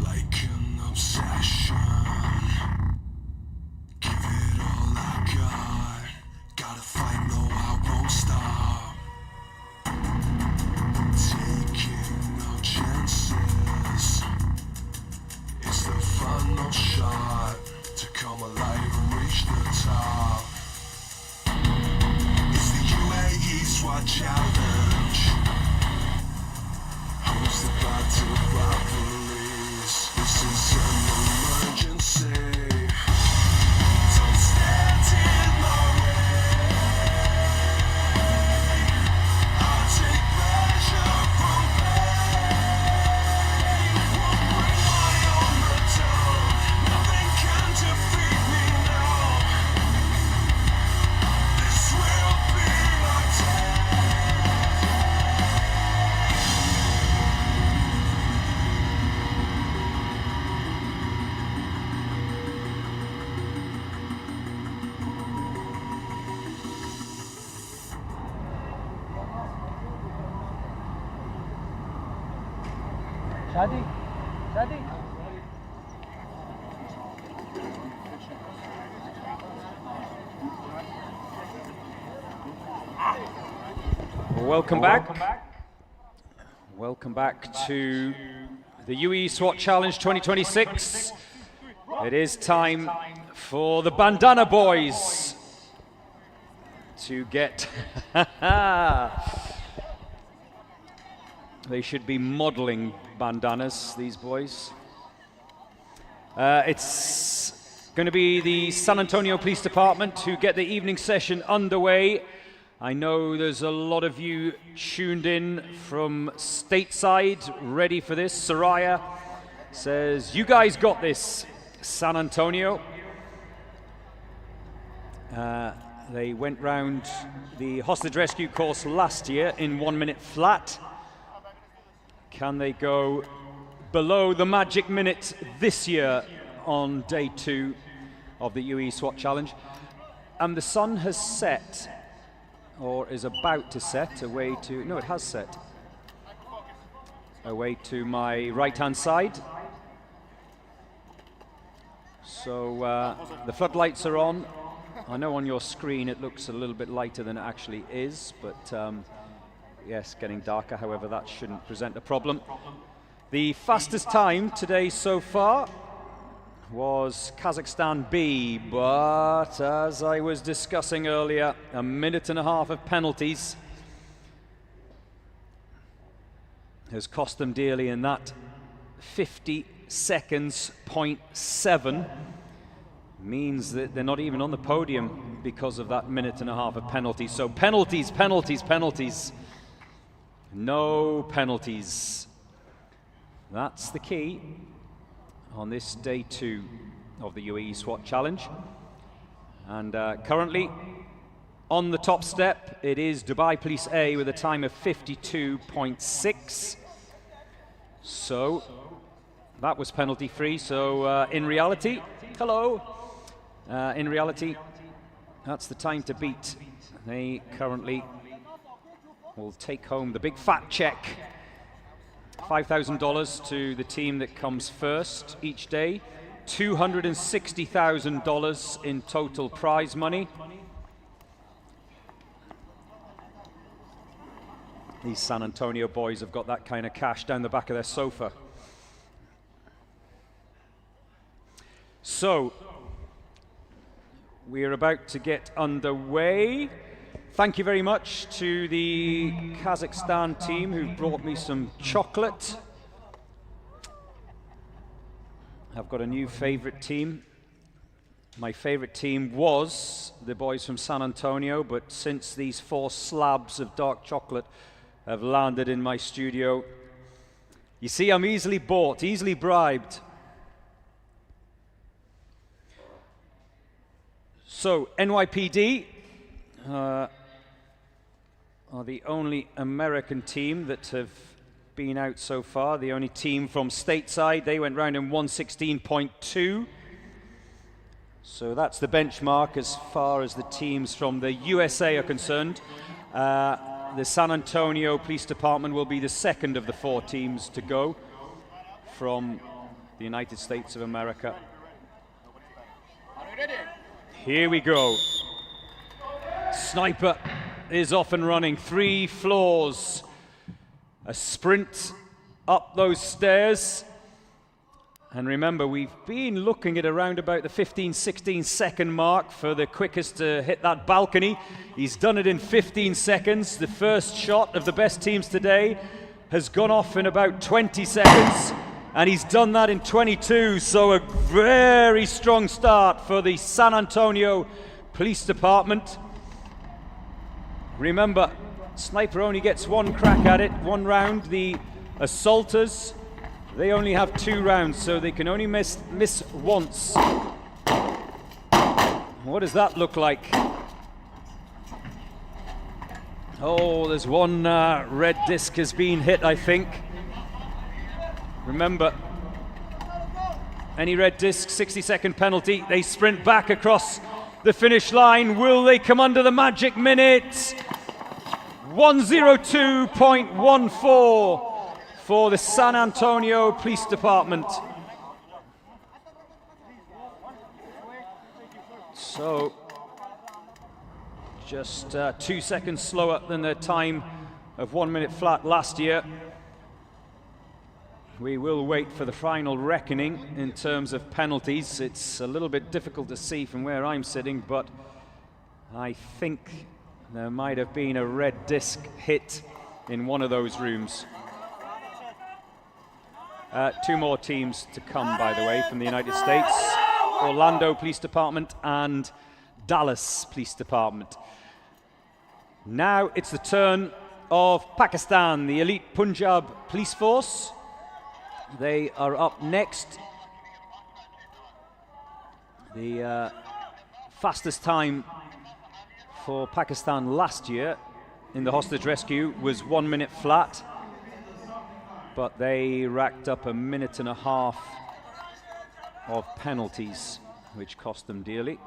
Like an obsession, give it all I got. Gotta fight, no, I won't stop. Taking no chances. It's the final shot to come alive and reach the top. It's the UAE SWAT challenge, hosted by Dubai Police. This is an emergency. Don't stand in my way. I'll take pleasure from pain. Won't bring my armor down. Nothing can defeat me now. This will be my day. شادي شادي Welcome back. Welcome back to the UAE SWAT Challenge 2026. It is time for the bandana boys to get... They should be modeling bandanas, these boys. It's going to be the San Antonio Police Department who get the evening session underway. I know there's a lot of you tuned in from stateside, ready for this. Soraya says, you guys got this, San Antonio. They went round the hostage rescue course last year in 1 minute flat. Can they go below the magic minute this year on day 2 of the UAE SWAT Challenge? And the sun has set, or is about to set, away to, no, it has set, away to my right-hand side. So the floodlights are on. I know on your screen it looks a little bit lighter than it actually is, but yes, getting darker, however, that shouldn't present a problem. The fastest time today so far was Kazakhstan B, but as I was discussing earlier, 1.5 minutes of penalties has cost them dearly in that. 50 seconds, 0.7 means that they're not even on the podium because of that 1.5 minutes of penalties. So penalties, penalties, penalties. No penalties. That's the key on this day 2 of the UAE SWAT Challenge. And currently on the top step, it is Dubai Police A with a time of 52.6. So that was penalty free. So in reality, hello, in reality, that's the time to beat. They currently will take home the big fat check. $5,000 to the team that comes first each day. $260,000 in total prize money. These San Antonio boys have got that kind of cash down the back of their sofa. So, we're about to get underway. Thank you very much to the Kazakhstan team who brought me some chocolate. I've got a new favorite team. My favorite team was the boys from San Antonio, but since these 4 slabs of dark chocolate have landed in my studio, you see, I'm easily bought, easily bribed. So, NYPD are the only American team that have been out so far, the only team from stateside. They went round in 116.2. So that's the benchmark as far as the teams from the USA are concerned. The San Antonio Police Department will be the second of the 4 teams to go from the United States of America. Here we go. Sniper is off and running. 3 floors. A sprint up those stairs. And remember, we've been looking at around about the 15-16 second mark for the quickest to hit that balcony. He's done it in 15 seconds. The first shot of the best teams today has gone off in about 20 seconds. And he's done that in 22. So a very strong start for the San Antonio Police Department. Remember, sniper only gets 1 crack at it, 1 round. The assaulters, they only have 2 rounds, so they can only miss once. What does that look like? Oh, there's 1 red disc has been hit, I think. Remember, any red disc, 60-second penalty. They sprint back across the finish line. Will they come under the magic minute? 1:02.14 for the San Antonio Police Department. So, just 2 seconds slower than the time of 1 minute flat last year. We will wait for the final reckoning in terms of penalties. It's a little bit difficult to see from where I'm sitting, but I think there might have been a red disc hit in one of those rooms. 2 more teams to come, by the way, from the United States. Orlando Police Department and Dallas Police Department. Now it's the turn of Pakistan, the elite Punjab Police Force. They are up next. The fastest time for Pakistan last year in the hostage rescue was 1 minute flat. but they racked up 1.5 minutes of penalties, which cost them dearly.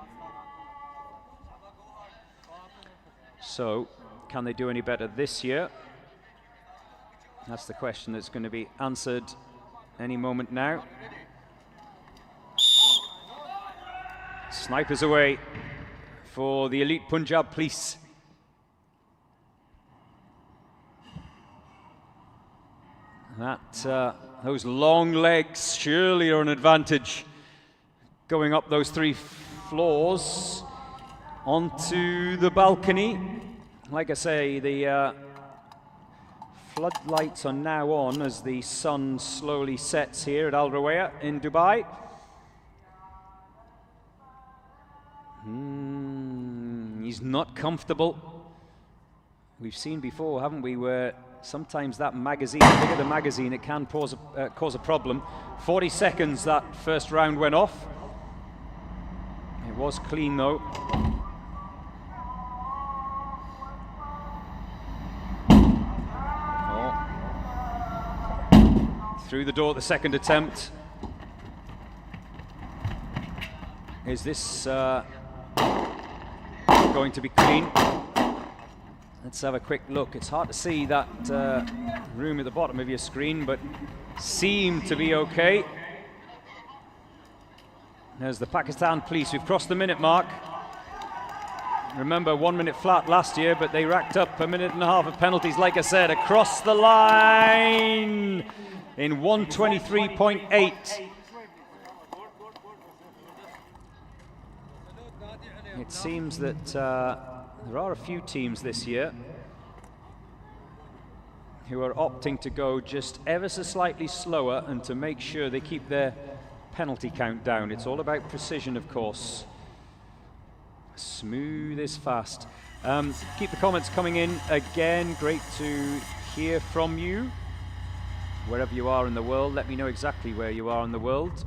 So, can they do any better this year? That's the question that's going to be answered any moment now. Snipers away for the elite Punjab Police. Those long legs surely are an advantage. Going up those 3 floors onto the balcony. Like I say, the floodlights are now on as the sun slowly sets here at Al Rawaya in Dubai. He's not comfortable. We've seen before, haven't we, where sometimes that magazine, the bigger the magazine, it can cause a problem. 40 seconds that first round went off. It was clean though. Through the door at the second attempt. Is this going to be clean? Let's have a quick look. It's hard to see that room at the bottom of your screen, but seem to be okay. There's the Pakistan Police. We've crossed the minute mark. Remember, 1 minute flat last year, but they racked up 1.5 minutes of penalties, like I said, across the line in 1:23.8. It seems that there are a few teams this year who are opting to go just ever so slightly slower and to make sure they keep their penalty count down. It's all about precision, of course. Smooth is fast. Keep the comments coming in again. Great to hear from you. Wherever you are in the world, let me know exactly where you are in the world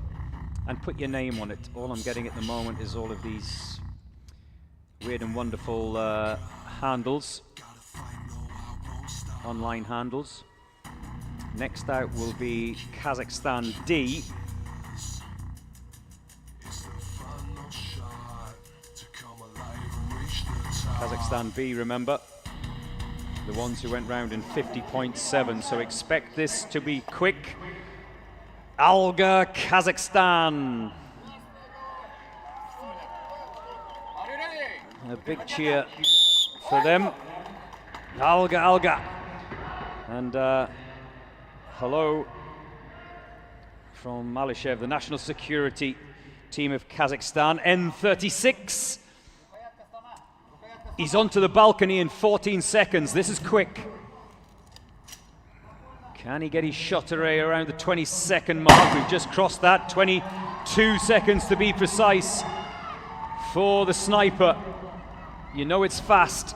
and put your name on it. All I'm getting at the moment is all of these weird and wonderful handles, online handles. Next out will be Kazakhstan D. Kazakhstan B, remember, the ones who went round in 50.7, so expect this to be quick. Alga, Kazakhstan. A big cheer for them. Alga, Alga. And hello from Malishev, the national security team of Kazakhstan, N36. He's onto the balcony in 14 seconds. This is quick. Can he get his shot array around the 20-second mark? We've just crossed that. 22 seconds to be precise for the sniper. You know it's fast.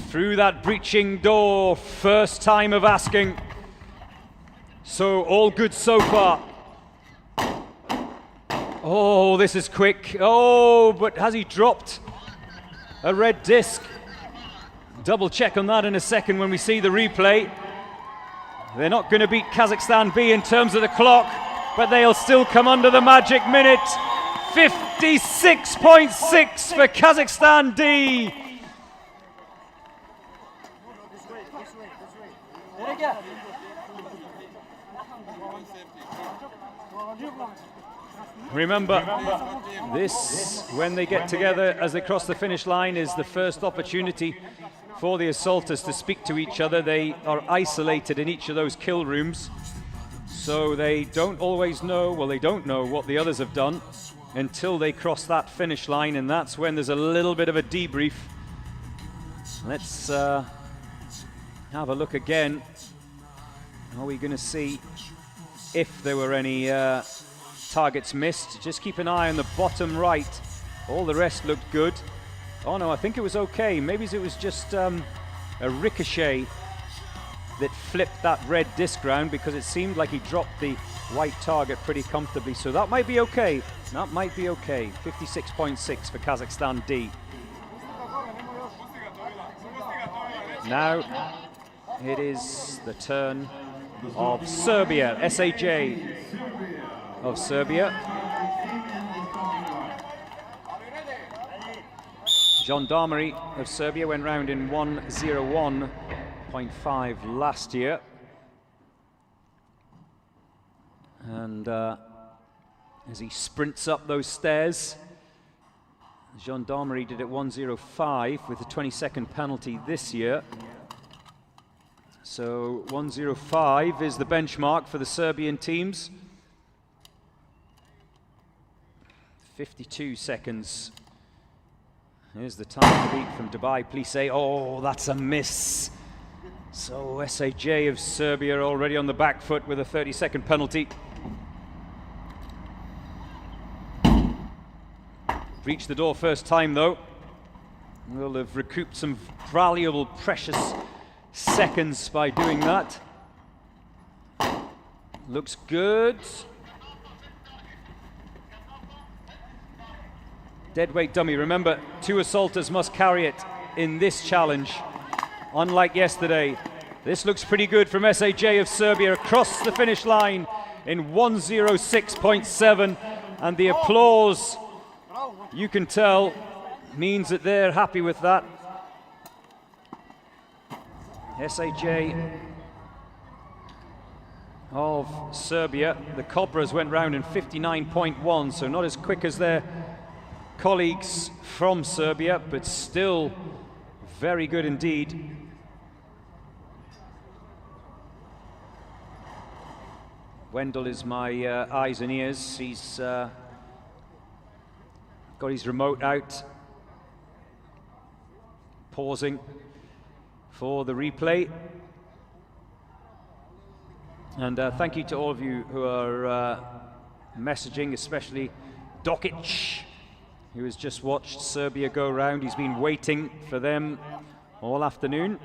Through that breaching door, first time of asking. So all good so far. Oh, this is quick. Oh, but has he dropped a red disc? Double check on that in a second when we see the replay. They're not going to beat Kazakhstan B in terms of the clock, but they'll still come under the magic minute. 56.6 for Kazakhstan D. Remember, this, when they get together as they cross the finish line, is the first opportunity for the assaulters to speak to each other. They are isolated in each of those kill rooms, so they don't always know, well, they don't know what the others have done until they cross that finish line, and that's when there's a little bit of a debrief. Let's have a look again. Are we going to see if there were any targets missed? Just keep an eye on the bottom right. All the rest looked good. Oh no, I think it was okay. Maybe it was just a ricochet that flipped that red disc round, because it seemed like he dropped the white target pretty comfortably. So that might be okay. That might be okay. 56.6 for Kazakhstan D. Now it is the turn of Serbia, SAJ of Serbia. Gendarmerie of Serbia went round in 1:01.5 last year. And as he sprints up those stairs, Gendarmerie did it 1:05 with a 20-second penalty this year. So 1:05 is the benchmark for the Serbian teams. 52 seconds. Here's the time to beat from Dubai Police A. Oh, that's a miss. So SAJ of Serbia already on the back foot with a 30-second penalty. Reached the door first time though. Will have recouped some valuable, precious seconds by doing that. Looks good. Deadweight dummy. Remember, 2 assaulters must carry it in this challenge. Unlike yesterday, this looks pretty good from SAJ of Serbia across the finish line in 1:06.7, and the applause, you can tell, means that they're happy with that. SAJ of Serbia, the Cobras went round in 59.1, so not as quick as their colleagues from Serbia, but still very good indeed. Wendell is my eyes and ears. He's got his remote out, pausing for the replay. And thank you to all of you who are messaging, especially Dokic, who has just watched Serbia go round. He's been waiting for them all afternoon.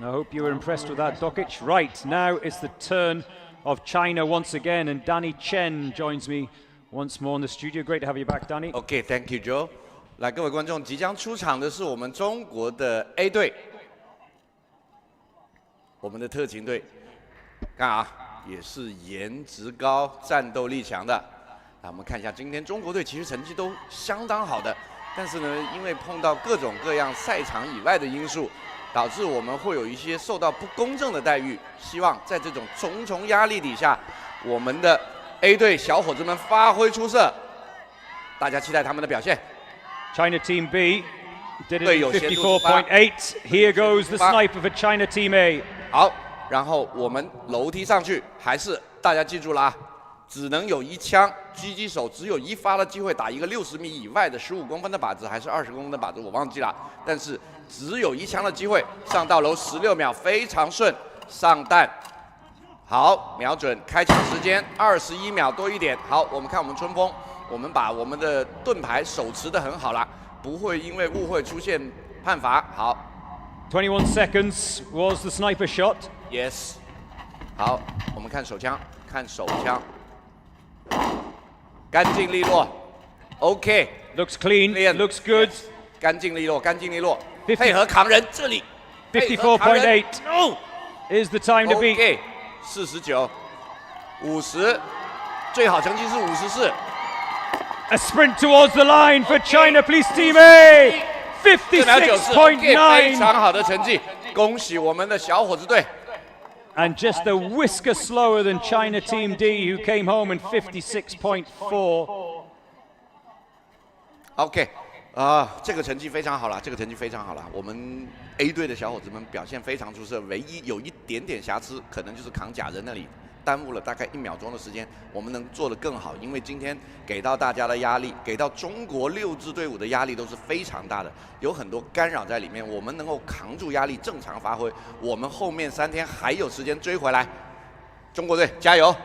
I hope you were impressed with that, Dokic. Right, now it's the turn of China once again, and Danny Chen joins me once more in the studio. Great to have you back, Danny. Okay, thank you, Joe. 来，各位观众，即将出场的是我们中国的 A 队，我们的特勤队，看啊，也是颜值高、战斗力强的。来，我们看一下今天中国队其实成绩都相当好的，但是呢，因为碰到各种各样赛场以外的因素，导致我们会有一些受到不公正的待遇。希望在这种重重压力底下，我们的 A 队小伙子们发挥出色，大家期待他们的表现。 China Team B did it in 54.8. Here goes the sniper for China Team A. 好，然后我们楼梯上去，还是大家记住了啊，只能有一枪，狙击手只有一发的机会打一个60米以外的15公分的靶子，还是20公分的靶子，我忘记了。但是只有一枪的机会，上到楼16秒，非常顺，上弹。好，瞄准，开枪时间21秒多一点。好，我们看我们春风。 我们把我们的盾牌手持得很好了，不会因为误会出现判罚。好 ，21 seconds was the sniper shot. Yes. 好，我们看手枪，看手枪，干净利落。OK. Looks clean. Looks good. 干净利落，干净利落。配合扛人，这里。54.8 is the time to beat. OK. 49、50，最好成绩是54。 A sprint towards the line for China Police Team A. 56.9. 非常好的成绩，恭喜我们的小伙子队。 And just a whisker slower than China Team D, who came home in 56.4. OK， 这个成绩非常好了，这个成绩非常好了。我们 A 队的小伙子们表现非常出色，唯一有一点点瑕疵，可能就是扛假人那里。 耽误了大概1秒钟的时间，我们能做得更好，因为今天给到大家的压力，给到中国6支队伍的压力都是非常大的，有很多干扰在里面。我们能够扛住压力，正常发挥，我们后面3天还有时间追回来。中国队加油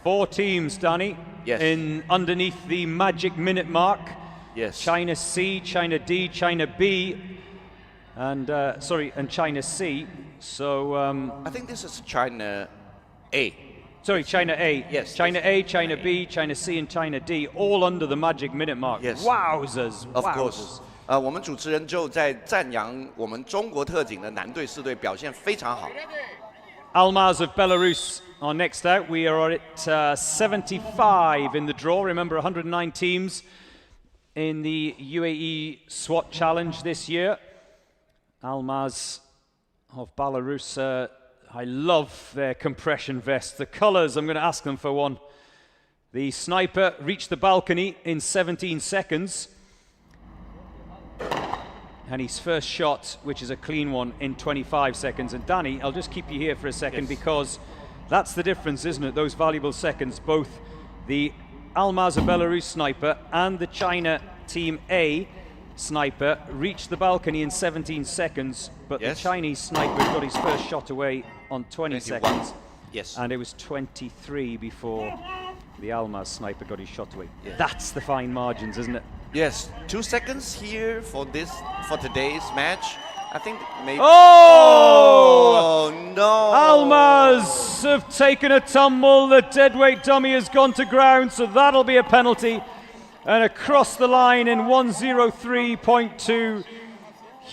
！4 teams, Danny. Yes. In underneath the magic minute mark. Yes. China C, China D, China B, and and China C. So I think this is China A. Sorry, China A. Yes. China A, China B, China C, and China D, all under the magic minute mark. Yes. Wowzers. Of wowzers. course. 我们主持人就在赞扬我们中国特警的男队四队表现非常好。Almaz of Belarus are next out. We are at 75 in the draw. Remember, 109 teams in the UAE SWAT Challenge this year. Almaz of Belarus, I love their compression vests. The colors, I'm going to ask them for one. The sniper reached the balcony in 17 seconds. And his first shot, which is a clean one, in 25 seconds. And Danny, I'll just keep you here for a second, because that's the difference, isn't it? Those valuable seconds. Both the Almaz of Belarus sniper and the China Team A sniper reached the balcony in 17 seconds, but the Chinese sniper got his first shot away on 20 seconds. Yes. And it was 23 before the Almaz sniper got his shot away. That's the fine margins, isn't it? Yes, 2 seconds here for today's match. I think maybe. Oh! No! Almaz have taken a tumble. The deadweight dummy has gone to ground, so that'll be a penalty. And across the line in 103.2.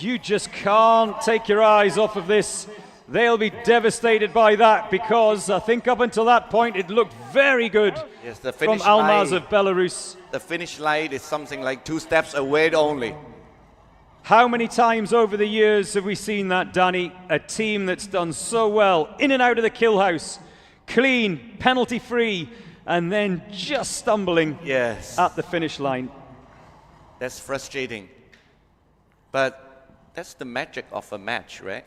You just can't take your eyes off of this. They'll be devastated by that, because I think up until that point it looked very good from Almaz of Belarus. The finish line is something like 2 steps away only. How many times over the years have we seen that, Danny? A team that's done so well, in and out of the kill house, clean, penalty-free, and then just stumbling at the finish line. That's frustrating. But that's the magic of a match, right?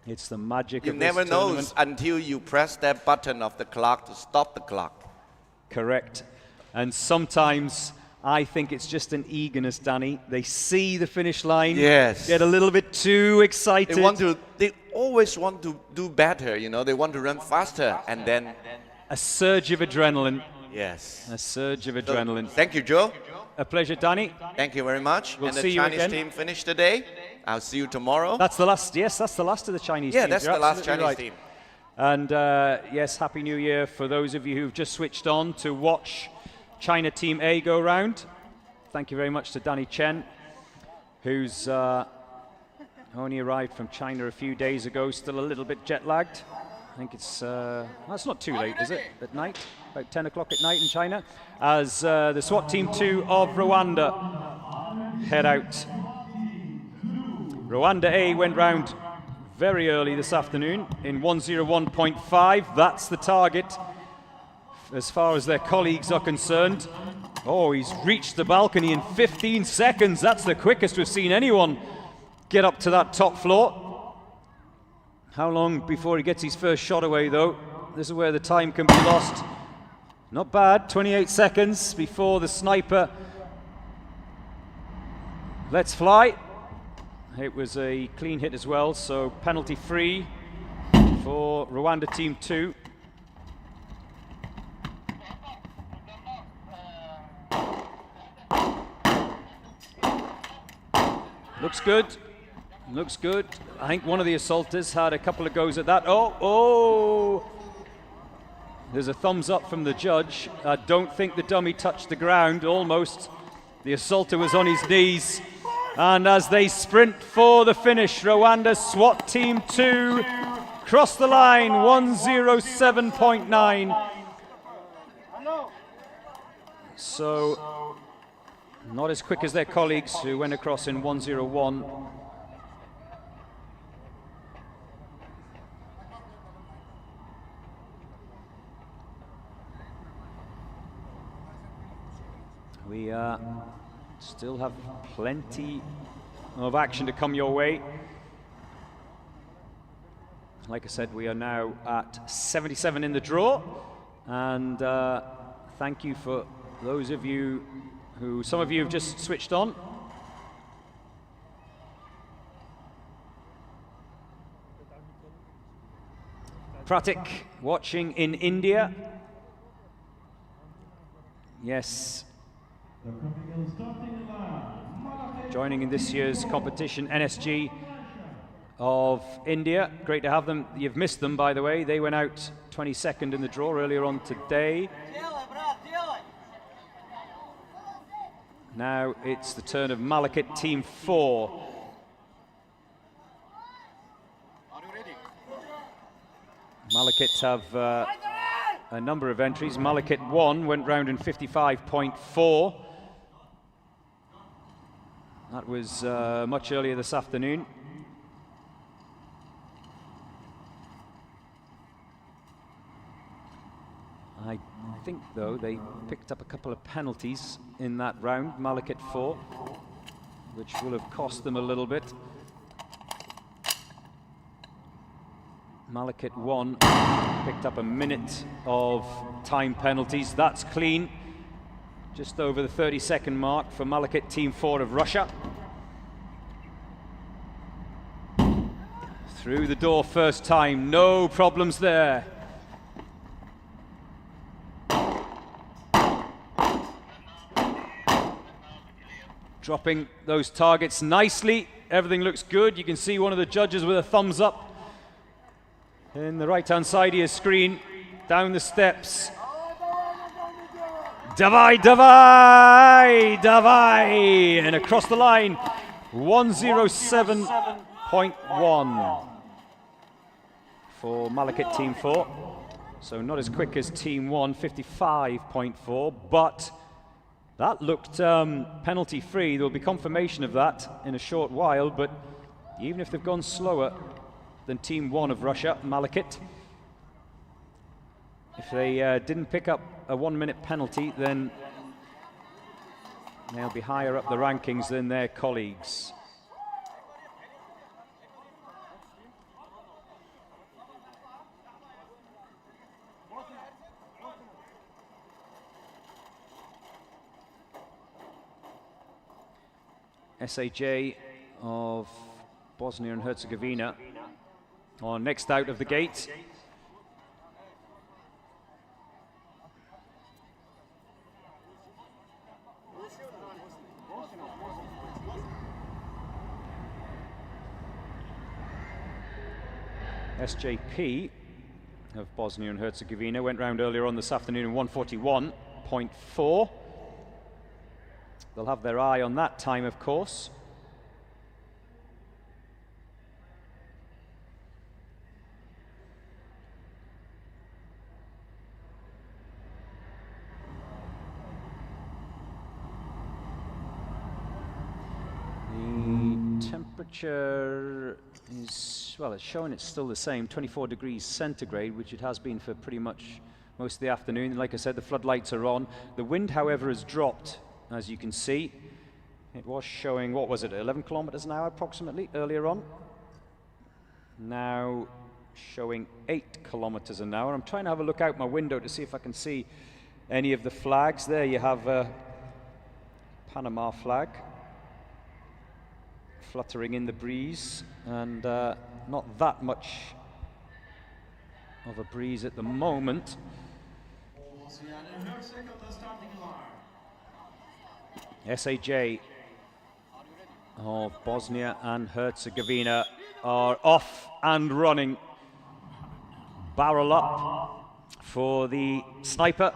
It's the magic of this tournament. You never know until you press that button of the clock to stop the clock. Correct. And sometimes I think it's just an eagerness, Danny. They see the finish line, get a little bit too excited. They always want to do better, you know. They want to run faster, and then a surge of adrenaline. Yes. A surge of adrenaline. Thank you, Joe. A pleasure, Danny. Thank you very much. We'll and see the you Chinese again. team finished today. I'll see you tomorrow. That's the last. Yes, that's the last of the Chinese teams. Yeah, that's You're the last absolutely Chinese right. team. And yes, Happy New Year for those of you who've just switched on to watch China Team A go round. Thank you very much to Danny Chen, who's only arrived from China a few days ago, still a little bit jet lagged. I think it's not too late, is it, at night? About 10 o'clock at night in China, as the SWAT Team 2 of Rwanda head out. Rwanda A went round very early this afternoon in 101.5. That's the target as far as their colleagues are concerned. Oh, he's reached the balcony in 15 seconds. That's the quickest we've seen anyone get up to that top floor. How long before he gets his first shot away, though? This is where the time can be lost. Not bad, 28 seconds before the sniper lets fly. It was a clean hit as well, so penalty free for Rwanda Team 2. Looks good. Looks good. I think one of the assaulters had a couple of goes at that. Oh! There's a thumbs up from the judge. I don't think the dummy touched the ground, almost. The assaulter was on his knees. And as they sprint for the finish, Rwanda SWAT Team 2 cross the line, 107.9. So, not as quick as their colleagues who went across in 101. We still have plenty of action to come your way. Like I said, we are now at 77 in the draw, and thank you for those of you who, some of you have just switched on. Pratik watching in India. Yes. Joining in this year's competition, NSG of India. Great to have them. You've missed them, by the way. They went out 22nd in the draw earlier on today. Now it's the turn of Malakit Team 4. Malakit have a number of entries. Malakit 1 went round in 55.4. That was much earlier this afternoon. I think, though, they picked up a couple of penalties in that round, Malakit 4, which will have cost them a little bit. Malakit 1 picked up a minute of time penalties. That's clean. Just over the 30-second mark for Malakit Team 4 of Russia. Through the door first time, no problems there. Dropping those targets nicely. Everything looks good. You can see one of the judges with a thumbs up in the right-hand side of your screen. Down the steps. Davai, davai, davai. And across the line, 107.1 for Malakit Team 4. So not as quick as Team 1, 55.4, but that looked penalty-free. There'll be confirmation of that in a short while, but even if they've gone slower than Team 1 of Russia, Malakit, if they didn't pick up a 1-minute penalty, then they'll be higher up the rankings than their colleagues. SAJ of Bosnia and Herzegovina are next out of the gate. SJP of Bosnia and Herzegovina went round earlier on this afternoon in 141.4. They'll have their eye on that time, of course. The temperature is, well, it's showing it's still the same, 24 degrees centigrade, which it has been for pretty much most of the afternoon. Like I said, the floodlights are on. The wind, however, has dropped, as you can see. It was showing, what was it, 11 kilometers an hour approximately earlier on. Now showing 8 kilometers an hour. I'm trying to have a look out my window to see if I can see any of the flags. There you have a Panama flag fluttering in the breeze, and not that much of a breeze at the moment. SAJ of Bosnia and Herzegovina are off and running. Barrel up for the sniper.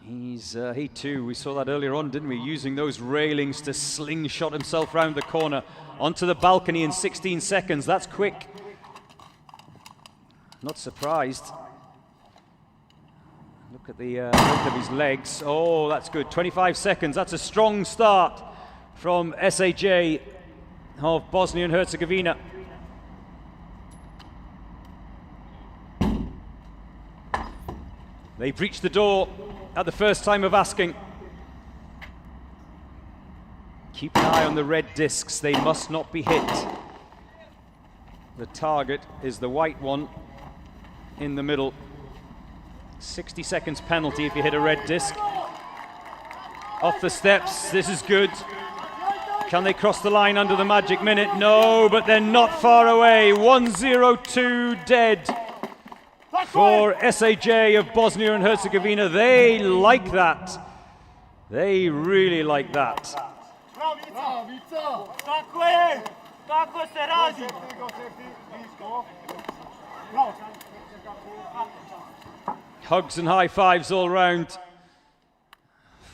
He too, we saw that earlier on, didn't we? Using those railings to slingshot himself round the corner onto the balcony in 16 seconds. That's quick. Not surprised. Look at the length of his legs. Oh, that's good. 25 seconds. That's a strong start from SAJ of Bosnia and Herzegovina. They breached the door at the first time of asking. Keep an eye on the red discs. They must not be hit. The target is the white one in the middle. 60 seconds penalty if you hit a red disc. Off the steps. This is good. Can they cross the line under the magic minute? No, but they're not far away. 102 dead for SAJ of Bosnia and Herzegovina. They like that. They really like that. Hugs and high fives all round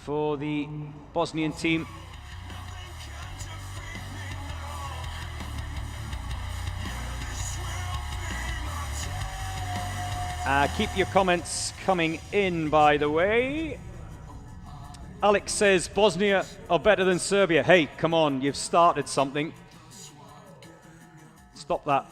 for the Bosnian team. Keep your comments coming in, by the way. Alex says Bosnia are better than Serbia. Hey, come on, you've started something. Stop that.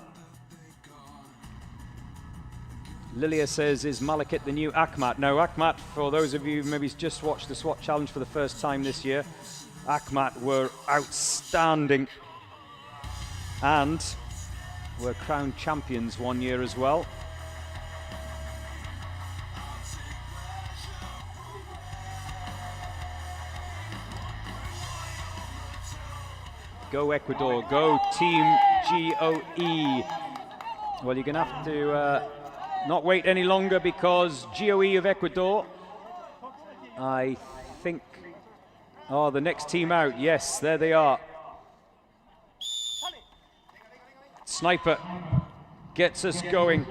Lilia says, is Malakit the new Akhmat? No, Akhmat, for those of you who maybe just watched the SWAT Challenge for the first time this year, Akhmat were outstanding and were crowned champions one year as well. Go Ecuador, go Team GOE. Well, you're going to have to not wait any longer because GOE of Ecuador, I think, are the next team out. Yes, there they are. Sniper gets us going.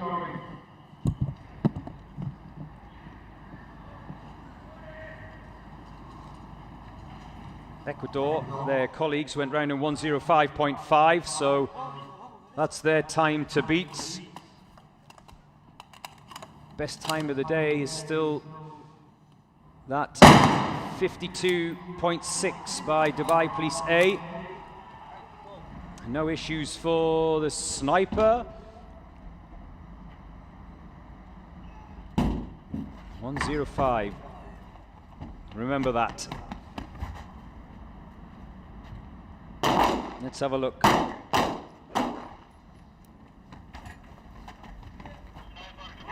Ecuador, their colleagues went round in 1:05.5, so that's their time to beat. Best time of the day is still that 52.6 by Dubai Police A. No issues for the sniper. 1:05. Remember that. Let's have a look.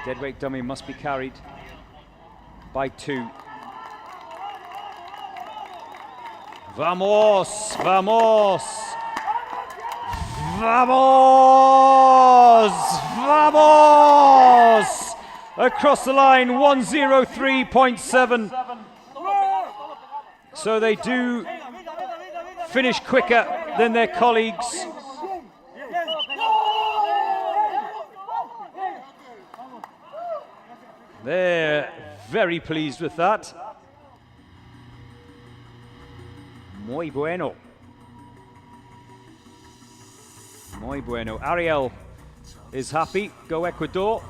Deadweight dummy must be carried by 2. Vamos! Vamos! Vamos! Vamos! Across the line, 1:03.7. So they do finish quicker than their colleagues. They're very pleased with that. Muy bueno. Muy bueno. Ariel is happy. Go Ecuador.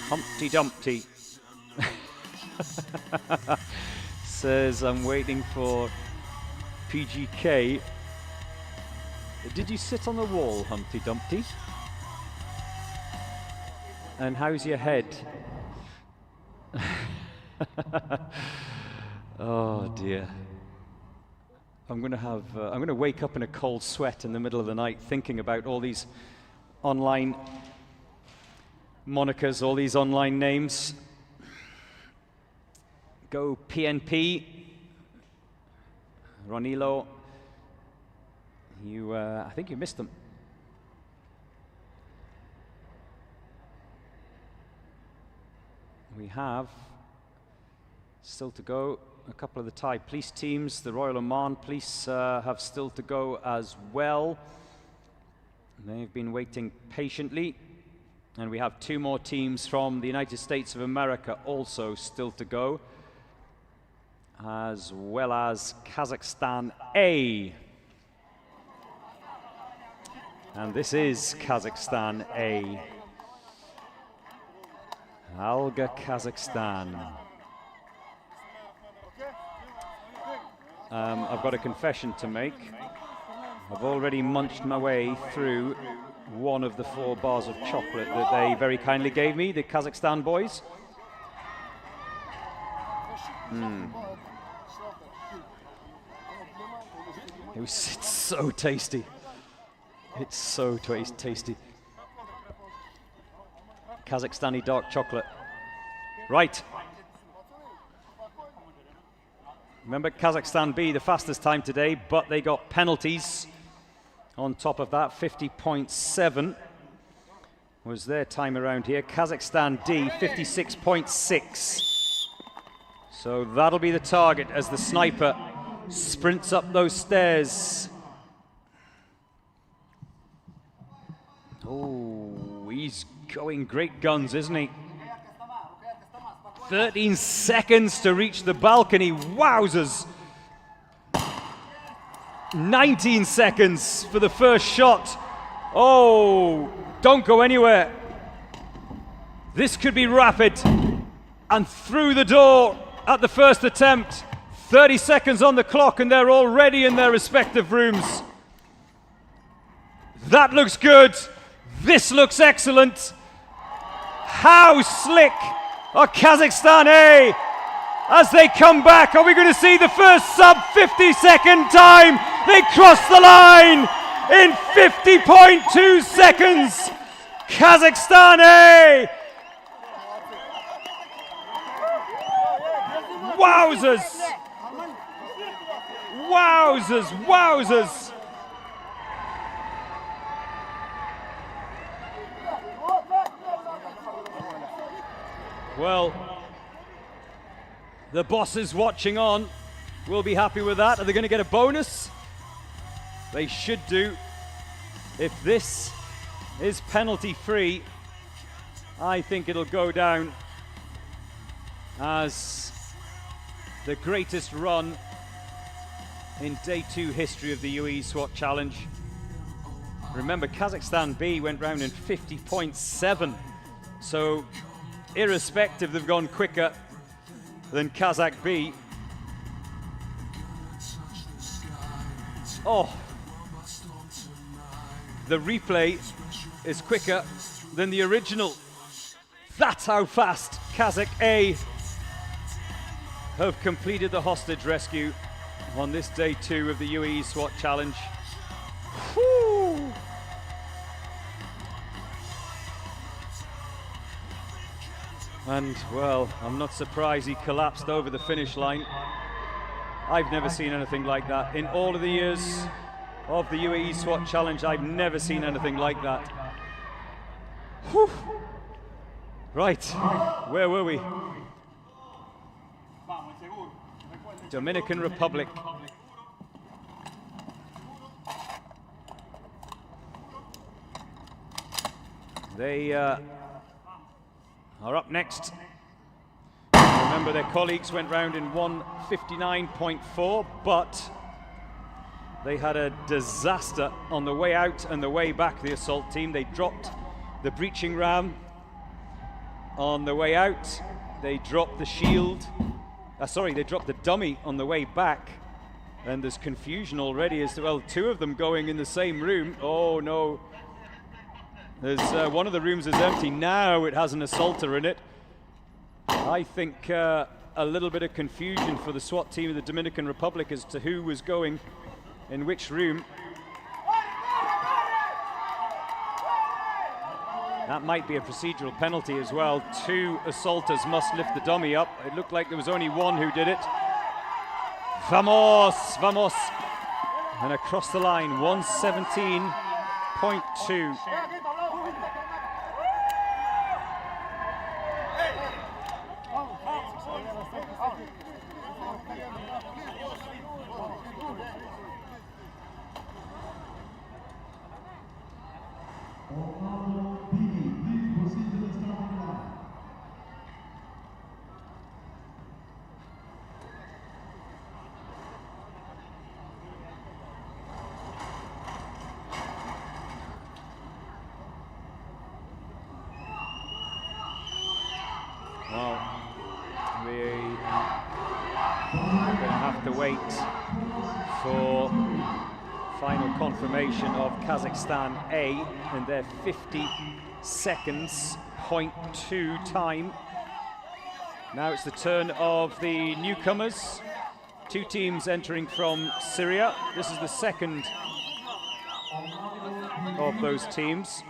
Humpty Dumpty says, I'm waiting for PGK. Did you sit on the wall, Humpty Dumpty? And how's your head? Oh dear. I'm gonna wake up in a cold sweat in the middle of the night thinking about all these online monikers, all these online names. Go PNP. Ronilo. You, I think you missed them. We have still to go a couple of the Thai police teams. The Royal Oman Police have still to go as well. They've been waiting patiently. And we have 2 more teams from the United States of America also still to go, as well as Kazakhstan A. And this is Kazakhstan A. Alga, Kazakhstan. I've got a confession to make. I've already munched my way through one of the 4 bars of chocolate that they very kindly gave me, the Kazakhstan boys. It's so tasty. It's so tasty. Kazakhstani dark chocolate. Right. Remember, Kazakhstan B, the fastest time today, but they got penalties. On top of that, 50.7 was their time around here. Kazakhstan D, 56.6. So that'll be the target as the sniper sprints up those stairs. Oh, he's going great guns, isn't he? 13 seconds to reach the balcony. Wowzers. 19 seconds for the first shot. Oh, don't go anywhere. This could be rapid. And through the door at the first attempt. 30 seconds on the clock and they're already in their respective rooms. That looks good. This looks excellent. How slick are Kazakhstan A as they come back? Are we going to see the first sub 50-second time? They cross the line in 50.2 seconds. Kazakhstan A. Wowzers. Wowzers, wowzers. Well, the bosses watching on will be happy with that. Are they going to get a bonus? They should do. If this is penalty free, I think it'll go down as the greatest run in day 2 history of the UAE SWAT Challenge. Remember, Kazakhstan B went round in 50.7, so irrespective, they've gone quicker than Kazakh B. Oh, the replay is quicker than the original. That's how fast Kazakh A have completed the hostage rescue on this day 2 of the UAE SWAT Challenge. Whew. And, well, I'm not surprised he collapsed over the finish line. I've never seen anything like that. In all of the years of the UAE SWAT Challenge, I've never seen anything like that. Whew. Right, where were we? Dominican Republic. They are up next. Remember, their colleagues went round in 1:59.4, but they had a disaster on the way out and the way back, the assault team. They dropped the breaching ram on the way out. They dropped the shield. They dropped the dummy on the way back. And there's confusion already as to, well, 2 of them going in the same room. Oh no. There's one of the rooms is empty. Now it has an assaulter in it. I think a little bit of confusion for the SWAT team of the Dominican Republic as to who was going in which room. That might be a procedural penalty as well. 2 assaulters must lift the dummy up. It looked like there was only one who did it. Vamos, vamos. And across the line, 117.2. Well, we're going to have to wait for final confirmation of Kazakhstan A and their 50 seconds, 0.2 time. Now it's the turn of the newcomers. 2 teams entering from Syria. This is the second of those teams.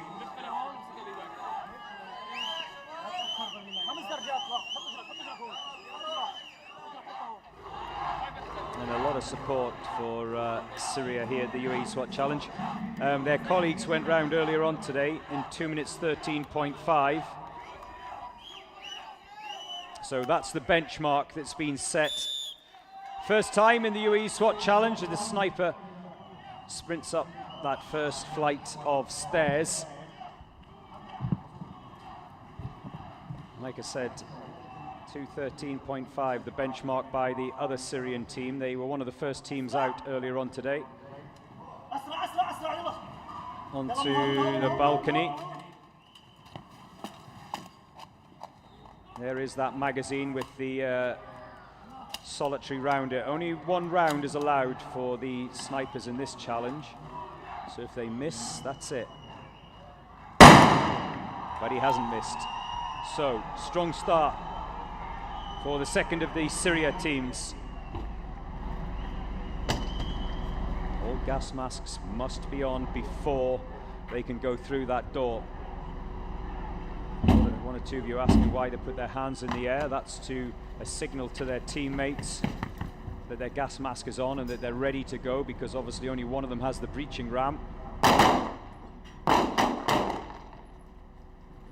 And a lot of support for Syria here at the UAE SWAT Challenge. Their colleagues went round earlier on today in 2 minutes 13.5. So that's the benchmark that's been set. First time in the UAE SWAT Challenge, the sniper sprints up that first flight of stairs. Like I said, 213.5, the benchmark by the other Syrian team. They were one of the first teams out earlier on today. Onto the balcony. There is that magazine with the solitary rounder. Only one round is allowed for the snipers in this challenge. So if they miss, that's it. But he hasn't missed. So, strong start for the second of the Syria teams. All gas masks must be on before they can go through that door. One or two of you asking why they put their hands in the air. That's to a signal to their teammates that their gas mask is on and that they're ready to go, because obviously only one of them has the breaching ramp.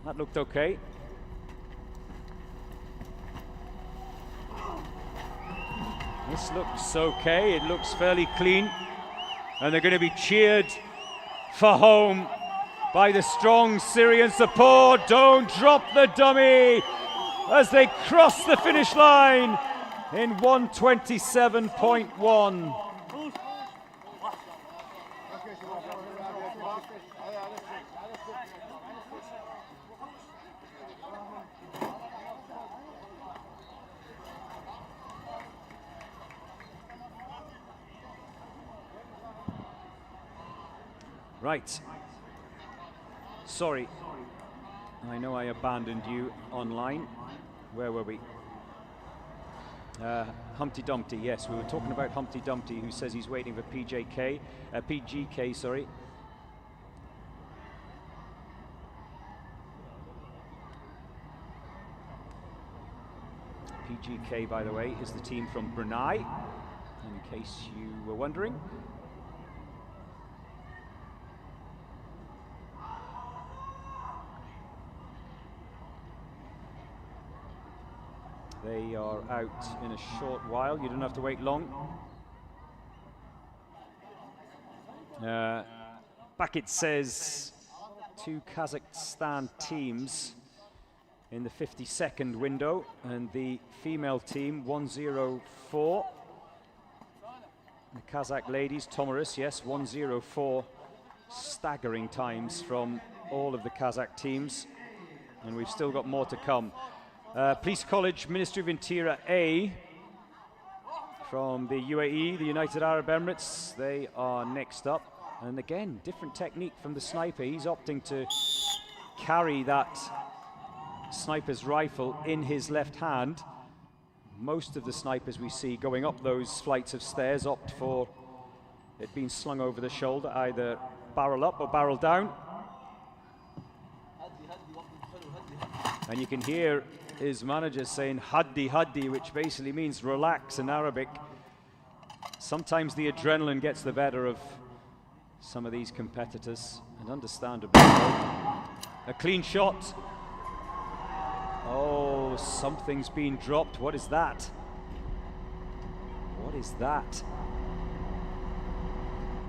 That looked okay. This looks okay, it looks fairly clean. And they're going to be cheered for home by the strong Syrian support. Don't drop the dummy as they cross the finish line in 1:27.1. Right. Sorry. I know I abandoned you online. Where were we? Humpty Dumpty, yes, we were talking about Humpty Dumpty, who says he's waiting for PGK, sorry. PGK, by the way, is the team from Brunei, in case you were wondering. They are out in a short while. You don't have to wait long. Back it says two Kazakhstan teams in the 50-second window, and the female team 104. The Kazakh ladies, Tomaris, yes, 104. Staggering times from all of the Kazakh teams, and we've still got more to come. Police College, Ministry of Interior A from the UAE, the United Arab Emirates, they are next up. And again, different technique from the sniper. He's opting to carry that sniper's rifle in his left hand. Most of the snipers we see going up those flights of stairs opt for it being slung over the shoulder, either barrel up or barrel down. And you can hear his manager saying Haddi, Haddi, which basically means relax in Arabic. Sometimes the adrenaline gets the better of some of these competitors, and understandably so. A clean shot. Oh, something's been dropped. What is that? What is that?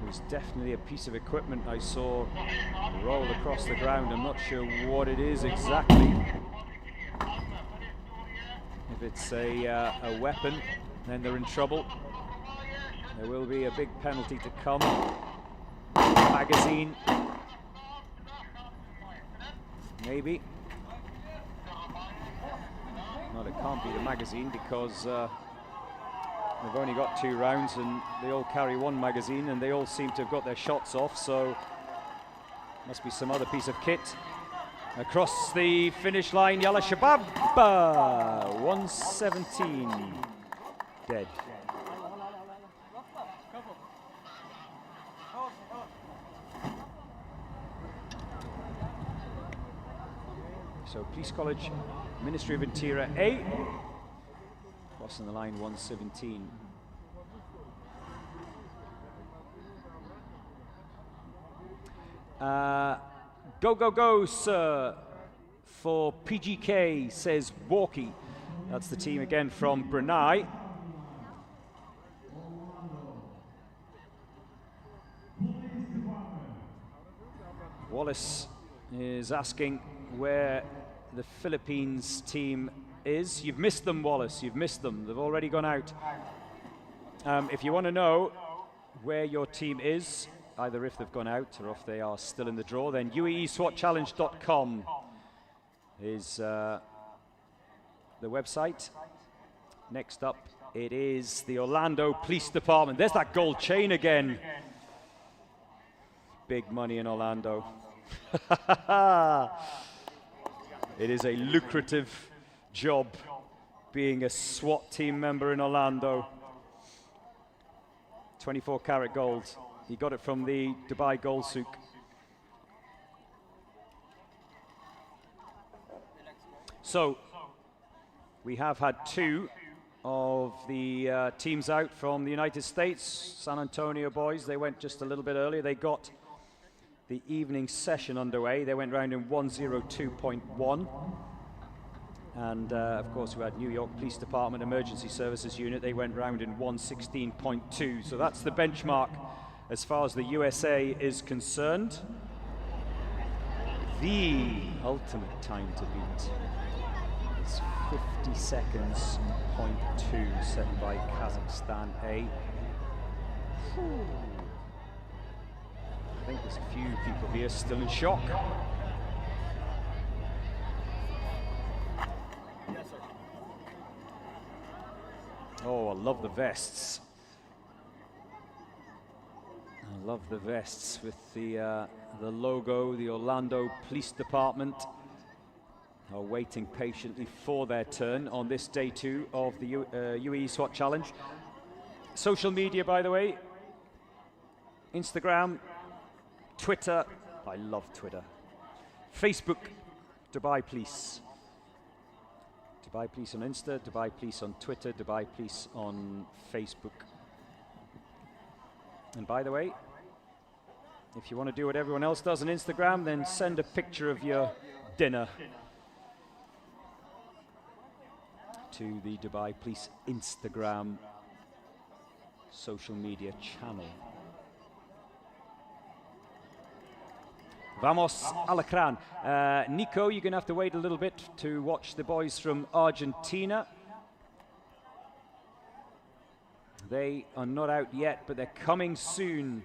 It was definitely a piece of equipment I saw roll across the ground. I'm not sure what it is exactly. If it's a weapon, then they're in trouble. There will be a big penalty to come. Magazine. Maybe. Well, it can't be the magazine, because they've only got 2 rounds and they all carry 1 magazine, and they all seem to have got their shots off, so must be some other piece of kit. Across the finish line, Yalla Shabab, 117, dead. So Police College, Ministry of Interior A, crossing the line 117. Go, go, go, sir, for PGK, says Walkie. That's the team again from Brunei. Wallace is asking where the Philippines team is. You've missed them, Wallace, you've missed them. They've already gone out. If you want to know where your team is, either if they've gone out or if they are still in the draw, then UAESWATchallenge.com is the website. Next up, it is the Orlando Police Department. There's that gold chain again. Big money in Orlando. It is a lucrative job being a SWAT team member in Orlando. 24 karat gold. He got it from the Dubai Gold Souk. So we have had two of the teams out from the United States. San Antonio boys, they went just a little bit earlier. They got the evening session underway. They went round in 102.1. And of course we had New York Police Department Emergency Services Unit. They went round in 116.2. So that's the benchmark as far as the USA is concerned. The ultimate time to beat is 50 seconds, 0.2, set by Kazakhstan A. I think there's a few people here still in shock. Oh, I love the vests. I love the vests with the logo, the Orlando Police Department are waiting patiently for their turn on this day 2 of the UAE SWAT Challenge. Social media, by the way, Instagram, Twitter, I love Twitter. Facebook, Dubai Police. Dubai Police on Insta, Dubai Police on Twitter, Dubai Police on Facebook. And by the way, if you want to do what everyone else does on Instagram, then send a picture of your dinner to the Dubai Police Instagram social media channel. Vamos Alacran. Nico, you're going to have to wait a little bit to watch the boys from Argentina. They are not out yet, but they're coming soon.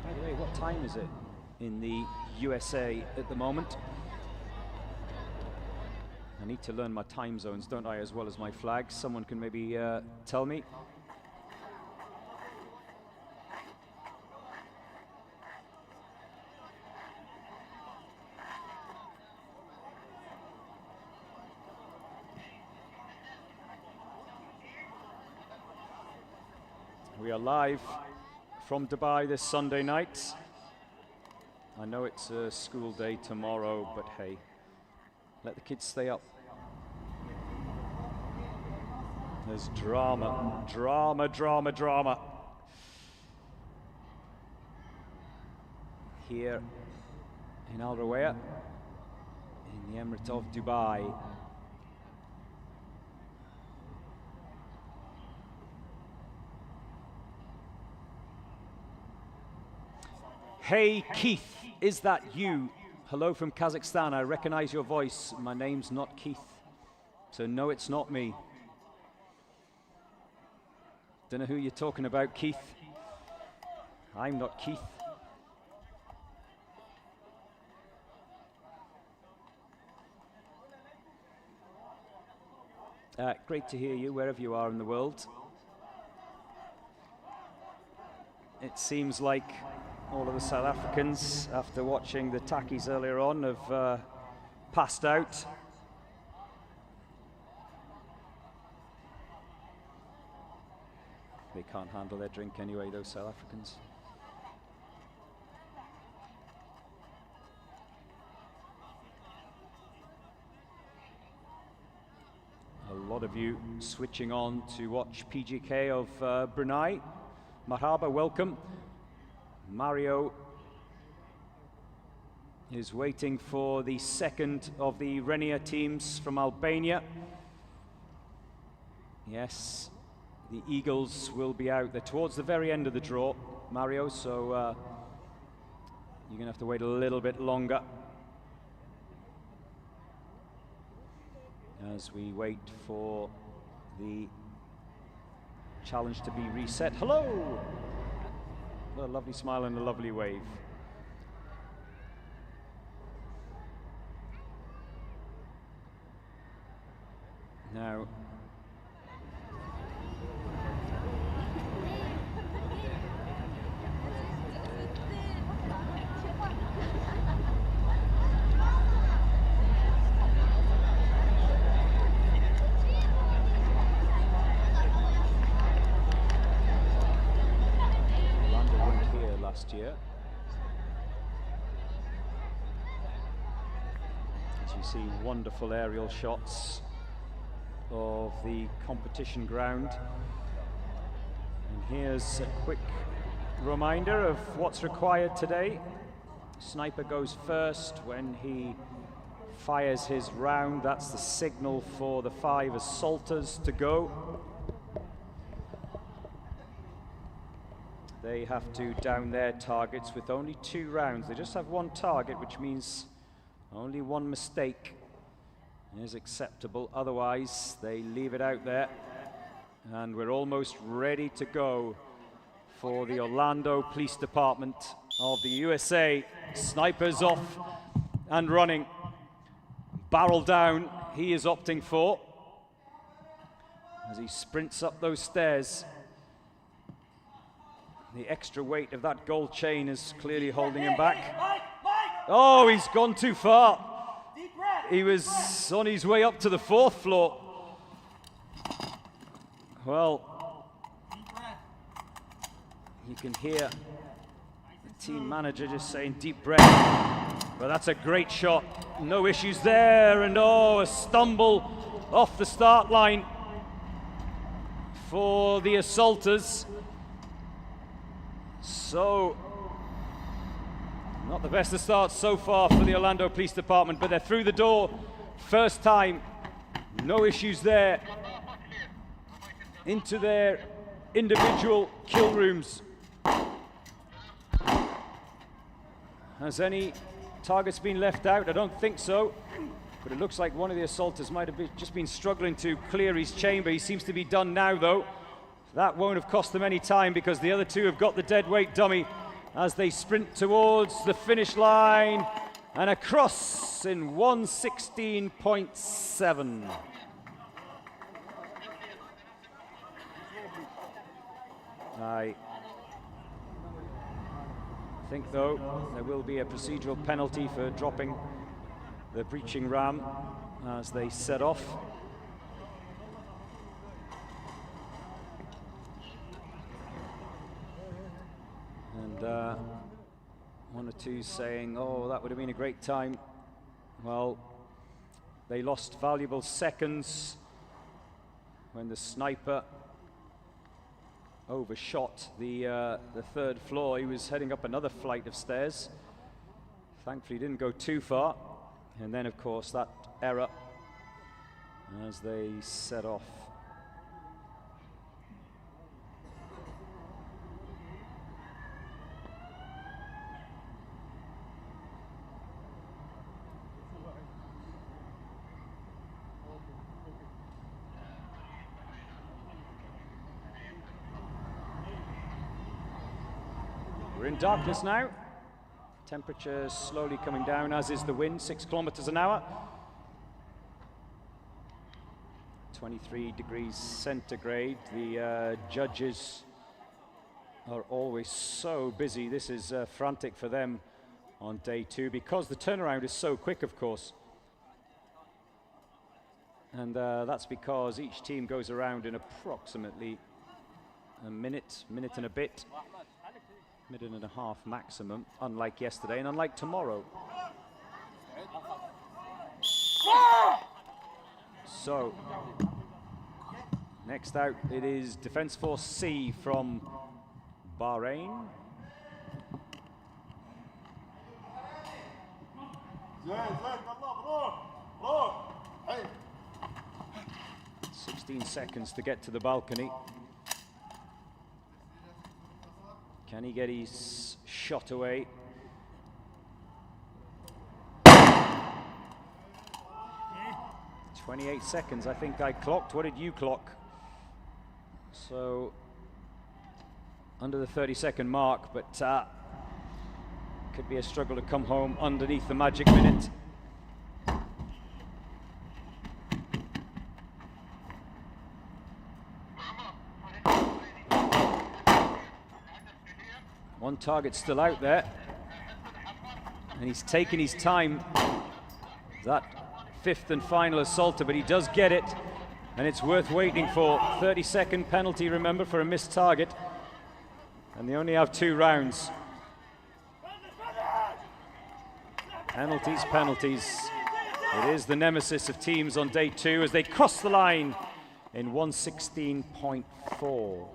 By the way, what time is it in the USA at the moment? I need to learn my time zones, don't I, as well as my flags. Someone can maybe tell me. We are live from Dubai this Sunday night. I know it's a school day tomorrow, but hey, let the kids stay up. There's drama, drama, drama, drama. Here in Al Rawaya, in the Emirate of Dubai. Hey Keith, is that you? Hello from Kazakhstan, I recognize your voice. My name's not Keith, so no, it's not me. Don't know who you're talking about, Keith. I'm not Keith. Great to hear you wherever you are in the world. It seems like all of the South Africans, after watching the Takis earlier on, have passed out. They can't handle their drink anyway, those South Africans. A lot of you switching on to watch PGK of Brunei. Marhaba, welcome. Mario is waiting for the second of the Renia teams from Albania. Yes, the Eagles will be out there towards the very end of the draw, Mario, so you're gonna have to wait a little bit longer as we wait for the challenge to be reset. Hello! A lovely smile and a lovely wave. Now, year. As you see, wonderful aerial shots of the competition ground. And here's a quick reminder of what's required today. Sniper goes first when he fires his round. That's the signal for the 5 assaulters to go. They have to down their targets with only 2 rounds. They just have 1 target, which means only 1 mistake is acceptable. Otherwise, they leave it out there. And we're almost ready to go for the Orlando Police Department of the USA. Snipers off and running. Barrel down, he is opting for as he sprints up those stairs. The extra weight of that gold chain is clearly holding him back. Oh, he's gone too far. He was on his way up to the 4th floor. Well, you can hear the team manager just saying deep breath. But that's a great shot. No issues there. And oh, a stumble off the start line for the assaulters. So, not the best of starts so far for the Orlando Police Department, but they're through the door. First time, no issues there. Into their individual kill rooms. Has any targets been left out? I don't think so. But it looks like one of the assaulters might have just been struggling to clear his chamber. He seems to be done now, though. That won't have cost them any time because the other 2 have got the dead weight dummy as they sprint towards the finish line and across in 1:16.7. I think, though, there will be a procedural penalty for dropping the breaching ram as they set off. And 1 or 2 saying, oh, that would have been a great time. Well, they lost valuable seconds when the sniper overshot the 3rd floor. He was heading up another flight of stairs. Thankfully, he didn't go too far. And then, of course, that error as they set off. We're in darkness now. Temperature slowly coming down, as is the wind, 6 kilometers an hour. 23 degrees centigrade. The judges are always so busy. This is frantic for them on day 2 because the turnaround is so quick, of course. And that's because each team goes around in approximately a minute and a bit. Minute and a half maximum, unlike yesterday and unlike tomorrow. So, next out it is Defense Force C from Bahrain. 16 seconds to get to the balcony. Can he get his shot away? "28 seconds, I think I clocked. What did you clock?" So, under the 30-second mark, but could be a struggle to come home underneath the magic minute. One target still out there, and he's taking his time. That fifth and final assaulter, but he does get it, and it's worth waiting for. 30-second penalty, remember, for a missed target, and they only have 2 rounds. Penalties, penalties. It is the nemesis of teams on day 2 as they cross the line in 1:16.4.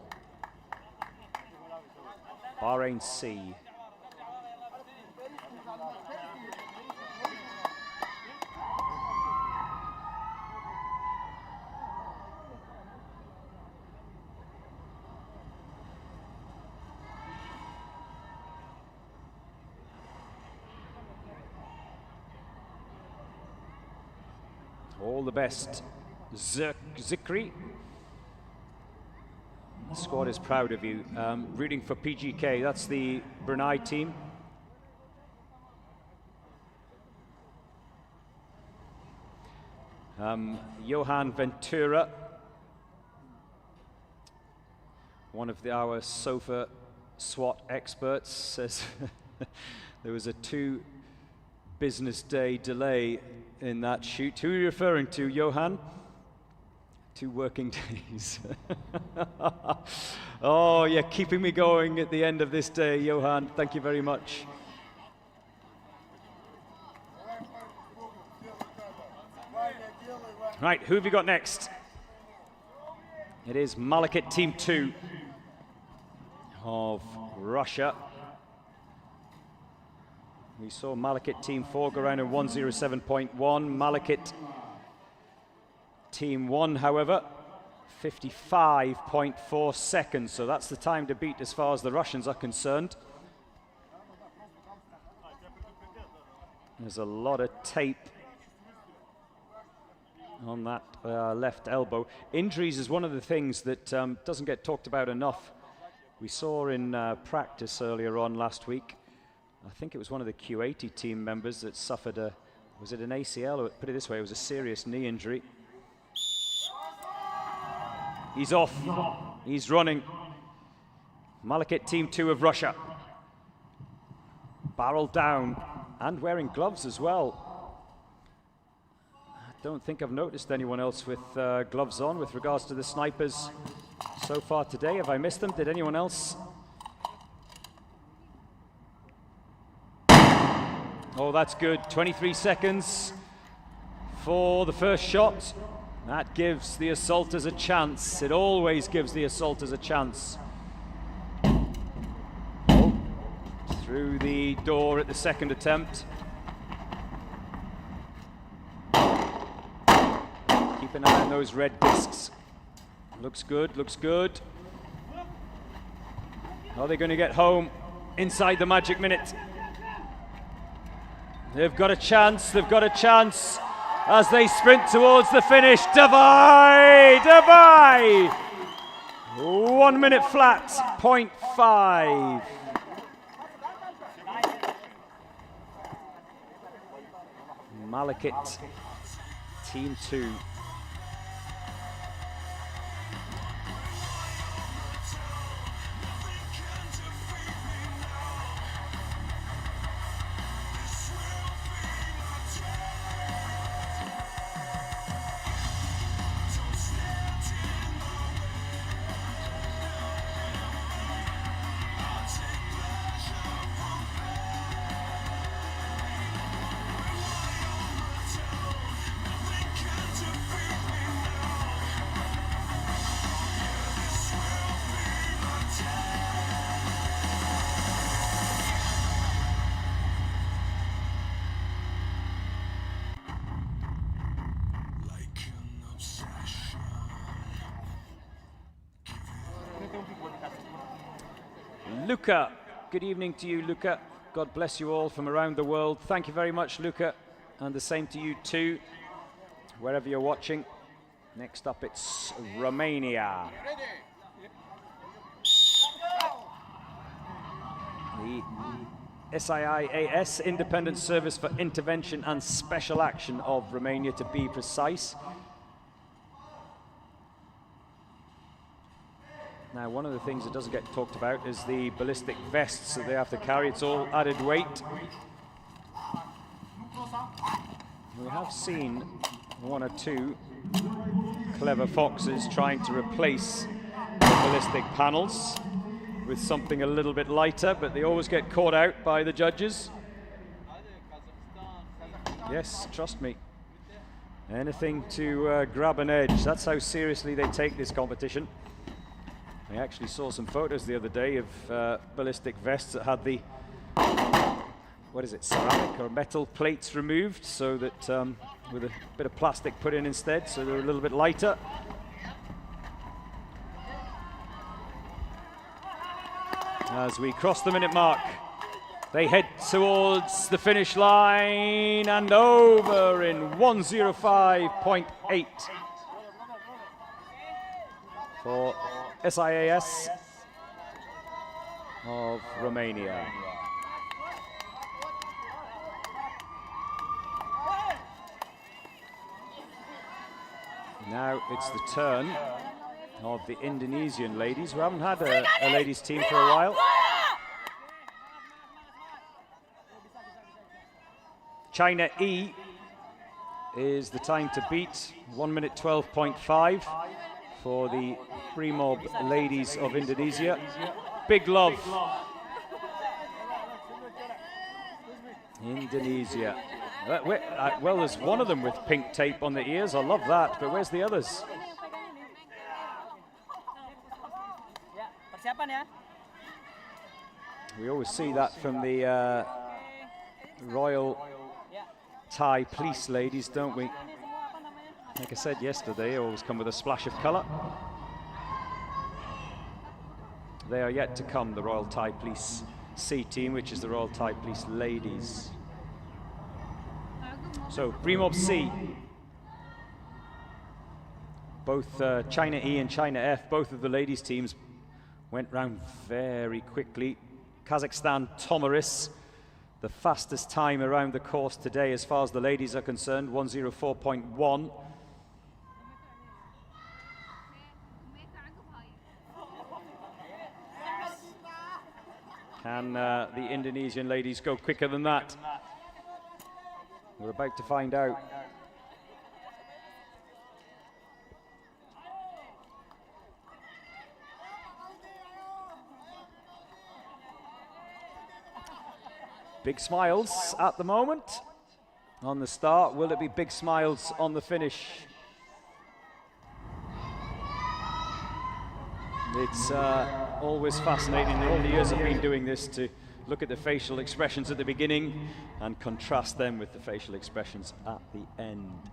Bahrain C. All the best, Zikri. The squad is proud of you. Rooting for PGK, that's the Brunei team. Johan Ventura, one of our SOFA SWAT experts, says there was a 2 business day delay in that shoot. Who are you referring to, Johan? 2 working days. Oh, you're keeping me going at the end of this day, Johan. Thank you very much. Right, who have you got next? It is Malakit Team 2 of Russia. We saw Malakit Team 4 go around in 1:07.1. Malakit Team 1, however, 55.4 seconds. So that's the time to beat as far as the Russians are concerned. There's a lot of tape on that left elbow. Injuries is one of the things that doesn't get talked about enough. We saw in practice earlier on last week, I think it was one of the Kuwaiti team members that suffered a, was it an ACL, or put it this way, it was a serious knee injury. He's off, he's running. Malakit Team 2 of Russia. Barrel down and wearing gloves as well. I don't think I've noticed anyone else with gloves on with regards to the snipers so far today. Have I missed them? Did anyone else? Oh, that's good. 23 seconds for the first shot. That gives the assaulters a chance. It always gives the assaulters a chance. Oh, through the door at the second attempt. Keep an eye on those red discs. Looks good, looks good. Are they going to get home inside the magic minute? They've got a chance, they've got a chance as they sprint towards the finish. Davai! Davai! 1 minute flat, 0.5. Malakit, Team 2. Luca. Good evening to you, Luca. God bless you all from around the world. Thank you very much, Luca. And the same to you too, wherever you're watching. Next up, it's Romania. The SIIAS, Independent Service for Intervention and Special Action of Romania, to be precise. Now, one of the things that doesn't get talked about is the ballistic vests that they have to carry. It's all added weight. We have seen one or two clever foxes trying to replace the ballistic panels with something a little bit lighter, but they always get caught out by the judges. Yes, trust me. Anything to grab an edge. That's how seriously they take this competition. I actually saw some photos the other day of ballistic vests that had the, what is it, ceramic or metal plates removed, so that with a bit of plastic put in instead, so they're a little bit lighter. As we cross the minute mark, they head towards the finish line and over in 1:05.8 for SIAS of Romania. Now it's the turn of the Indonesian ladies, who haven't had a ladies team for a while. China E is the time to beat, 1:12.5 for the pre-mob ladies of Indonesia. Big love. Indonesia. Well, there's one of them with pink tape on the ears. I love that, but where's the others? We always see that from the Royal Thai Police ladies, don't we? Like I said yesterday, they always come with a splash of colour. They are yet to come, the Royal Thai Police C team, which is the Royal Thai Police ladies. So, Pre-Mob C. Both China E and China F, both of the ladies teams went round very quickly. Kazakhstan Tomaris, the fastest time around the course today as far as the ladies are concerned, 1:04.1. Can the Indonesian ladies go quicker than that? We're about to find out. Big smiles at the moment on the start. Will it be big smiles on the finish? It's always fascinating in all the years I've been doing this to look at the facial expressions at the beginning and contrast them with the facial expressions at the end.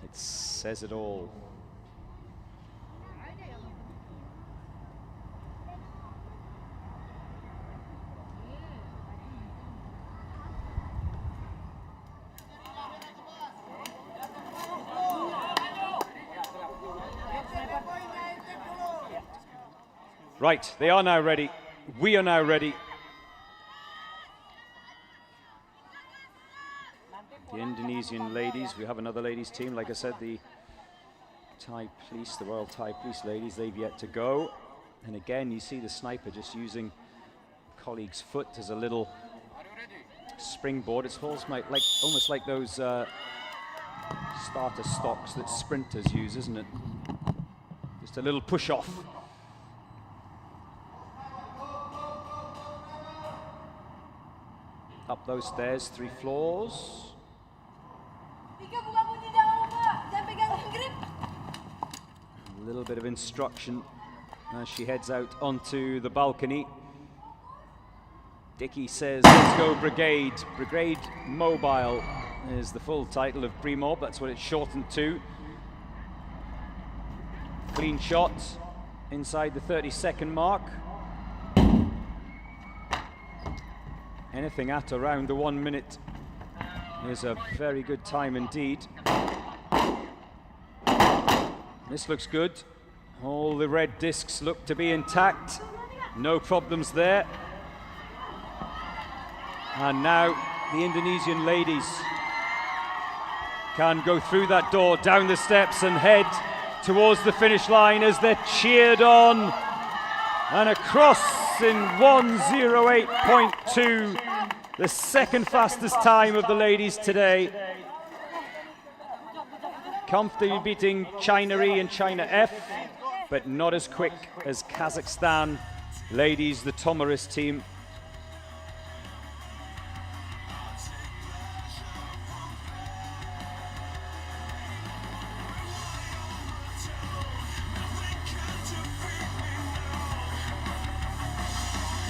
It says it all. Right, they are now ready. We are now ready. The Indonesian ladies, we have another ladies team. Like I said, the Thai Police, the Royal Thai Police ladies, they've yet to go. And again, you see the sniper just using colleague's foot as a little springboard. It's almost like those starter stocks that sprinters use, isn't it? Just a little push off. Up those stairs, 3 floors. A little bit of instruction as she heads out onto the balcony. Dicky says, let's go brigade. Brigade Mobile is the full title of Pre-Mob. That's what it's shortened to. Clean shot. inside the 30-second mark. Anything at around the 1 minute is a very good time indeed. This looks good. All the red discs look to be intact. No problems there. And now the Indonesian ladies can go through that door, down the steps and head towards the finish line as they're cheered on. And across in 1:08.2, the second fastest time of the ladies today. Comfortably beating China E and China F, but not as quick as Kazakhstan ladies, the Tomaris team.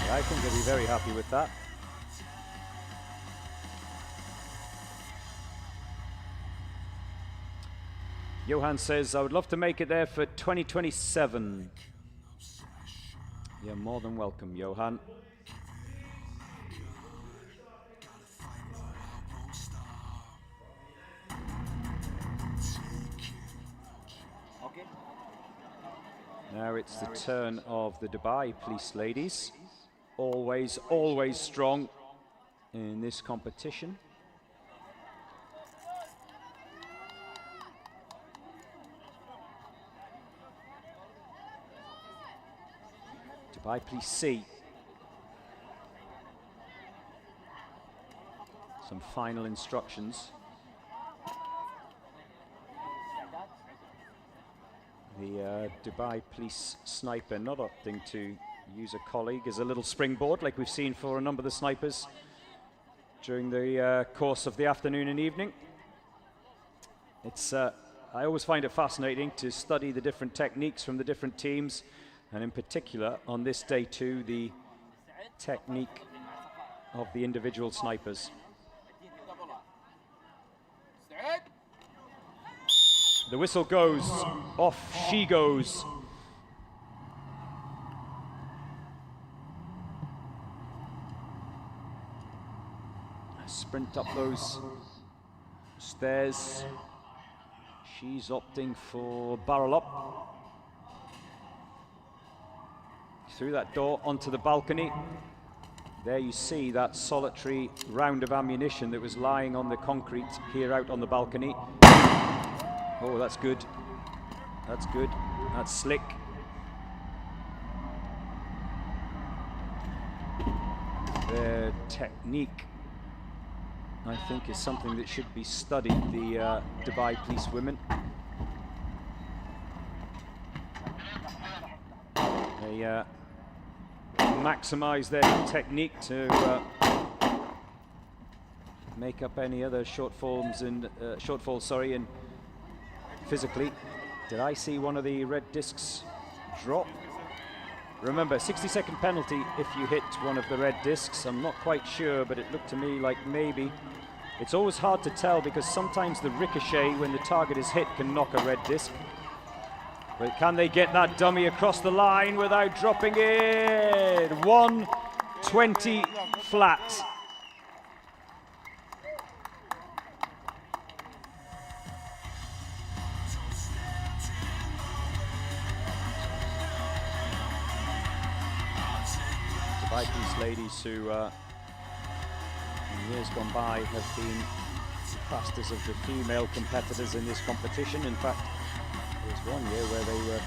I think they'll be very happy with that. Johan says, I would love to make it there for 2027. You're more than welcome, Johan. Now it's the turn of the Dubai Police ladies. Always, always strong in this competition. Dubai Police C. Some final instructions. The Dubai Police sniper not opting to use a colleague as a little springboard like we've seen for a number of the snipers during the course of the afternoon and evening. It's I always find it fascinating to study the different techniques from the different teams, and in particular on this day two, the technique of the individual snipers. The whistle goes, off she goes. Sprint up those stairs. She's opting for barrel up. Through that door onto the balcony. There you see that solitary round of ammunition that was lying on the concrete here out on the balcony. Oh, that's good. That's good. That's slick. Their technique, I think, is something that should be studied, the Dubai Police women. They maximize their technique to make up any other shortfalls and physically. Did I see one of the red discs drop? Remember, 60-second penalty if you hit one of the red discs. I'm not quite sure, but it looked to me like maybe. It's always hard to tell because sometimes the ricochet when the target is hit can knock a red disc. But can they get that dummy across the line without dropping it? 1:20 flat. These ladies who in years gone by have been the fastest of the female competitors in this competition. In fact, there was one year where they were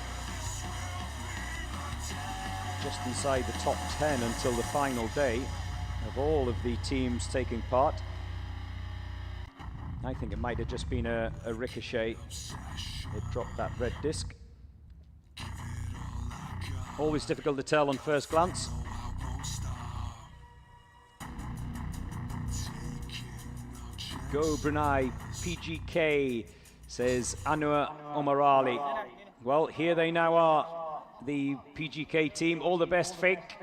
just inside the top 10 until the final day of all of the teams taking part. I think it might have just been a ricochet. It dropped that red disc. Always difficult to tell on first glance. Go Brunei, PGK, says Anwar Omarali. Well, here they now are, the PGK team. All the best, fake.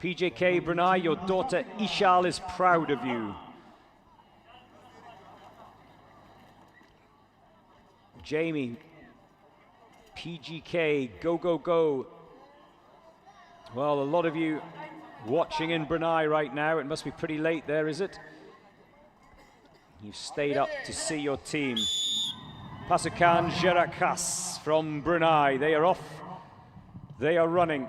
PGK Brunei, your daughter Ishal is proud of you. Jamie, PGK, go, go, go. Well, a lot of you watching in Brunei right now. It must be pretty late there, is it? You've stayed up to see your team. Pasukan Jerakas from Brunei. They are off. They are running.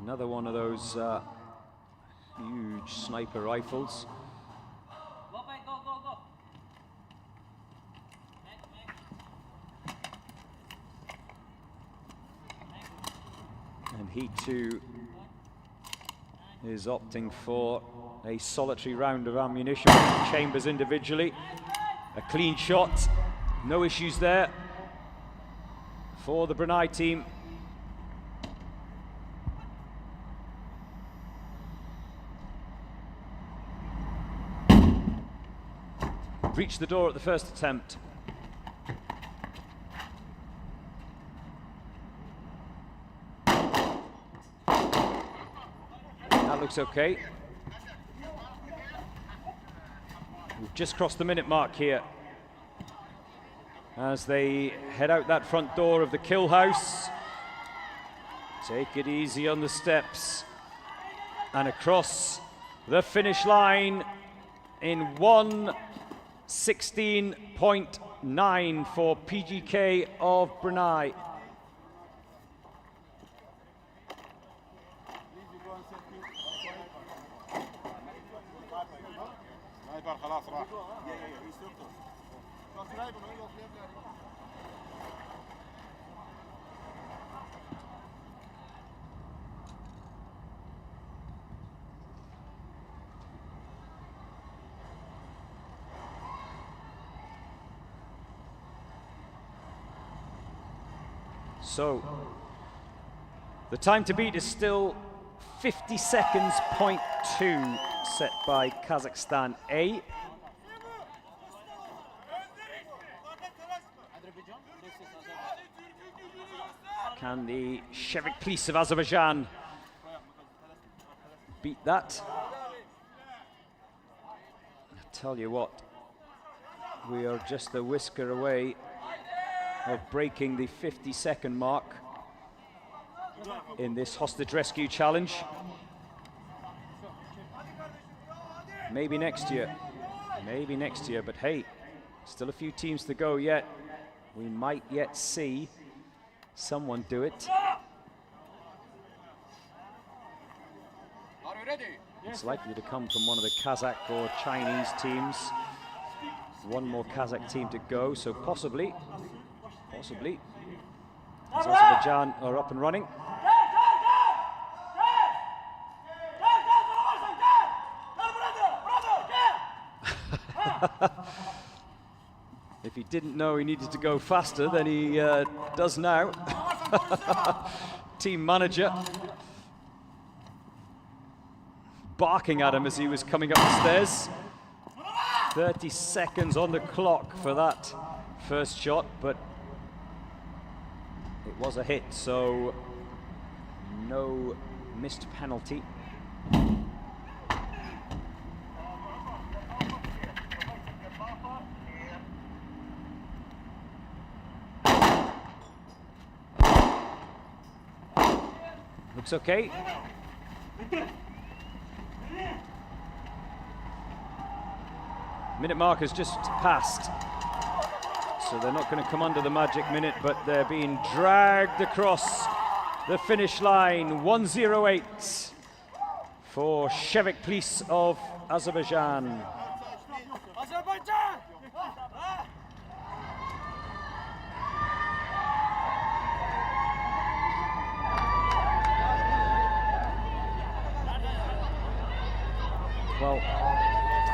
Another one of those huge sniper rifles. And he too is opting for a solitary round of ammunition, chambers individually. A clean shot, no issues there for the Brunei team. Reached the door at the first attempt. That looks okay. We've just crossed the minute mark here as they head out that front door of the kill house. Take it easy on the steps and across the finish line in 1:16.9 for PGK of Brunei. So, the time to beat is still 50 seconds, .2 set by Kazakhstan A. Can the Shevik Police of Azerbaijan beat that? I tell you what, we are just a whisker away of breaking the 50-second mark in this hostage rescue challenge. Maybe next year, but hey, still a few teams to go yet. We might yet see someone do it. It's likely to come from one of the Kazakh or Chinese teams. One more Kazakh team to go, so possibly. As Azerbaijan are up and running. If he didn't know he needed to go faster, then he does now. Team manager barking at him as he was coming up the stairs. 30 seconds on the clock for that first shot, but it was a hit, so no missed penalty. Looks okay. Minute mark has just passed, so they're not going to come under the magic minute, but they're being dragged across the finish line. 1:08 for Shevik Police of Azerbaijan. Well,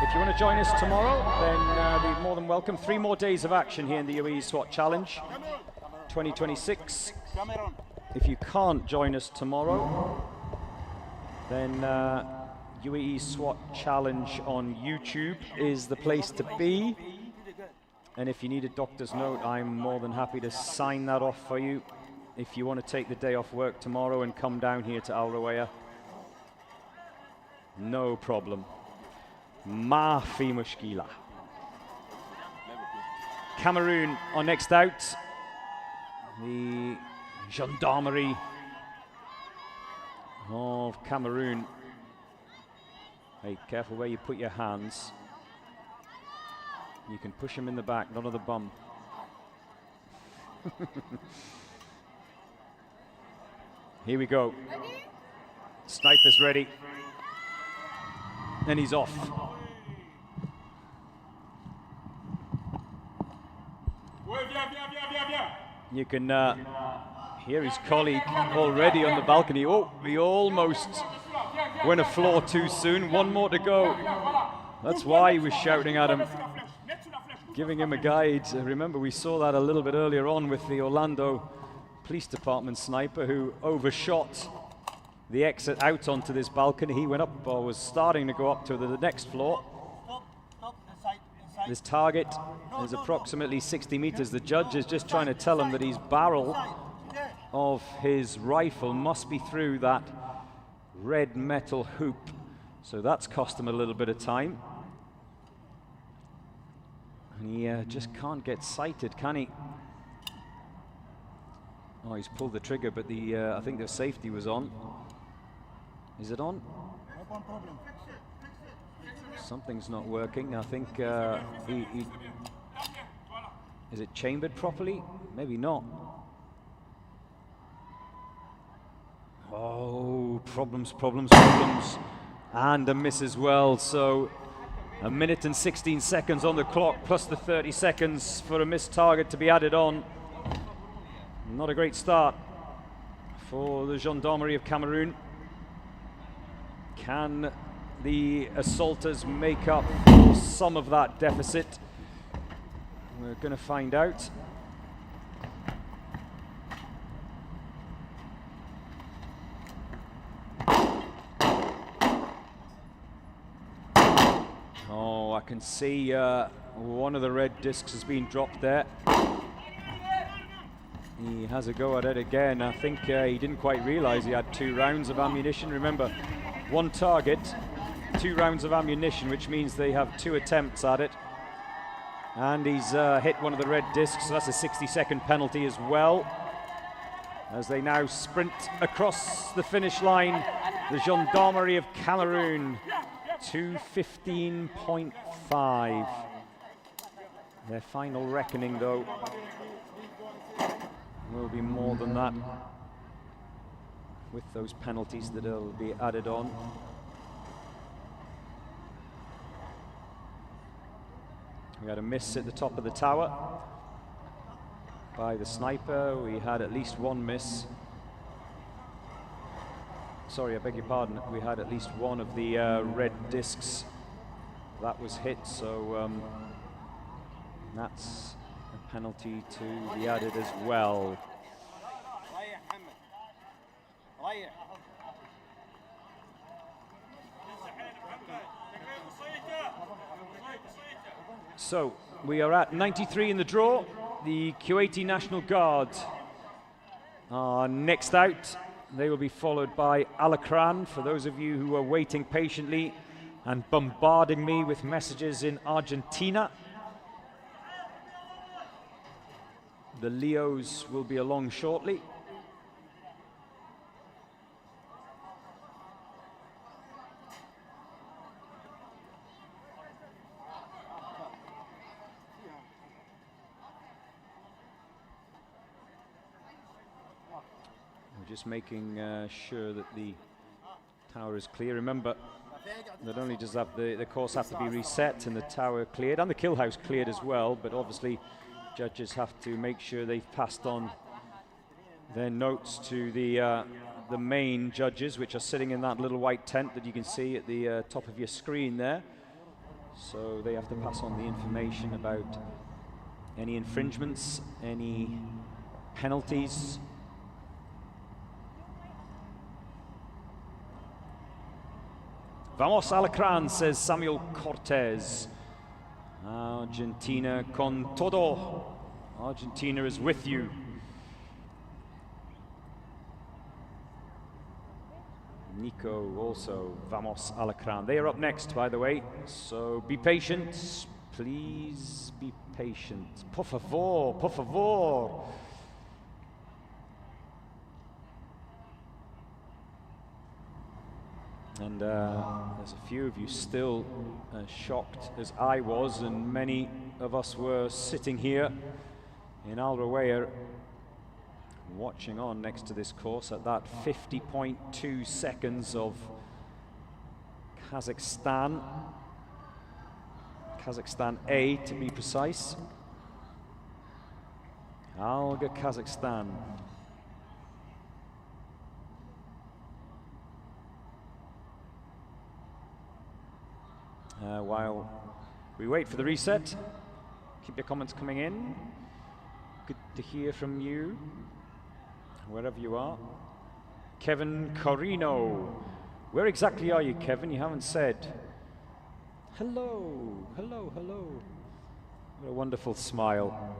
if you want to join us tomorrow, then be more than welcome. 3 more days of action here in the UAE SWAT Challenge 2026. If you can't join us tomorrow, then UAE SWAT Challenge on YouTube is the place to be. And if you need a doctor's note, I'm more than happy to sign that off for you. If you want to take the day off work tomorrow and come down here to Al Rawaya, no problem. ما في مشكلة. Cameroon are next out. The Gendarmerie of Cameroon. Hey, careful where you put your hands. You can push him in the back, not on the bum. Here we go. Sniper's ready. And he's off. You can hear his colleague already on the balcony. Oh, he almost went a floor too soon. One more to go. That's why he was shouting at him, giving him a guide. Remember, we saw that a little bit earlier on with the Orlando Police Department sniper who overshot the exit out onto this balcony. He went up, or was starting to go up to the next floor. This target is approximately 60 meters. The judge is just trying to tell him that his barrel of his rifle must be through that red metal hoop. So that's cost him a little bit of time. And he just can't get sighted, can he? Oh, he's pulled the trigger, but the I think the safety was on. Is it on? Something's not working. I think is it chambered properly? Maybe not. Oh, problems. And a miss as well. So a minute and 16 seconds on the clock, plus the 30 seconds for a missed target to be added on. Not a great start for the Gendarmerie of Cameroon. Can the assaulters make up for some of that deficit? We're going to find out. Oh, I can see one of the red discs has been dropped there. He has a go at it again. I think he didn't quite realize he had 2 rounds of ammunition. Remember, one target, 2 rounds of ammunition, which means they have 2 attempts at it. And he's hit one of the red discs, so that's a 60-second penalty as well. As they now sprint across the finish line, the Gendarmerie of Cameroon, 2:15.5. Their final reckoning, though, will be more than that, with those penalties that will be added on. We had a miss at the top of the tower by the sniper. We had at least one miss. Sorry, I beg your pardon. We had at least one of the red discs that was hit, so that's a penalty to be added as well. So we are at 93 in the draw. The Kuwaiti National Guard are next out. They will be followed by Al-Akran. For those of you who are waiting patiently and bombarding me with messages in Argentina, the Leos will be along shortly. Just making sure that the tower is clear. Remember, not only does the course have to be reset and the tower cleared, and the kill house cleared as well, but obviously judges have to make sure they've passed on their notes to the main judges, which are sitting in that little white tent that you can see at the top of your screen there. So they have to pass on the information about any infringements, any penalties. Vamos Al-Akran, says Samuel Cortez. Argentina con todo. Argentina is with you. Nico also, Vamos Al-Akran. They are up next, by the way, so be patient. Please be patient. Por favor, por favor. And there's a few of you still shocked, as I was, and many of us were sitting here in Al Rawaya watching on next to this course at that 50.2 seconds of Kazakhstan A to be precise. Alga, Kazakhstan. While we wait for the reset, keep your comments coming in. Good to hear from you, wherever you are. Kevin Corino. Where exactly are you, Kevin? You haven't said. Hello, hello, hello. What a wonderful smile.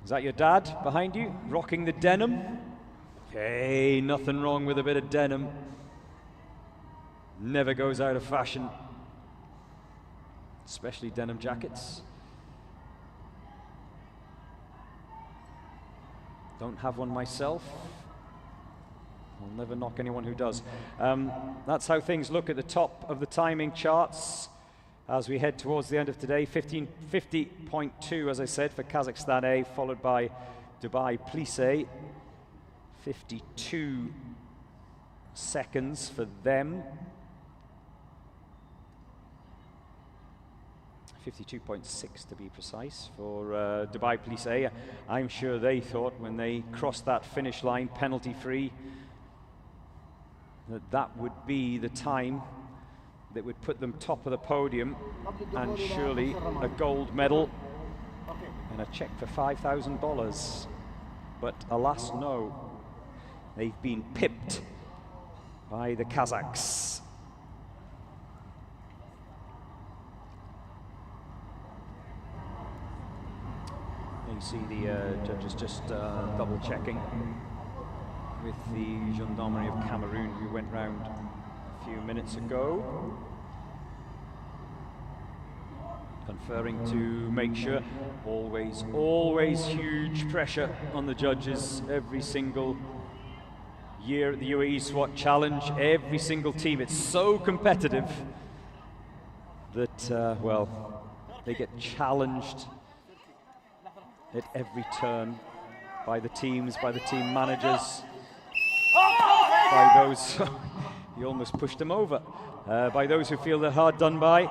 Is that your dad behind you, rocking the denim? Hey, nothing wrong with a bit of denim. Never goes out of fashion, especially denim jackets. Don't have one myself. I'll never knock anyone who does. That's how things look at the top of the timing charts as we head towards the end of today. 50.2, as I said, for Kazakhstan A, followed by Dubai Police A. 52 seconds for them. 52.6 to be precise for Dubai Police A. I'm sure they thought when they crossed that finish line penalty free that would be the time that would put them top of the podium and surely a gold medal and a check for $5,000. But alas, no. They've been pipped by the Kazakhs. You see the judges just double checking with the Gendarmerie of Cameroon, who went round a few minutes ago, conferring to make sure. Always huge pressure on the judges every single year at the UAE SWAT Challenge. Every single team, it's so competitive that well, they get challenged at every turn by the teams, by the team managers, by those he almost pushed him over, by those who feel they're hard done by,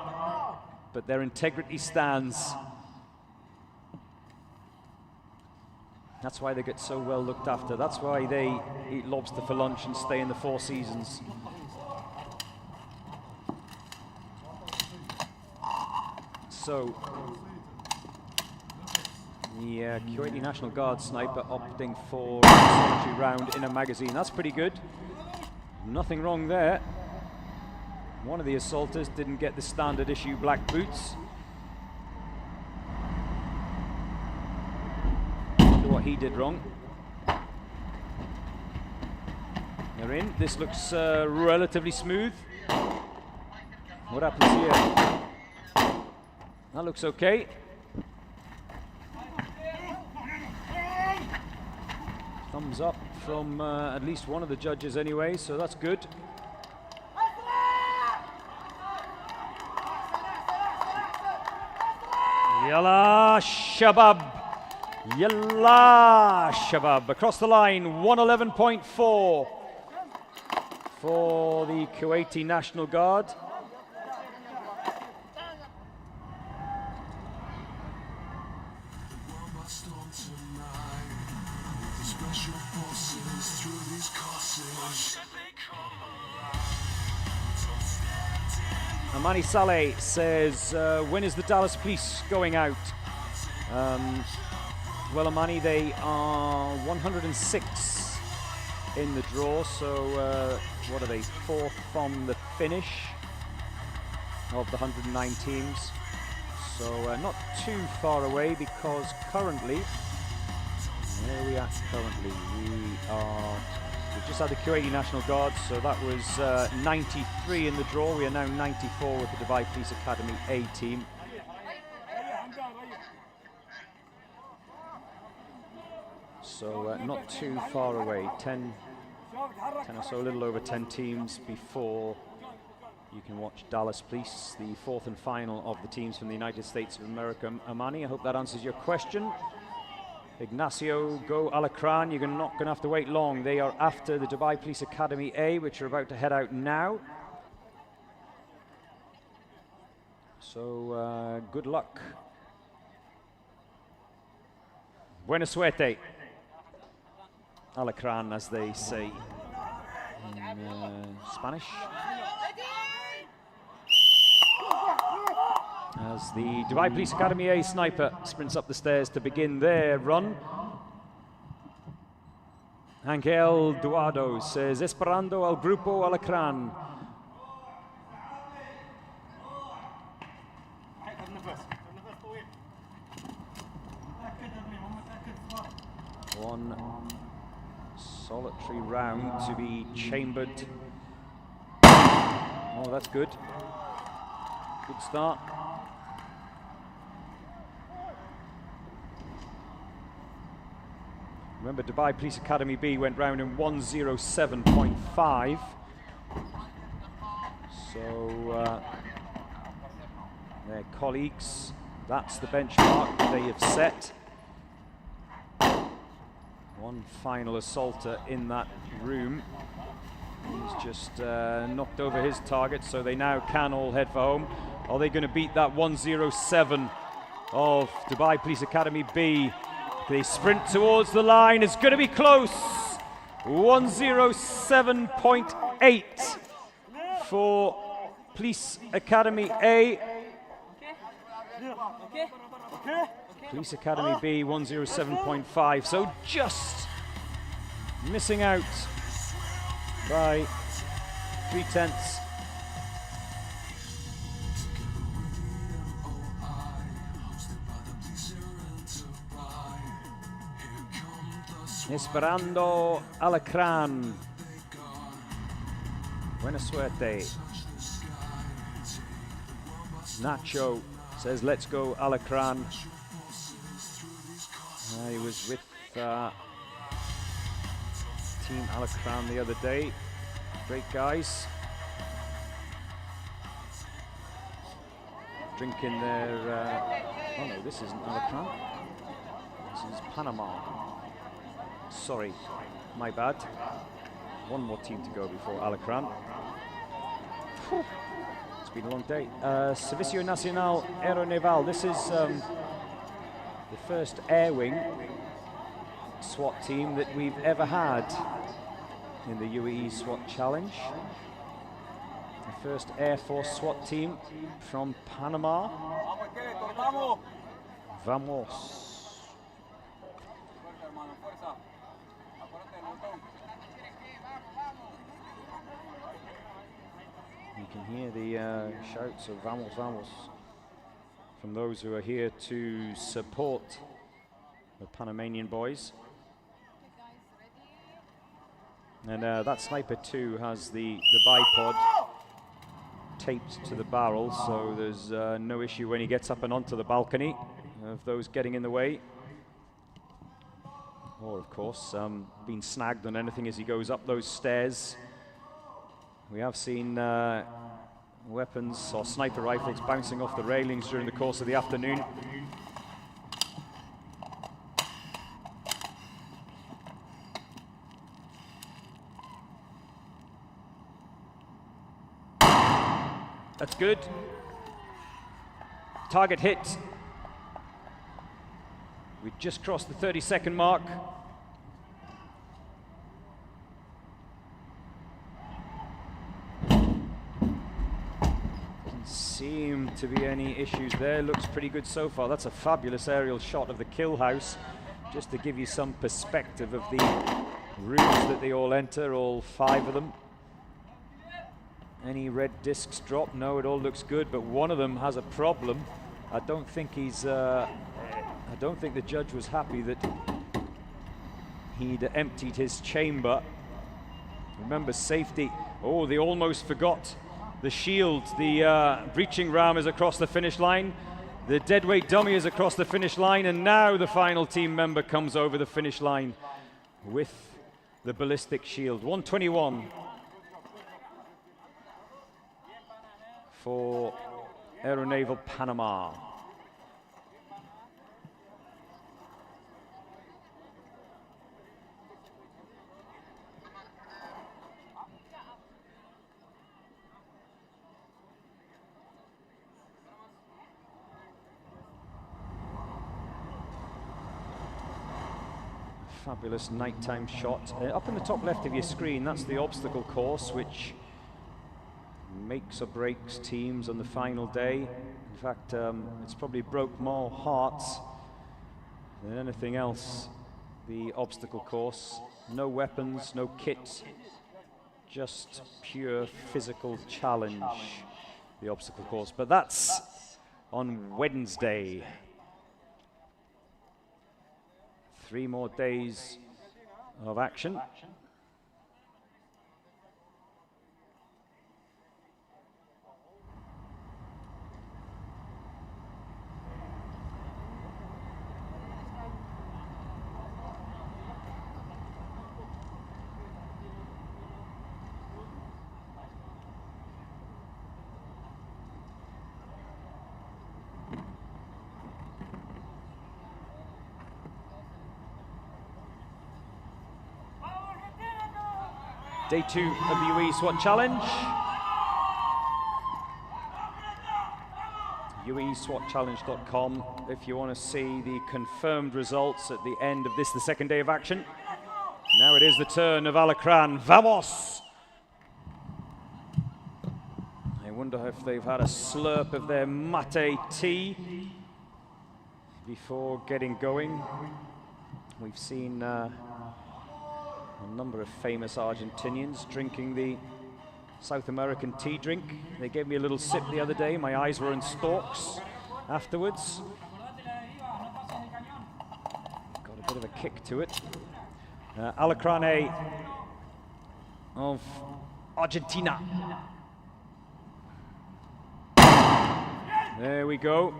but their integrity stands. That's why they get so well looked after. That's why they eat lobster for lunch and stay in the Four Seasons. So the Kuwaiti National Guard sniper opting for a solitary round in a magazine. That's pretty good. Nothing wrong there. One of the assaulters didn't get the standard issue black boots. Wonder what he did wrong. They're in. This looks relatively smooth. What happens here? That looks okay. Thumbs up from at least one of the judges anyway, so that's good. Yalla Shabab! Yalla Shabab! Across the line, 111.4 for the Kuwaiti National Guard. Amani Saleh says, when is the Dallas Police going out? Well, Amani, they are 106 in the draw, so what are they, 4th from the finish of the 109 teams. So not too far away, because currently, where are we at currently? We are We've just had the Kuwaiti National Guard, so that was 93 in the draw. We are now 94 with the Dubai Police Academy A team. So not too far away, 10 or so, a little over 10 teams before you can watch Dallas Police, the fourth and final of the teams from the United States of America. Amani, I hope that answers your question. Ignacio, go Alacran, you're not going to have to wait long. They are after the Dubai Police Academy A, which are about to head out now. So good luck. Buena suerte. Alacran, as they say in Spanish. As the Dubai Police Academy A sniper sprints up the stairs to begin their run. Angel Duado says, Esperando al Grupo Alacran. One solitary round to be chambered. Oh, that's good. Good start. Remember, Dubai Police Academy B went round in 107.5. So their colleagues, that's the benchmark they have set. One final assaulter in that room. He's just knocked over his target, so they now can all head for home. Are they going to beat that 107 of Dubai Police Academy B? They sprint towards the line. It's going to be close. 107.8 for Police Academy A. Police Academy B, 107.5. So just missing out by 0.3. Esperando Alacran. Buena suerte. Nacho says, let's go Alacran. He was with Team Alacran the other day. Great guys. Drinking their... oh no, this isn't Alacran. This is Panama. Sorry, my bad. One more team to go before Alacran. It's been a long day. Servicio Nacional Aeronaval. This is the first air wing SWAT team that we've ever had in the UAE SWAT Challenge. The first Air Force SWAT team from Panama. Vamos. You can hear the shouts of Vamos, Vamos from those who are here to support the Panamanian boys. And that Sniper 2 has the bipod taped to the barrel, so there's no issue when he gets up and onto the balcony of those getting in the way. Or, of course, being snagged on anything as he goes up those stairs. We have seen weapons or sniper rifles bouncing off the railings during the course of the afternoon. That's good. Target hit. We just crossed the 30-second mark. Seem to be any issues there. Looks pretty good so far. That's a fabulous aerial shot of the kill house, just to give you some perspective of the rooms that they all enter, all 5 of them. Any red discs drop? No, it all looks good, but one of them has a problem. I don't think he's I don't think the judge was happy that he'd emptied his chamber Remember, safety. Oh, they almost forgot the shield. The breaching ram is across the finish line. The deadweight dummy is across the finish line, and now the final team member comes over the finish line with the ballistic shield. 121 for Aeronaval Panama. Fabulous nighttime shot. Up in the top left of your screen, that's the obstacle course, which makes or breaks teams on the final day. In fact, it's probably broke more hearts than anything else, the obstacle course. No weapons, no kit, just pure physical challenge, the obstacle course. But that's on Wednesday. 3 more days of action. Day 2 of the UAE SWAT Challenge. UAESWATchallenge.com if you want to see the confirmed results at the end of this, the second day of action. Now it is the turn of Alacran. Vamos! I wonder if they've had a slurp of their mate tea before getting going. We've seen a number of famous Argentinians drinking the South American tea drink. They gave me a little sip the other day. My eyes were in stalks afterwards. Got a bit of a kick to it. Alacran A of Argentina. There we go.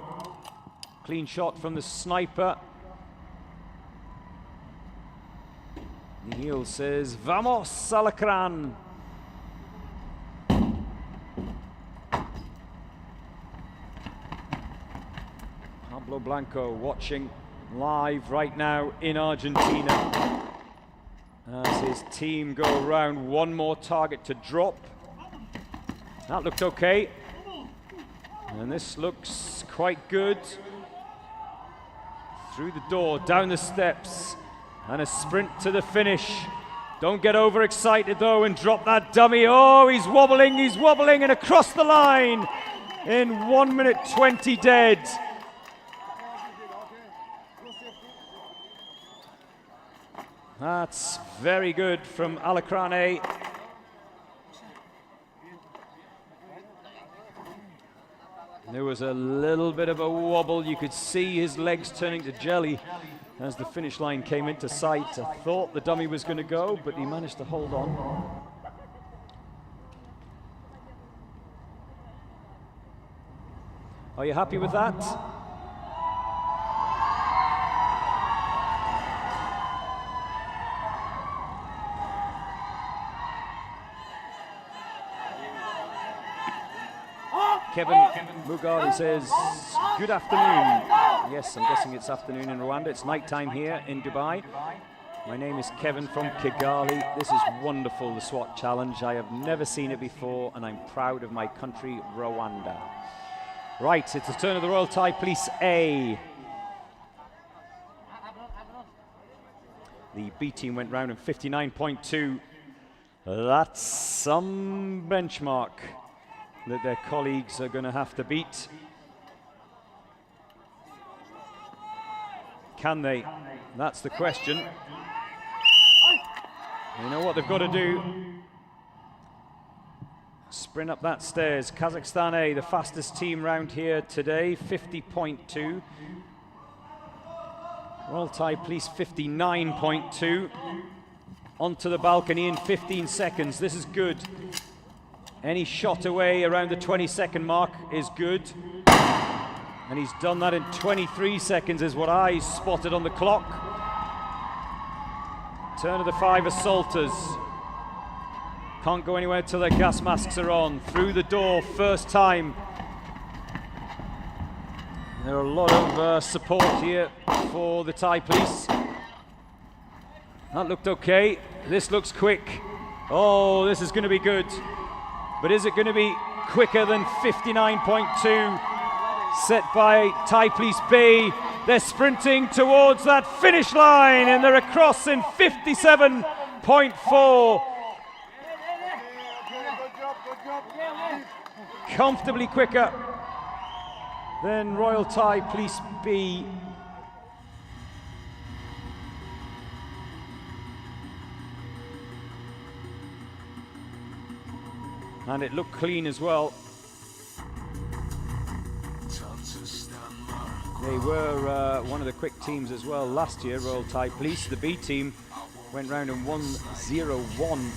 Clean shot from the sniper. Neil says, Vamos, Alacran. Pablo Blanco watching live right now in Argentina as his team go around. One more target to drop. That looked okay. And this looks quite good. Through the door, down the steps. And a sprint to the finish. Don't get overexcited though and drop that dummy. Oh, he's wobbling, and across the line in 1 minute 20 dead. That's very good from Alacran A. There was a little bit of a wobble. You could see his legs turning to jelly as the finish line came into sight. I thought the dummy was going to go, but he managed to hold on. Are you happy with that? Kevin Mugari says, good afternoon. Yes, I'm guessing it's afternoon in Rwanda. It's nighttime here in Dubai. My name is Kevin from Kigali. This is wonderful, the SWAT Challenge. I have never seen it before, and I'm proud of my country, Rwanda. Right, it's the turn of the Royal Thai Police A. The B team went round in 59.2. That's some benchmark that their colleagues are going to have to beat. Can they? That's the question. You know what they've got to do? Sprint up that stairs. Kazakhstan A, the fastest team round here today, 50.2. Royal Thai Police 59.2. onto the balcony in 15 seconds. This is good. Any shot away around the 20-second mark is good. And he's done that in 23 seconds is what I spotted on the clock. Turn of the 5 assaulters. Can't go anywhere till their gas masks are on. Through the door, first time. There are a lot of support here for the Thai police. That looked okay. This looks quick. Oh, this is going to be good. But is it going to be quicker than 59.2 set by Thai Police B? They're sprinting towards that finish line and they're across in 57.4. Comfortably quicker than Royal Thai Police B. And it looked clean as well. They were one of the quick teams as well last year, Royal Thai Police. The B team went round and won 0-1.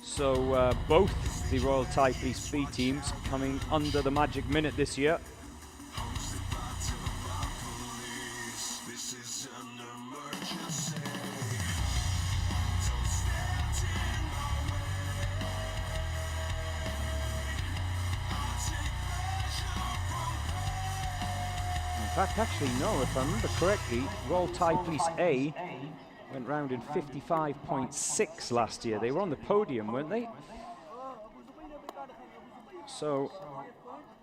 So both the Royal Thai Police B teams coming under the magic minute this year. In fact, actually, no, if I remember correctly, Royal Thai Police A went round in 55.6 last year. They were on the podium, weren't they? So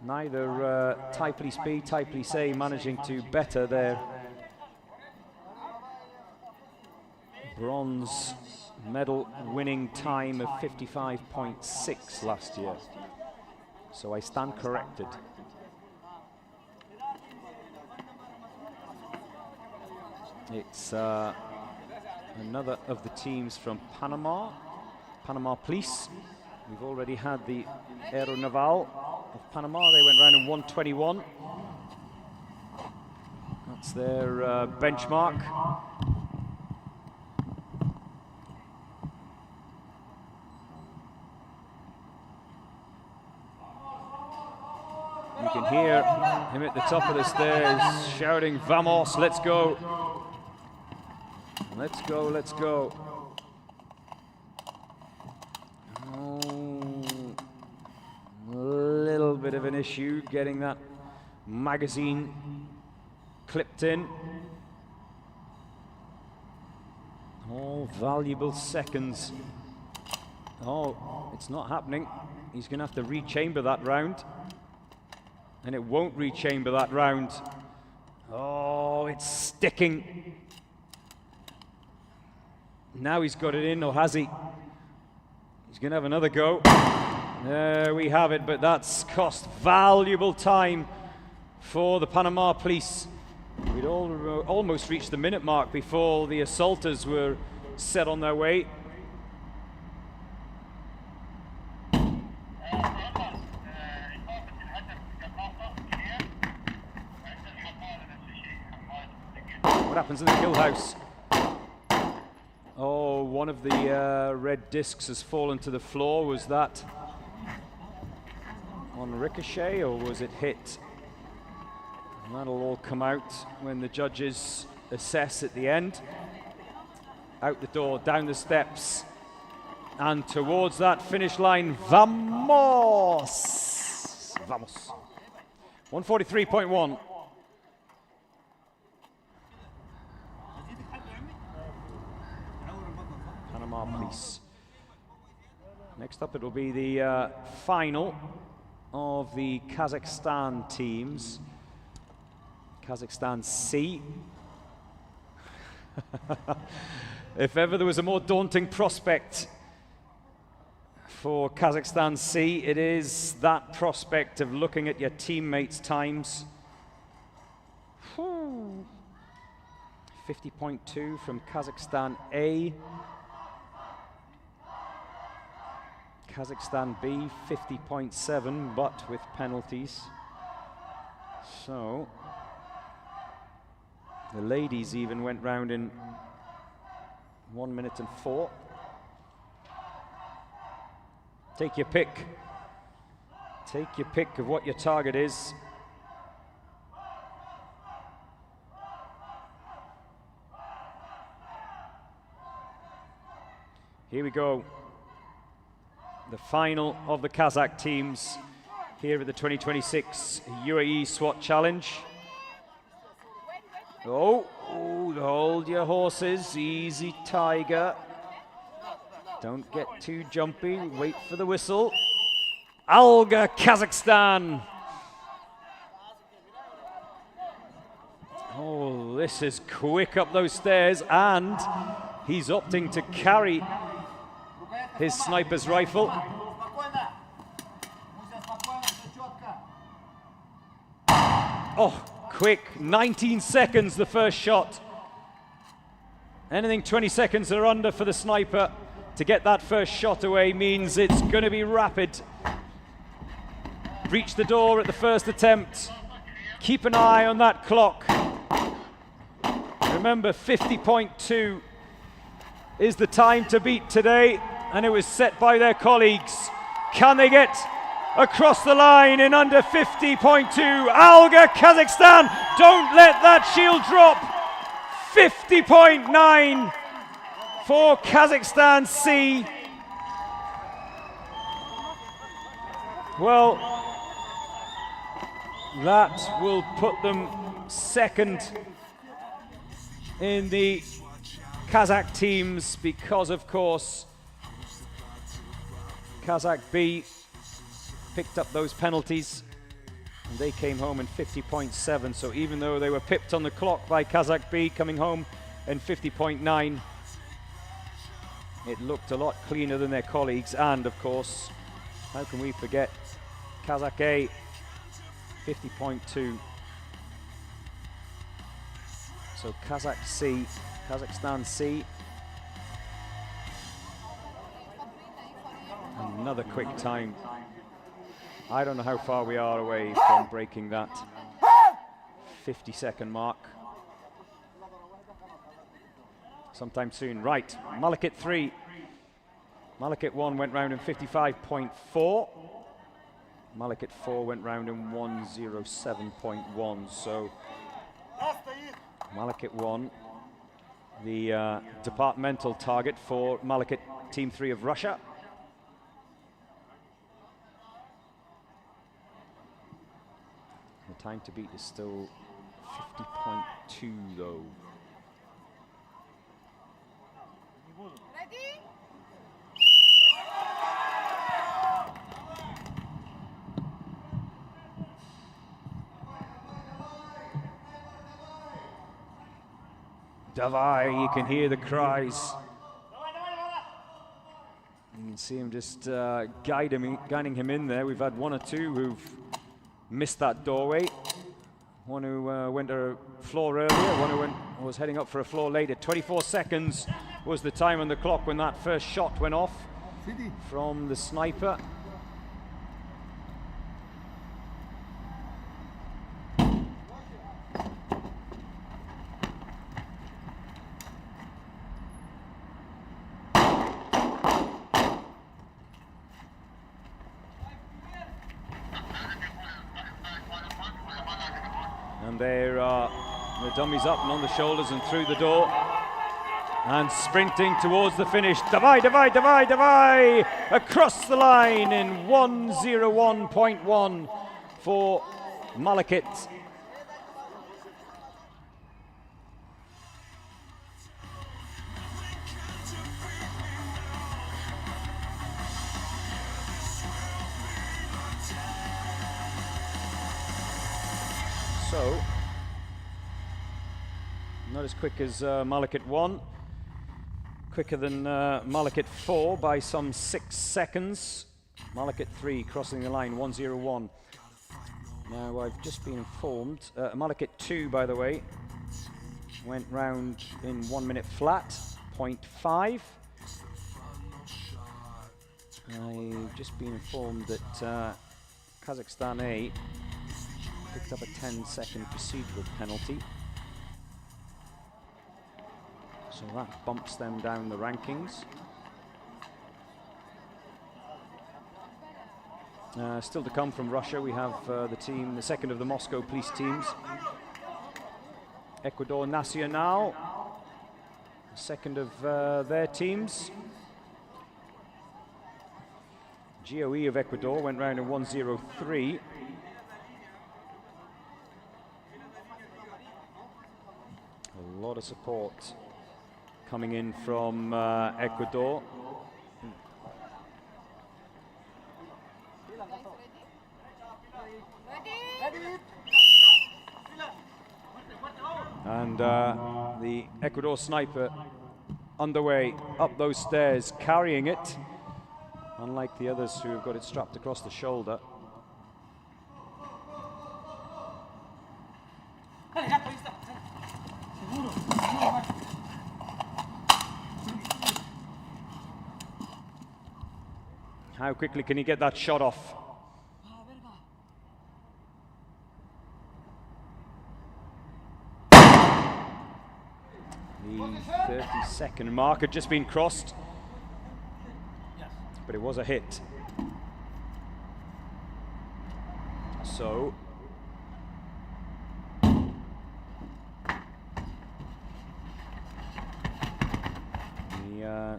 neither Thai Police B, Thai Police A managing to better their bronze medal winning time of 55.6 last year. So I stand corrected. It's another of the teams from Panama, Panama Police. We've already had the Aeronaval of Panama. They went round in 121. That's their benchmark. You can hear him at the top of the stairs shouting, "Vamos, let's go. Let's go, let's go." Oh, a little bit of an issue getting that magazine clipped in. All valuable seconds. Oh, it's not happening. He's going to have to rechamber that round. And it won't rechamber that round. Oh, it's sticking. Now he's got it in, or has he? He's going to have another go. There we have it, but that's cost valuable time for the Panama Police. We'd almost reached the minute mark before the assaulters were set on their way. What happens in the kill house? Oh, one of the red discs has fallen to the floor. Was that on ricochet or was it hit? And that'll all come out when the judges assess at the end. Out the door, down the steps, and towards that finish line. Vamos! Vamos. 143.1. Panama Police. Next up, it will be the final of the Kazakhstan teams. Kazakhstan C. If ever there was a more daunting prospect for Kazakhstan C, it is that prospect of looking at your teammates' times. 50.2 from Kazakhstan A. Kazakhstan B, 50.7, but with penalties. So the ladies even went round in 1 minute and 4. Take your pick. Take your pick of what your target is. Here we go. The final of the Kazakh teams here at the 2026 UAE SWAT Challenge. Oh, hold your horses, easy tiger. Don't get too jumpy, wait for the whistle. Alga, Kazakhstan. Oh, this is quick up those stairs, and he's opting to carry his sniper's rifle. Oh, quick, 19 seconds the first shot. Anything 20 seconds or under for the sniper to get that first shot away means it's going to be rapid. Reach the door at the first attempt. Keep an eye on that clock. Remember, 50.2 is the time to beat today, and it was set by their colleagues. Can they get across the line in under 50.2? Alga, Kazakhstan, don't let that shield drop. 50.9 for Kazakhstan C. Well, that will put them second in the Kazakh teams because, of course, Kazakh B picked up those penalties and they came home in 50.7. So even though they were pipped on the clock by Kazakh B coming home in 50.9, it looked a lot cleaner than their colleagues. And of course, how can we forget Kazakh A, 50.2. So Kazakhstan C. Another quick time. I don't know how far we are away from breaking that 50-second mark. Sometime soon. Right, Malakit 3. Malakit 1 went round in 55.4. Malakit 4 went round in 107.1. So Malakit 1, the departmental target for Malakit Team 3 of Russia. The time to beat is still 50.2 though. Ready? Davai, you can hear the cries. You can see him just guiding him in there. We've had one or two who've missed that doorway. One who went to a floor earlier, one who was heading up for a floor later. 24 seconds was the time on the clock when that first shot went off from the sniper. And there are the dummies up and on the shoulders and through the door and sprinting towards the finish. Davai, Davai, Davai, Davai! Across the line in 101.1 for Malakit. So, not as quick as Malakit 1, quicker than Malakit 4 by some 6 seconds. Malakit 3 crossing the line, 101. Now I've just been informed, Malakit 2 by the way, went round in 1 minute flat, 0.5. I've just been informed that Kazakhstan A picked up a 10-second procedural penalty. So that bumps them down the rankings. Still to come from Russia, we have the second of the Moscow police teams. Ecuador Nacional, the second of their teams. GOE of Ecuador went round in 1:03. A lot of support coming in from Ecuador. And the Ecuador sniper underway up those stairs, carrying it, unlike the others who have got it strapped across the shoulder. How quickly can he get that shot off? The 30-second mark had just been crossed, but it was a hit. So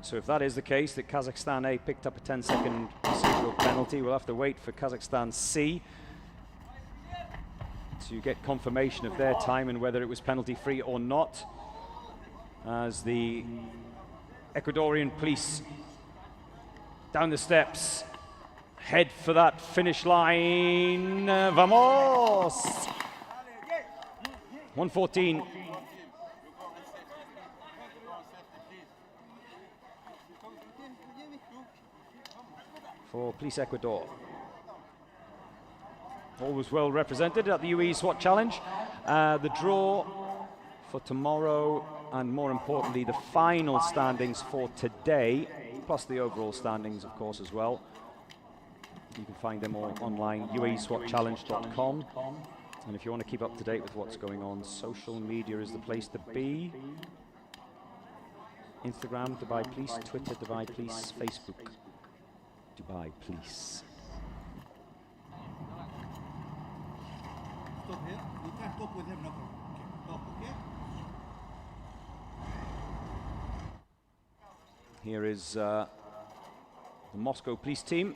so if that is the case, that Kazakhstan A picked up a 10-second procedural penalty, we'll have to wait for Kazakhstan C to get confirmation of their time and whether it was penalty-free or not, as the Ecuadorian police down the steps head for that finish line. Vamos! 1:14. For Police Ecuador. Always well represented at the UAE SWAT Challenge. The draw for tomorrow, and more importantly, the final standings for today, plus the overall standings, of course, as well. You can find them all online, uaeswatchallenge.com. And if you want to keep up to date with what's going on, social media is the place to be. Instagram, Dubai Police, Twitter, Dubai Police, Facebook, Dubai Police. Stop here. You can talk with him, no problem. Okay. Talk, okay? Here is the Moscow police team.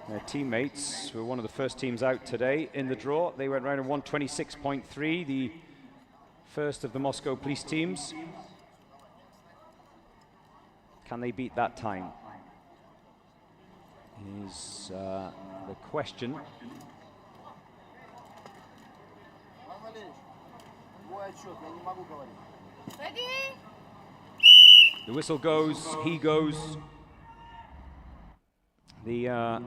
Their teammates were one of the first teams out today in the draw. They went round in 1:26.3, the first of the Moscow police teams. Can they beat that time? Is the question. The whistle goes, he goes. The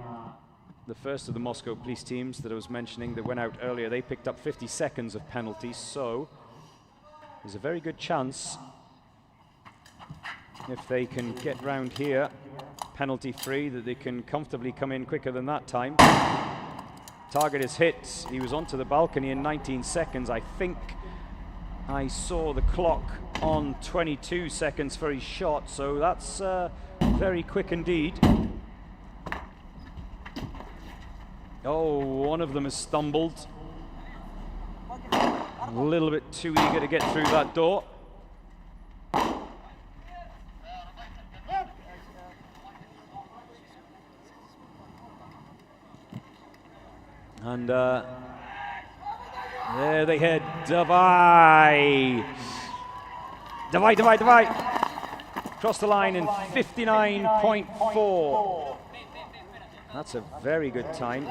first of the Moscow police teams that I was mentioning that went out earlier, they picked up 50 seconds of penalties, so there's a very good chance if they can get round here penalty free that they can comfortably come in quicker than that time. Target is hit. He was onto the balcony in 19 seconds. I think I saw the clock on 22 seconds for his shot, so that's very quick indeed. Oh, one of them has stumbled. A little bit too eager to get through that door. And there they head. Davai! Davai, Davai, Davai! Cross the line in 59.4. That's a very good time.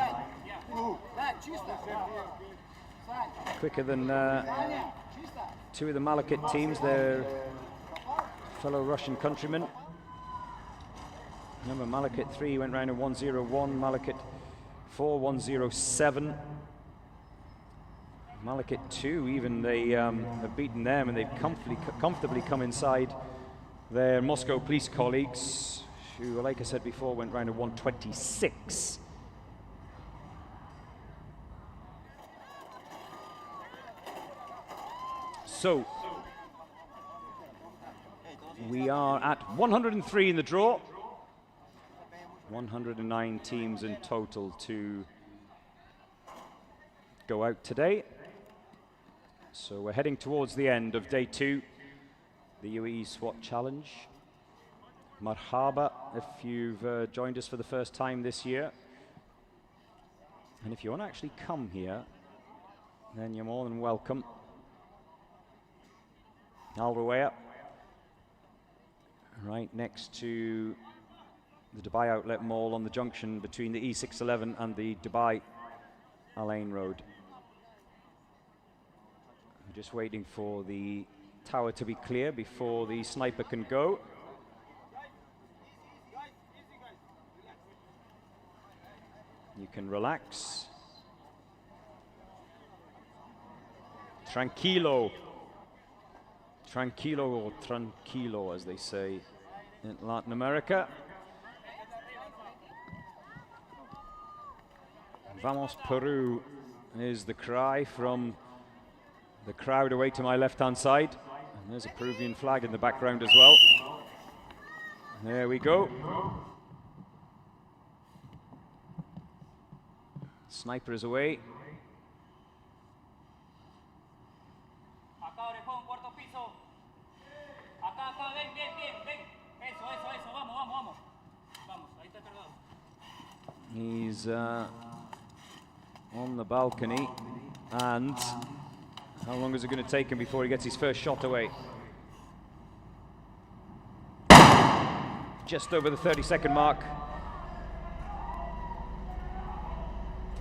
Quicker than two of the Malakit teams, their fellow Russian countrymen. Remember, Malakit 3 went round in 1:01, Malakit 4, 1:07. Malakit 2, even they have beaten them, and they've comfortably come inside their Moscow police colleagues, who, like I said before, went round in 1:26. So we are at 103 in the draw. 109 teams in total to go out today. So we're heading towards the end of day 2, the UAE SWAT Challenge. Marhaba if you've joined us for the first time this year. And if you want to actually come here, then you're more than welcome. Al Ruwaya, right next to the Dubai Outlet Mall on the junction between the E611 and the Dubai Al Ain Road. I'm just waiting for the tower to be clear before the sniper can go. You can relax. Tranquilo. Tranquilo or tranquilo, as they say in Latin America. Vamos Peru is the cry from the crowd away to my left-hand side. And there's a Peruvian flag in the background as well. There we go. Sniper is away. He's on the balcony, and how long is it going to take him before he gets his first shot away? Just over the 30-second mark.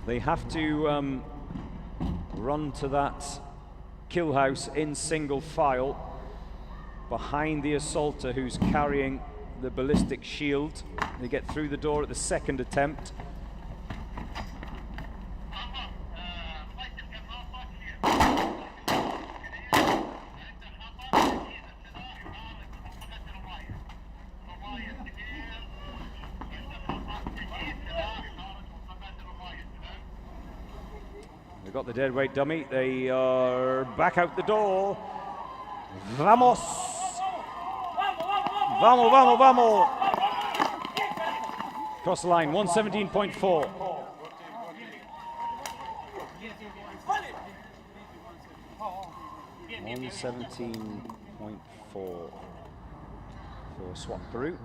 They have to run to that kill house in single file behind the assaulter who's carrying the ballistic shield. They get through the door at the second attempt. They've got the deadweight dummy. They are back out the door. Vamos! Vamos, vamos, vamos! Cross the line, 117.4. $117.4 for SWAT Peru.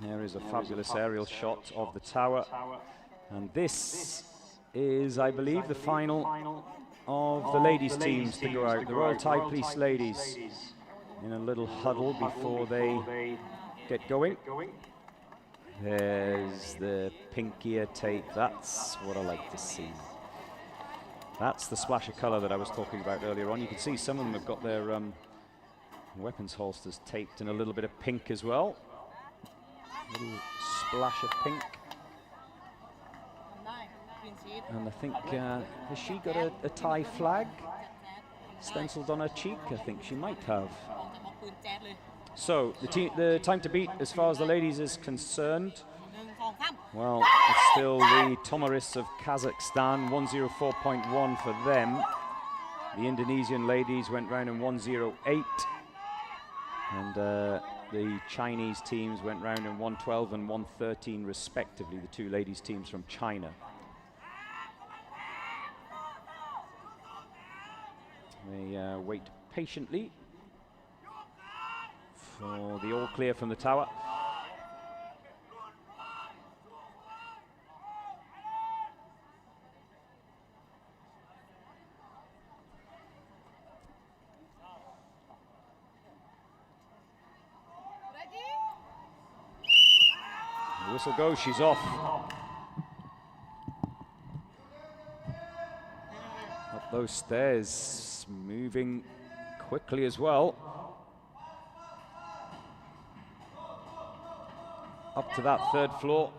There is a fabulous aerial shot of the tower, and this is, I believe, the final of the ladies' teams to go out. The Royal Thai Police ladies in a little huddle before they get going. There's the pink ear tape. That's what I like to see. That's the splash of colour that I was talking about earlier on. You can see some of them have got their weapons holsters taped in a little bit of pink as well. Little splash of pink. And I think, has she got a Thai flag stenciled on her cheek? I think she might have. So, the time to beat as far as the ladies is concerned, well, it's still the Tomaris of Kazakhstan, 104.1 for them. The Indonesian ladies went round in 108. And the Chinese teams went round in 112 and 113 respectively, the two ladies teams from China. They wait patiently for the all clear from the tower. The whistle goes, she's off. Up those stairs, moving quickly as well. Up to that third floor.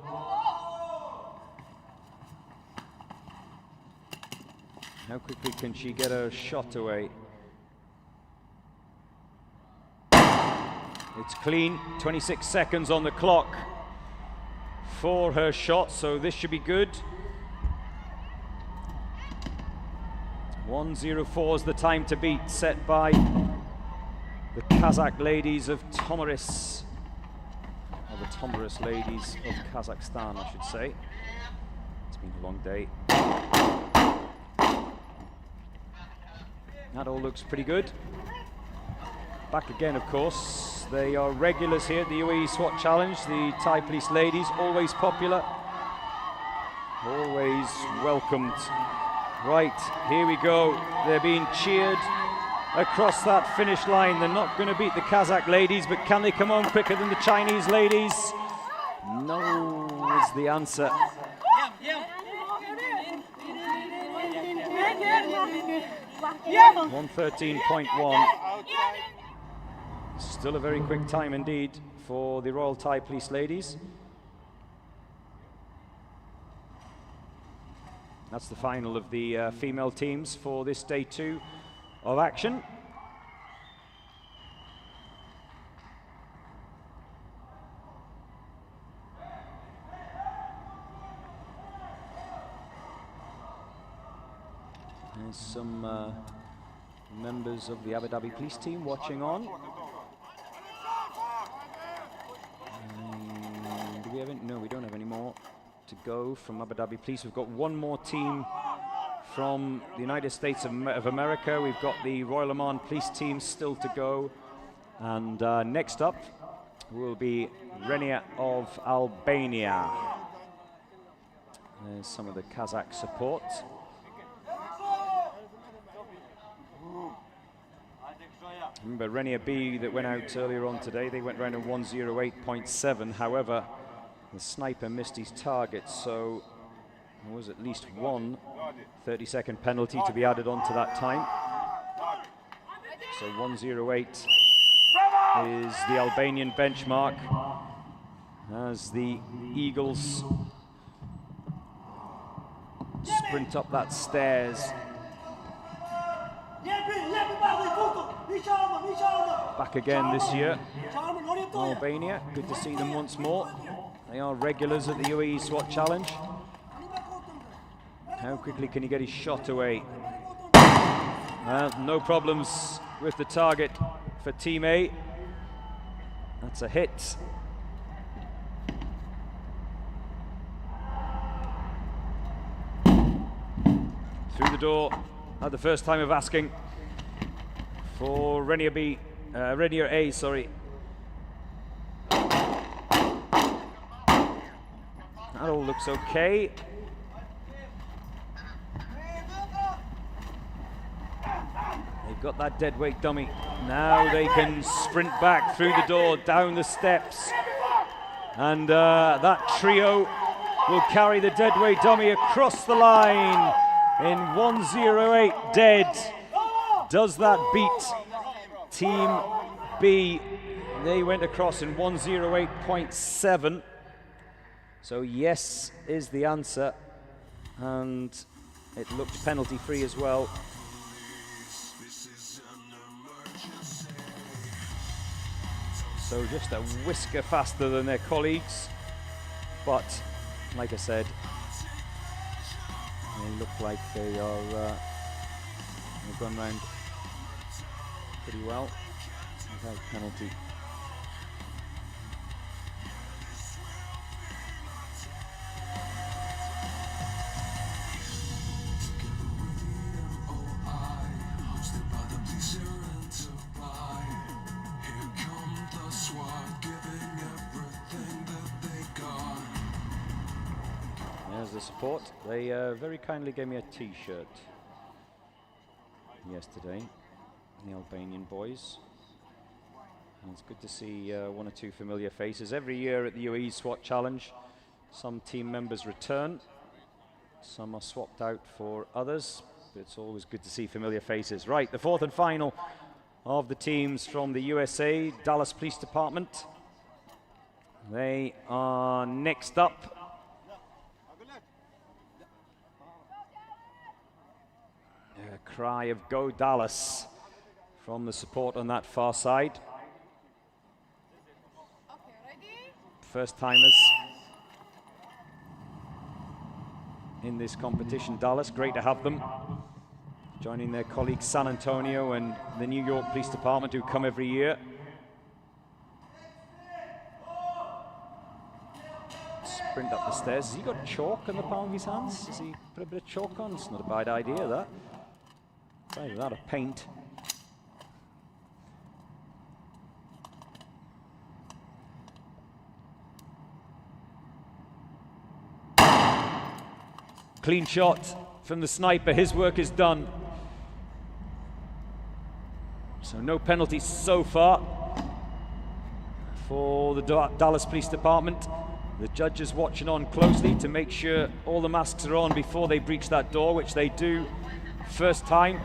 How quickly can she get her shot away? It's clean, 26 seconds on the clock for her shot, so this should be good. 1:04 is the time to beat, set by the Kazakh ladies of Tomiris, or the Tomiris ladies of Kazakhstan, I should say. It's been a long day. That all looks pretty good. Back again, of course. They are regulars here at the UAE SWAT Challenge. The Thai Police ladies, always popular, always welcomed. Right, here we go. They're being cheered across that finish line. They're not going to beat the Kazakh ladies, but can they come on quicker than the Chinese ladies? No is the answer. 1:13.1. Still a very quick time indeed for the Royal Thai Police ladies. That's the final of the female teams for this day 2 of action. There's some members of the Abu Dhabi Police team watching on. Do we have any? No, we don't have any more to go from Abu Dhabi Police. We've got one more team from the United States of America. We've got the Royal Oman Police team still to go. And next up will be Renia of Albania. There's some of the Kazakh support. Remember Renia B that went out earlier on today, they went round in 1:08.7. However, the sniper missed his target, so there was at least one 30-second penalty to be added on to that time. So 1:08 is the Albanian benchmark as the Eagles sprint up that stairs. Back again this year, Albania. Good to see them once more. They are regulars at the UAE SWAT Challenge. How quickly can he get his shot away? No problems with the target for Team A. That's a hit. Through the door at the first time of asking for Renia B, Renia A, sorry. That all looks okay. They've got that deadweight dummy. Now they can sprint back through the door, down the steps. And that trio will carry the deadweight dummy across the line in 1:08 dead. Does that beat Team B? They went across in 1:08.7. So yes is the answer, and it looked penalty free as well. So just a whisker faster than their colleagues, but like I said, they look like they are they've gone round pretty well without penalty. There's the support. They very kindly gave me a t-shirt yesterday, the Albanian boys. And it's good to see one or two familiar faces. Every year at the UAE SWAT Challenge, some team members return, some are swapped out for others, but it's always good to see familiar faces. Right, the fourth and final of the teams from the USA, Dallas Police Department. They are next up. A cry of "Go Dallas" from the support on that far side. first-timers in this competition. Dallas, great to have them, joining their colleagues San Antonio and the New York Police Department, who come every year. Sprint up the stairs. Has he got chalk on the palm of his hands? Has he put a bit of chalk on? It's not a bad idea, that. Try without a paint. Clean shot from the sniper. His work is done. So no penalties so far for the Dallas Police Department. The judges watching on closely to make sure all the masks are on before they breach that door, which they do first time.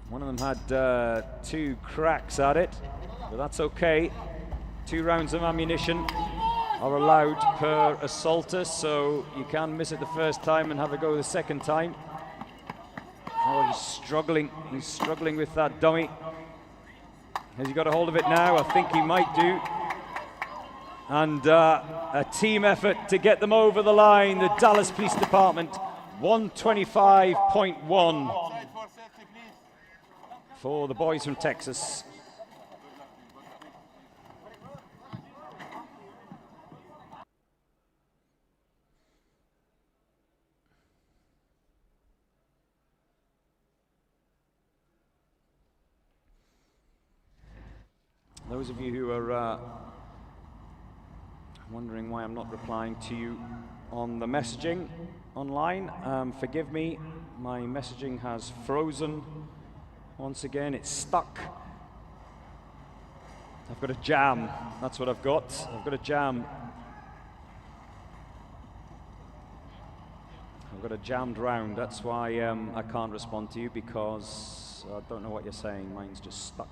One of them had 2 cracks at it, but that's okay. 2 rounds of ammunition are allowed per assaulter, so you can miss it the first time and have a go the second time. Oh, he's struggling with that dummy. Has he got a hold of it now? I think he might do. And a team effort to get them over the line. The Dallas Police Department, 125.1 for the boys from Texas. Those of you who are wondering why I'm not replying to you on the messaging online, forgive me, my messaging has frozen. Once again, it's stuck. I've got a jam, that's what I've got. I've got a jam. I've got a jammed round, that's why I can't respond to you, because I don't know what you're saying, mine's just stuck.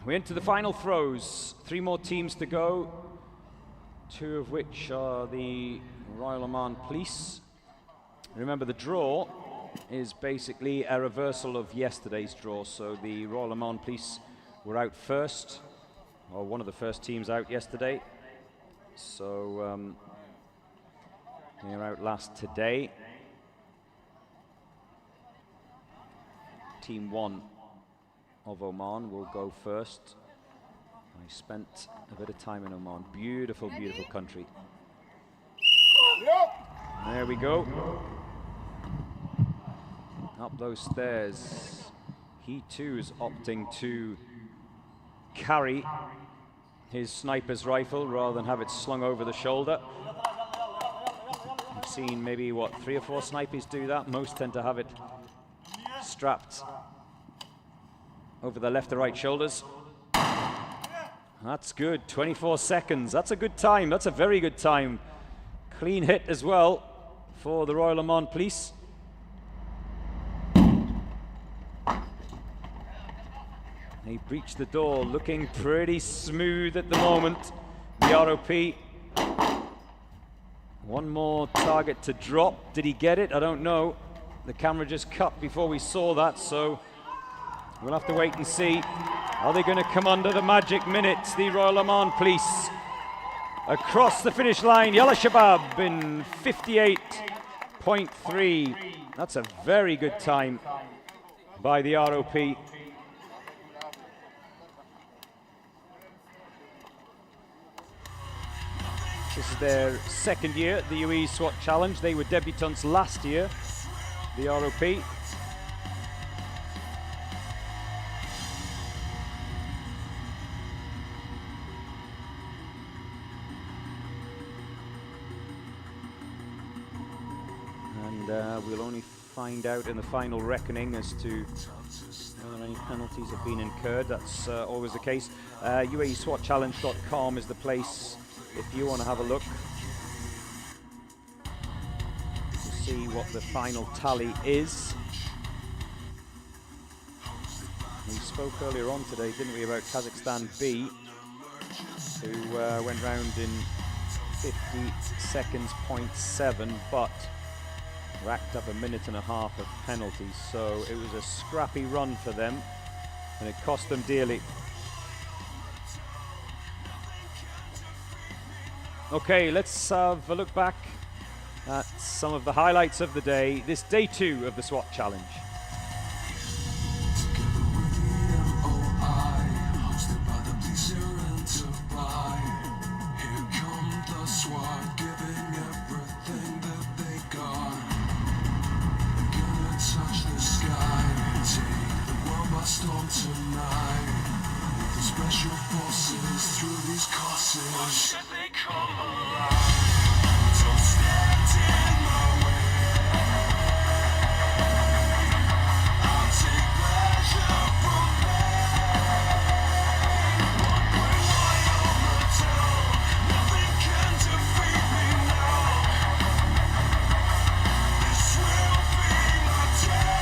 We're into the final throws. 3 more teams to go, 2 of which are the Royal Oman Police. Remember, the draw is basically a reversal of yesterday's draw. So the Royal Oman Police were out first, or one of the first teams out yesterday. So they're out last today. Team 1 of Oman will go first. I spent a bit of time in Oman. Beautiful, beautiful country. There we go. Up those stairs. He too is opting to carry his sniper's rifle rather than have it slung over the shoulder. I've seen maybe, what, 3 or 4 snipers do that. Most tend to have it strapped over the left or right shoulders. That's good, 24 seconds. That's a good time, that's a very good time. Clean hit as well for the Royal Oman Police. They breached the door, looking pretty smooth at the moment. The ROP. One more target to drop. Did he get it? I don't know. The camera just cut before we saw that, so we'll have to wait and see. Are they going to come under the magic minutes, the Royal Oman Police? Across the finish line, Yalla Shabab in 58.3. That's a very good time by the ROP. This is their second year at the UAE SWAT Challenge. They were debutants last year, the ROP. We'll only find out in the final reckoning as to whether any penalties have been incurred. That's always the case. UAESWATchallenge.com is the place if you want to have a look to see what the final tally is. We spoke earlier on today, didn't we, about Kazakhstan B, who went round in 50 seconds, 0.7, but racked up a minute and a half of penalties. So it was a scrappy run for them, and it cost them dearly. Okay, let's have a look back at some of the highlights of the day, this day 2 of the SWAT Challenge. Storm tonight with the special forces through these courses. Why should they come alive? Don't stand in my way. I'll take pleasure from pain. Won't bring my armor down. Nothing can defeat me now. This will be my day.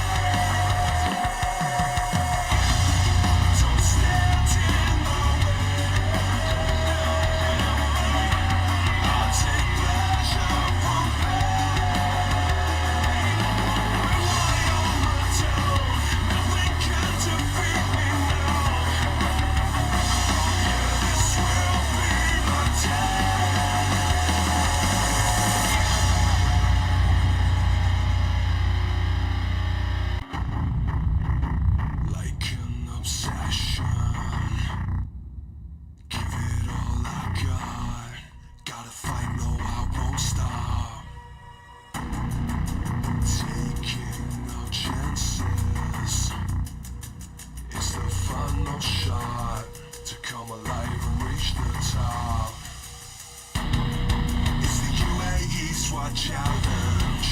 Challenge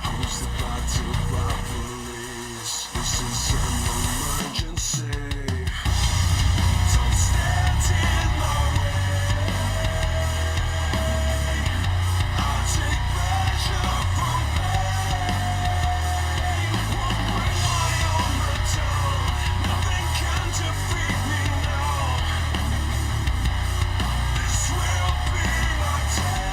hosted by Dubai Police. This is an emergency. Don't stand in my way. I'll take pleasure from pain. Won't bring my armor down. Nothing can defeat me now. This will be my day.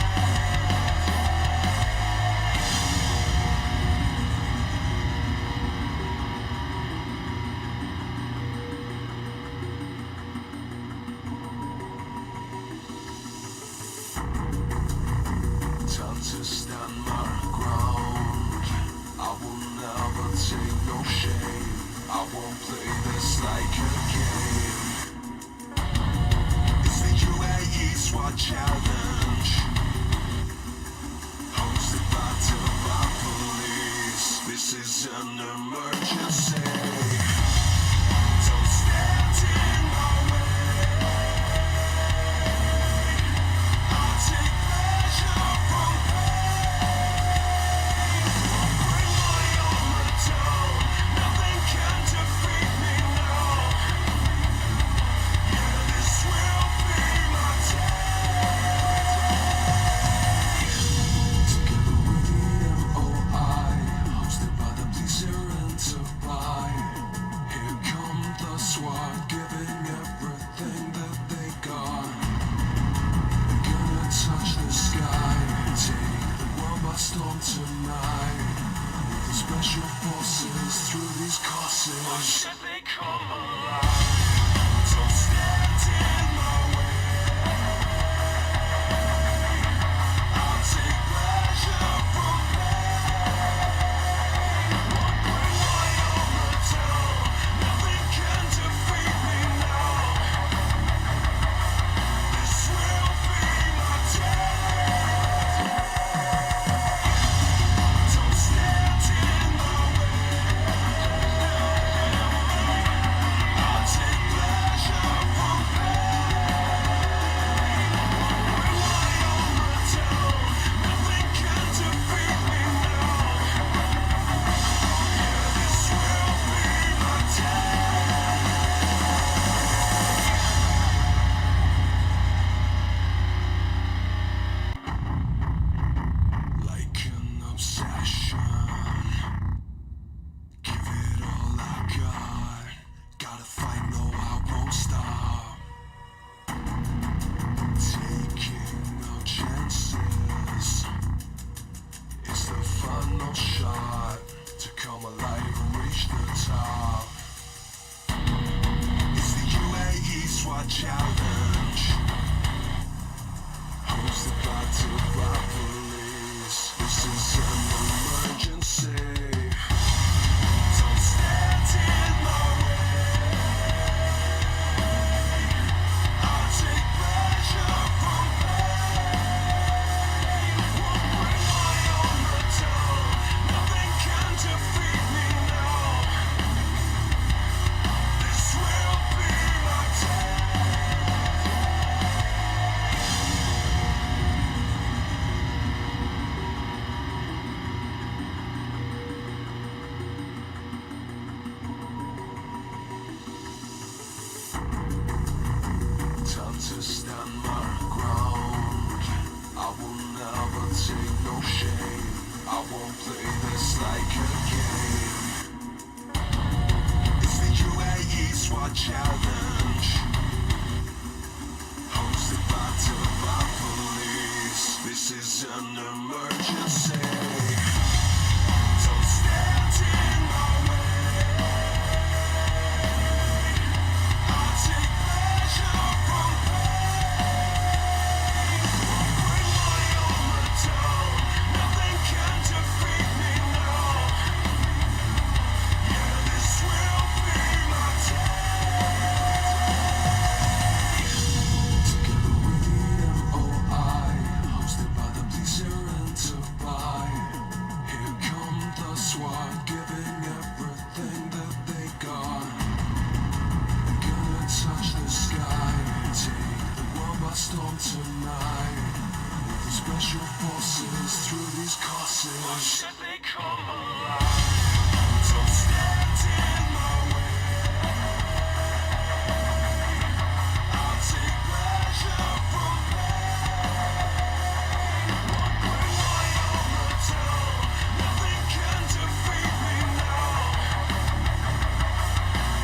Time to stand my ground. I will never take no shame. I won't play this like a game. It's the UAE SWAT Challenge hosted by Dubai Police. This is an emergency. Don't stand in my way. I'll take pleasure from pain. Won't bring my armor down. Nothing can defeat me now. Yeah, this will be my day. Together with the MOI, hosted by the police here in Dubai. Here come the SWAT, giving everything that they got. We're gonna touch the sky, take the world by storm tonight. With the special forces through these courses. Why should they come alive? Don't stand in my way. I'll take pleasure from pain. Won't bring my armor down. Nothing can defeat me now. This will be my day. Don't stand in my way. I'll take start to come alive and reach the top. It's the UAE SWAT Challenge, hosted by Dubai Police. This is an emergency. Don't stand in my way. I'll take pleasure from pain. Won't bring my own return. Nothing can defeat me now. This will be my day. Time to stand my ground. I will never take no shame. I won't play this like a game. It's the UAE SWAT Challenge, hosted by Dubai Police. This is an emergency. Don't stand in my way. I'll take pleasure from pain. Bring my own return. Nothing can defeat me now. Yeah, this will be my day. Together we MOI, hosted by the police here in Dubai. Here come the SWAT, giving everything that they got. Gonna touch the sky, take the world by storm tonight. With the special forces through these courses. Why should they come alive? Don't stand in my way. I'll take pleasure from pain. Won't bring my own return. Nothing can defeat me now.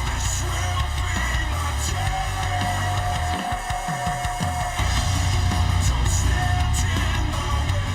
This will be my day. Don't stand in my way.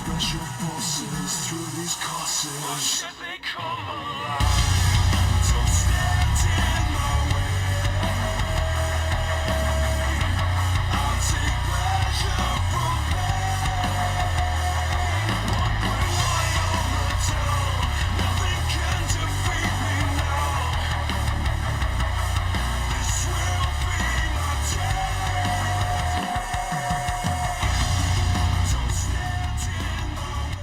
special forces through these courses. Why should they come alive? Don't stand in my way. I'll take pleasure from pain. What bring my armor down? Nothing can defeat me now. This will be my day. Don't stand in my way.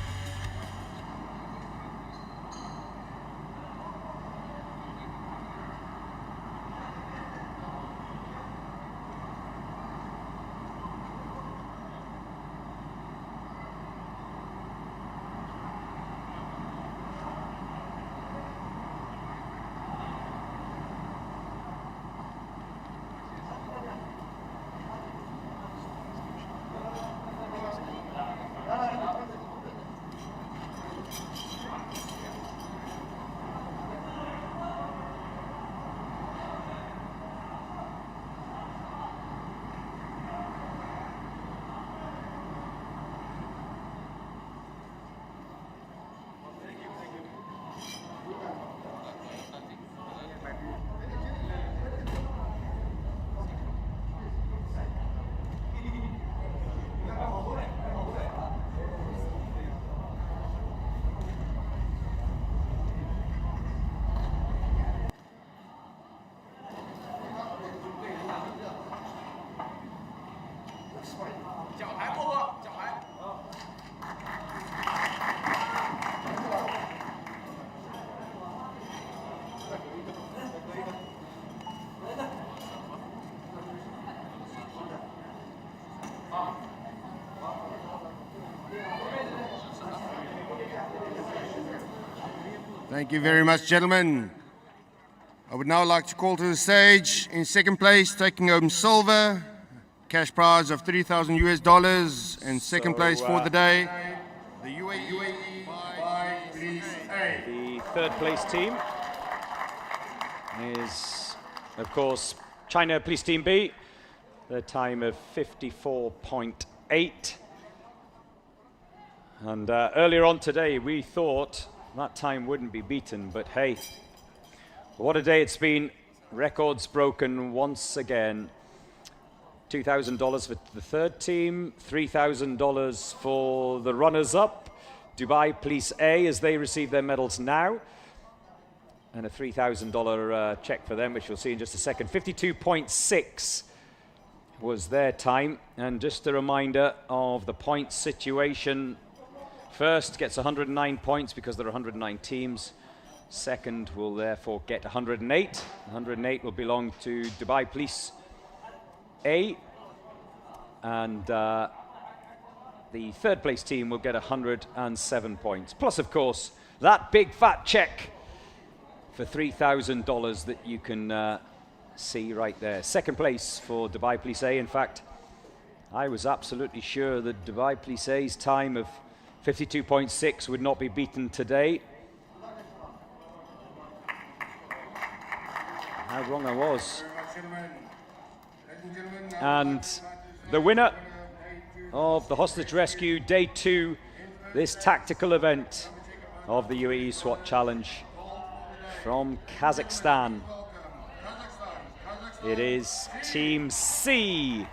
Thank you very much, gentlemen. I would now like to call to the stage, in second place, taking home silver, cash prize of $3,000, and second place for the day, the UAE Police A. The third place team is, of course, China Police Team B, their time of 54.8. And earlier on today, we thought that time wouldn't be beaten, but hey, what a day it's been. Records broken once again. $2,000 for the third team, $3,000 for the runners-up, Dubai Police A, as they receive their medals now, and a $3,000 check for them, which you'll see in just a second. 52.6 was their time, and just a reminder of the point situation. First gets 109 points because there are 109 teams. Second will therefore get 108. 108 will belong to Dubai Police A. And the third place team will get 107 points. Plus, of course, that big fat check for $3,000 that you can see right there. Second place for Dubai Police A. In fact, I was absolutely sure that Dubai Police A's time of 52.6 would not be beaten today. How wrong I was. And the winner of the hostage rescue day 2, this tactical event of the UAE SWAT Challenge from Kazakhstan. It is Team C.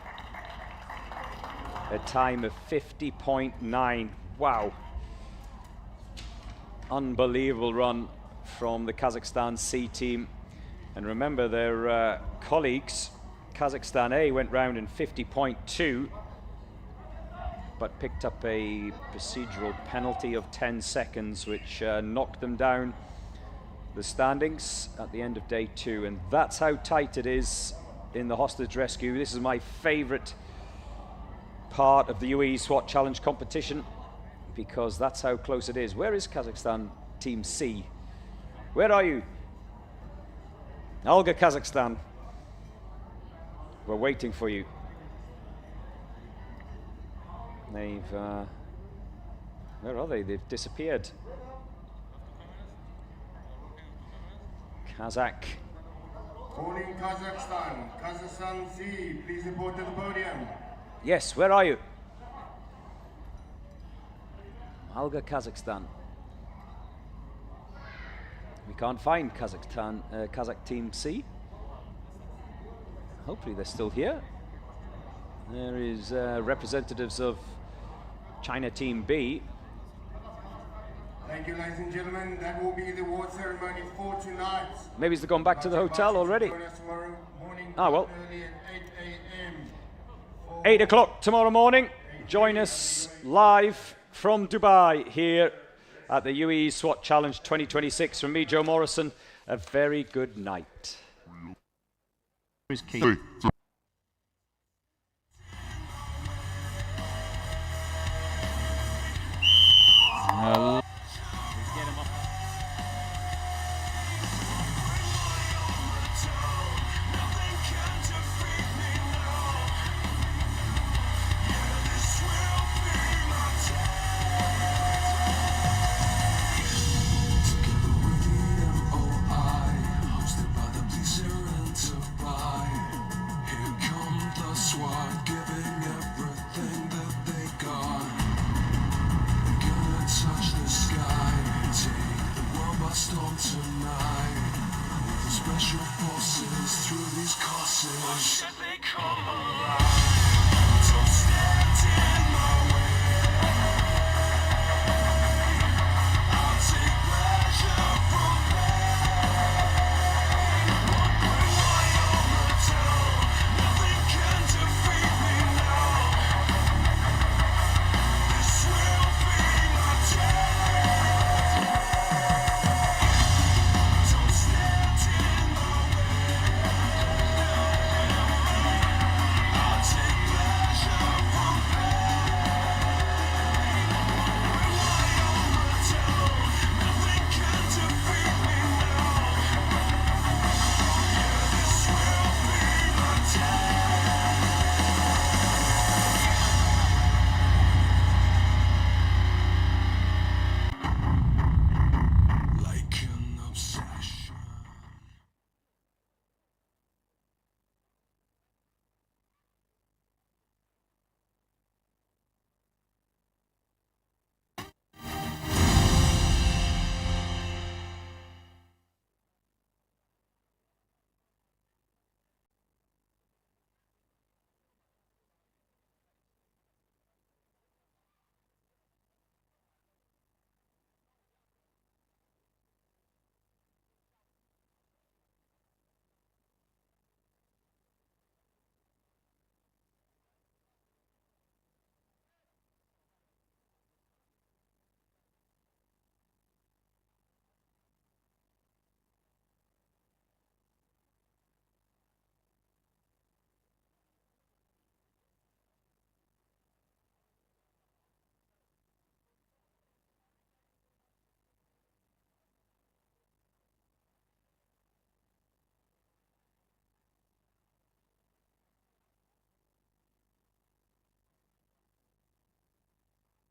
A time of 50.9. Wow. Unbelievable run from the Kazakhstan C team. And remember, their colleagues, Kazakhstan A, went round in 50.2, but picked up a procedural penalty of 10 seconds, which knocked them down the standings at the end of day 2. And that's how tight it is in the hostage rescue. This is my favorite part of the UAE SWAT Challenge competition, because that's how close it is. Where is Kazakhstan Team C? Where are you? Alga, Kazakhstan. We're waiting for you. They've, where are they? They've disappeared. Kazakh. Calling Kazakhstan, Kazakhstan C, please report to the podium. Yes, where are you? Alga, Kazakhstan. We can't find Kazakh Team C. Hopefully they're still here. There is representatives of China Team B. Thank you, ladies and gentlemen. That will be the award ceremony for tonight. Maybe they've gone back to the hotel already. Join us tomorrow morning, Ah, well. early at 8 a.m. 8 o'clock tomorrow morning. Join us live from Dubai here at the UAE SWAT Challenge 2026. From me, Joe Morrison, a very good night. Special forces through these courses. Should they come alive?